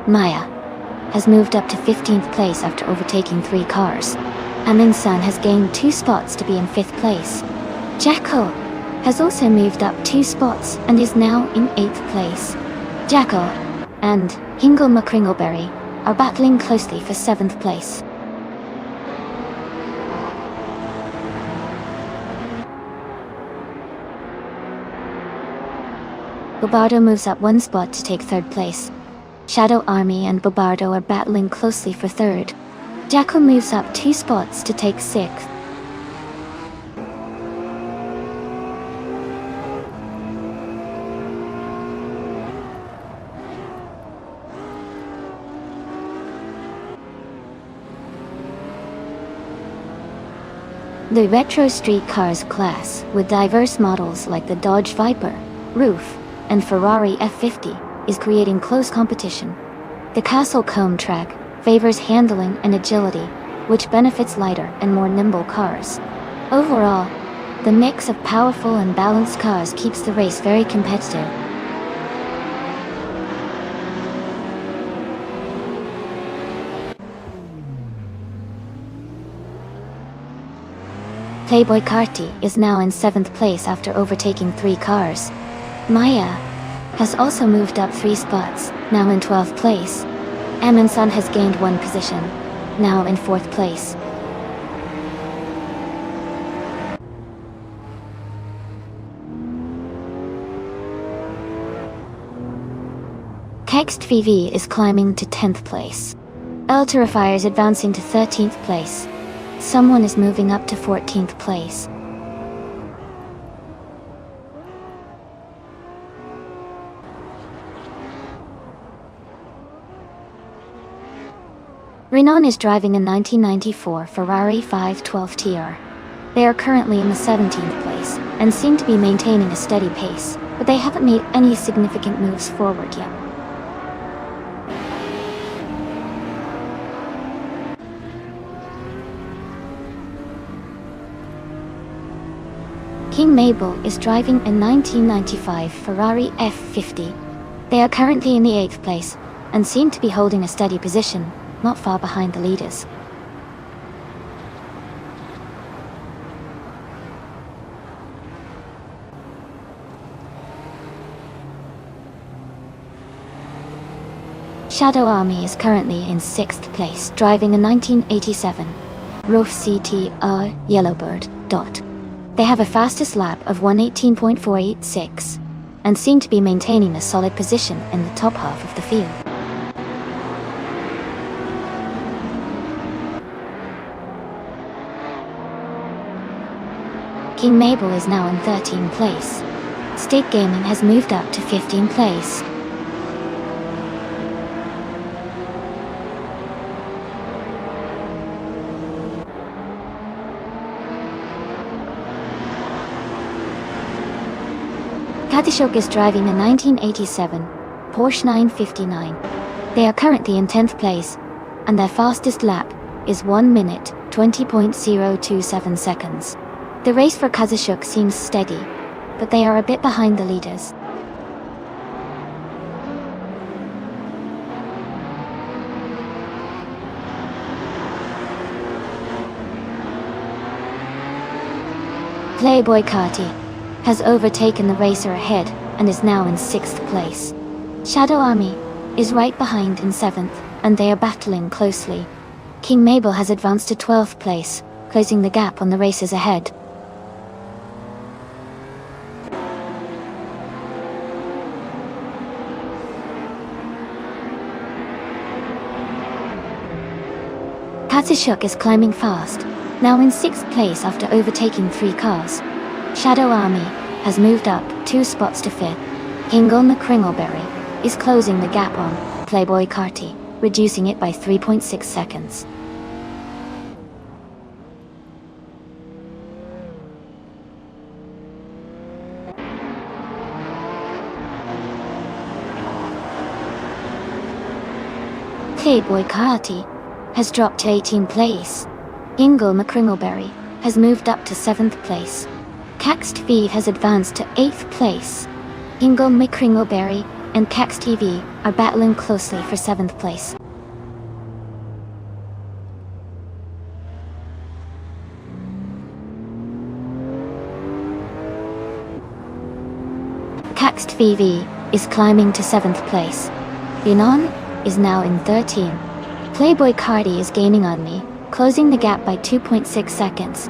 Maya has moved up to 15th place after overtaking 3 cars. Amin-san has gained 2 spots to be in 5th place. Jacko has also moved up 2 spots and is now in 8th place. Jacko and Hingle McCringleberry are battling closely for 7th place. Bobardo moves up 1 spot to take 3rd place. Shadow Army and Bobardo are battling closely for 3rd. Jacko moves up 2 spots to take 6th. The retro street cars class, with diverse models like the Dodge Viper, Roof, and Ferrari F50, is creating close competition. The Castle Combe track favors handling and agility, which benefits lighter and more nimble cars. Overall, the mix of powerful and balanced cars keeps the race very competitive. Playboy Carti is now in 7th place after overtaking 3 cars. Maya has also moved up 3 spots, now in 12th place. Amundsen has gained 1 position, now in 4th place. Kext VV is climbing to 10th place. Ultrafire is advancing to 13th place. Someone is moving up to 14th place. Renault is driving a 1994 Ferrari 512 TR. They are currently in the 17th place, and seem to be maintaining a steady pace, but they haven't made any significant moves forward yet. King Mabel is driving a 1995 Ferrari F50. They are currently in the 8th place, and seem to be holding a steady position, not far behind the leaders. Shadow Army is currently in 6th place, driving a 1987 Rough CTR Yellowbird. They have a fastest lap of 1:18.486, and seem to be maintaining a solid position in the top half of the field. King Mabel is now in 13th place. State Gaming has moved up to 15th place. Katishok is driving a 1987 Porsche 959. They are currently in 10th place, and their fastest lap is 1 minute 20.027 seconds. The race for Katishok seems steady, but they are a bit behind the leaders. Playboy Carti has overtaken the racer ahead and is now in 6th place. Shadow Army is right behind in 7th, and they are battling closely. King Mabel has advanced to 12th place, closing the gap on the racers ahead. Katishuk is climbing fast, now in 6th place after overtaking 3 cars. Shadow Army has moved up 2 spots to 5th. Hingle McCringleberry is closing the gap on Playboy Carti, reducing it by 3.6 seconds. Playboy Carti has dropped to 18th place. Hingle McCringleberry has moved up to 7th place. Kext V has advanced to 8th place. Hingle McCringleberry and Kext TV are battling closely for 7th place. Kext VV is climbing to 7th place. Yunan is now in 13. Playboy Carti is gaining on me, closing the gap by 2.6 seconds.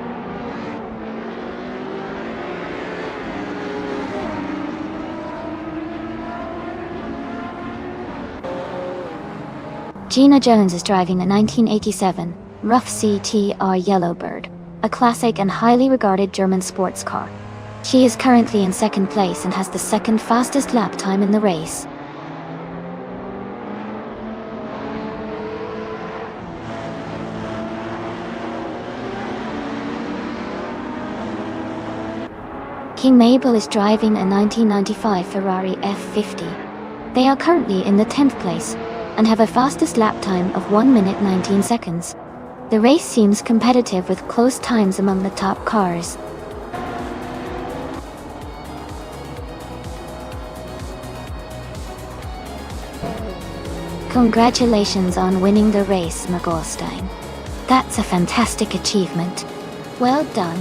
Gina Jones is driving a 1987 Rough CTR Yellowbird, a classic and highly regarded German sports car. She is currently in 2nd place and has the 2nd fastest lap time in the race. King Mabel is driving a 1995 Ferrari F50. They are currently in the 10th place, and have a fastest lap time of 1 minute 19 seconds. The race seems competitive with close times among the top cars. Congratulations on winning the race, Magorstein. That's a fantastic achievement. Well done.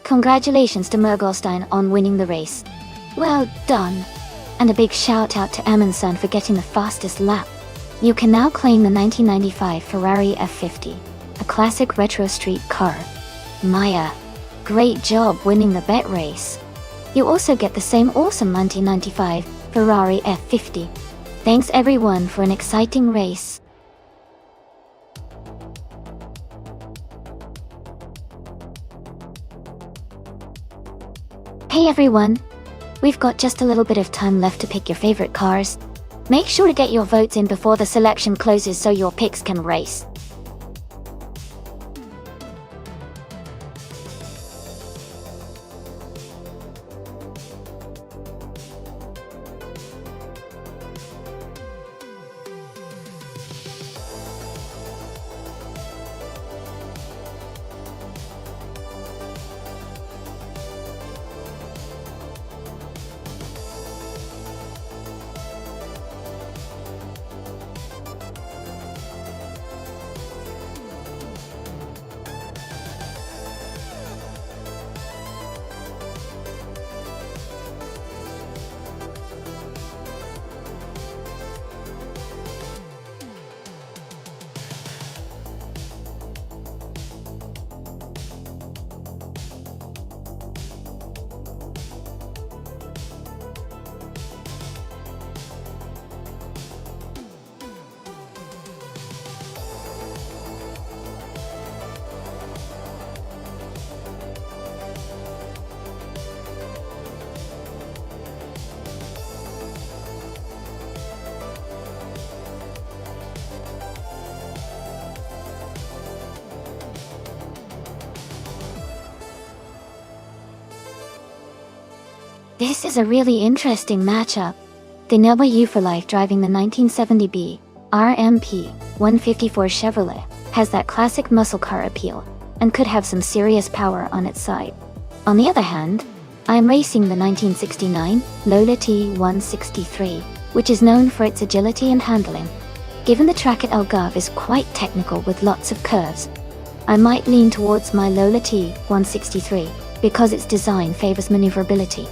Congratulations to Mergelstein on winning the race. Well done. And a big shout out to Amundsen for getting the fastest lap. You can now claim the 1995 Ferrari F50, a classic retro street car. Maya, great job winning the bet race. You also get the same awesome 1995 Ferrari F50. Thanks everyone for an exciting race. Hey everyone! We've got just a little bit of time left to pick your favorite cars. Make sure to get your votes in before the selection closes so your picks can race. This is a really interesting matchup. The Nova U for Life driving the 1970B RMP 154 Chevrolet has that classic muscle car appeal and could have some serious power on its side. On the other hand, I'm racing the 1969 Lola T163, which is known for its agility and handling. Given the track at Algarve is quite technical with lots of curves, I might lean towards my Lola T163 because its design favors maneuverability.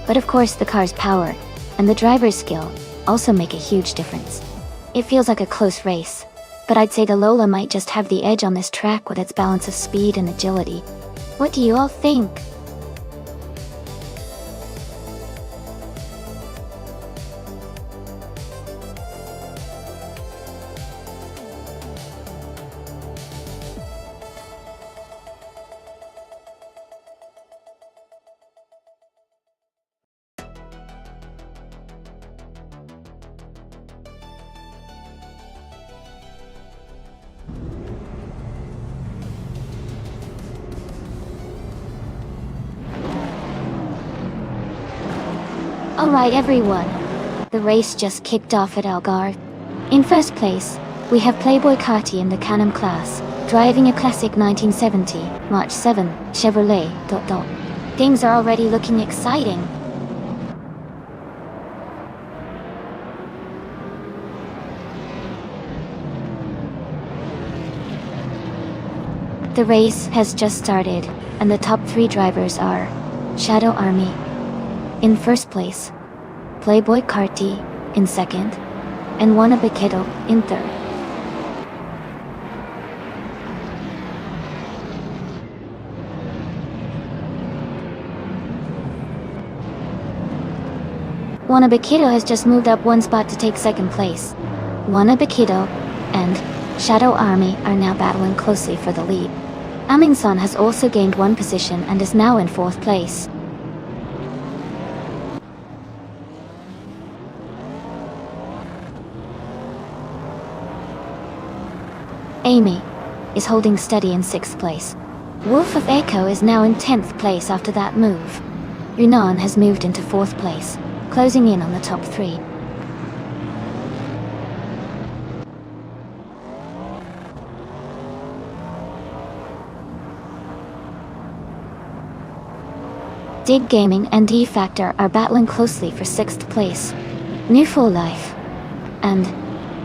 But of course the car's power and the driver's skill also make a huge difference. It feels like a close race, but I'd say the Lola might just have the edge on this track with its balance of speed and agility. What do you all think? Alright everyone, the race just kicked off at Algarve. In first place, we have Playboy Carty in the Can-Am class, driving a classic 1970 March 7 Chevrolet ... Things are already looking exciting. The race has just started, and the top 3 drivers are Shadow Army in first place, Playboy Carty in second, and Wannabe Kiddo in third. Wannabe Kiddo has just moved up one spot to take second place. Wannabe Kiddo and Shadow Army are now battling closely for the lead. Amundsen has also gained one position and is now in fourth place. Amy is holding steady in 6th place. Wolf of Echo is now in 10th place after that move. Yunnan has moved into 4th place, closing in on the top 3. Dig Gaming and D-Factor are battling closely for 6th place. New Full Life and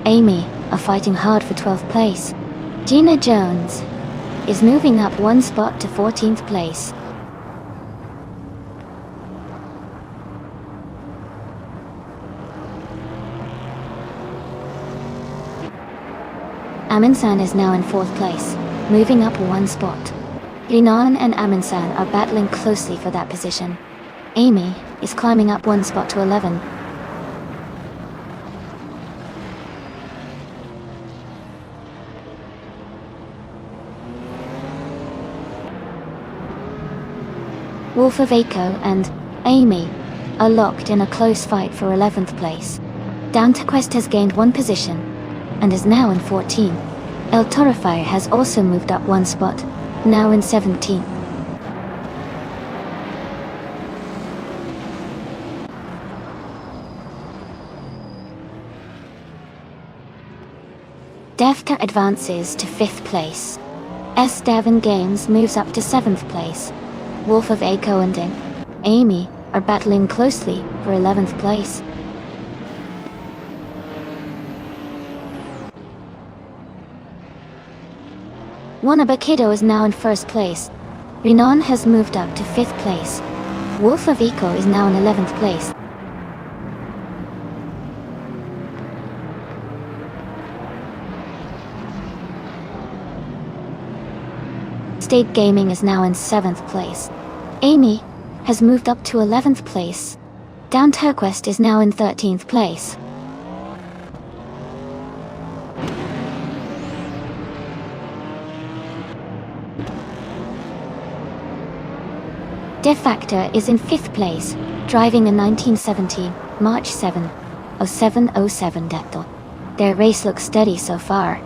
Amy are fighting hard for 12th place. Gina Jones is moving up one spot to 14th place. Amundsen is now in 4th place, moving up 1 spot. Renan and Amundsen are battling closely for that position. Amy is climbing up 1 spot to 11. Wolf of Aco and Amy are locked in a close fight for 11th place. Downtoquest has gained 1 position and is now in 14. El Torrefire has also moved up 1 spot, now in 17. Defta advances to 5th place. S. Devon Games moves up to 7th place. Wolf of Aco and Amy are battling closely for 11th place. Wanabakido is now in 1st place. Renan has moved up to 5th place. Wolf of Aco is now in 11th place. State Gaming is now in 7th place. Amy has moved up to 11th place. Down Turquest is now in 13th place. Defactor is in 5th place, driving a 1970 March 7 0707 Dectal. Their race looks steady so far,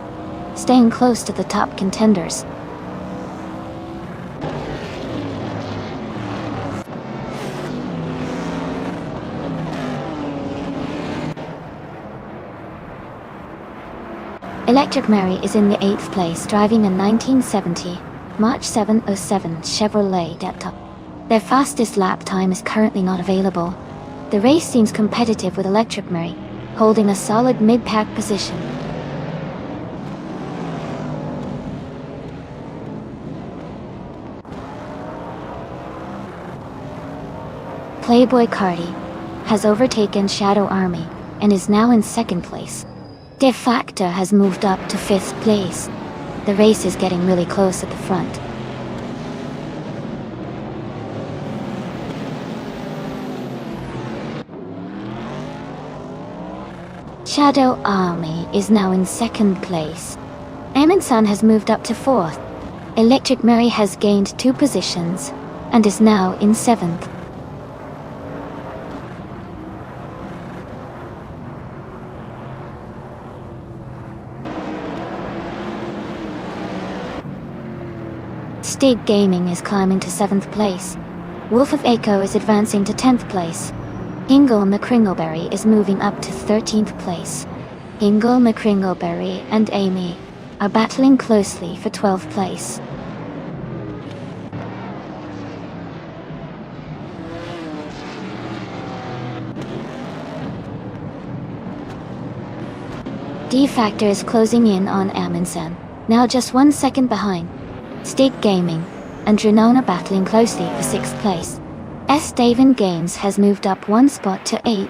staying close to the top contenders. Electric Mary is in the 8th place, driving a 1970 March 707 Chevrolet Dectal. Their fastest lap time is currently not available. The race seems competitive with Electric Mary, holding a solid mid-pack position. Playboy Cardi has overtaken Shadow Army and is now in 2nd place. Defactor has moved up to 5th place. The race is getting really close at the front. Shadow Army is now in 2nd place. Amundsen has moved up to 4th. Electric Mary has gained 2 positions and is now in 7th. State Gaming is climbing to 7th place. Wolf of Aco is advancing to 10th place. Hingle McCringleberry is moving up to 13th place. Hingle McCringleberry and Amy are battling closely for 12th place. D-Factor is closing in on Amundsen, now just 1 second behind. State Gaming and Renan are battling closely for 6th place. S. Davin Games has moved up 1 spot to 8.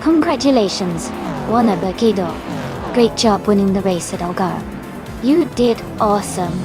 Congratulations, Wanabakido. Great job winning the race at Algar. You did awesome.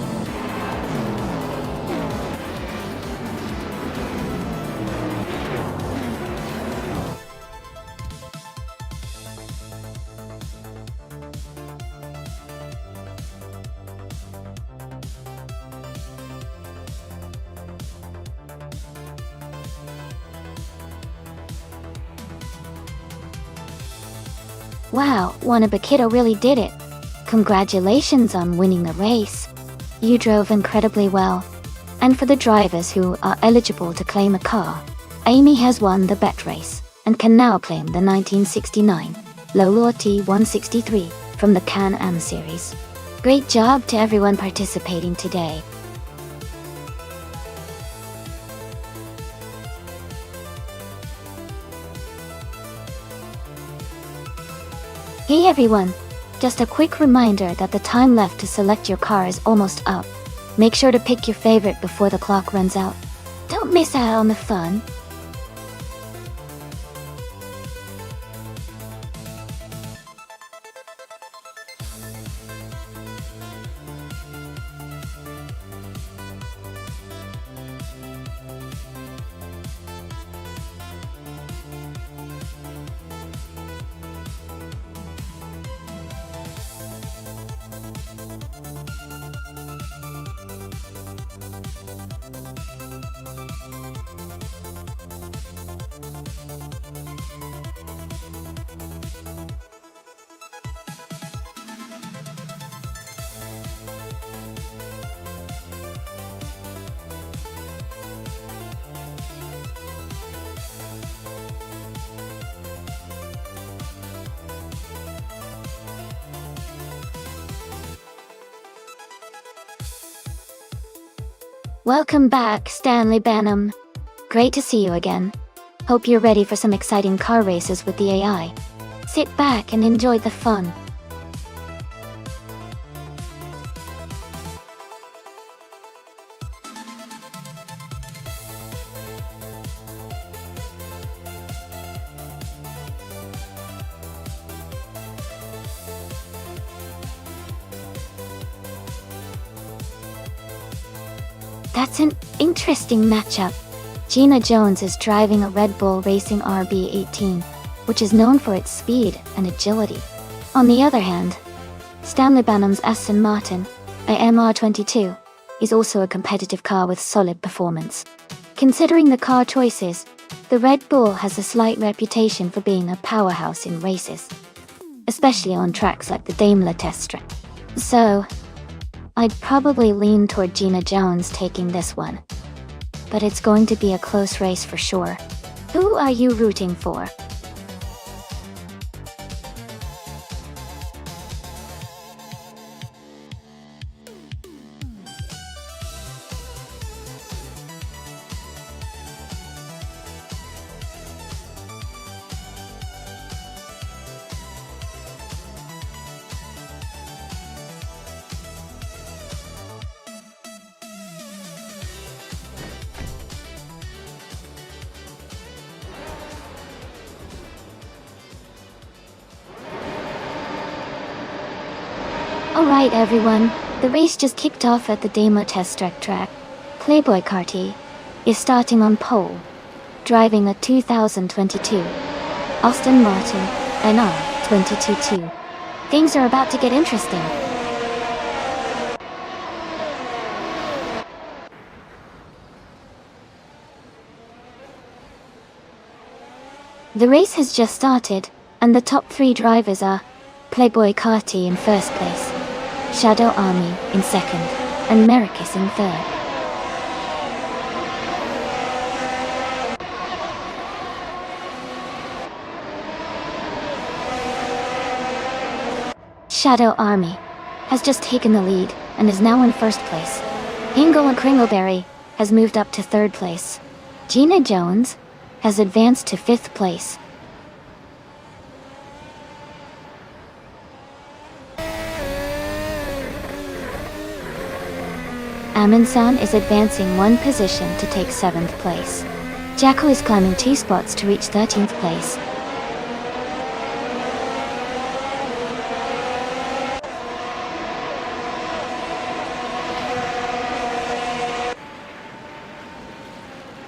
Wow, Wanabakido really did it. Congratulations on winning the race. You drove incredibly well. And for the drivers who are eligible to claim a car, Amy has won the bet race and can now claim the 1969 Lolo T163 from the Can-Am series. Great job to everyone participating today. Hey everyone! Just a quick reminder that the time left to select your car is almost up. Make sure to pick your favorite before the clock runs out. Don't miss out on the fun. Welcome back, Stanley Benham. Great to see you again. Hope you're ready for some exciting car races with the AI. Sit back and enjoy the fun. That's an interesting matchup. Gina Jones is driving a Red Bull Racing RB18, which is known for its speed and agility. On the other hand, Stanley Benham's Aston Martin, a MR22, is also a competitive car with solid performance. Considering the car choices, the Red Bull has a slight reputation for being a powerhouse in races, especially on tracks like the Daimler test track. So, I'd probably lean toward Gina Jones taking this one. But it's going to be a close race for sure. Who are you rooting for? Alright everyone, the race just kicked off at the Daimler test track. Playboy Carty is starting on pole, driving a 2022 Aston Martin NR 222. Things are about to get interesting. The race has just started, and the top three drivers are Playboy Carty in first place, Shadow Army in second, and Merikis in third. Shadow Army has just taken the lead and is now in first place. Hingle and Kringleberry has moved up to third place. Gina Jones has advanced to fifth place. Amundsen is advancing one position to take 7th place. Jacko is climbing 2 spots to reach 13th place.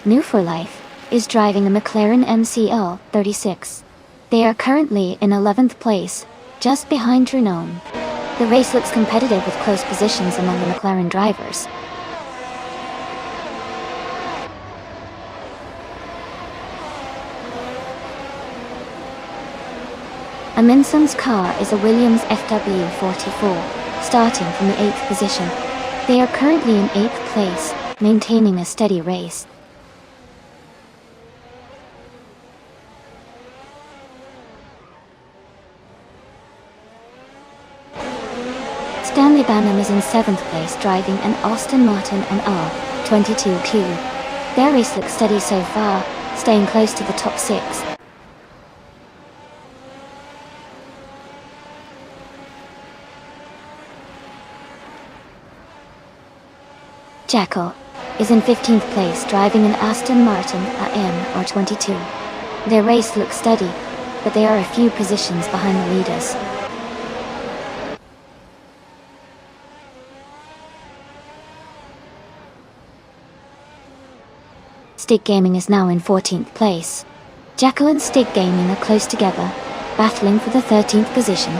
New for Life is driving a McLaren MCL 36. They are currently in 11th place, just behind Trunone. The race looks competitive with close positions among the McLaren drivers. Amundsen's car is a Williams FW44, starting from the 8th position. They are currently in 8th place, maintaining a steady race. Stanley Benham is in 7th place driving an Aston Martin NR 22Q. Their race looks steady so far, staying close to the top 6. Jacko is in 15th place driving an Aston Martin AM or 22. Their race looks steady, but they are a few positions behind the leaders. Stick Gaming is now in 14th place. Jackal and Stick Gaming are close together, battling for the 13th position.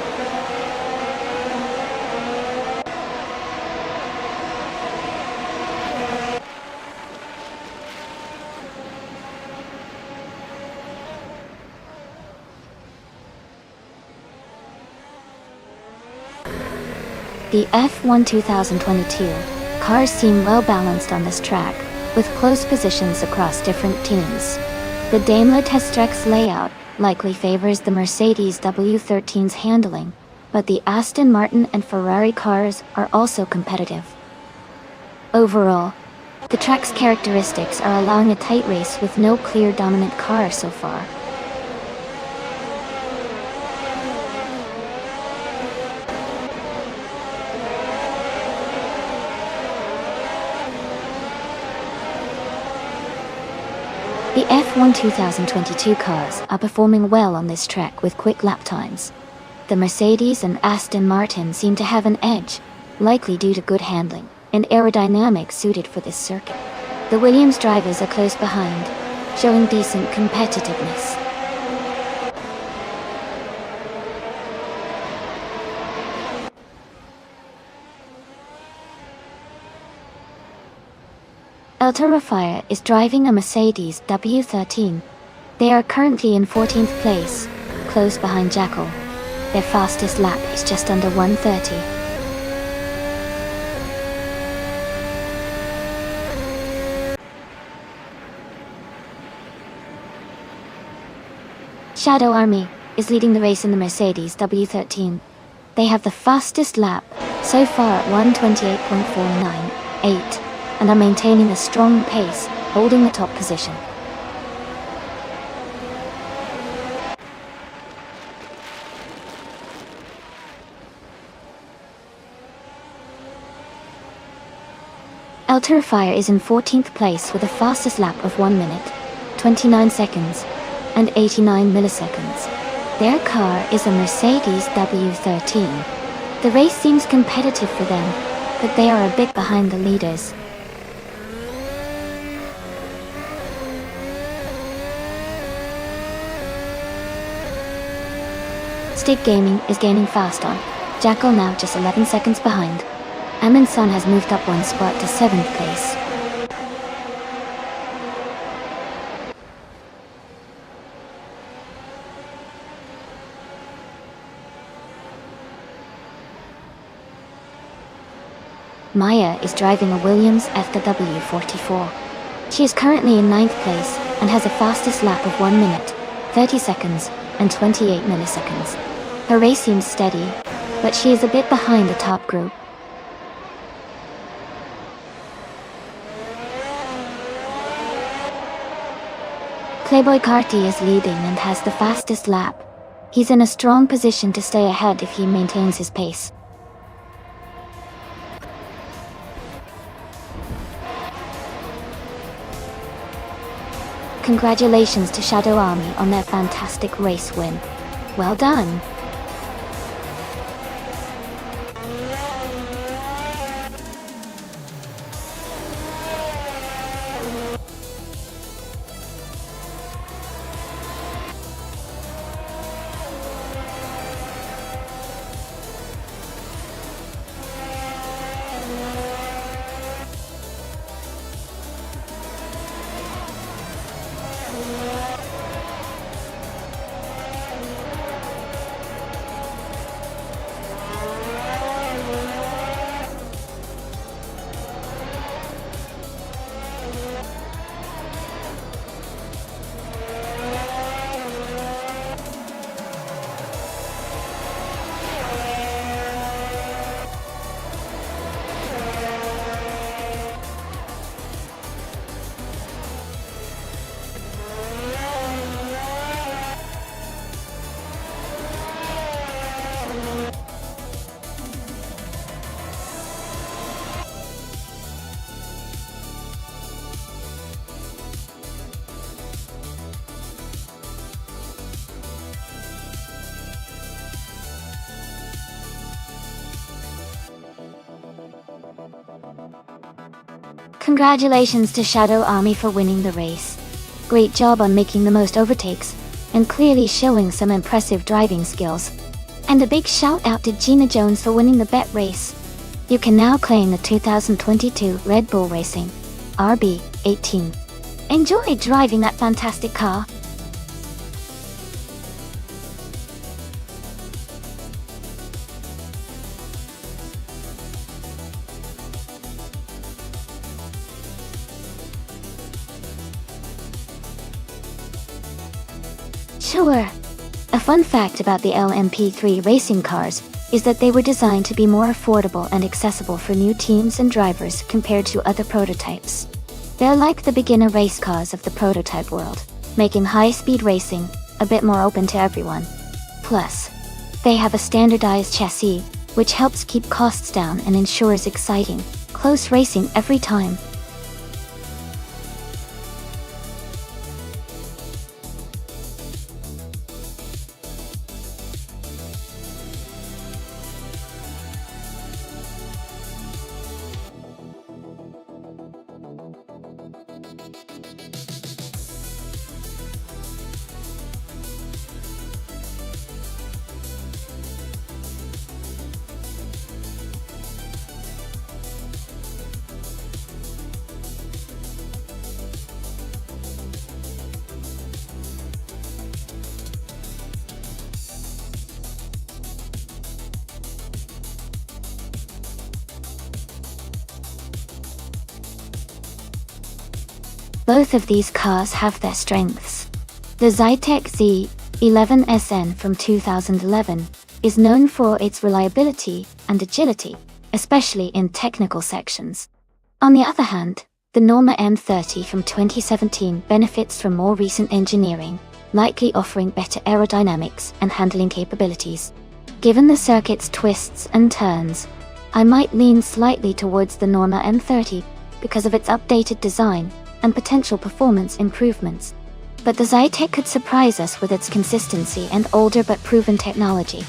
The F1 2022 cars seem well balanced on this track, with close positions across different teams. The Daimler Testrex layout likely favors the Mercedes W13's handling, but the Aston Martin and Ferrari cars are also competitive. Overall, the track's characteristics are allowing a tight race with no clear dominant car so far. The F1 2022 cars are performing well on this track with quick lap times. The Mercedes and Aston Martin seem to have an edge, likely due to good handling and aerodynamics suited for this circuit. The Williams drivers are close behind, showing decent competitiveness. Fire is driving a Mercedes W13. They are currently in 14th place, close behind Jackal. Their fastest lap is just under 1:30. Shadow Army is leading the race in the Mercedes W13. They have the fastest lap, so far at 1:28.498. And are maintaining a strong pace, holding the top position. Fire is in 14th place with a fastest lap of 1 minute, 29 seconds, and 89 milliseconds. Their car is a Mercedes W13. The race seems competitive for them, but they are a bit behind the leaders. Stick Gaming is gaining fast on Jackal, now just 11 seconds behind. Amin Sun has moved up one spot to 7th place. Maya is driving a Williams FW44. She is currently in 9th place and has a fastest lap of 1 minute, 30 seconds, and 28 milliseconds. Her race seems steady, but she is a bit behind the top group. Playboy Carty is leading and has the fastest lap. He's in a strong position to stay ahead if he maintains his pace. Congratulations to Shadow Army on their fantastic race win. Well done! Congratulations to Shadow Army for winning the race. Great job on making the most overtakes, and clearly showing some impressive driving skills. And a big shout out to Gina Jones for winning the bet race. You can now claim the 2022 Red Bull Racing RB18. Enjoy driving that fantastic car. Sure. A fun fact about the LMP3 racing cars is that they were designed to be more affordable and accessible for new teams and drivers compared to other prototypes. They're like the beginner race cars of the prototype world, making high-speed racing a bit more open to everyone. Plus, they have a standardized chassis, which helps keep costs down and ensures exciting, close racing every time. Both of these cars have their strengths. The Zytec Z11SN from 2011 is known for its reliability and agility, especially in technical sections. On the other hand, the Norma M30 from 2017 benefits from more recent engineering, likely offering better aerodynamics and handling capabilities. Given the circuit's twists and turns, I might lean slightly towards the Norma M30 because of its updated design and potential performance improvements. But the Zytec could surprise us with its consistency and older but proven technology.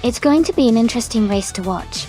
It's going to be an interesting race to watch.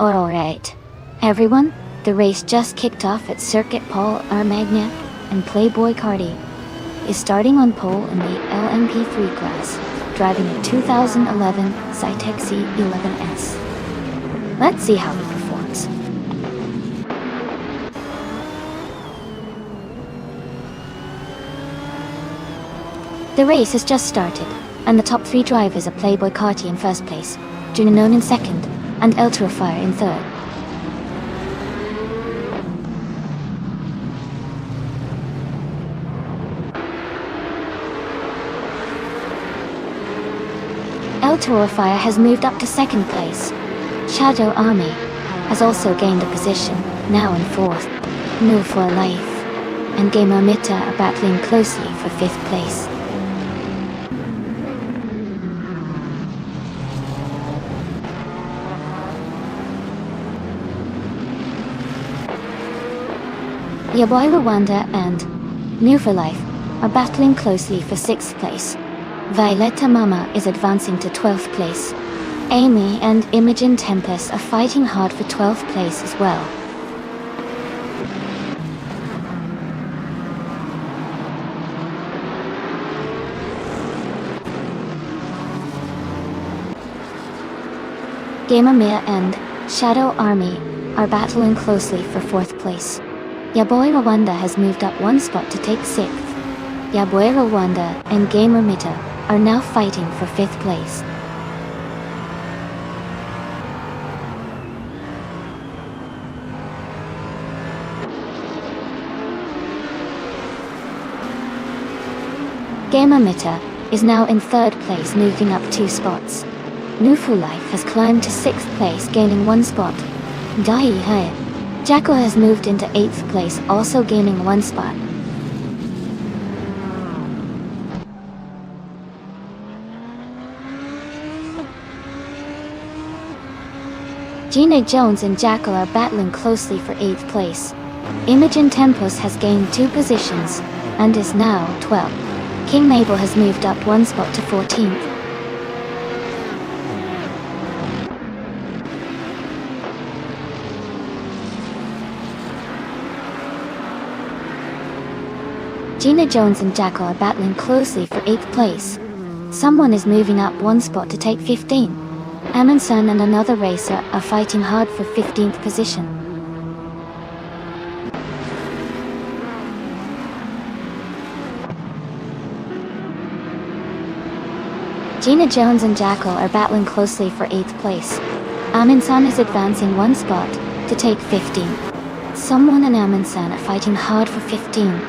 Alright, everyone, the race just kicked off at Circuit Paul Armagnac, and Playboy Cardi is starting on pole in the LMP3 class, driving a 2011 Zytec Z11S. Let's see how he performs. The race has just started, and the top 3 drivers are Playboy Carti in first place, Junanone in second, and Elturafire in third. Elturafire has moved up to second place. Shadow Army has also gained a position, now in fourth. No for Life and Gamer Mita are battling closely for fifth place. Your boy Rwanda and New for Life are battling closely for 6th place. Violetta Mama is advancing to 12th place. Amy and Imogen Tempest are fighting hard for 12th place as well. Gamer Mia and Shadow Army are battling closely for 4th place. Yaboy Rwanda has moved up 1 spot to take 6th. Yaboy Rwanda and Gamer Mita are now fighting for 5th place. Gamer Mita is now in 3rd place, moving up 2 spots. Nufu Life has climbed to 6th place, gaining 1 spot. Dai Hai Jackal has moved into 8th place, also gaining 1 spot. Gina Jones and Jackal are battling closely for 8th place. Imogen Tempest has gained 2 positions, and is now 12th. King Mabel has moved up 1 spot to 14th. Gina Jones and Jackal are battling closely for 8th place. Someone is moving up 1 spot to take 15. Amundsen and another racer are fighting hard for 15th position. Gina Jones and Jackal are battling closely for 8th place. Amundsen is advancing 1 spot to take 15. Someone and Amundsen are fighting hard for 15.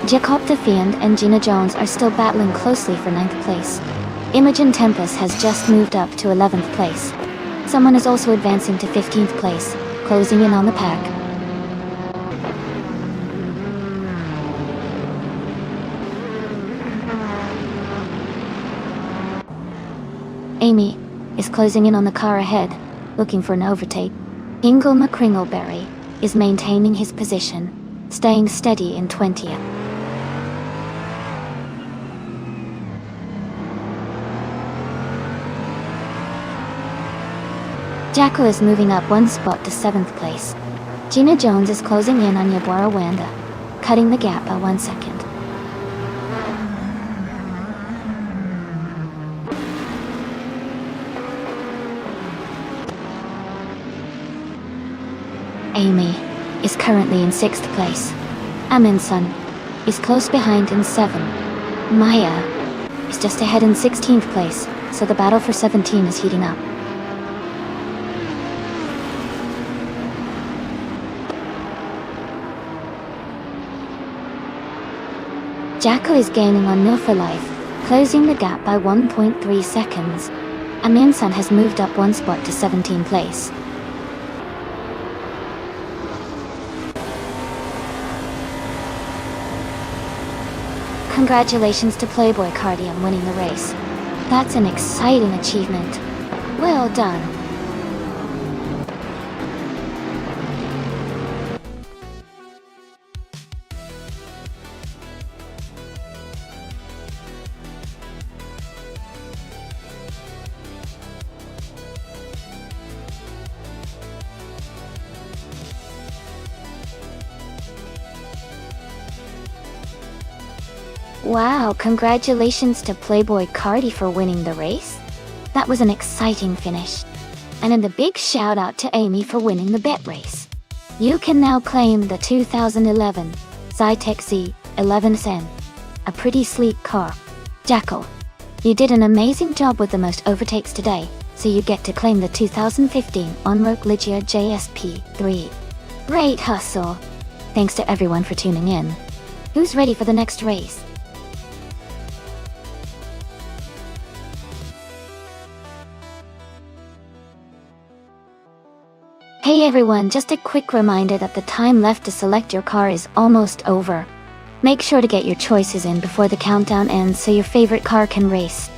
Jacob the Fiend and Gina Jones are still battling closely for 9th place. Imogen Tempest has just moved up to 11th place. Someone is also advancing to 15th place, closing in on the pack. Amy is closing in on the car ahead, looking for an overtake. Ingle McCringleberry is maintaining his position, staying steady in 20th. Jackal is moving up 1 spot to 7th place. Gina Jones is closing in on Yabora Wanda, cutting the gap by 1 second. Amy is currently in 6th place. Amundsen is close behind in 7. Maya is just ahead in 16th place, so the battle for 17 is heating up. Jackal is gaining on Nufu Life, closing the gap by 1.3 seconds. Amundsen has moved up 1 spot to 17th place. Congratulations to Playboy Cardi on winning the race. That's an exciting achievement. Well done. Wow, congratulations to Playboy Cardi for winning the race. That was an exciting finish. And a big shout out to Amy for winning the bet race. You can now claim the 2011 Zytec Z11SN, a pretty sleek car. Jackal, you did an amazing job with the most overtakes today, so you get to claim the 2015 Onroc Ligia JSP3. Great hustle. Thanks to everyone for tuning in. Who's ready for the next race? Hey everyone, just a quick reminder that the time left to select your car is almost over. Make sure to get your choices in before the countdown ends so your favorite car can race.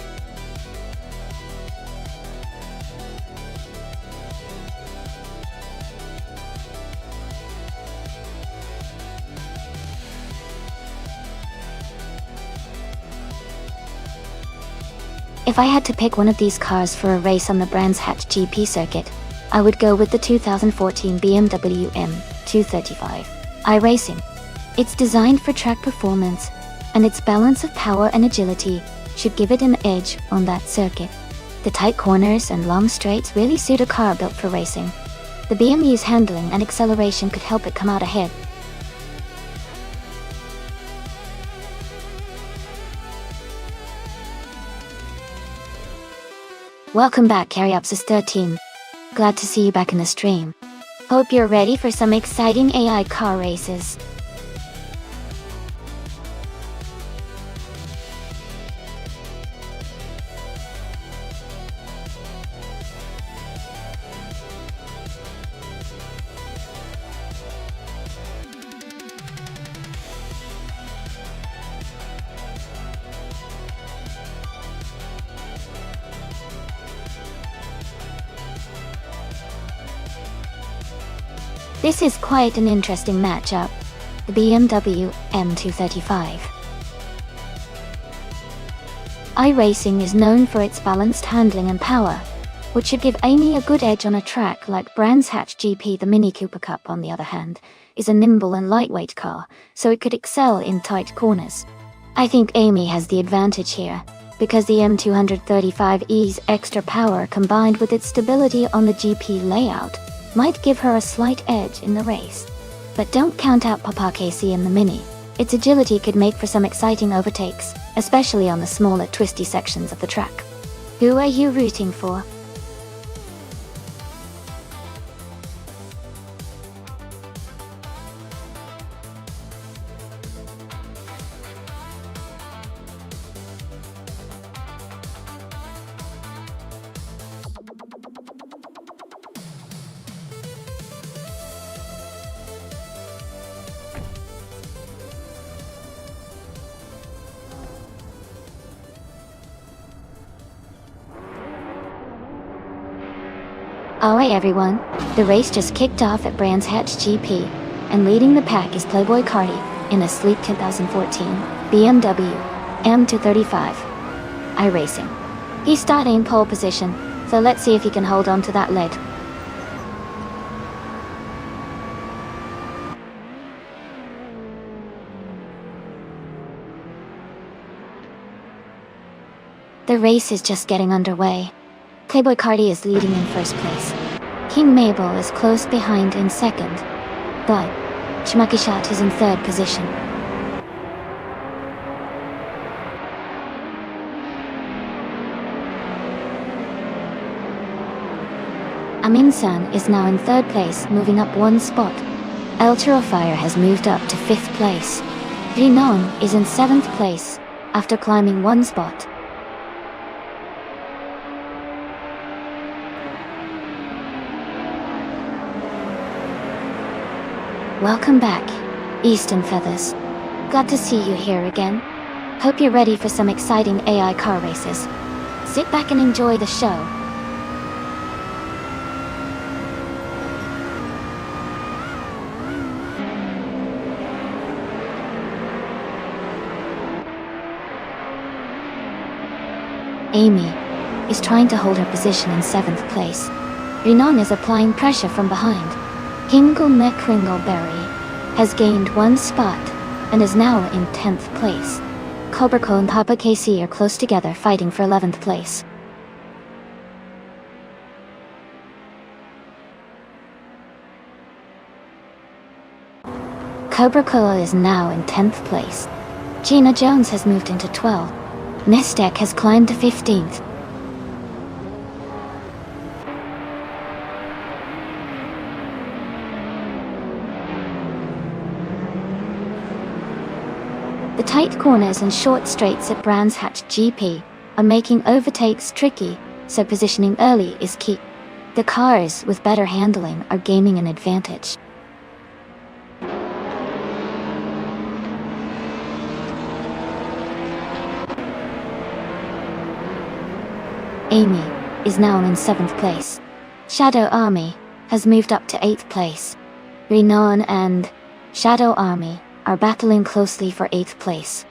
If I had to pick one of these cars for a race on the Brands Hatch GP circuit, I would go with the 2014 BMW M235 iRacing. It's designed for track performance, and its balance of power and agility should give it an edge on that circuit. The tight corners and long straights really suit a car built for racing. The BMW's handling and acceleration could help it come out ahead. Welcome back, Cariopsis 13. Glad to see you back in the stream. Hope you're ready for some exciting AI car races. This is quite an interesting matchup. The BMW M235. iRacing is known for its balanced handling and power, which should give Amy a good edge on a track like Brands Hatch GP. The Mini Cooper Cup, on the other hand, is a nimble and lightweight car, so it could excel in tight corners. I think Amy has the advantage here, because the M235e's extra power combined with its stability on the GP layout might give her a slight edge in the race. But don't count out Papa Casey in the Mini. Its agility could make for some exciting overtakes, especially on the smaller twisty sections of the track. Who are you rooting for? Alright everyone, the race just kicked off at Brands Hatch GP, and leading the pack is Playboy Cardi in a sleek 2014 BMW M235 iRacing. He's starting in pole position, so let's see if he can hold on to that lead. The race is just getting underway. Playboy Cardi is leading in first place. King Mabel is close behind in second, but Shmakishat is in third position. Aminsan is now in third place, moving up one spot. El Fire has moved up to fifth place. Rinon is in seventh place, after climbing one spot. Welcome back, Eastern Feathers. Glad to see you here again. Hope you're ready for some exciting AI car races. Sit back and enjoy the show. Amy is trying to hold her position in seventh place. Rinon is applying pressure from behind. Hingle Mekringleberry has gained one spot and is now in 10th place. Cobrco and Papa KC are close together, fighting for 11th place. Cobrco is now in 10th place. Gina Jones has moved into 12th. Nestek has climbed to 15th. The tight corners and short straights at Brands Hatch GP are making overtakes tricky, so positioning early is key. The cars with better handling are gaining an advantage. Amy is now in 7th place. Shadow Army has moved up to 8th place. Rinon and Shadow Army are battling closely for 8th place.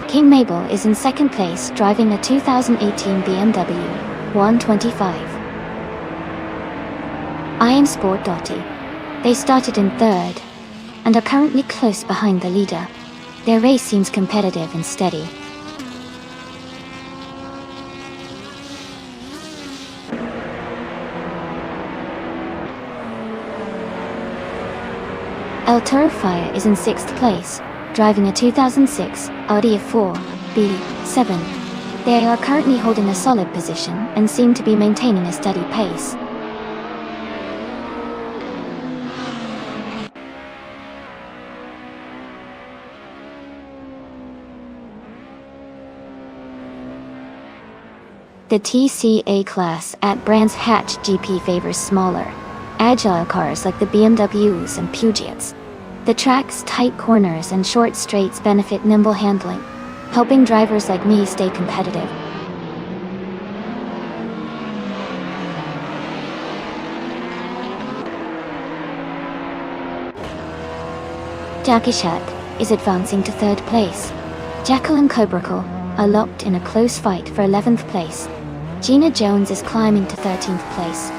King Mabel is in 2nd place, driving a 2018 BMW 125. I Am Sport Dotty. They started in 3rd and are currently close behind the leader. Their race seems competitive and steady. El Terrifier is in 6th place, driving a 2006 Audi A4 B7. They are currently holding a solid position and seem to be maintaining a steady pace. The TCA class at Brands Hatch GP favors smaller, agile cars like the BMWs and Peugeots. The track's tight corners and short straights benefit nimble handling, helping drivers like me stay competitive. Jackie Chan is advancing to 3rd place. Jackal and Cobracle are locked in a close fight for 11th place. Gina Jones is climbing to 13th place.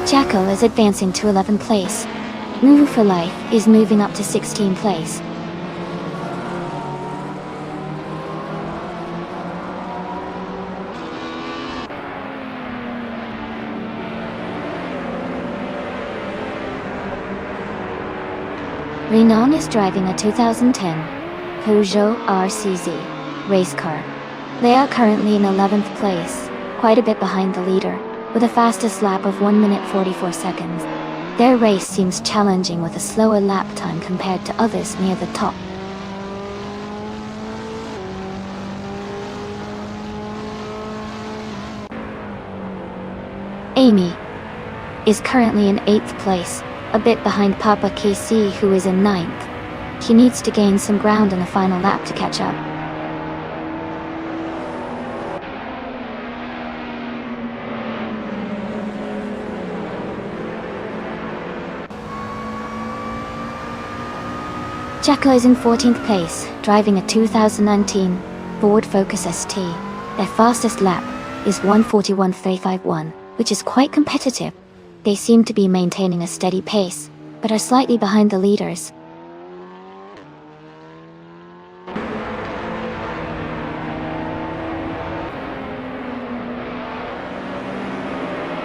Jackal is advancing to 11th place. Move for Life is moving up to 16th place. Renan is driving a 2010 Peugeot RCZ race car. They are currently in 11th place, quite a bit behind the leader, with a fastest lap of 1 minute 44 seconds. Their race seems challenging with a slower lap time compared to others near the top. Amy is currently in 8th place, a bit behind Papa KC, who is in 9th. He needs to gain some ground in the final lap to catch up. Jackal is in 14th place, driving a 2019 Ford Focus ST. Their fastest lap is 1:41.351, which is quite competitive. They seem to be maintaining a steady pace, but are slightly behind the leaders.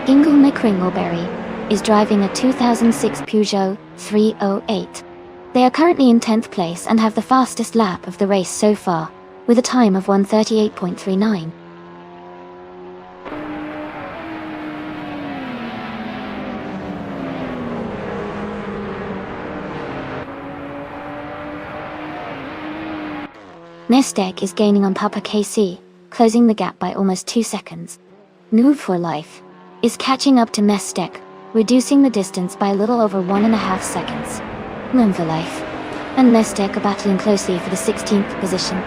Ingle McCringleberry is driving a 2006 Peugeot 308. They are currently in 10th place and have the fastest lap of the race so far, with a time of 1:38.39. Nonstop is gaining on Papa KC, closing the gap by almost 2 seconds. Move for Life is catching up to Nonstop, reducing the distance by a little over 1.5 seconds. Move for Life and Nonstop are battling closely for the 16th position.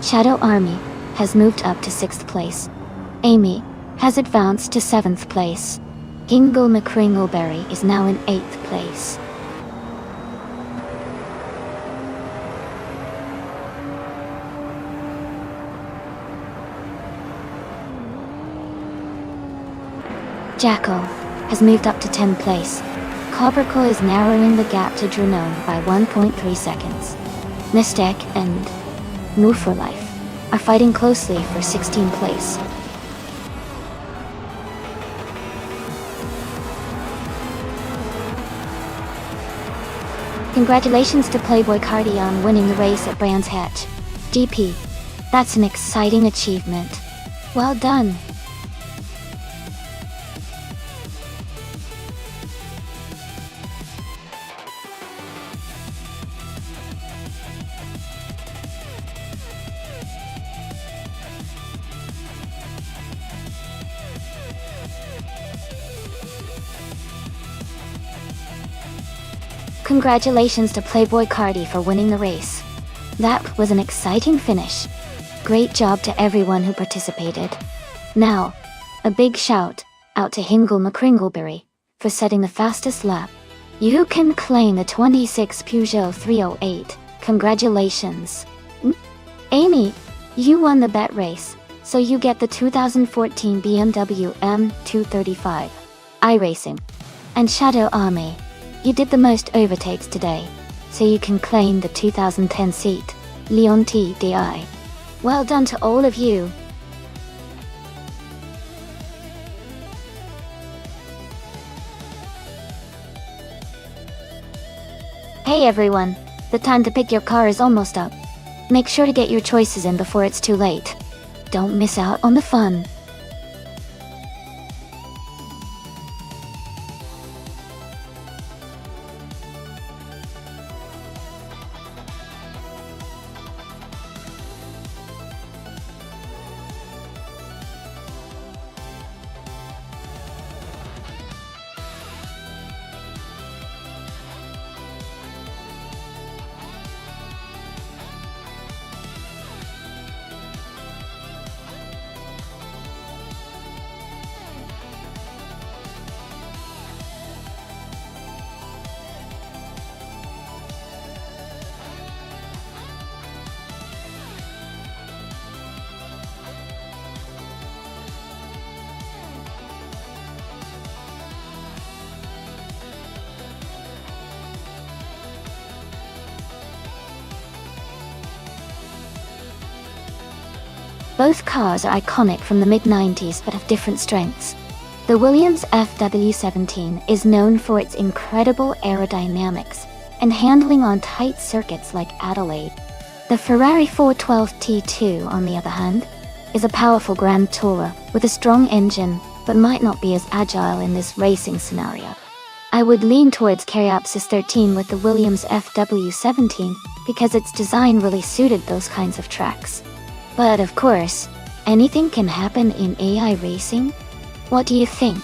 Shadow Army has moved up to 6th place. Amy has advanced to 7th place. Ingle McCringleberry is now in 8th place. Jackal has moved up to 10th place. Cobracle is narrowing the gap to Drenone by 1.3 seconds. Nonstop and Move for Life are fighting closely for 16th place. Congratulations to Playboy Cardi on winning the race at Brands Hatch GP. That's an exciting achievement. Well done. Congratulations to Playboy Cardi for winning the race. That was an exciting finish. Great job to everyone who participated. Now, a big shout out to Ingle McCringleberry for setting the fastest lap. You can claim the 26 Peugeot 308. Congratulations. Amy, you won the bet race, so you get the 2014 BMW M235 iRacing. And Shadow Army, You did the most overtakes today, so you can claim the 2010 seat, Leon TDI. Well done to all of you. Hey everyone, the time to pick your car is almost up. Make sure to get your choices in before it's too late. Don't miss out on the fun. Both cars are iconic from the mid-90s but have different strengths. The Williams FW17 is known for its incredible aerodynamics and handling on tight circuits like Adelaide. The Ferrari 412 T2, on the other hand, is a powerful Grand Tourer with a strong engine but might not be as agile in this racing scenario. I would lean towards Cariopsis 13 with the Williams FW17 because its design really suited those kinds of tracks. But of course, anything can happen in AI racing? What do you think?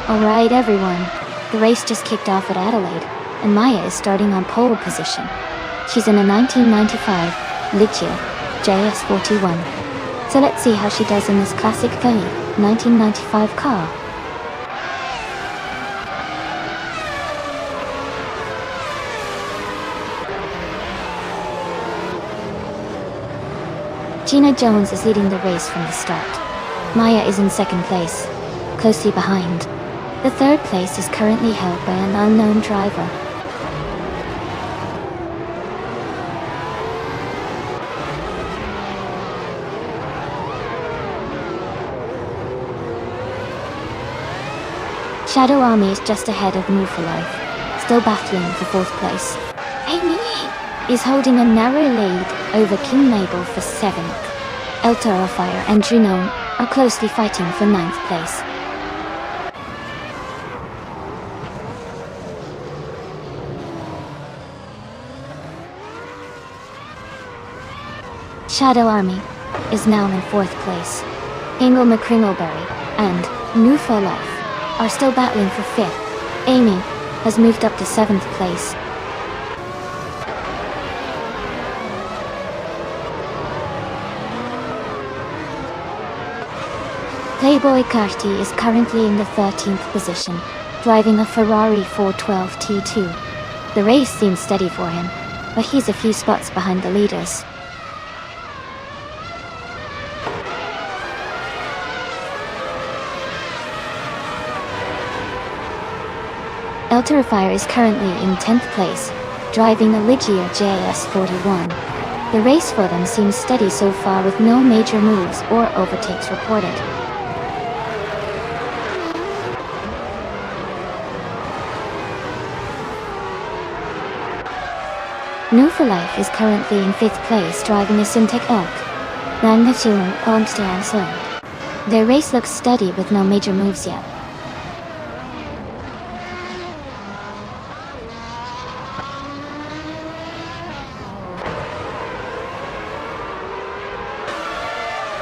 Alright everyone, the race just kicked off at Adelaide, and Maya is starting on pole position. She's in a 1995 Ligia JS41. So let's see how she does in this classic funny 1995 car. Gina Jones is leading the race from the start. Maya is in second place, closely behind. The third place is currently held by an unknown driver. Shadow Army is just ahead of Move for Life, still battling for fourth place. Amy is holding a narrow lead over King Mabel for seventh. El Terrifier and Juno are closely fighting for ninth place. Shadow Army is now in fourth place. Angel McCringleberry and New for Life are still battling for fifth. Amy has moved up to seventh place. Playboy Carti is currently in the 13th position, driving a Ferrari 412 T2. The race seems steady for him, but he's a few spots behind the leaders. El Terrifier is currently in 10th place, driving a Ligia JS41. The race for them seems steady so far with no major moves or overtakes reported. New for Life is currently in 5th place driving a Syntec Elk. Magnitude Onstan. Their race looks steady with no major moves yet.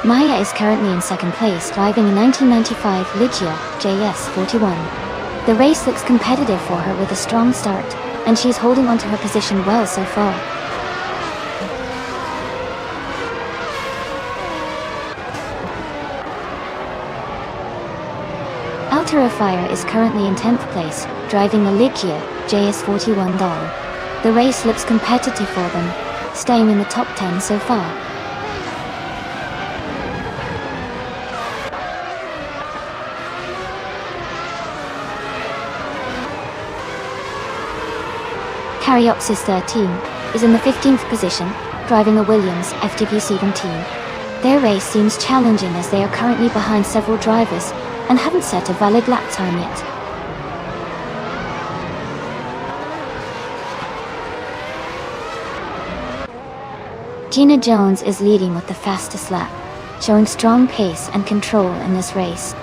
Maya is currently in second place, driving a 1995 Ligia JS41. The race looks competitive for her with a strong start, and she's holding onto her position well so far. Fire is currently in 10th place, driving a Ligia JS41 doll. The race looks competitive for them, staying in the top 10 so far. Caryopsis 13 is in the 15th position, driving a Williams FW17. Their race seems challenging as they are currently behind several drivers and haven't set a valid lap time yet. Gina Jones is leading with the fastest lap, showing strong pace and control in this race.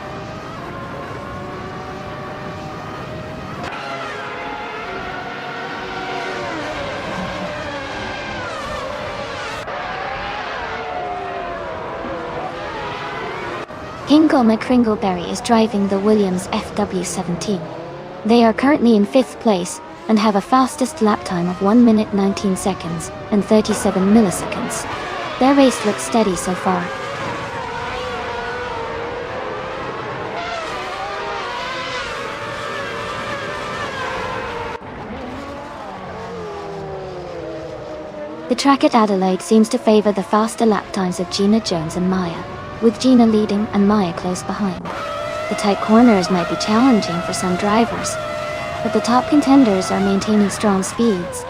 Kingo McCringleberry is driving the Williams FW17. They are currently in 5th place and have a fastest lap time of 1 minute 19 seconds and 37 milliseconds. Their race looks steady so far. The track at Adelaide seems to favor the faster lap times of Gina Jones and Maya, with Gina leading and Maya close behind. The tight corners might be challenging for some drivers, but the top contenders are maintaining strong speeds.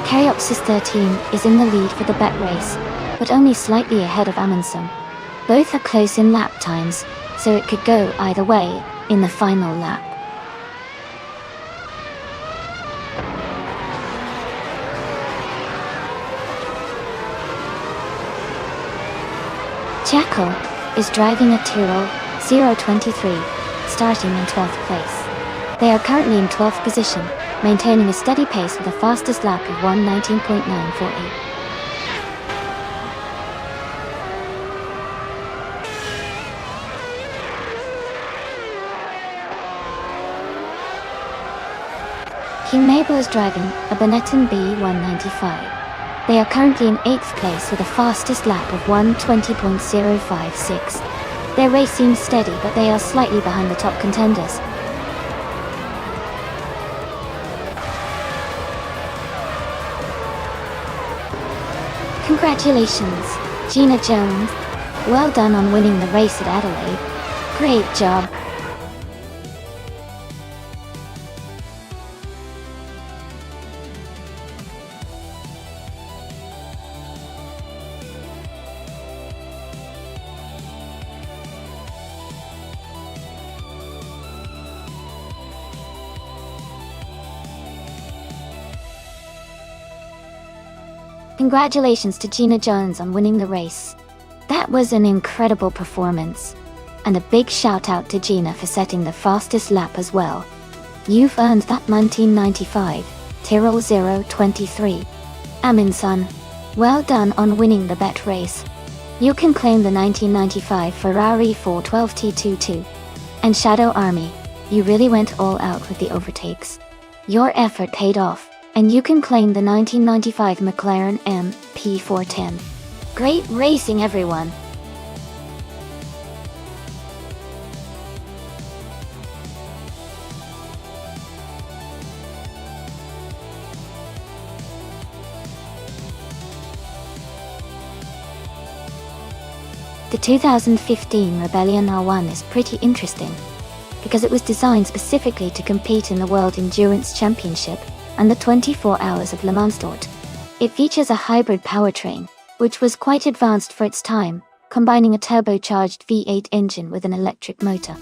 Caryopsis 13 is in the lead for the bet race, but only slightly ahead of Amundsen. Both are close in lap times, so it could go either way in the final lap. Jacko is driving a Tyrrell 023, starting in 12th place. They are currently in 12th position, maintaining a steady pace with a fastest lap of 1:19.948. Kim Mabel is driving a Benetton B195. They are currently in 8th place with a fastest lap of 1:20.056. Their race seems steady, but they are slightly behind the top contenders. Congratulations, Gina Jones. Well done on winning the race at Adelaide. Great job. Congratulations to Gina Jones on winning the race. That was an incredible performance. And a big shout out to Gina for setting the fastest lap as well. You've earned that 1995 Tyrrell 023. Amundsen, well done on winning the bet race. You can claim the 1995 Ferrari 412 T22. And Shadow Army, you really went all out with the overtakes. Your effort paid off, and you can claim the 1995 McLaren MP410. Great racing, everyone! The 2015 Rebellion R1 is pretty interesting, because it was designed specifically to compete in the World Endurance Championship and the 24 Hours of Le Mans. It features a hybrid powertrain, which was quite advanced for its time, combining a turbocharged V8 engine with an electric motor.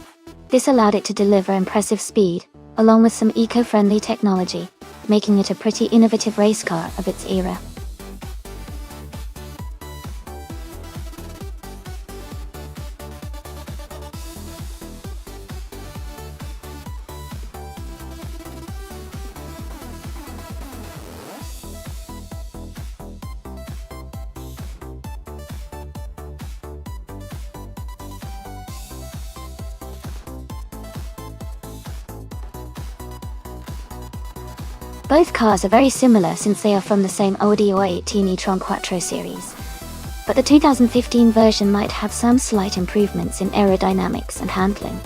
This allowed it to deliver impressive speed, along with some eco-friendly technology, making it a pretty innovative race car of its era. Both cars are very similar since they are from the same Audi A18 e-tron Quattro series. But the 2015 version might have some slight improvements in aerodynamics and handling.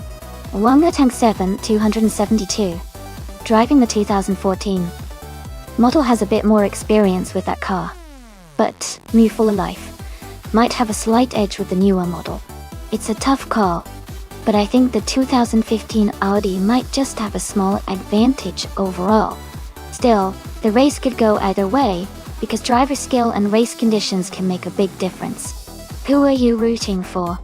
Wonga Tank 7 272. Driving the 2014 model has a bit more experience with that car. But Mu Full Life might have a slight edge with the newer model. It's a tough call, but I think the 2015 Audi might just have a small advantage overall. Still, the race could go either way, because driver skill and race conditions can make a big difference. Who are you rooting for?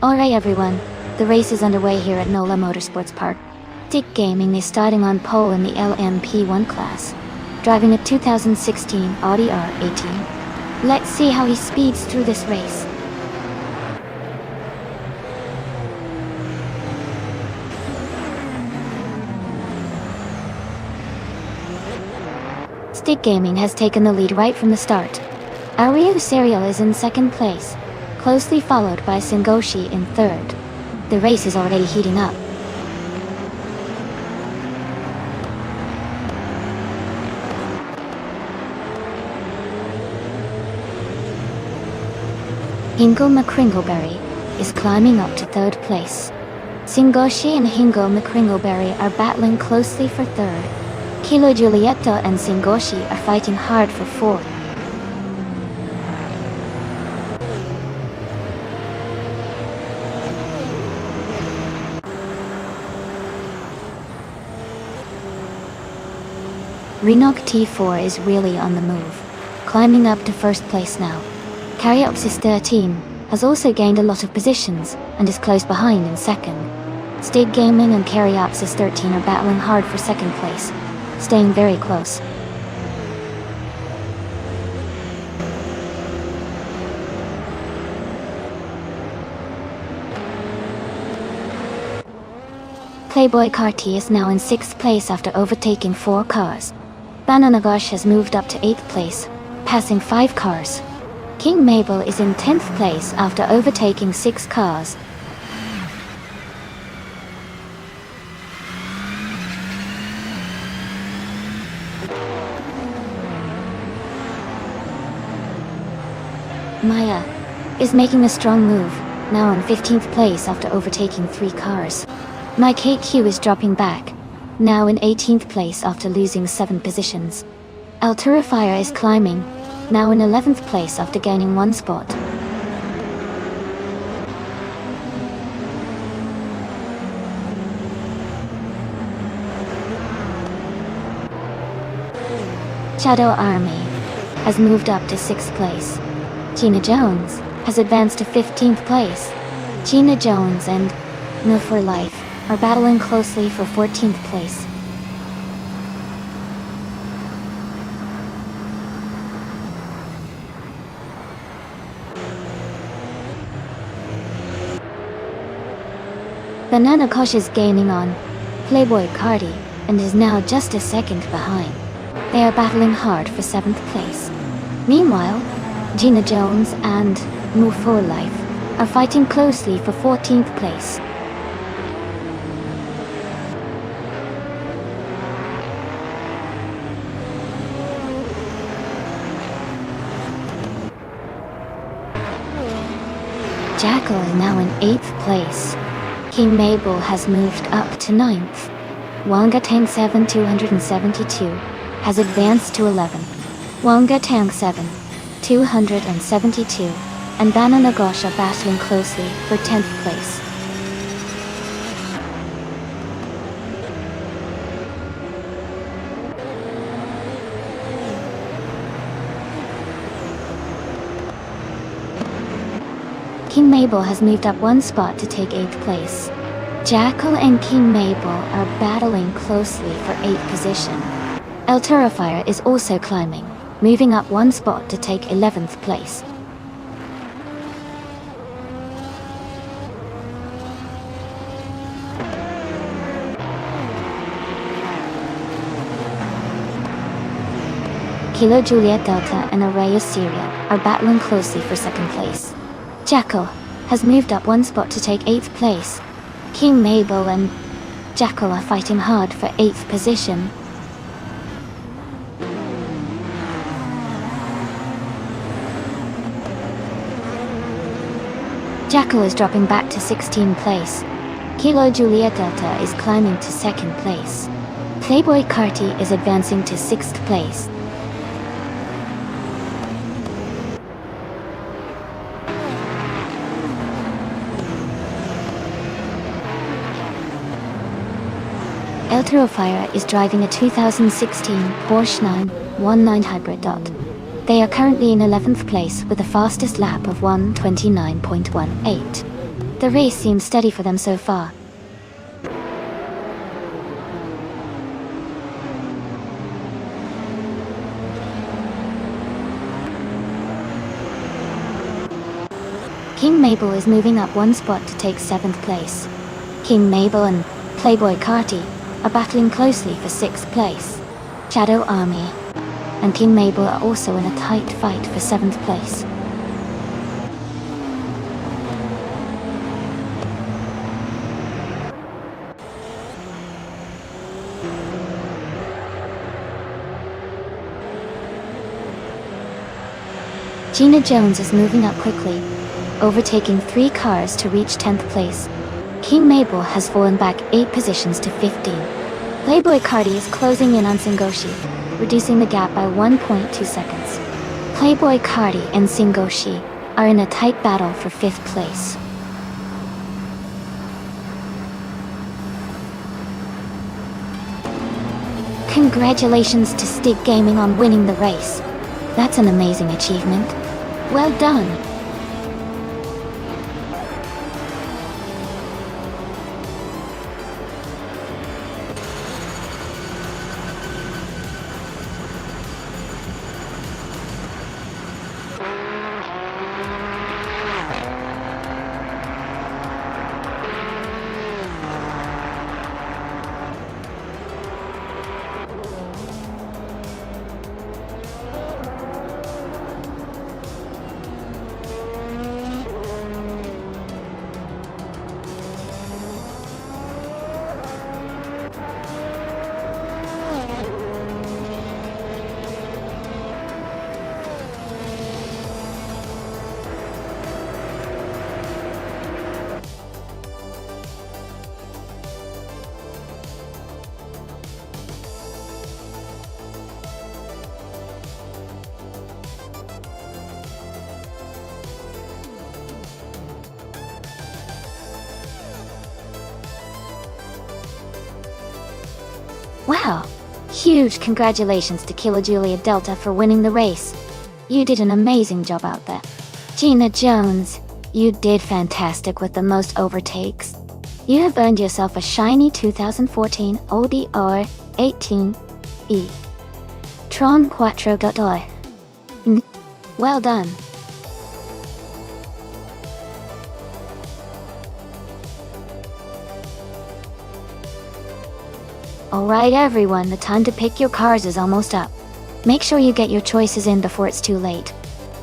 Alright everyone, the race is underway here at NOLA Motorsports Park. Dick Gaming is starting on pole in the LMP1 class, driving a 2016 Audi R18. Let's see how he speeds through this race. Stick Gaming has taken the lead right from the start. Ariu Serial is in second place, closely followed by Sengoshi in third. The race is already heating up. Hingo McCringleberry is climbing up to third place. Sengoshi and Hingo McCringleberry are battling closely for third. Kilo Giulietto and Sengoshi are fighting hard for fourth. Renault T4 is really on the move, climbing up to first place now. Caryopsis 13 has also gained a lot of positions and is close behind in second. Stig Gaming and Caryopsis 13 are battling hard for second place, staying very close. Playboy Carty is now in 6th place after overtaking 4 cars. Bananagosh has moved up to 8th place, passing 5 cars. King Mabel is in 10th place after overtaking 6 cars. Maya is making a strong move, now in 15th place after overtaking 3 cars. Mike HQ is dropping back, now in 18th place after losing 7 positions. Alturafire is climbing, now in 11th place after gaining 1 spot. Shadow Army has moved up to 6th place. Gina Jones has advanced to 15th place. Gina Jones and No for Life are battling closely for 14th place. Banana Kosh is gaining on Playboy Cardi and is now just a second behind. They are battling hard for 7th place. Meanwhile, Gina Jones and Move for Life are fighting closely for 14th place. Jackal is now in 8th place. King Mabel has moved up to 9th. Wonga Tang 7 272 has advanced to 11th. Wonga Tang 7 272 and Banana Gosh are battling closely for 10th place. King Mabel has moved up one spot to take 8th place. Jackal and King Mabel are battling closely for 8th position. El Terrifier is also climbing, moving up one spot to take 11th place. Kilo Juliet Delta and Array Syria are battling closely for 2nd place. Jackal has moved up one spot to take 8th place. King Mabel and Jackal are fighting hard for 8th position. Jackal is dropping back to 16th place. Kilo Juliet Delta is climbing to 2nd place. Playboy Carti is advancing to 6th place. El Terrifier is driving a 2016 Porsche 919 Hybrid Dot. They are currently in 11th place with the fastest lap of 1:29.18. The race seems steady for them so far. King Mabel is moving up one spot to take 7th place. King Mabel and Playboy Carti are battling closely for 6th place. Shadow Army and King Mabel are also in a tight fight for 7th place. Gina Jones is moving up quickly, overtaking 3 cars to reach 10th place. King Mabel has fallen back 8 positions to 15. Playboy Carti is closing in on Singoshi, reducing the gap by 1.2 seconds. Playboy Carti and Singoshi are in a tight battle for 5th place. Congratulations to Stig Gaming on winning the race. That's an amazing achievement. Well done. Wow! Huge congratulations to Kilo Juliet Delta for winning the race. You did an amazing job out there. Gina Jones, you did fantastic with the most overtakes. You have earned yourself a shiny 2014 ODR 18E Tron Quattro Dot. Well done. Alright everyone, the time to pick your cars is almost up. Make sure you get your choices in before it's too late.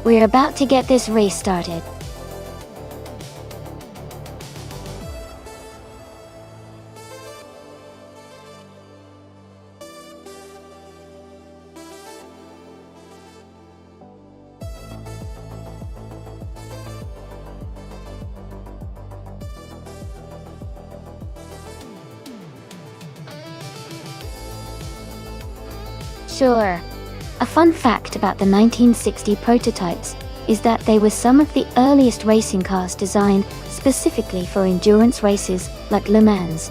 We're about to get this race started. Sure. A fun fact about the 1960 prototypes is that they were some of the earliest racing cars designed specifically for endurance races like Le Mans.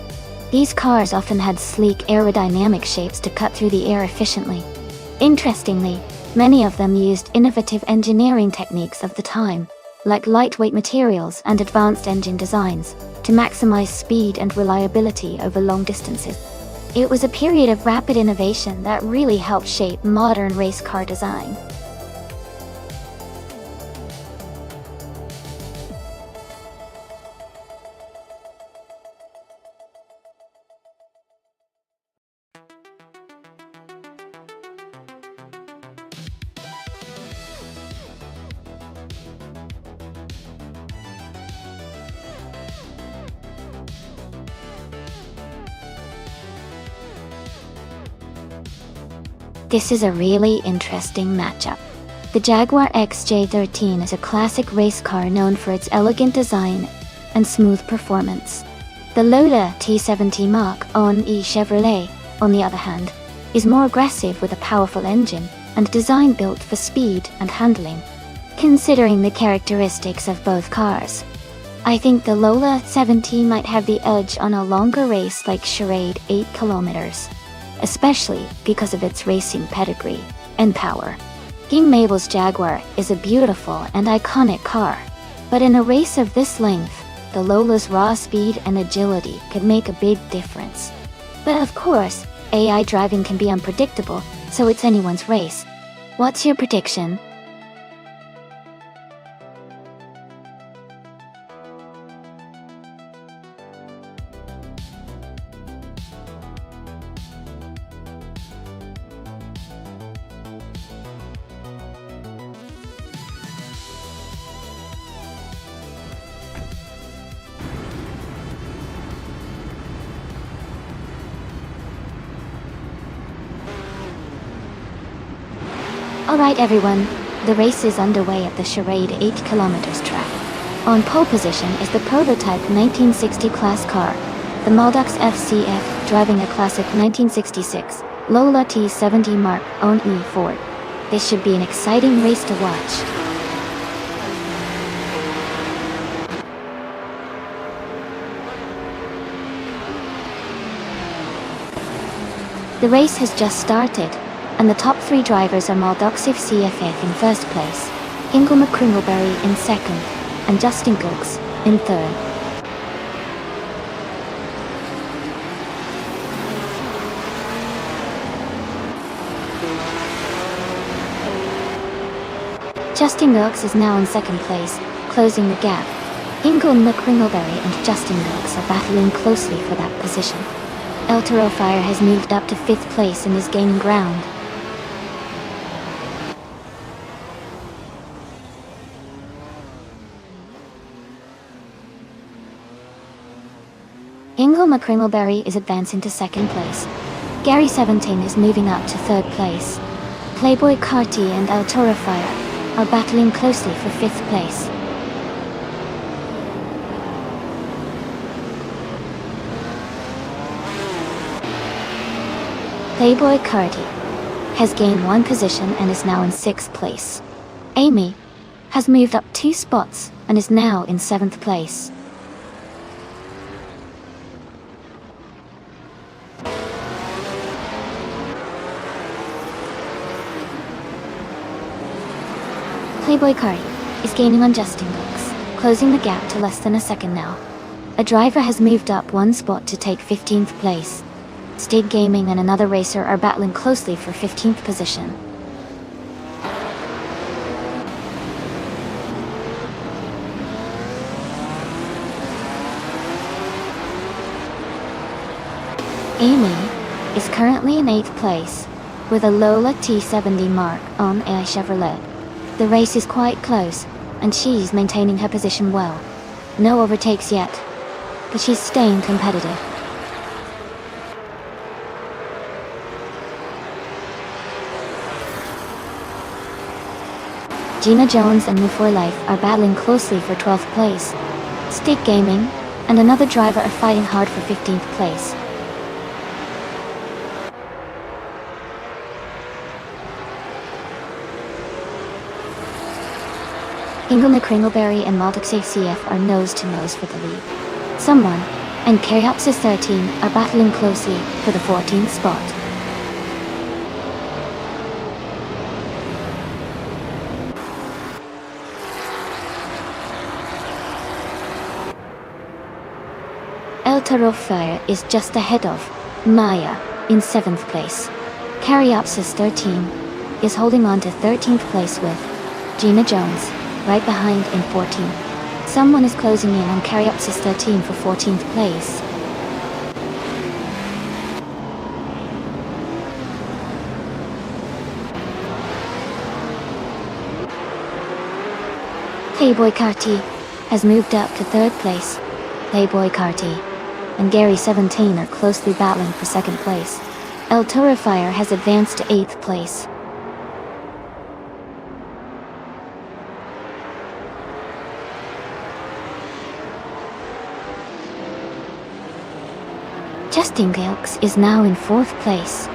These cars often had sleek aerodynamic shapes to cut through the air efficiently. Interestingly, many of them used innovative engineering techniques of the time. like lightweight materials and advanced engine designs, to maximize speed and reliability over long distances. It was a period of rapid innovation that really helped shape modern race car design. This is a really interesting matchup. The Jaguar XJ13 is a classic race car known for its elegant design and smooth performance. The Lola T70 Mark I Chevrolet, on the other hand, is more aggressive with a powerful engine and design built for speed and handling. Considering the characteristics of both cars, I think the Lola 70 might have the edge on a longer race like Charade 8 kilometers. Especially because of its racing pedigree and power. King Mabel's Jaguar is a beautiful and iconic car, but in a race of this length, the Lola's raw speed and agility could make a big difference. But of course, AI driving can be unpredictable, so it's anyone's race. What's your prediction? Alright everyone, the race is underway at the Charade 8 kilometers track. On pole position is the prototype 1960 class car, the Maldux FCF, driving a classic 1966 Lola T70 Mark I Ford. This should be an exciting race to watch. The race has just started, and the top three drivers are Maldux FCF in first place, Ingle McCringleberry in second, and Justin Gooks in third. Justin Gooks is now in second place, closing the gap. Ingle McCringleberry and Justin Gooks are battling closely for that position. El Toro Fire has moved up to fifth place and is gaining ground. Ingle McCringleberry is advancing to second place. Gary 17 is moving up to third place. Playboy Carty and El Toro Fire are battling closely for fifth place. Playboy Carty has gained one position and is now in sixth place. Amy has moved up 2 spots and is now in seventh place. Playboy Carty is gaining on Justin Gooks, closing the gap to less than a second now. A driver has moved up 1 spot to take 15th place. Stig Gaming and another racer are battling closely for 15th position. Amy is currently in 8th place with a Lola T70 Mark I Chevrolet. The race is quite close, and she's maintaining her position well. No overtakes yet, but she's staying competitive. Gina Jones and Move for Life are battling closely for 12th place. Stig Gaming and another driver are fighting hard for 15th place. Ingle McCringleberry and Maldux ACF are nose-to-nose for the lead. Someone and Cariopsis 13 are battling closely for the 14th spot. Eltarofire is just ahead of Maya in 7th place. Caryopsis 13 is holding on to 13th place with Gina Jones right behind in 14th. Someone is closing in on Caryopsis 13 for 14th place. Playboy Carty has moved up to 3rd place. Playboy Carty and Gary 17 are closely battling for 2nd place. El Torafire has advanced to 8th place. Justin Gilks is now in 4th place.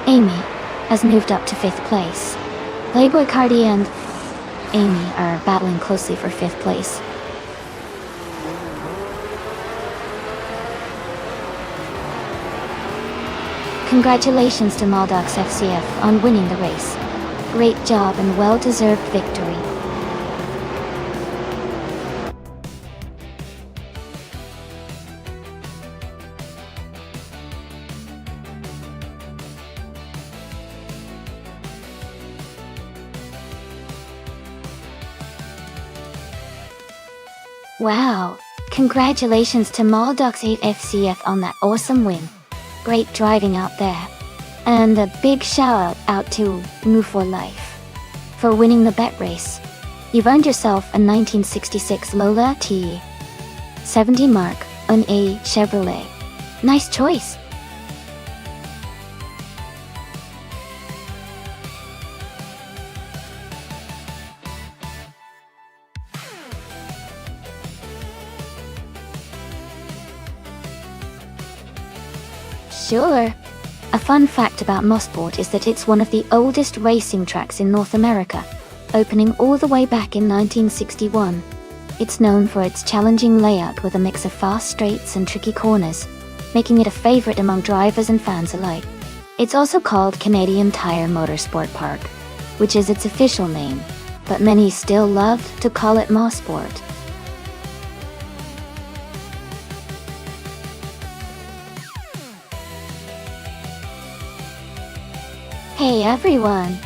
Amy has moved up to 5th place. Playboy Carty and Amy are battling closely for 5th place. Congratulations to Maldox FCF on winning the race. Great job and well-deserved victory. Wow! Congratulations to Maldox 8 FCF on that awesome win. Great driving out there. And a big shout out to Move for Life for winning the bet race. You've earned yourself a 1966 Lola T70 Mark on a Chevrolet. Nice choice. Sure. A fun fact about Mosport is that it's one of the oldest racing tracks in North America, opening all the way back in 1961. It's known for its challenging layout with a mix of fast straights and tricky corners, making it a favorite among drivers and fans alike. It's also called Canadian Tire Motorsport Park, which is its official name, but many still love to call it Mosport. Hey everyone!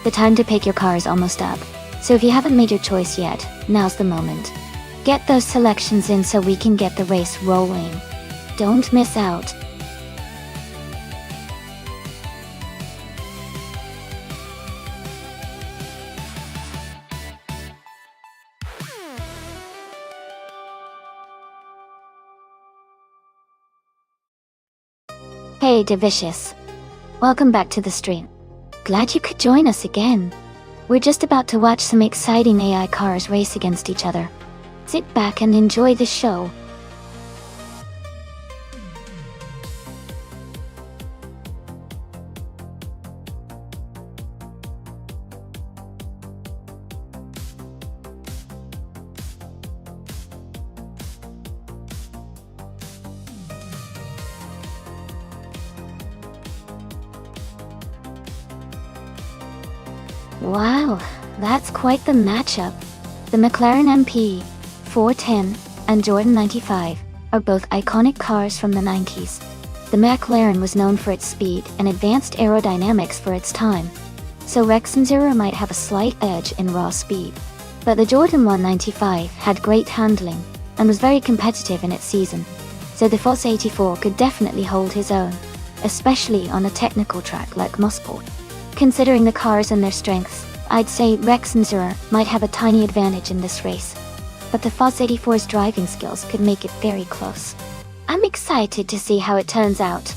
The time to pick your car is almost up, so if you haven't made your choice yet, now's the moment. Get those selections in so we can get the race rolling. Don't miss out. Hey Divicious! Welcome back to the stream. Glad you could join us again. We're just about to watch some exciting AI cars race against each other. Sit back and enjoy the show. Wow, that's quite the matchup. The McLaren MP 410 and Jordan 95 are both iconic cars from the 90s. The McLaren was known for its speed and advanced aerodynamics for its time, so Rexon Zero might have a slight edge in raw speed. But the Jordan 195 had great handling and was very competitive in its season, so the Foss 84 could definitely hold his own, especially on a technical track like Mosport. Considering the cars and their strengths, I'd say Rexon Zero might have a tiny advantage in this race, but the Foss 84's driving skills could make it very close. I'm excited to see how it turns out.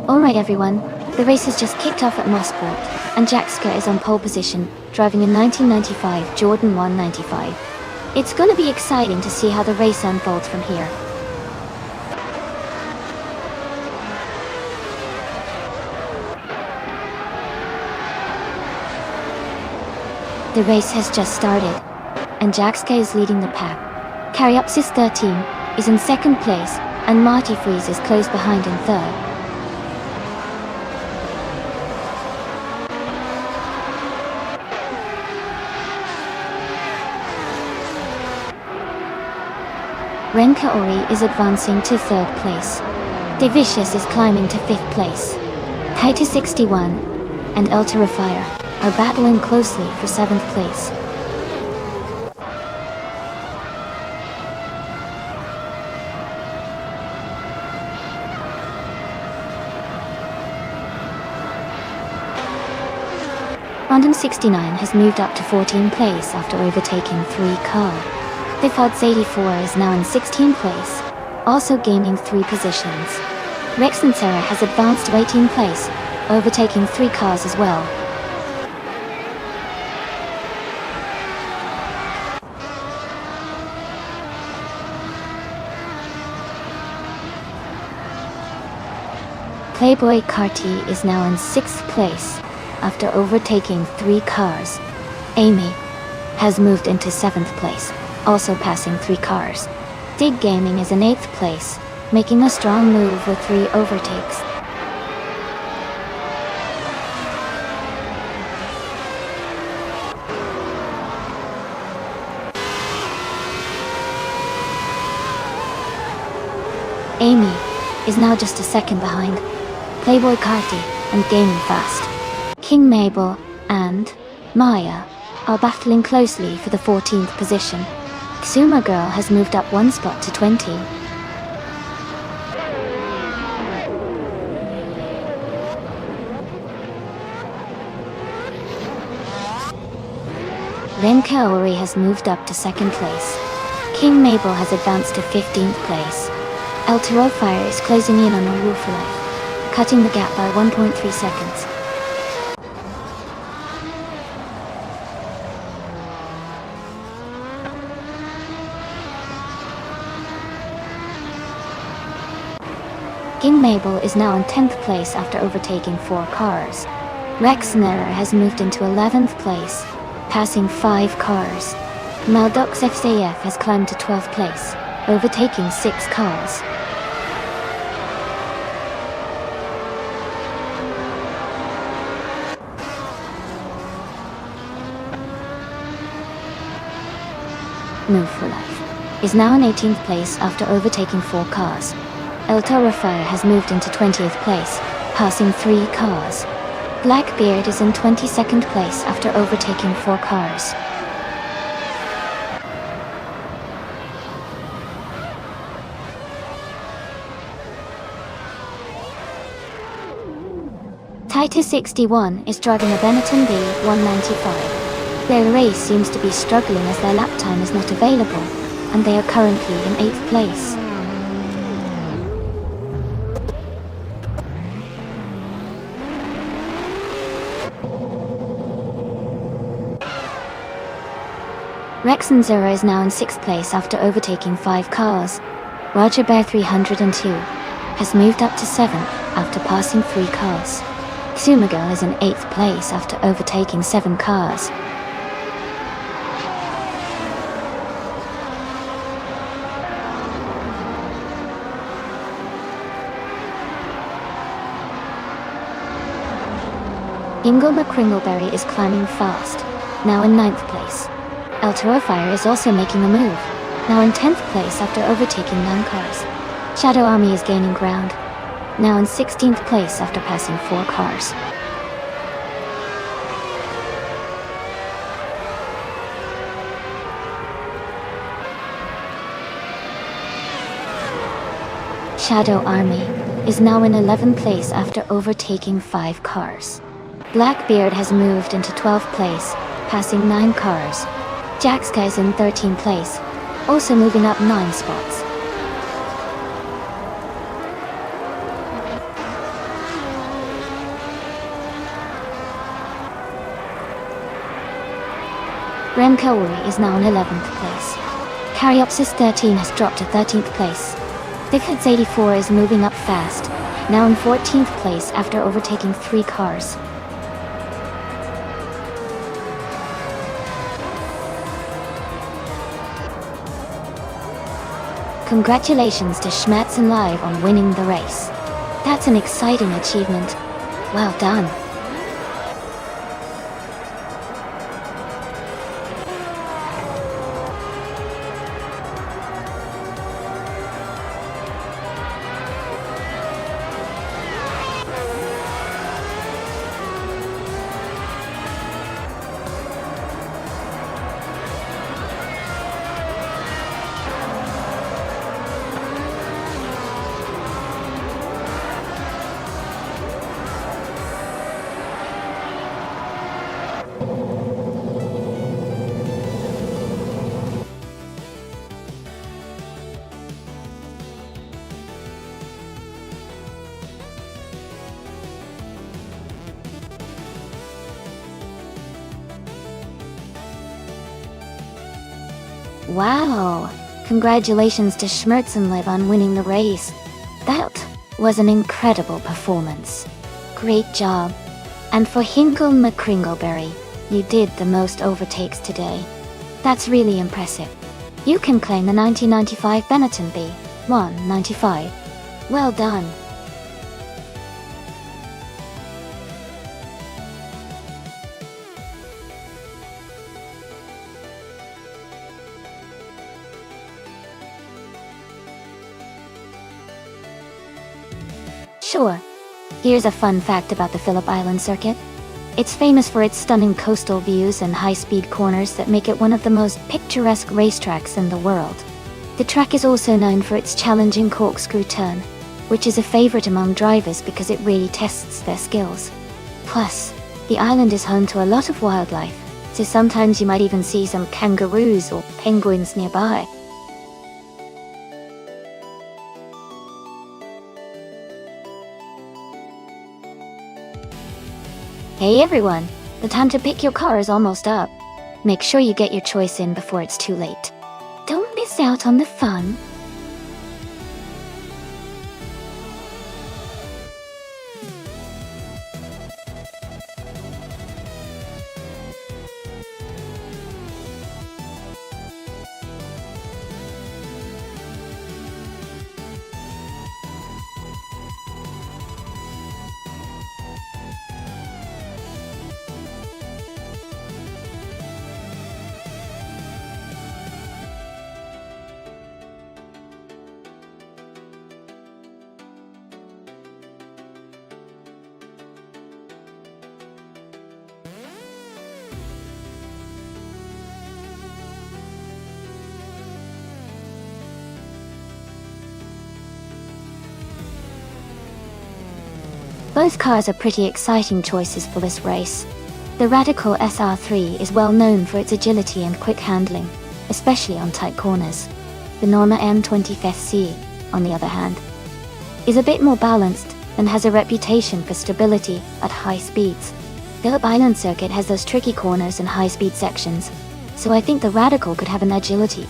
Alright everyone, the race has just kicked off at Mosport, and Jaxka is on pole position, driving a 1995 Jordan 195. It's gonna be exciting to see how the race unfolds from here. The race has just started, and Jaxka is leading the pack. Caryopsis 13 is in second place, and Marty Freeze is close behind in third. Renka Ori is advancing to third place. Devicious is climbing to fifth place. Taita 61 and El Terrifier are battling closely for seventh place. Random 69 has moved up to 14th place after overtaking 3 cars. Bifods 84 is now in 16th place, also gaining 3 positions. Rex and Sarah has advanced to 18th place, overtaking 3 cars as well. Playboy Carty is now in 6th place after overtaking 3 cars. Amy has moved into 7th place, also passing 3 cars. Dig Gaming is in 8th place, making a strong move with 3 overtakes. Amy is now just a second behind Playboy Carty and Gaming Fast. King Mabel and Maya are battling closely for the 14th position. Xuma Girl has moved up 1 spot to 20. Renka Ori has moved up to 2nd place. King Mabel has advanced to 15th place. El Terrifier is closing in on a Wolf Life, cutting the gap by 1.3 seconds. King Mabel is now in 10th place after overtaking 4 cars. Rex Nera has moved into 11th place, passing 5 cars. Maldox FCF has climbed to 12th place, overtaking 6 cars. Move for Life is now in 18th place after overtaking 4 cars. El Terrifier has moved into 20th place, passing 3 cars. Blackbeard is in 22nd place after overtaking 4 cars. Taita 61 is driving a Benetton B195. Their race seems to be struggling as their lap time is not available, and they are currently in 8th place. Rex and Zero is now in 6th place after overtaking 5 cars. Roger Bear 302 has moved up to 7th after passing 3 cars. Xumagirl is in 8th place after overtaking 7 cars. Ingle McCringleberry is climbing fast, now in 9th place. El Terrifier is also making a move, now in 10th place after overtaking 9 cars. Shadow Army is gaining ground, now in 16th place after passing 4 cars. Shadow Army is now in 11th place after overtaking 5 cars. Blackbeard has moved into 12th place, passing 9 cars. Jaxka is in 13th place, also moving up 9 spots. Renkaori is now in 11th place. Caryopsis 13 has dropped to 13th place. Bifods 84 is moving up fast, now in 14th place after overtaking 3 cars. Congratulations to Schmerz and Live on winning the race. That's an exciting achievement. Well done. Wow! Congratulations to Schmerz and Liv on winning the race. That was an incredible performance. Great job. And for Hinkle McCringleberry, you did the most overtakes today. That's really impressive. You can claim the 1995 Benetton B195. Well done. Sure. Here's a fun fact about the Phillip Island circuit. It's famous for its stunning coastal views and high-speed corners that make it one of the most picturesque racetracks in the world. The track is also known for its challenging corkscrew turn, which is a favorite among drivers because it really tests their skills. Plus, the island is home to a lot of wildlife, so sometimes you might even see some kangaroos or penguins nearby. Hey everyone, the time to pick your car is almost up. Make sure you get your choice in before it's too late. Don't miss out on the fun. Both cars are pretty exciting choices for this race. The Radical SR3 is well known for its agility and quick handling, especially on tight corners. The Norma M20 SC, on the other hand, is a bit more balanced and has a reputation for stability at high speeds. Phillip Island circuit has those tricky corners and high-speed sections, so I think the Radical could have an agility.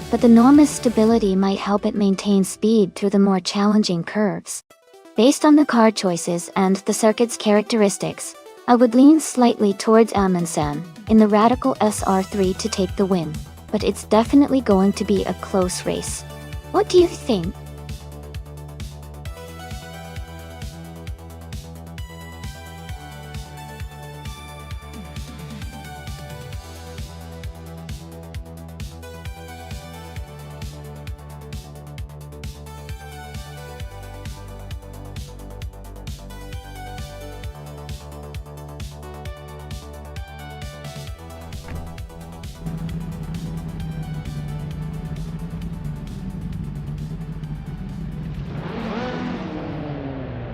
But the Norma's stability might help it maintain speed through the more challenging curves. Based on the car choices and the circuit's characteristics, I would lean slightly towards Amundsen in the Radical SR3 to take the win, but it's definitely going to be a close race. What do you think?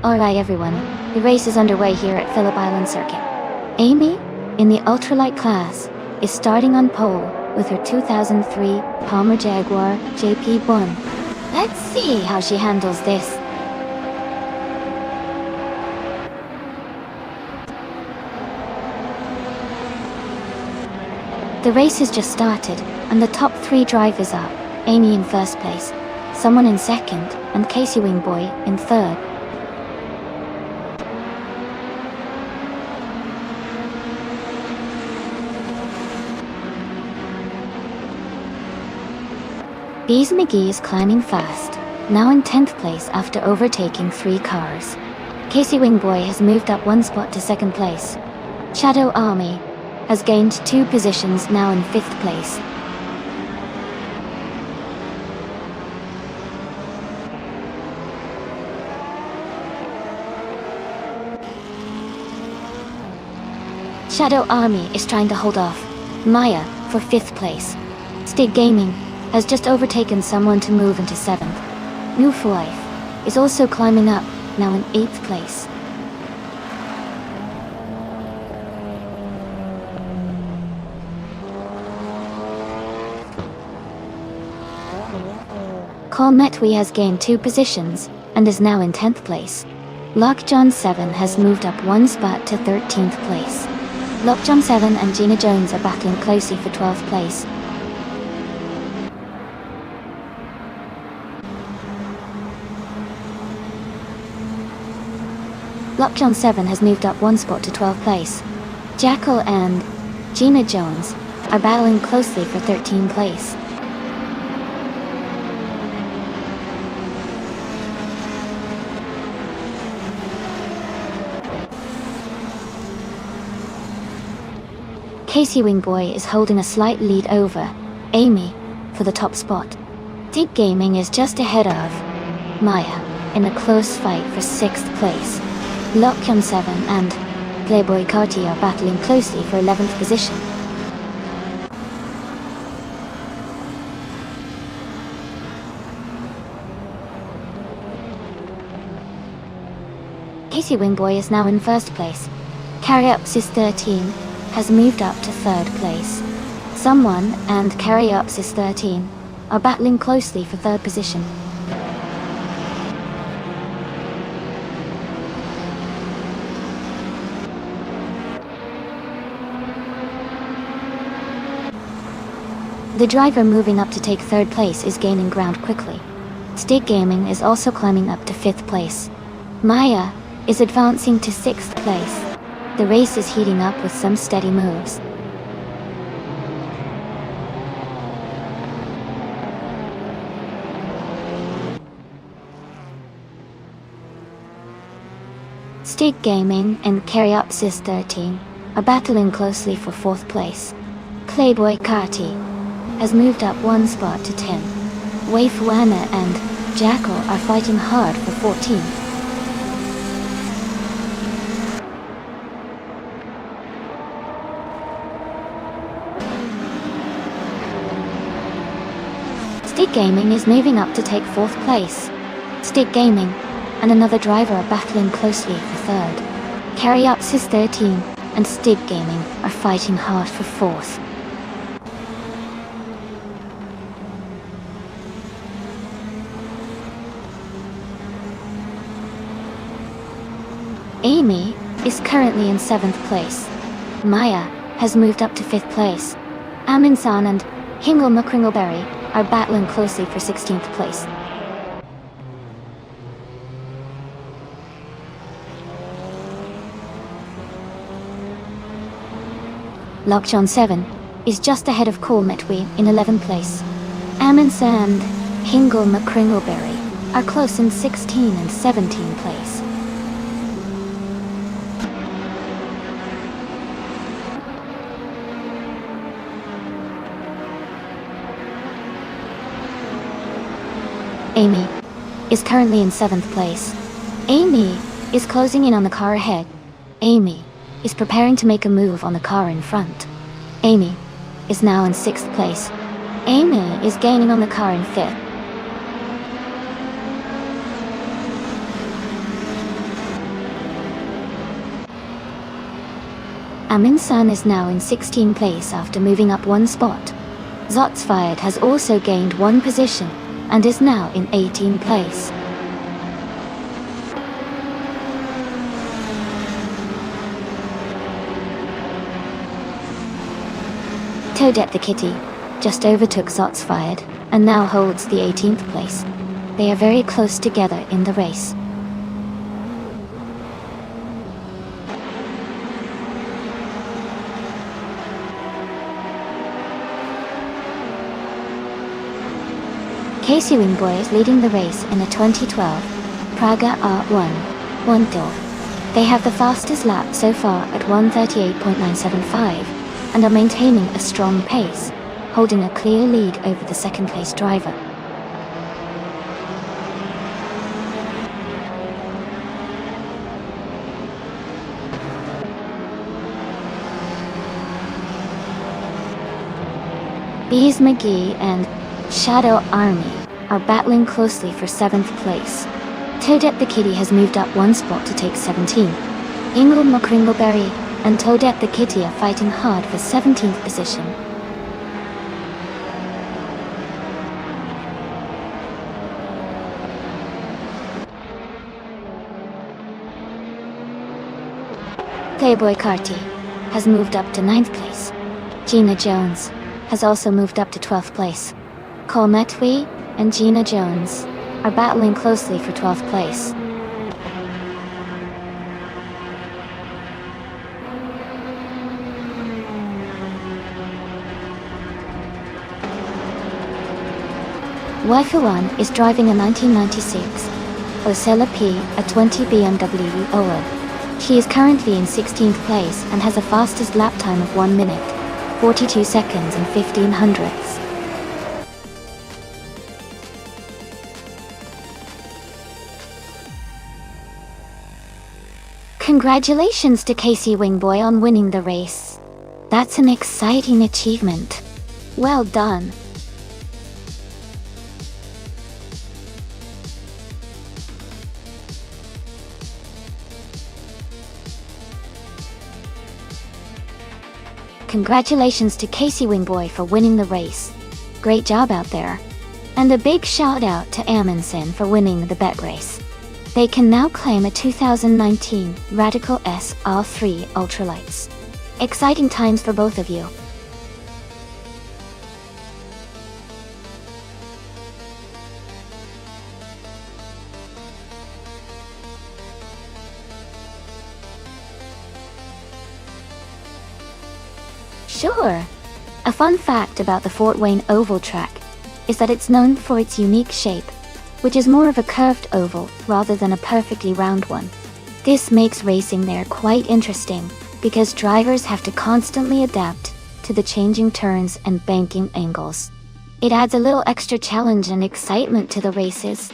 Alright everyone, the race is underway here at Phillip Island Circuit. Amy, in the ultralight class, is starting on pole with her 2003 Palmer Jaguar JP1. Let's see how she handles this. The race has just started, and the top 3 drivers are Amy in first place, someone in second, and Casey Wingboy in third. Bees McGee is climbing fast, now in 10th place after overtaking 3 cars. Casey Wingboy has moved up 1 spot to 2nd place. Shadow Army has gained 2 positions, now in 5th place. Shadow Army is trying to hold off Maya for 5th place. Stig Gaming has just overtaken someone to move into 7th. New for Life is also climbing up, now in 8th place. Cole Metwe has gained 2 positions and is now in 10th place. Lockjohn 7 has moved up 1 spot to 13th place. Lockjohn 7 and Gina Jones are battling closely for 12th place. Lockjohn 7 has moved up 1 spot to 12th place. Jackal and Gina Jones are battling closely for 13th place. Casey Wingboy is holding a slight lead over Amy for the top spot. Dig Gaming is just ahead of Maya in a close fight for 6th place. Lockjohn 7 and Playboy Carty are battling closely for 11th position. Casey Wingboy is now in 1st place. Carry Up Sis 13 has moved up to 3rd place. Someone and Carry Up Sis 13 are battling closely for 3rd position. The driver moving up to take 3rd place is gaining ground quickly. Stig Gaming is also climbing up to 5th place. Maya is advancing to 6th place. The race is heating up with some steady moves. Stig Gaming and Carry Up Sis 13 are battling closely for 4th place. Playboy Carty has moved up 1 spot to 10. Wayfuana and Jackal are fighting hard for 14th. Stig Gaming is moving up to take 4th place. Stig Gaming and another driver are battling closely for 3rd. Carry Up Sis 13 and Stig Gaming are fighting hard for 4th. Amy is currently in 7th place. Maya has moved up to 5th place. Aminsan and Hingle McCringleberry are battling closely for 16th place. Lockjohn 7 is just ahead of Cole Metwe in 11th place. Aminsa and Hingle McCringleberry are close in 16 and 17th place. Amy is currently in 7th place. Amy is closing in on the car ahead. Amy is preparing to make a move on the car in front. Amy is now in 6th place. Amy is gaining on the car in 5th. Aminsan is now in 16th place after moving up 1 spot. Zotsfired has also gained 1 position and is now in 18th place. Toadette the Kitty just overtook Zotsfired and now holds the 18th place. They are very close together in the race. Casey Wingboy is leading the race in the 2012 Praga R1 1-Tour. They have the fastest lap so far at 1:38.975 and are maintaining a strong pace, holding a clear lead over the second-place driver. Bees McGee and Shadow Army are battling closely for 7th place. Toadette the Kitty has moved up one spot to take 17. Ingle McCringleberry and Toadette the Kitty are fighting hard for 17th position. Playboy Carty has moved up to 9th place. Gina Jones has also moved up to 12th place. Cole Metwee and Gina Jones are battling closely for 12th place. Waifu One is driving a 1996 Osella P, a 20 BMW Owen. She is currently in 16th place and has a fastest lap time of 1 minute, 42 seconds and 15 hundredths. Congratulations to Casey Wingboy on winning the race. That's an exciting achievement. Well done. Congratulations to Casey Wingboy for winning the race. Great job out there. And a big shout out to Amundsen for winning the bet race. They can now claim a 2019 Radical S R3 Ultralights. Exciting times for both of you. Sure. A fun fact about the Fort Wayne Oval track is that it's known for its unique shape, which is more of a curved oval rather than a perfectly round one. This makes racing there quite interesting because drivers have to constantly adapt to the changing turns and banking angles. It adds a little extra challenge and excitement to the races.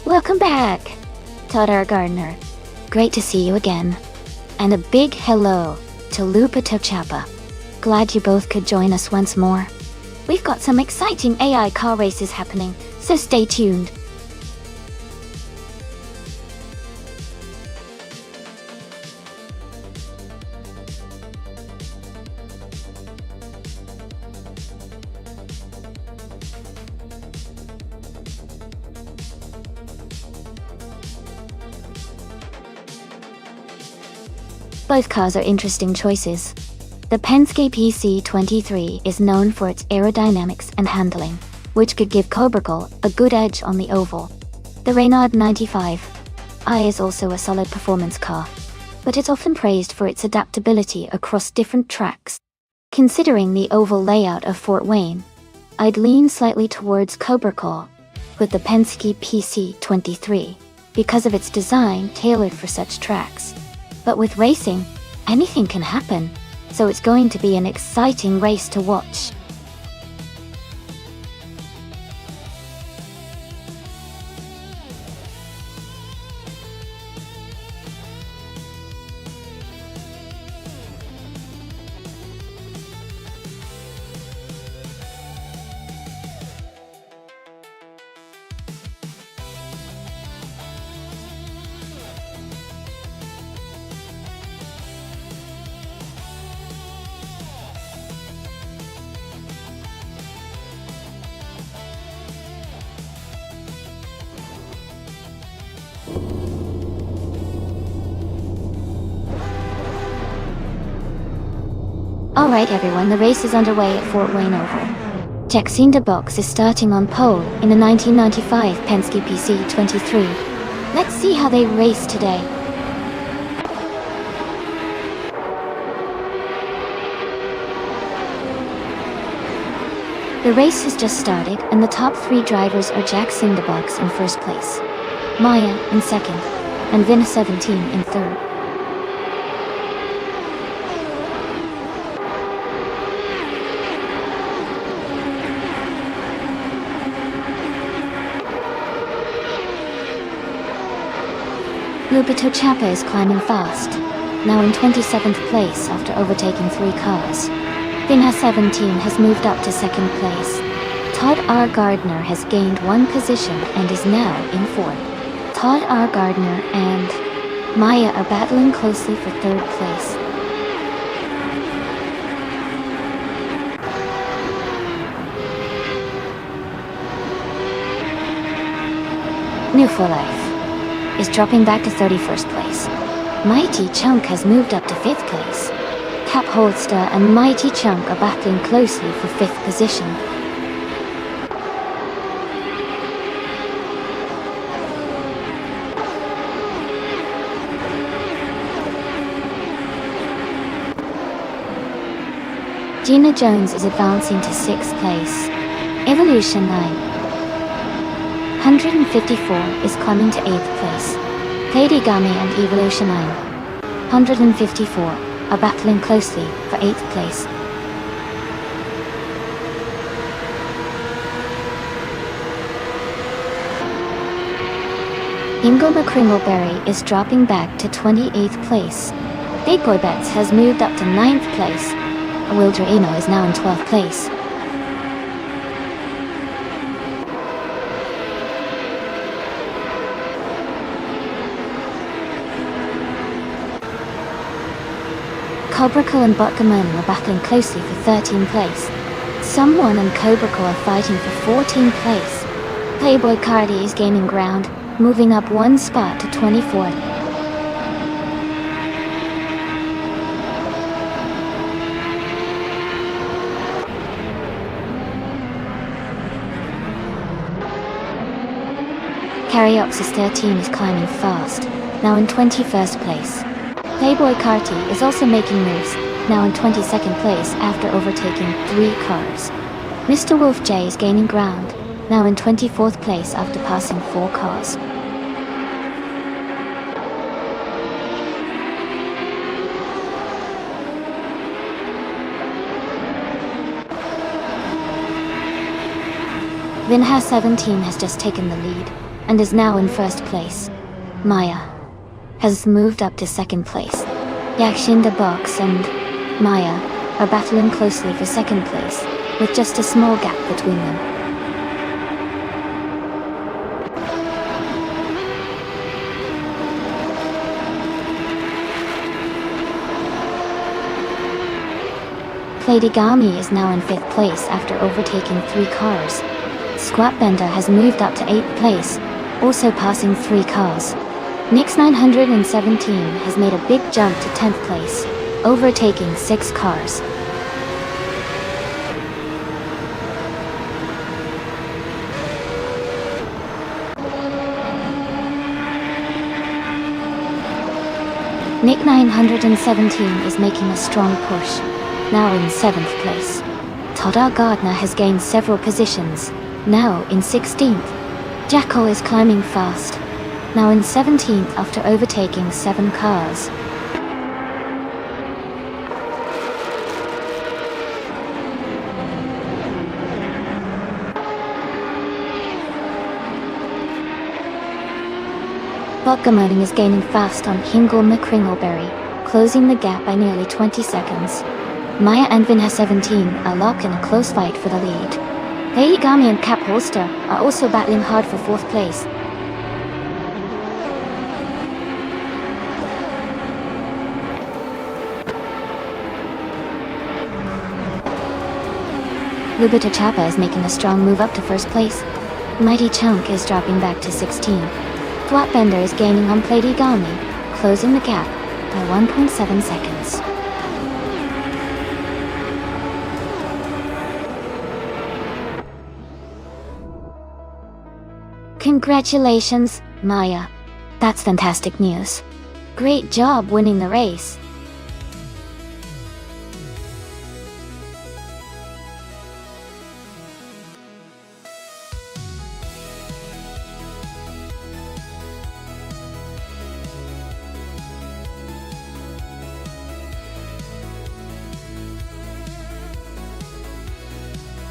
Welcome back, Todar Gardner. Great to see you again. And a big hello to Lupa Tochapa. Glad you both could join us once more. We've got some exciting AI car races happening, so stay tuned. Both cars are interesting choices. The Penske PC23 is known for its aerodynamics and handling, which could give Cobercle a good edge on the oval. The Renault 95i is also a solid performance car, but it's often praised for its adaptability across different tracks. Considering the oval layout of Fort Wayne, I'd lean slightly towards Cobercle with the Penske PC23 because of its design tailored for such tracks. But with racing, anything can happen, so it's going to be an exciting race to watch. Alright everyone, the race is underway at Fort Wayne Oval. Jacinda Box is starting on pole in the 1995 Penske PC23. Let's see how they race today. The race has just started, and the top 3 drivers are Jack Cinderbox in first place, Maya in second, and Vin17 in third. Lupito Chapa is climbing fast, now in 27th place after overtaking 3 cars. Vin17 has moved up to second place. Todd R. Gardner has gained 1 position and is now in 4th. Todd R. Gardner and Maya are battling closely for 3rd place. New for Life is dropping back to 31st place. Mighty Chunk has moved up to 5th place. Cap Holster and Mighty Chunk are battling closely for 5th position. Gina Jones is advancing to 6th place. Evolution 9 154 is climbing to 8th place. Lady Gami and Evolution 9 154 are battling closely for 8th place. Ingo McCringleberry is dropping back to 28th place. Big Boy Bets has moved up to 9th place. Wilder Eno is now in 12th place. Cobraco and Botgaman are battling closely for 13th place. Someone and Cobraco are fighting for 14th place. Playboy Cardi is gaining ground, moving up 1 spot to 24th. Carrioxys 13 is climbing fast, now in 21st place. Playboy Carti is also making moves, now in 22nd place after overtaking 3 cars. Mr. Wolf J is gaining ground, now in 24th place after passing 4 cars. Vinha17 has just taken the lead, and is now in 1st place. Maya has moved up to 2nd place. Yakshinda Box and Maya are battling closely for 2nd place, with just a small gap between them. Pladigami is now in 5th place after overtaking 3 cars. Squatbender has moved up to 8th place, also passing 3 cars. Nix 917 has made a big jump to 10th place, overtaking 6 cars. Nick 917 is making a strong push, now in 7th place. Todd Gardner has gained several positions, now in 16th. Jackal is climbing fast, now in 17th after overtaking 7 cars. Botgamoning is gaining fast on Hingle McCringleberry, closing the gap by nearly 20 seconds. Maya and Vinha17 are locked in a close fight for the lead. Heigami and Cap Holster are also battling hard for 4th place. Lubita Chapa is making a strong move up to 1st place. Mighty Chunk is dropping back to 16. Flatbender is gaining on Platigami, closing the gap by 1.7 seconds. Congratulations, Maya. That's fantastic news. Great job winning the race.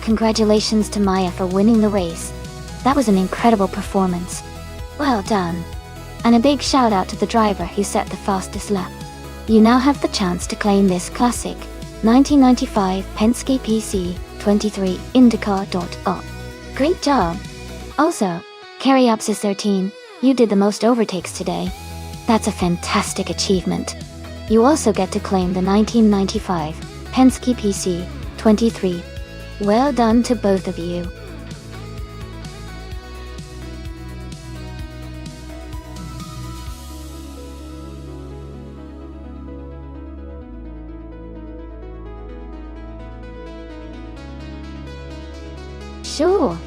Congratulations to Maya for winning the race. That was an incredible performance. Well done. And a big shout out to the driver who set the fastest lap. You now have the chance to claim this classic 1995 Penske PC 23 IndyCar.op. Great job! Also, Cariopsis 13, you did the most overtakes today. That's a fantastic achievement. You also get to claim the 1995 Penske PC 23. Well done to both of you. Sure.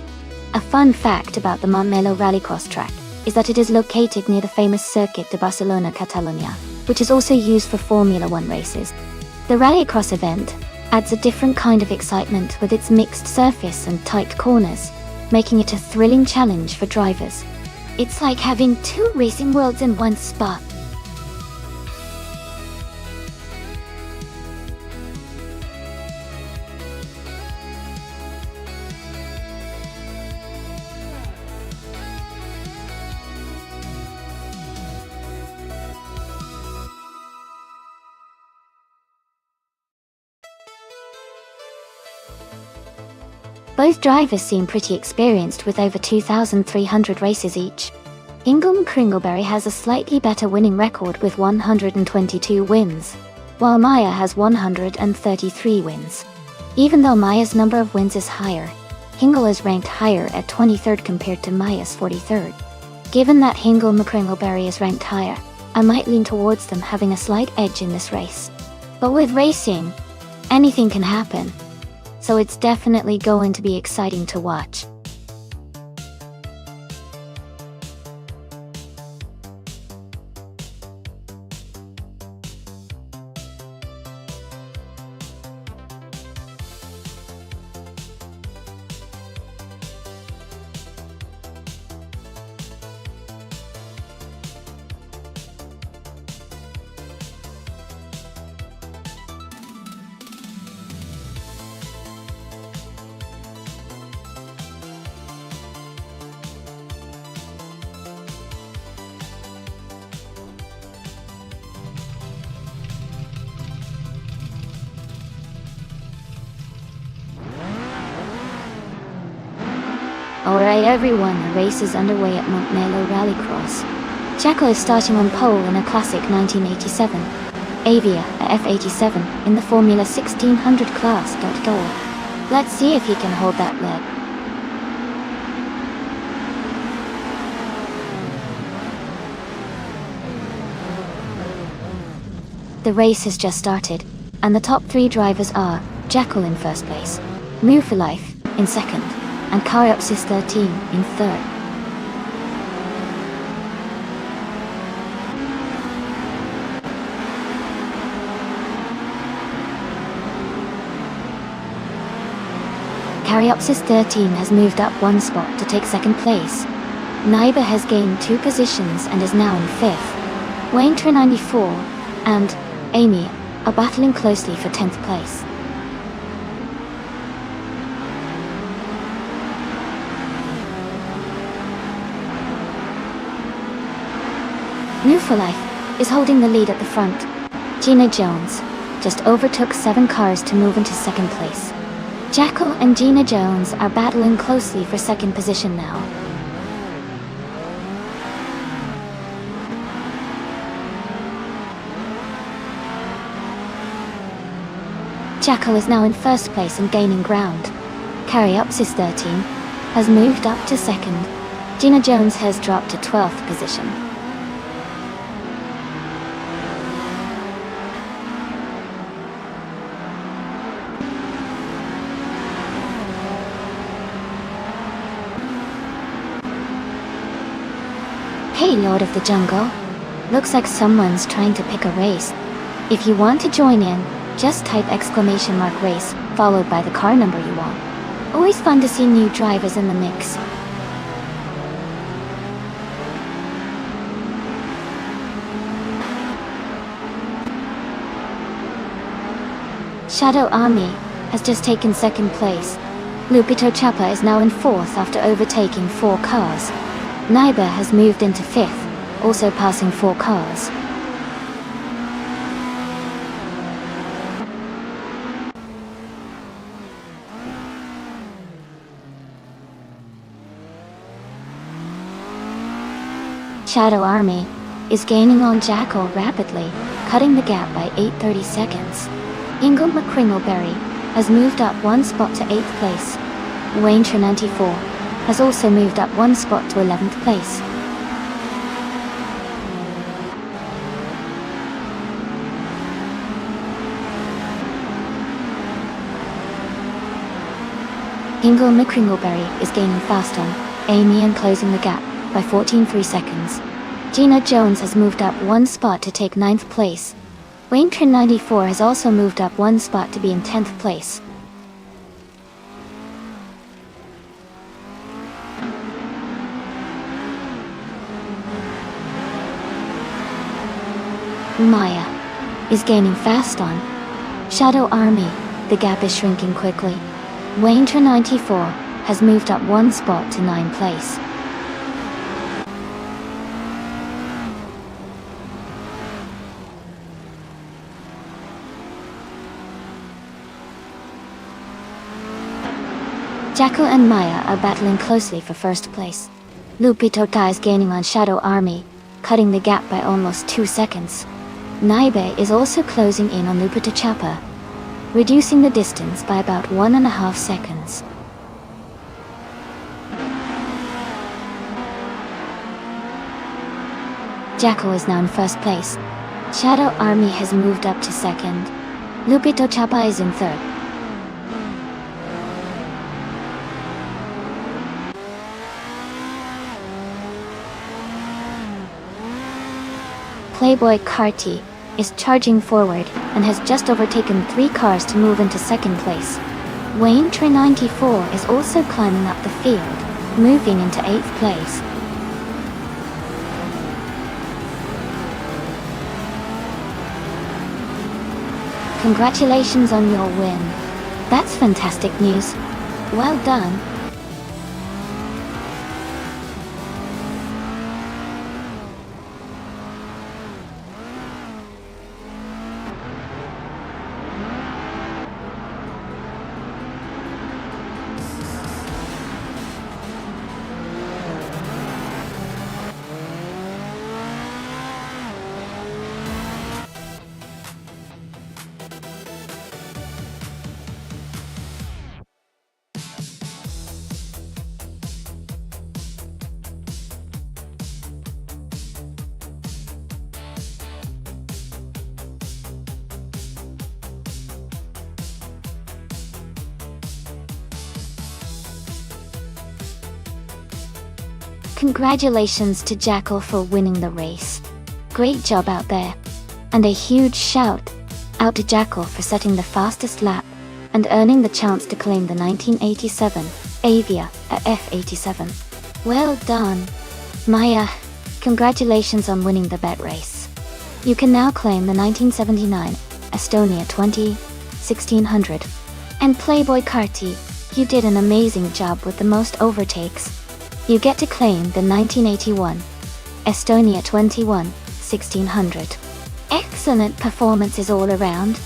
A fun fact about the Montmeló Rallycross track is that it is located near the famous Circuit de Barcelona Catalunya, which is also used for Formula 1 races. The Rallycross event adds a different kind of excitement with its mixed surface and tight corners, making it a thrilling challenge for drivers. It's like having two racing worlds in one spot. Both drivers seem pretty experienced with over 2,300 races each. Ingham Kringleberry has a slightly better winning record with 122 wins, while Maya has 133 wins. Even though Maya's number of wins is higher, Hingle is ranked higher at 23rd compared to Maya's 43rd. Given that Hingle Kringleberry is ranked higher, I might lean towards them having a slight edge in this race. But with racing, anything can happen. So it's definitely going to be exciting to watch. Alright everyone, the race is underway at Montmeló Rallycross. Jacko is starting on pole in a classic 1987. Avia, a F87, in the Formula 1600 class. Let's see if he can hold that lead. The race has just started, and the top three drivers are Jackal in first place, Move for Life in second, and Cariopsis 13 in third. Cariopsis 13 has moved up one spot to take second place. Naiba has gained 2 positions and is now in fifth. Wayne 94 and Amy are battling closely for 10th place. Move for Life is holding the lead at the front. Gina Jones just overtook 7 cars to move into second place. Jackal and Gina Jones are battling closely for second position now. Jackal is now in first place and gaining ground. Cariopsis 13 has moved up to second. Gina Jones has dropped to 12th position. Hey Lord of the Jungle, looks like someone's trying to pick a race. If you want to join in, just type !race followed by the car number you want. Always fun to see new drivers in the mix. Shadow Army has just taken second place. Lupito Chapa is now in 4th after overtaking 4 cars. Naiba has moved into 5th, also passing 4 cars. Shadow Army is gaining on Jackal rapidly, cutting the gap by 8/30 seconds. Ingle McCringleberry has moved up 1 spot to 8th place. Wayne 94 has also moved up 1 spot to 11th place. Ingle McCringleberry is gaining fast on Amy and closing the gap by 14.3 seconds. Gina Jones has moved up 1 spot to take 9th place. Wayne 94 has also moved up 1 spot to be in 10th place. Maya is gaining fast on Shadow Army. The gap is shrinking quickly. Wayne 94 has moved up 1 spot to 9th place. Jackal and Maya are battling closely for 1st place. Lupito Ta is gaining on Shadow Army, cutting the gap by almost 2 seconds. Naibe is also closing in on Lupito Chapa, reducing the distance by about 1.5 seconds. Jackal is now in 1st place. Shadow Army has moved up to 2nd. Lupito Chapa is in 3rd. Playboy Carty is charging forward and has just overtaken 3 cars to move into 2nd place. Wayne 94 is also climbing up the field, moving into 8th place. Congratulations on your win. That's fantastic news. Well done. Congratulations to Jackal for winning the race. Great job out there. And a huge shout out to Jackal for setting the fastest lap and earning the chance to claim the 1987 Avia at F87. Well done. Maya, congratulations on winning the bet race. You can now claim the 1979 Estonia 1600. And Playboy Carty, you did an amazing job with the most overtakes. You get to claim the 1981 Estonia 1600. Excellent performances all around.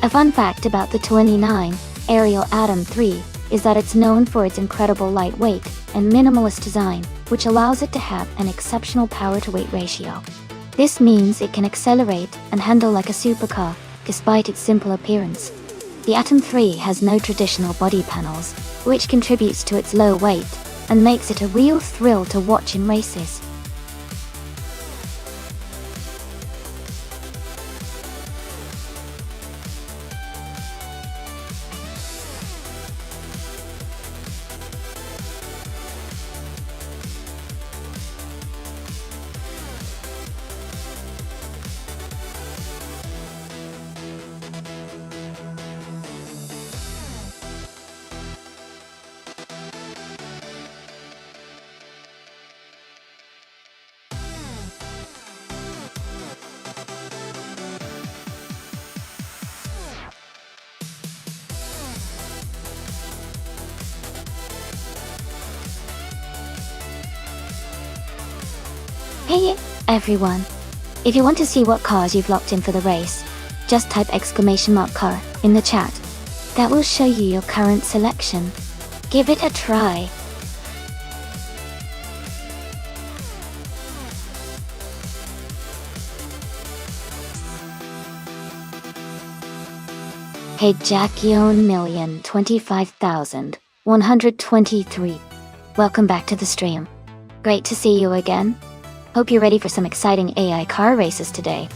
A fun fact about the 29 Ariel Atom 3 is that it's known for its incredible lightweight and minimalist design, which allows it to have an exceptional power-to-weight ratio. This means it can accelerate and handle like a supercar, despite its simple appearance. The Atom 3 has no traditional body panels, which contributes to its low weight and makes it a real thrill to watch in races. Hey everyone! If you want to see what cars you've locked in for the race, just type !car in the chat. That will show you your current selection. Give it a try. Hey Jackion125,123. Welcome back to the stream. Great to see you again. Hope you're ready for some exciting AI car races today.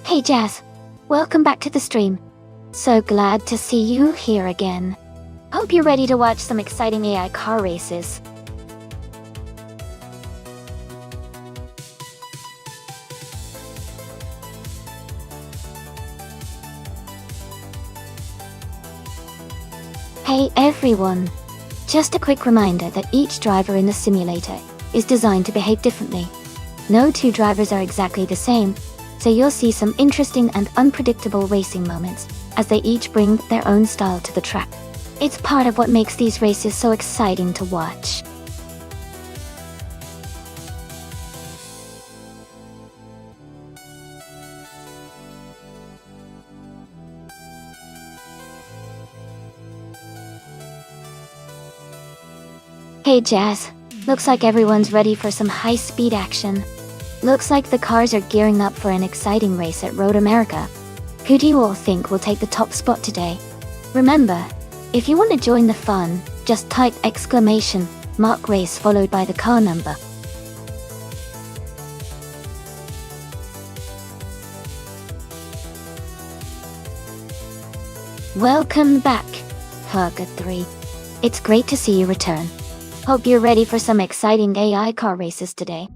Hey Jazz, welcome back to the stream. So glad to see you here again. Hope you're ready to watch some exciting AI car races. Hey everyone! Just a quick reminder that each driver in the simulator is designed to behave differently. No two drivers are exactly the same, so you'll see some interesting and unpredictable racing moments as they each bring their own style to the track. It's part of what makes these races so exciting to watch. Hey Jazz, looks like everyone's ready for some high-speed action. Looks like the cars are gearing up for an exciting race at Road America. Who do you all think will take the top spot today? Remember, if you want to join the fun, just type !race followed by the car number. Welcome back, Purgatory. It's great to see you return. Hope you're ready for some exciting AI car races today.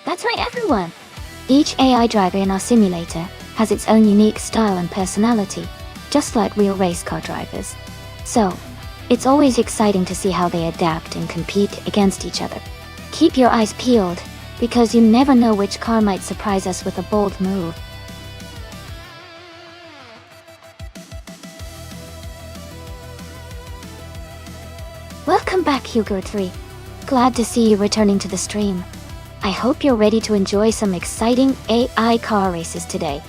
That's right, everyone! Each AI driver in our simulator has its own unique style and personality, just like real race car drivers. So, it's always exciting to see how they adapt and compete against each other. Keep your eyes peeled, because you never know which car might surprise us with a bold move. Welcome back, Hugo3. Glad to see you returning to the stream. I hope you're ready to enjoy some exciting AI car races today.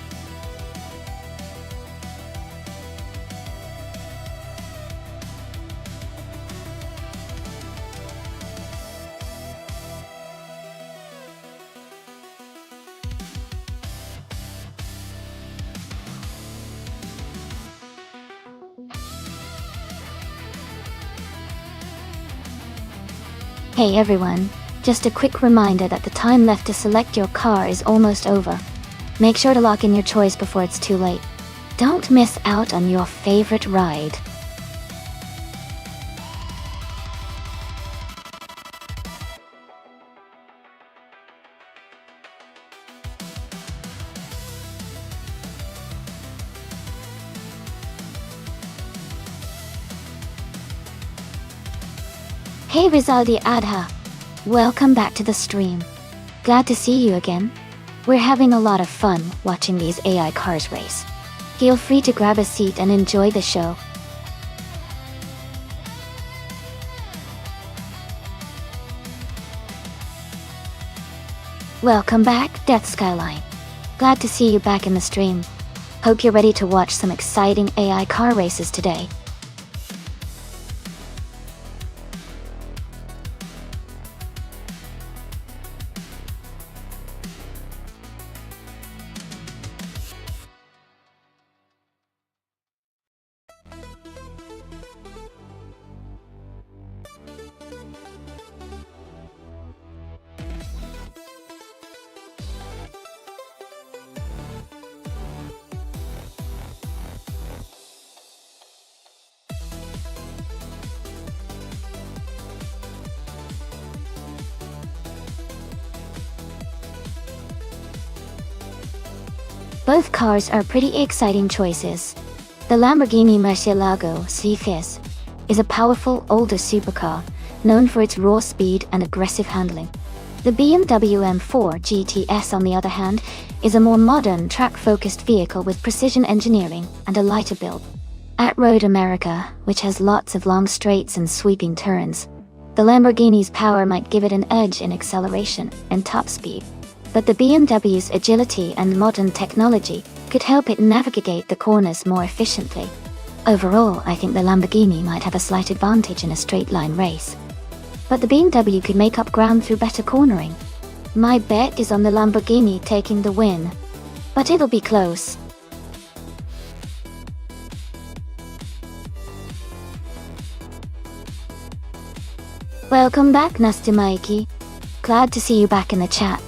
Hey everyone, just a quick reminder that the time left to select your car is almost over. Make sure to lock in your choice before it's too late. Don't miss out on your favorite ride. Hey Rizaldi Adha! Welcome back to the stream. Glad to see you again. We're having a lot of fun watching these AI cars race. Feel free to grab a seat and enjoy the show. Welcome back, Death Skyline. Glad to see you back in the stream. Hope you're ready to watch some exciting AI car races today. Both cars are pretty exciting choices. The Lamborghini Murcielago C-Fizz is a powerful, older supercar, known for its raw speed and aggressive handling. The BMW M4 GTS, on the other hand, is a more modern, track-focused vehicle with precision engineering and a lighter build. At Road America, which has lots of long straights and sweeping turns, the Lamborghini's power might give it an edge in acceleration and top speed. But the BMW's agility and modern technology could help it navigate the corners more efficiently. Overall, I think the Lamborghini might have a slight advantage in a straight-line race. But the BMW could make up ground through better cornering. My bet is on the Lamborghini taking the win. But it'll be close. Welcome back, Nasty Mikey. Glad to see you back in the chat.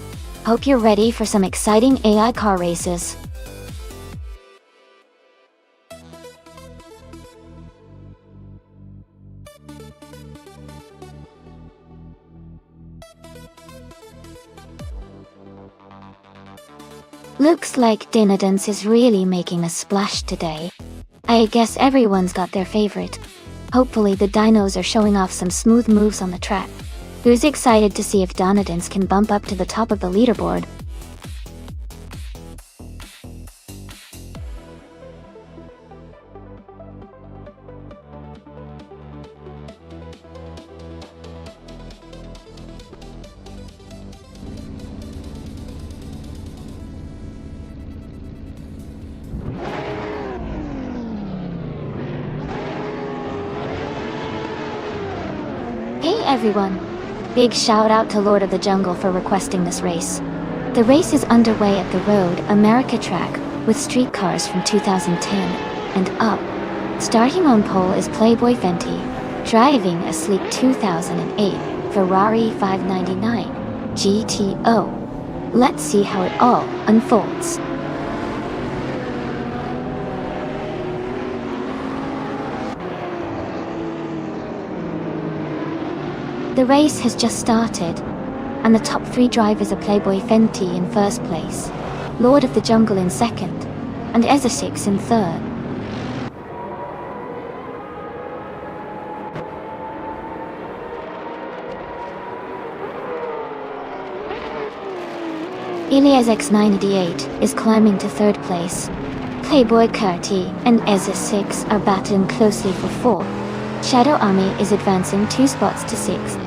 Hope you're ready for some exciting AI car races. Looks like Dinodons is really making a splash today. I guess everyone's got their favorite. Hopefully the dinos are showing off some smooth moves on the track. Who's excited to see if Dinodons can bump up to the top of the leaderboard? Hey everyone! Big shout out to Lord of the Jungle for requesting this race. The race is underway at the Road America track with streetcars from 2010 and up. Starting on pole is Playboy Fenty, driving a sleek 2008 Ferrari 599 GTO. Let's see how it all unfolds. The race has just started, and the top three drivers are Playboy Fenty in first place, Lord of the Jungle in second, and Ezesix in third. Ilias X98 is climbing to third place. Playboy Carti and Ezesix are battling closely for fourth. Shadow Army is advancing 2 spots to 6th.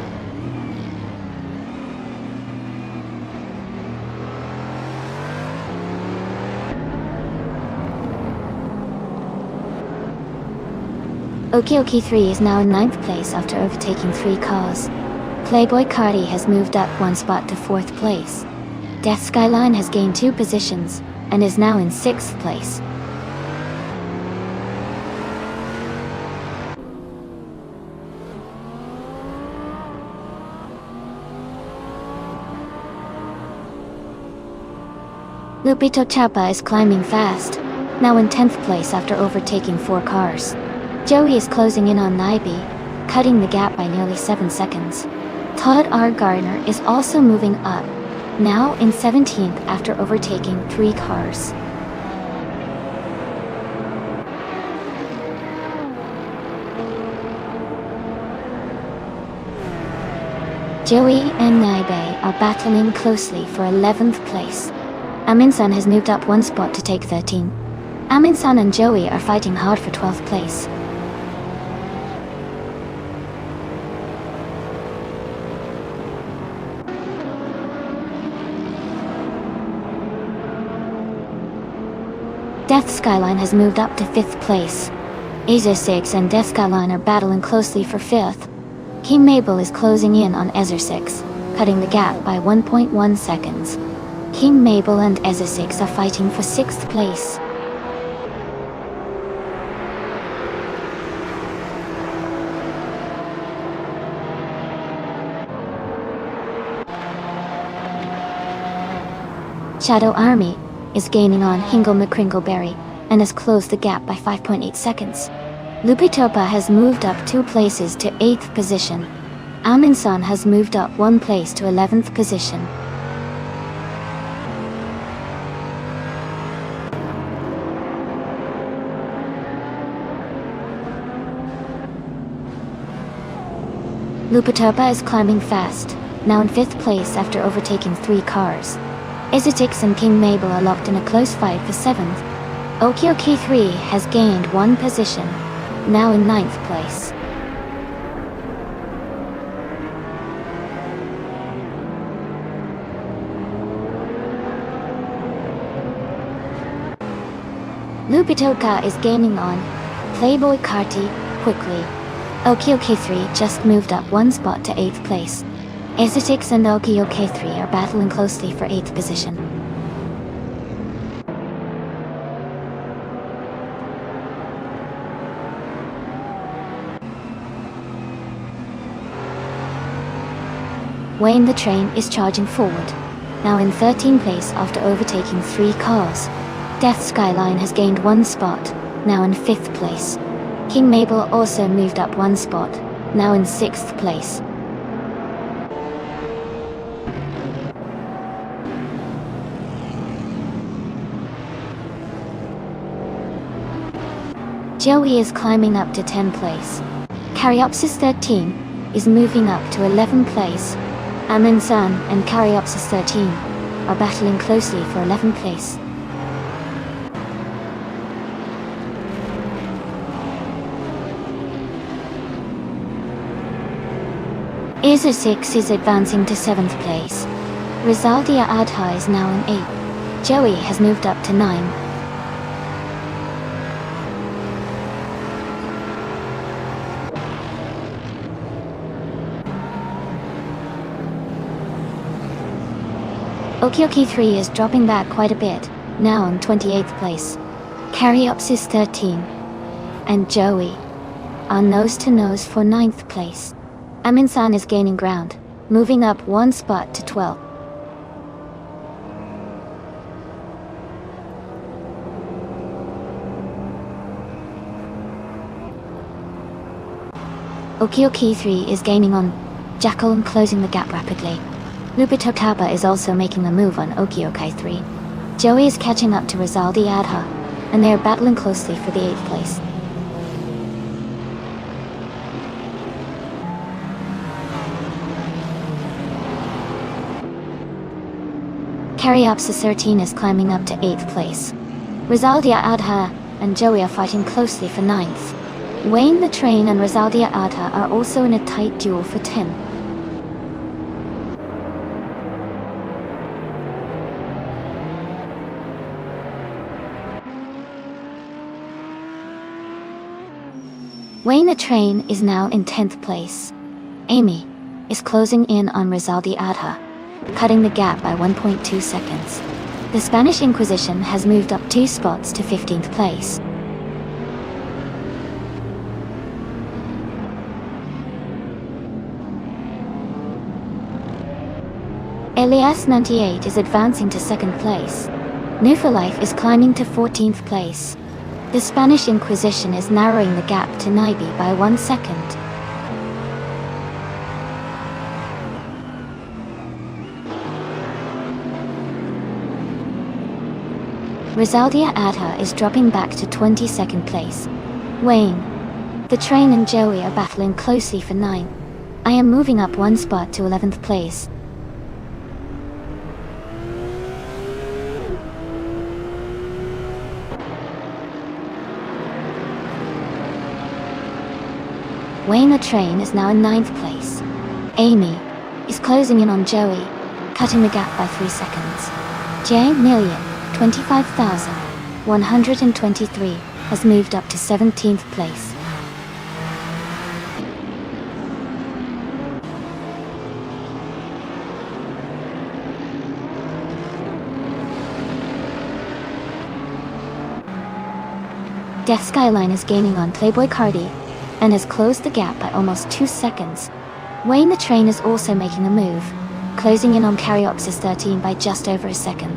Okie 3 is now in 9th place after overtaking 3 cars. Playboy Carti has moved up 1 spot to 4th place. Death Skyline has gained 2 positions and is now in 6th place. Lupito Chapa is climbing fast, now in 10th place after overtaking 4 cars. Joey is closing in on Naibi, cutting the gap by nearly 7 seconds. Todd R. Gardner is also moving up, now in 17th after overtaking 3 cars. Joey and Naibe are battling closely for 11th place. Aminsan has moved up 1 spot to take 13. Aminsan and Joey are fighting hard for 12th place. Death Skyline has moved up to 5th place. Azer 6 and Death Skyline are battling closely for 5th. King Mabel is closing in on Ezer 6, cutting the gap by 1.1 seconds. King Mabel and Ezer 6 are fighting for 6th place. Shadow Army is gaining on Hingle McCringleberry and has closed the gap by 5.8 seconds. Lupitopa has moved up 2 places to 8th position. Aminsan has moved up 1 place to 11th position. Lupitopa is climbing fast, now in 5th place after overtaking 3 cars. Izitix and King Mabel are locked in a close fight for 7th. Okioki 3 has gained 1 position, now in 9th place. Lupitoka is gaining on Playboy Carti quickly. Okioki 3 just moved up 1 spot to 8th place. Izitix and Okioki 3 are battling closely for 8th position. Wayne the Train is charging forward, now in 13th place after overtaking 3 cars. Death Skyline has gained 1 spot, now in 5th place. King Mabel also moved up 1 spot, now in 6th place. Joey is climbing up to 10th place. Caryopsis 13 is moving up to 11th place. Aminsan and Caryopsis 13 are battling closely for 11th place. Iza 6 is advancing to 7th place. Rizaldia Adha is now in 8th. Joey has moved up to 9. Okioki 3 is dropping back quite a bit, now in 28th place. Caryopsis 13 and Joey are nose-to-nose for 9th place. Aminsan is gaining ground, moving up 1 spot to 12th. Okioki 3 is gaining on Jackal and closing the gap rapidly. Lupitotapa is also making a move on Okiokai 3. Joey is catching up to Rizaldi Adha, and they are battling closely for the 8th place. Caryopsis 13 is climbing up to 8th place. Rizaldia Adha and Joey are fighting closely for 9th. Wayne the Train and Rizaldia Adha are also in a tight duel for 10th. Wayne the Train is now in 10th place. Amy is closing in on Rizaldi Adha, cutting the gap by 1.2 seconds. The Spanish Inquisition has moved up 2 spots to 15th place. Elias 98 is advancing to 2nd place. New for Life is climbing to 14th place. The Spanish Inquisition is narrowing the gap to Naibi by 1 second. Rosaldia Adha is dropping back to 22nd place. Wayne, The Train and Joey are battling closely for 9. I am moving up 1 spot to 11th place. Wayne The Train is now in 9th place. Amy is closing in on Joey, cutting the gap by 3 seconds. J Million, 25,123, has moved up to 17th place. Death Skyline is gaining on Playboy Cardi and has closed the gap by almost 2 seconds. Wayne The Train is also making a move, closing in on Caryopsis 13 by just over a second.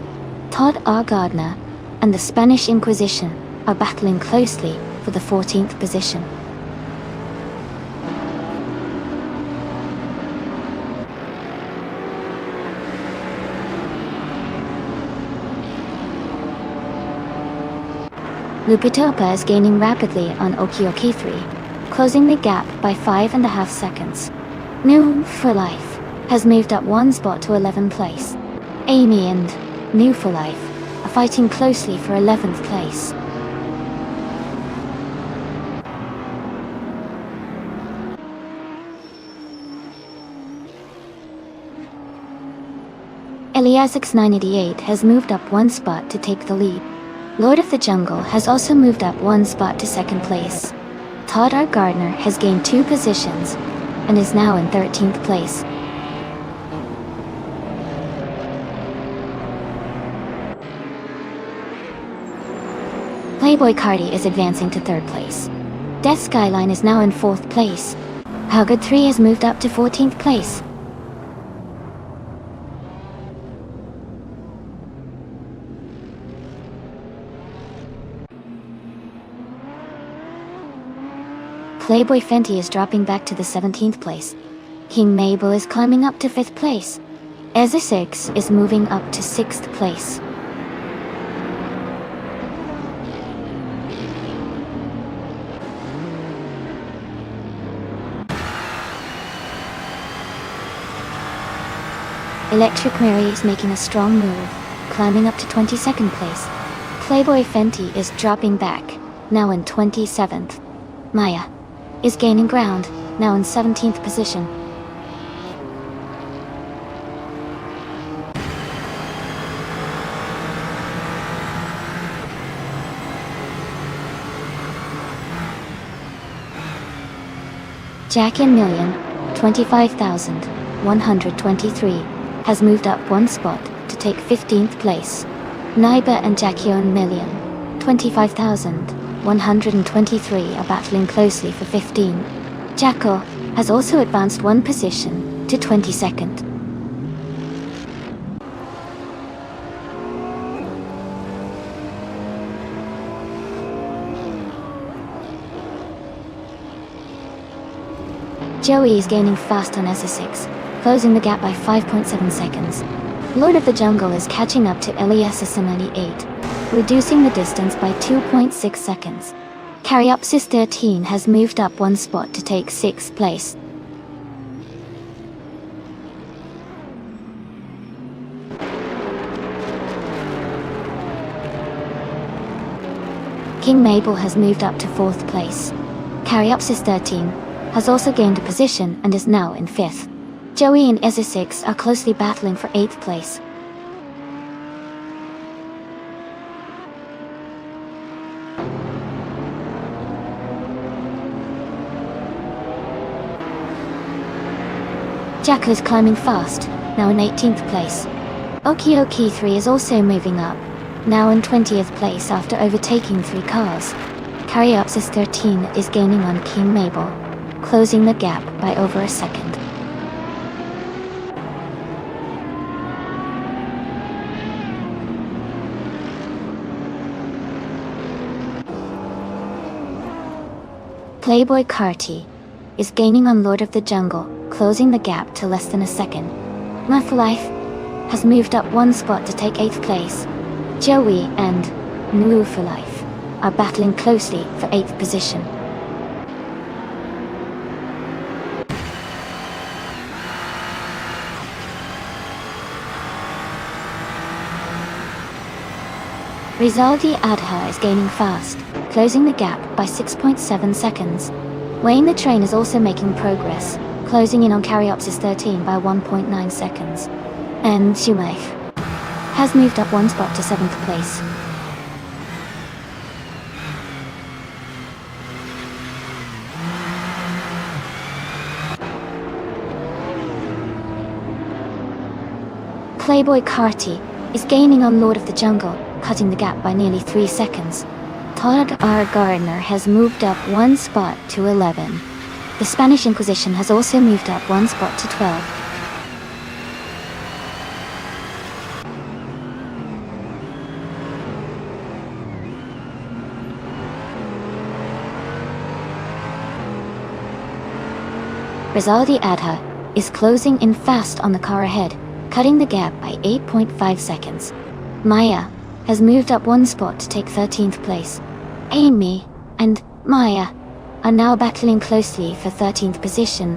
Todd R. Gardner and the Spanish Inquisition are battling closely for the 14th position. Lupitopa is gaining rapidly on Okioki 3, closing the gap by 5.5 seconds. New for Life has moved up 1 spot to 11th place. Amy and New for Life are fighting closely for 11th place. Eliasix 988 has moved up 1 spot to take the lead. Lord of the Jungle has also moved up 1 spot to 2nd place. Todd R. Gardner has gained 2 positions and is now in 13th place. Playboy Cardi is advancing to 3rd place. Death Skyline is now in 4th place. How Good 3 has moved up to 14th place. Playboy Fenty is dropping back to the 17th place. King Mabel is climbing up to 5th place. Ezra 6 is moving up to 6th place. Electric Mary is making a strong move, climbing up to 22nd place. Playboy Fenty is dropping back, now in 27th. Maya is gaining ground, now in 17th position. Jack and Million, 25,123, has moved up 1 spot to take 15th place. Naiba and Jackion Million, 25,123, are battling closely for 15. Jacko has also advanced 1 position to 22nd. Joey is gaining fast on SS6, closing the gap by 5.7 seconds. Lord of the Jungle is catching up to Eliassis 98, reducing the distance by 2.6 seconds. Caryopsis 13 has moved up 1 spot to take 6th place. King Mabel has moved up to 4th place. Caryopsis 13 has also gained a position and is now in 5th. Joey and Ezra 6 are closely battling for 8th place. Jack is climbing fast, now in 18th place. Okioki 3 is also moving up, now in 20th place after overtaking 3 cars. Caryopsis 13 is gaining on King Mabel, closing the gap by over a second. Playboy Carti is gaining on Lord of the Jungle, closing the gap to less than a second. Life has moved up one spot to take 8th place. Joey and Life are battling closely for 8th position. Rizaldi Adha is gaining fast, closing the gap by 6.7 seconds. Wayne the Train is also making progress, closing in on Caryopsis 13 by 1.9 seconds. And Life has moved up one spot to 7th place. Playboy Carti is gaining on Lord of the Jungle, cutting the gap by nearly 3 seconds. Todd R. Gardner has moved up one spot to 11. The Spanish Inquisition has also moved up one spot to 12. Rizaldi Adha is closing in fast on the car ahead, cutting the gap by 8.5 seconds. Maya has moved up one spot to take 13th place. Amy and Maya are now battling closely for 13th position.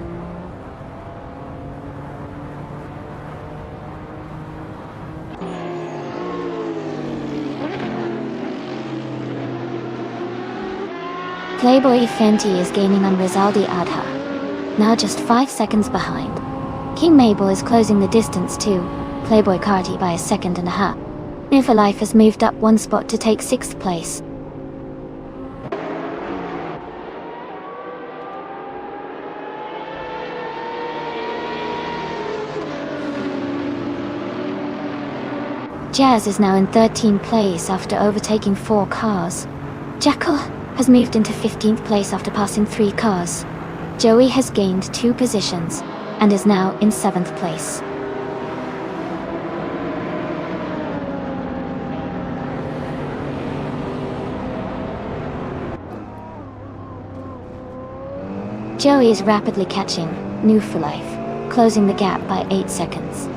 Playboy Fenty is gaining on Rizaldi Adha, now just 5 seconds behind. King Mabel is closing the distance to Playboy Carti by 1.5 seconds. Life has moved up one spot to take 6th place. Jazz is now in 13th place after overtaking 4 cars. Jackal has moved into 15th place after passing 3 cars. Joey has gained 2 positions and is now in 7th place. Joey is rapidly catching Life, closing the gap by 8 seconds.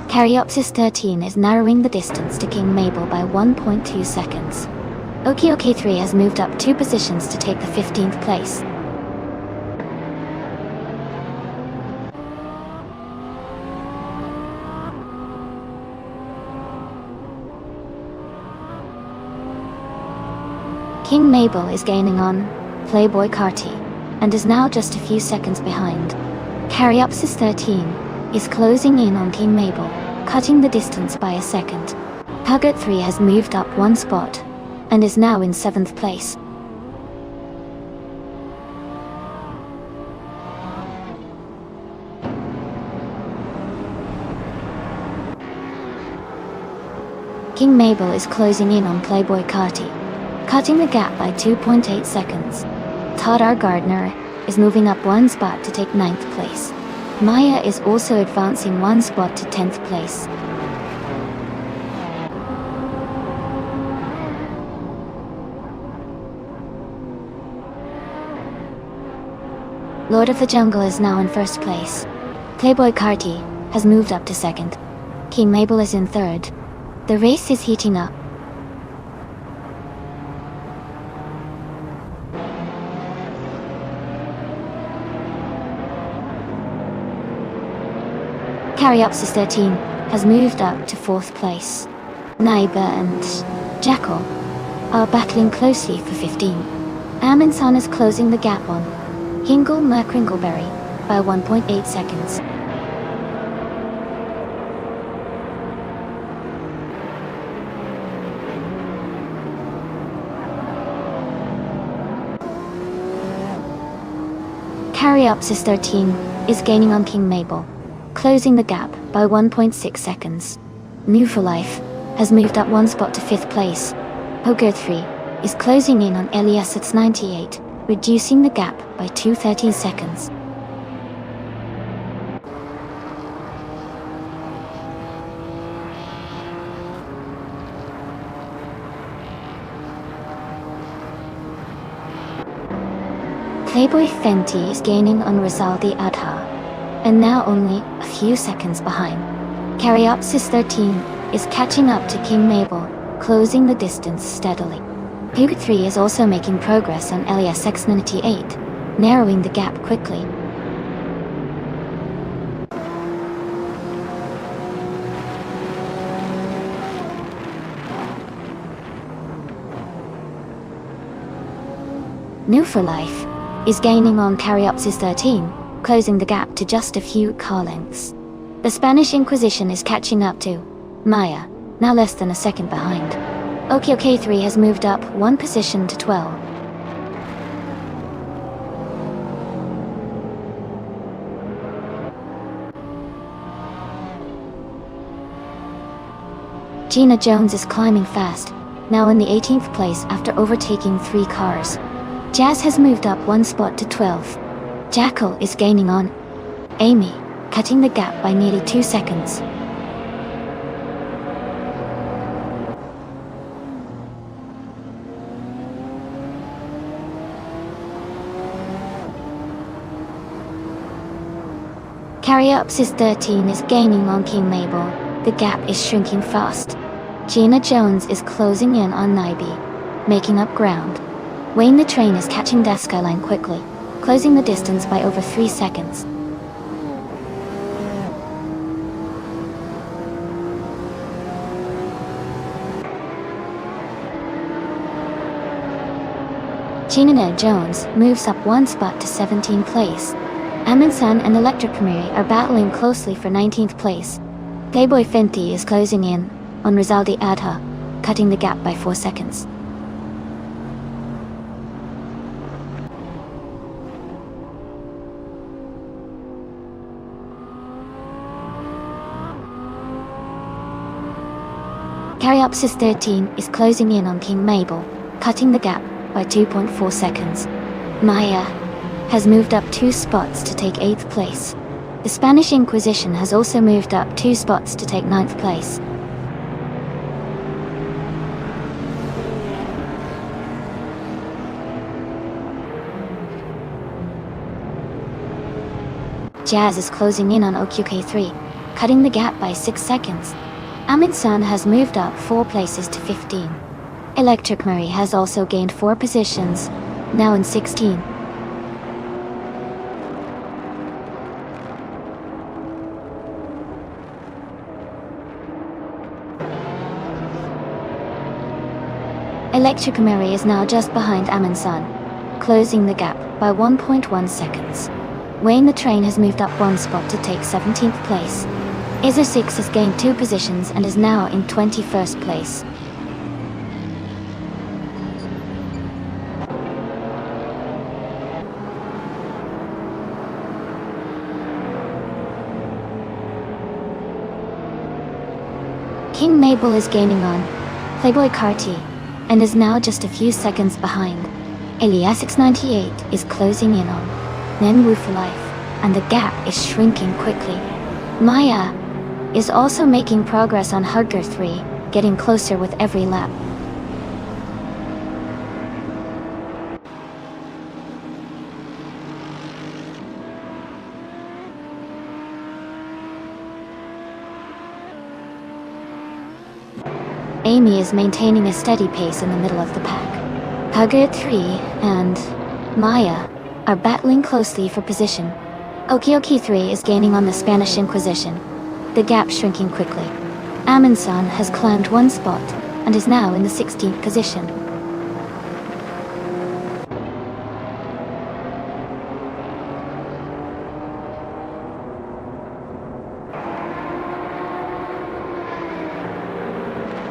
Caryopsis 13 is narrowing the distance to King Mabel by 1.2 seconds. Okioke 3 has moved up 2 positions to take the 15th place. King Mabel is gaining on Playboy Carti and is now just a few seconds behind. Caryopsis 13 is closing in on King Mabel, cutting the distance by 1 second. Puggett 3 has moved up 1 spot and is now in 7th place. King Mabel is closing in on Playboy Carti, cutting the gap by 2.8 seconds. Todd R. Gardner is moving up 1 spot to take 9th place. Maya is also advancing 1 spot to 10th place. Lord of the Jungle is now in 1st place. Playboy Carti has moved up to 2nd. King Mabel is in 3rd. The race is heating up. Caryopsis 13 has moved up to 4th place. Naiba and Jackal are battling closely for 15. Aminsan is closing the gap on Hingle Merkringleberry by 1.8 seconds. Caryopsis 13 is gaining on King Mabel, closing the gap by 1.6 seconds. Life has moved up 1 spot to 5th place. Pogo 3 is closing in on Eliasat's 98, reducing the gap by 2.13 seconds. Playboy Fenty is gaining on Rizaldi Adha, and now only a few seconds behind. Caryopsis 13 is catching up to King Mabel, closing the distance steadily. Pig 3 is also making progress on Elias X98, narrowing the gap quickly. New for Life is gaining on Caryopsis 13, closing the gap to just a few car lengths. The Spanish Inquisition is catching up to Maya, now less than a second behind. OK3 has moved up one position to 12. Gina Jones is climbing fast, now in the 18th place after overtaking 3 cars. Jazz has moved up one spot to 12th. Jackal is gaining on Amy, cutting the gap by nearly 2 seconds. Caryopsis 13 is gaining on King Mabel. The gap is shrinking fast. Gina Jones is closing in on Naibi, making up ground. Wayne the Train is catching Death Skyline quickly, closing the distance by over 3 seconds. Gina Jones moves up one spot to 17th place. Amundsen and Electric Camry are battling closely for 19th place. Playboy Fenty is closing in on Rizaldi Adha, cutting the gap by 4 seconds. Caryopsis 13 is closing in on King Mabel, cutting the gap by 2.4 seconds. Maya has moved up 2 spots to take 8th place. The Spanish Inquisition has also moved up 2 spots to take 9th place. Jazz is closing in on OQK3, cutting the gap by 6 seconds. Amundsen has moved up 4 places to 15. Electric Murray has also gained 4 positions, now in 16. Electric Murray is now just behind Amundsen, closing the gap by 1.1 seconds. Wayne the Train has moved up 1 spot to take 17th place. Izzer 6 has gained 2 positions and is now in 21st place. King Mabel is gaining on Playboy Carti, and is now just a few seconds behind. Elias X98 is closing in on Nenwu for Life, and the gap is shrinking quickly. Maya is also making progress on Hugger 3, getting closer with every lap. Amy is maintaining a steady pace in the middle of the pack. Hugger 3 and Maya are battling closely for position. Okioki 3 is gaining on the Spanish Inquisition, the gap shrinking quickly. Amundsen has climbed 1 spot and is now in the 16th position.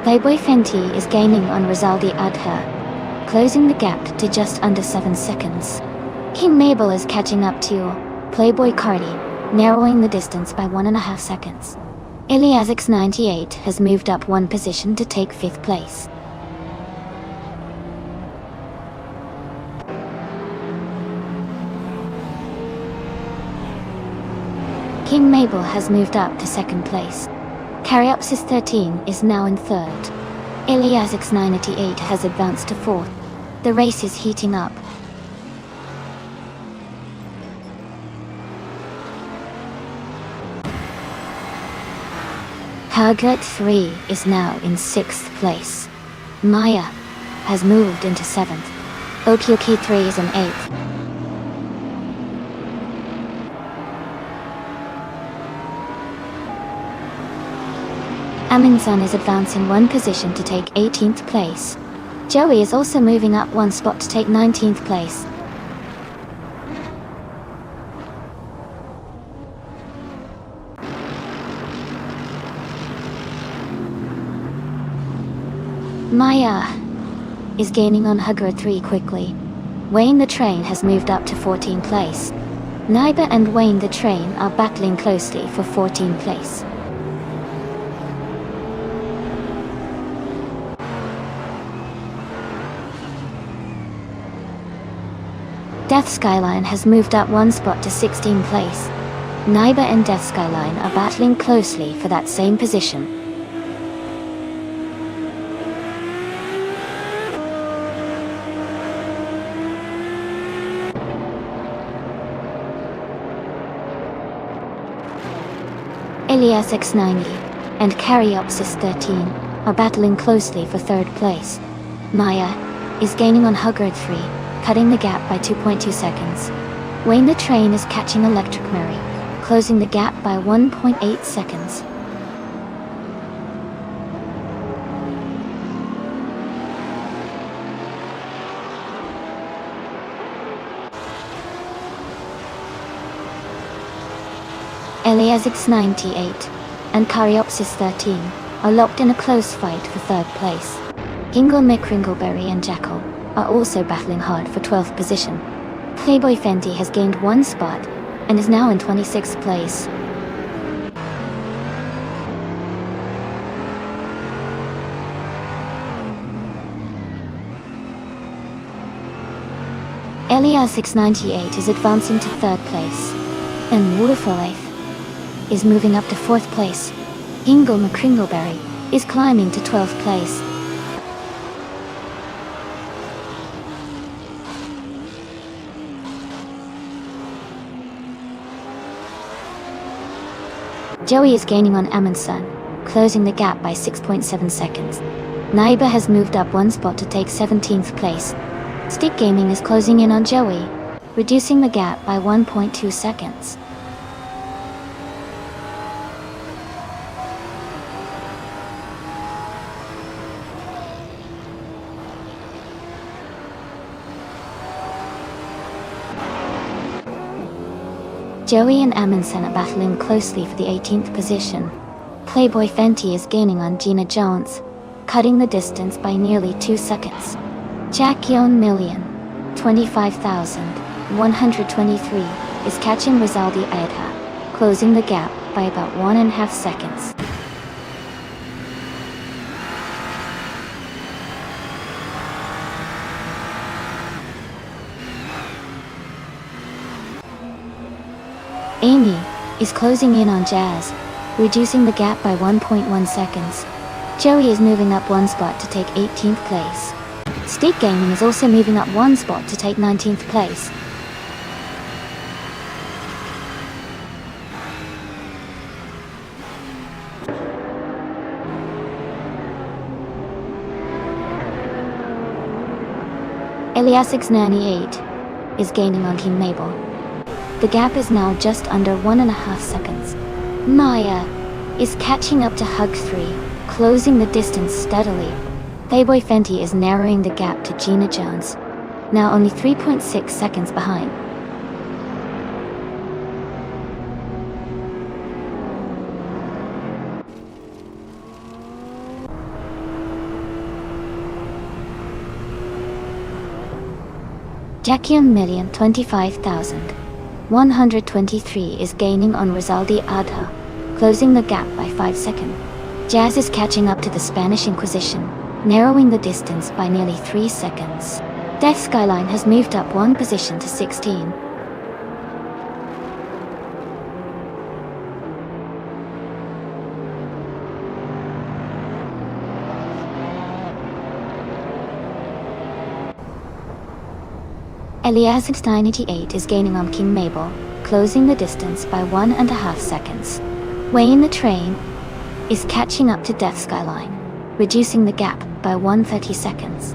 Playboy Fenty is gaining on Rizaldi Adha, closing the gap to just under 7 seconds. King Mabel is catching up to Playboy Cardi, narrowing the distance by 1.5 seconds. Elias X98 has moved up 1 position to take 5th place. King Mabel has moved up to 2nd place. Caryopsis 13 is now in 3rd. Elias X98 has advanced to 4th. The race is heating up. Hugget 3 is now in 6th place. Maya has moved into 7th. Opioki 3 is in 8th. Aminsan is advancing 1 position to take 18th place. Joey is also moving up 1 spot to take 19th place. Maya is gaining on Hugger 3 quickly. Wayne the Train has moved up to 14th place. Naiba and Wayne the Train are battling closely for 14th place. Death Skyline has moved up 1 spot to 16th place. Naiba and Death Skyline are battling closely for that same position. Elias X90 and Caryopsis 13 are battling closely for 3rd place. Maya is gaining on Hugger 3, cutting the gap by 2.2 seconds. Wayne the Train is catching Electric Murray, closing the gap by 1.8 seconds. Elias X98 and Caryopsis 13 are locked in a close fight for 3rd place. Ingle McCringleberry and Jackal are also battling hard for 12th position. Playboy Fenty has gained 1 spot and is now in 26th place. Elias 698 is advancing to 3rd place, and Waterfall 8th is moving up to 4th place. Ingle McCringleberry is climbing to 12th place. Joey is gaining on Amundsen, closing the gap by 6.7 seconds. Naiba has moved up 1 spot to take 17th place. Stick Gaming is closing in on Joey, reducing the gap by 1.2 seconds. Joey and Amundsen are battling closely for the 18th position. Playboy Fenty is gaining on Gina Jones, cutting the distance by nearly 2 seconds. Jackion Million, 25,123, is catching Rizaldi Aedha, closing the gap by about 1.5 seconds. Amy is closing in on Jazz, reducing the gap by 1.1 seconds. Joey is moving up 1 spot to take 18th place. Stick Gaming is also moving up 1 spot to take 19th place. Elias 698 is gaining on Team Mabel. The gap is now just under 1.5 seconds. Maya is catching up to Hug 3, closing the distance steadily. Playboy Fenty is narrowing the gap to Gina Jones, now only 3.6 seconds behind. Jackion Million 25,123 is gaining on Rizaldi Aedha, closing the gap by 5 seconds. Jazz is catching up to the Spanish Inquisition, narrowing the distance by nearly 3 seconds. Death Skyline has moved up 1 position to 16. Elias 98 is gaining on King Mabel, closing the distance by 1.5 seconds. Wayne the Train is catching up to Death Skyline, reducing the gap by 130 seconds.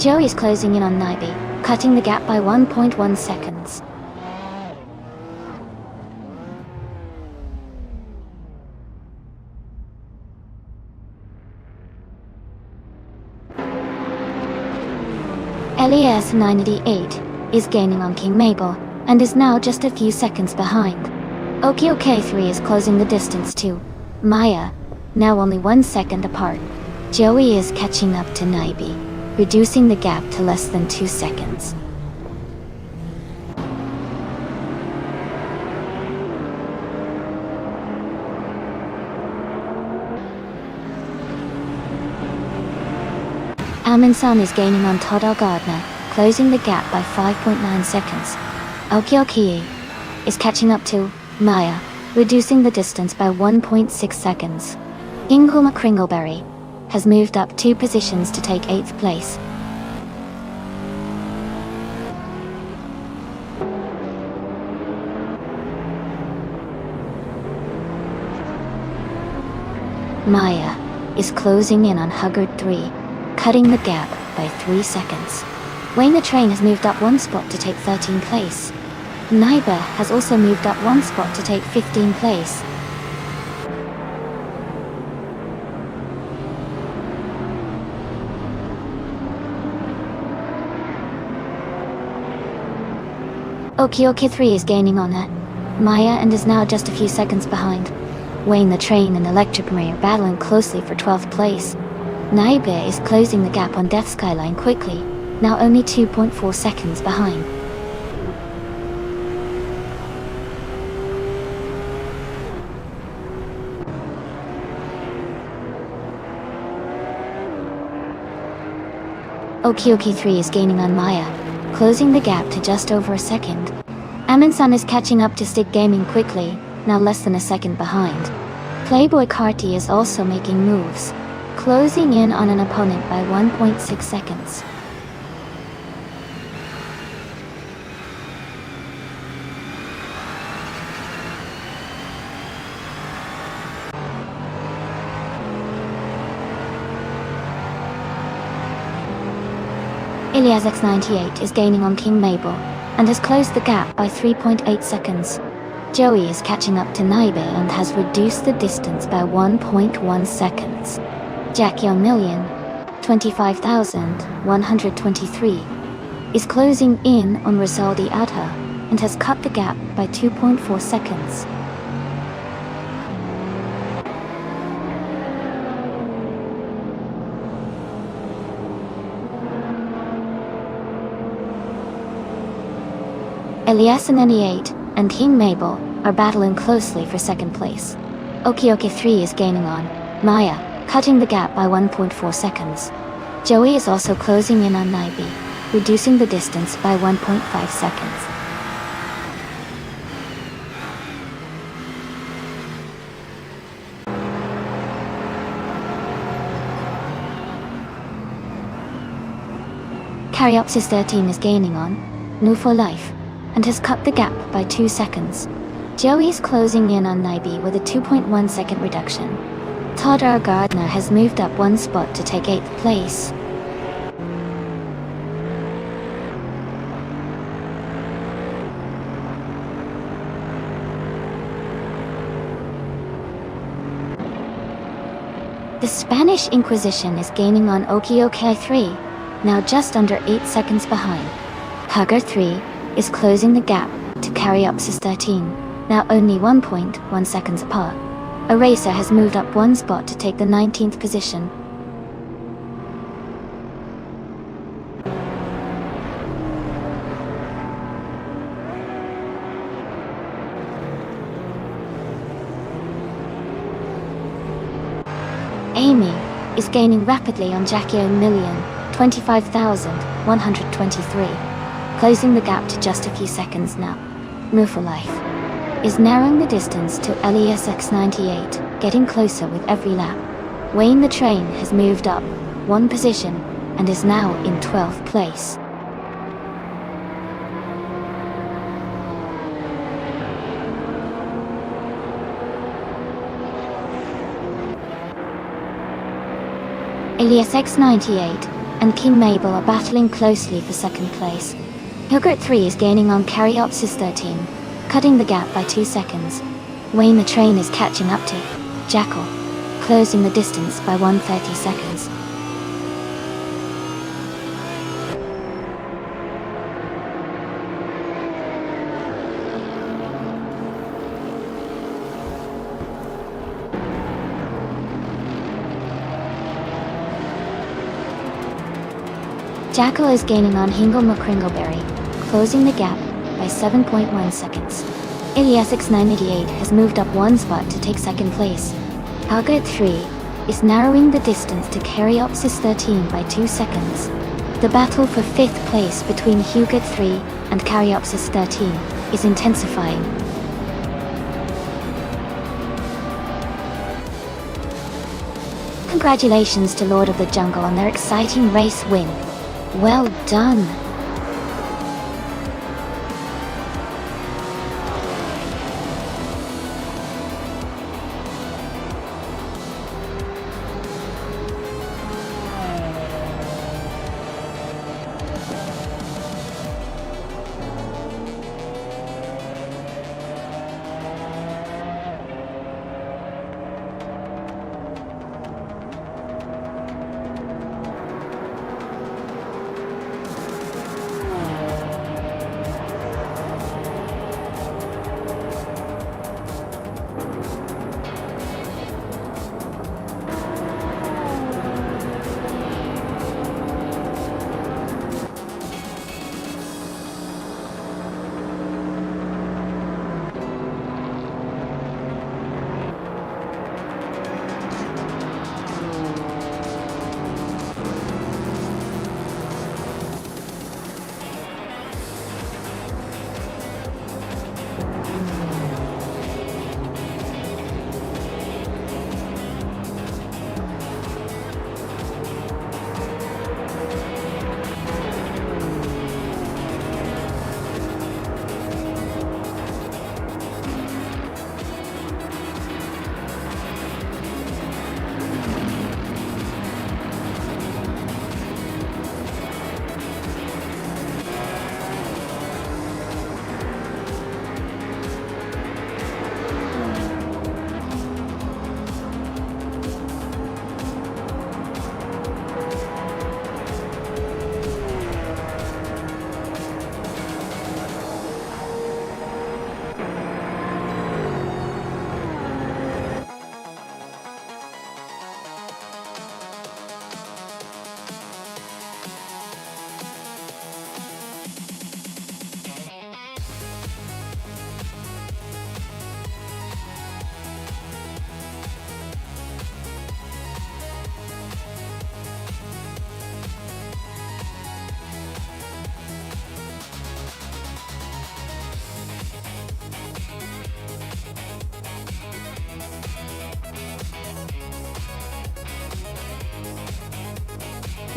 Joey is closing in on Naibi, cutting the gap by 1.1 seconds. LES 98 is gaining on King Mabel, and is now just a few seconds behind. OK3 is closing the distance to Maya, now only 1 second apart. Joey is catching up to Naibi, reducing the gap to less than 2 seconds. Amundsen is gaining on Todar Gardner, closing the gap by 5.9 seconds. Okiyoki is catching up to Maya, reducing the distance by 1.6 seconds. Inguma Kringleberry has moved up 2 positions to take 8th place. Maya is closing in on Huggard 3, cutting the gap by 3 seconds. Wayne the Train has moved up 1 spot to take 13th place. Naiba has also moved up 1 spot to take 15th place. Okioki 3 is gaining on her, Maya, and is now just a few seconds behind. Wayne the Train and Electric Marie are battling closely for 12th place. Naiba is closing the gap on Death Skyline quickly, now only 2.4 seconds behind. Okioki 3 is gaining on Maya, closing the gap to just over a second. Amundsen is catching up to Stick Gaming quickly, now less than a second behind. Playboy Carty is also making moves, closing in on an opponent by 1.6 seconds. Ilias X98 is gaining on King Mabel, and has closed the gap by 3.8 seconds. Joey is catching up to Naibe and has reduced the distance by 1.1 seconds. Jack Young Million, 25,123, is closing in on Rizaldi Adha, and has cut the gap by 2.4 seconds. Elias and NE8 and King Mabel are battling closely for 2nd place. Okioki 3 is gaining on Maya, cutting the gap by 1.4 seconds. Joey is also closing in on Naibi, reducing the distance by 1.5 seconds. Caryopsis 13 is gaining on New for Life, and has cut the gap by 2 seconds. Joey is closing in on Naibi with a 2.1 second reduction. Todar Gardner has moved up 1 spot to take 8th place. The Spanish Inquisition is gaining on Okioki 3, now just under 8 seconds behind. Hugger 3 is closing the gap to Caryopsis 13, now only 1.1 seconds apart. Eraser has moved up 1 spot to take the 19th position. Amy is gaining rapidly on Jackie O'Million, 25,123, closing the gap to just a few seconds now. Move for Life is narrowing the distance to LESX98, getting closer with every lap. Wayne the Train has moved up 1 position and is now in 12th place. Alias X98 and King Mabel are battling closely for second place. Hilgert 3 is gaining on Caryopsis 13, cutting the gap by 2 seconds. Wayne the Train is catching up to Jackal, closing the distance by 130 seconds. Jackal is gaining on Hingle McCringleberry, closing the gap by 7.1 seconds. Alias X988 has moved up 1 spot to take second place. Hilgert 3 is narrowing the distance to Caryopsis 13 by 2 seconds. The battle for 5th place between Hilgert 3 and Caryopsis 13 is intensifying. Congratulations to Lord of the Jungle on their exciting race win. Well done!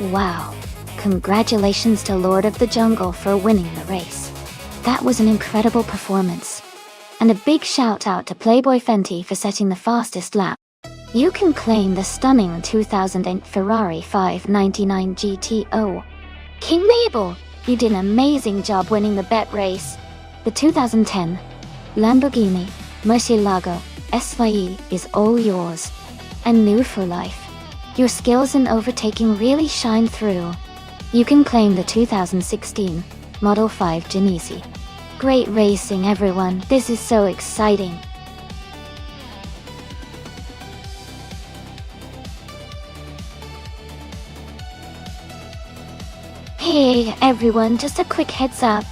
Wow, congratulations to Lord of the Jungle for winning the race. That was an incredible performance. And a big shout out to Playboy Fenty for setting the fastest lap. You can claim the stunning 2008 Ferrari 599 GTO. King Mabel, you did an amazing job winning the bet race. The 2010 Lamborghini Murcielago SYE is all yours. And new for life. Your skills in overtaking really shine through. You can claim the 2016 Model 5 Genesi. Great racing, everyone. This is so exciting. Hey everyone, just a quick heads up.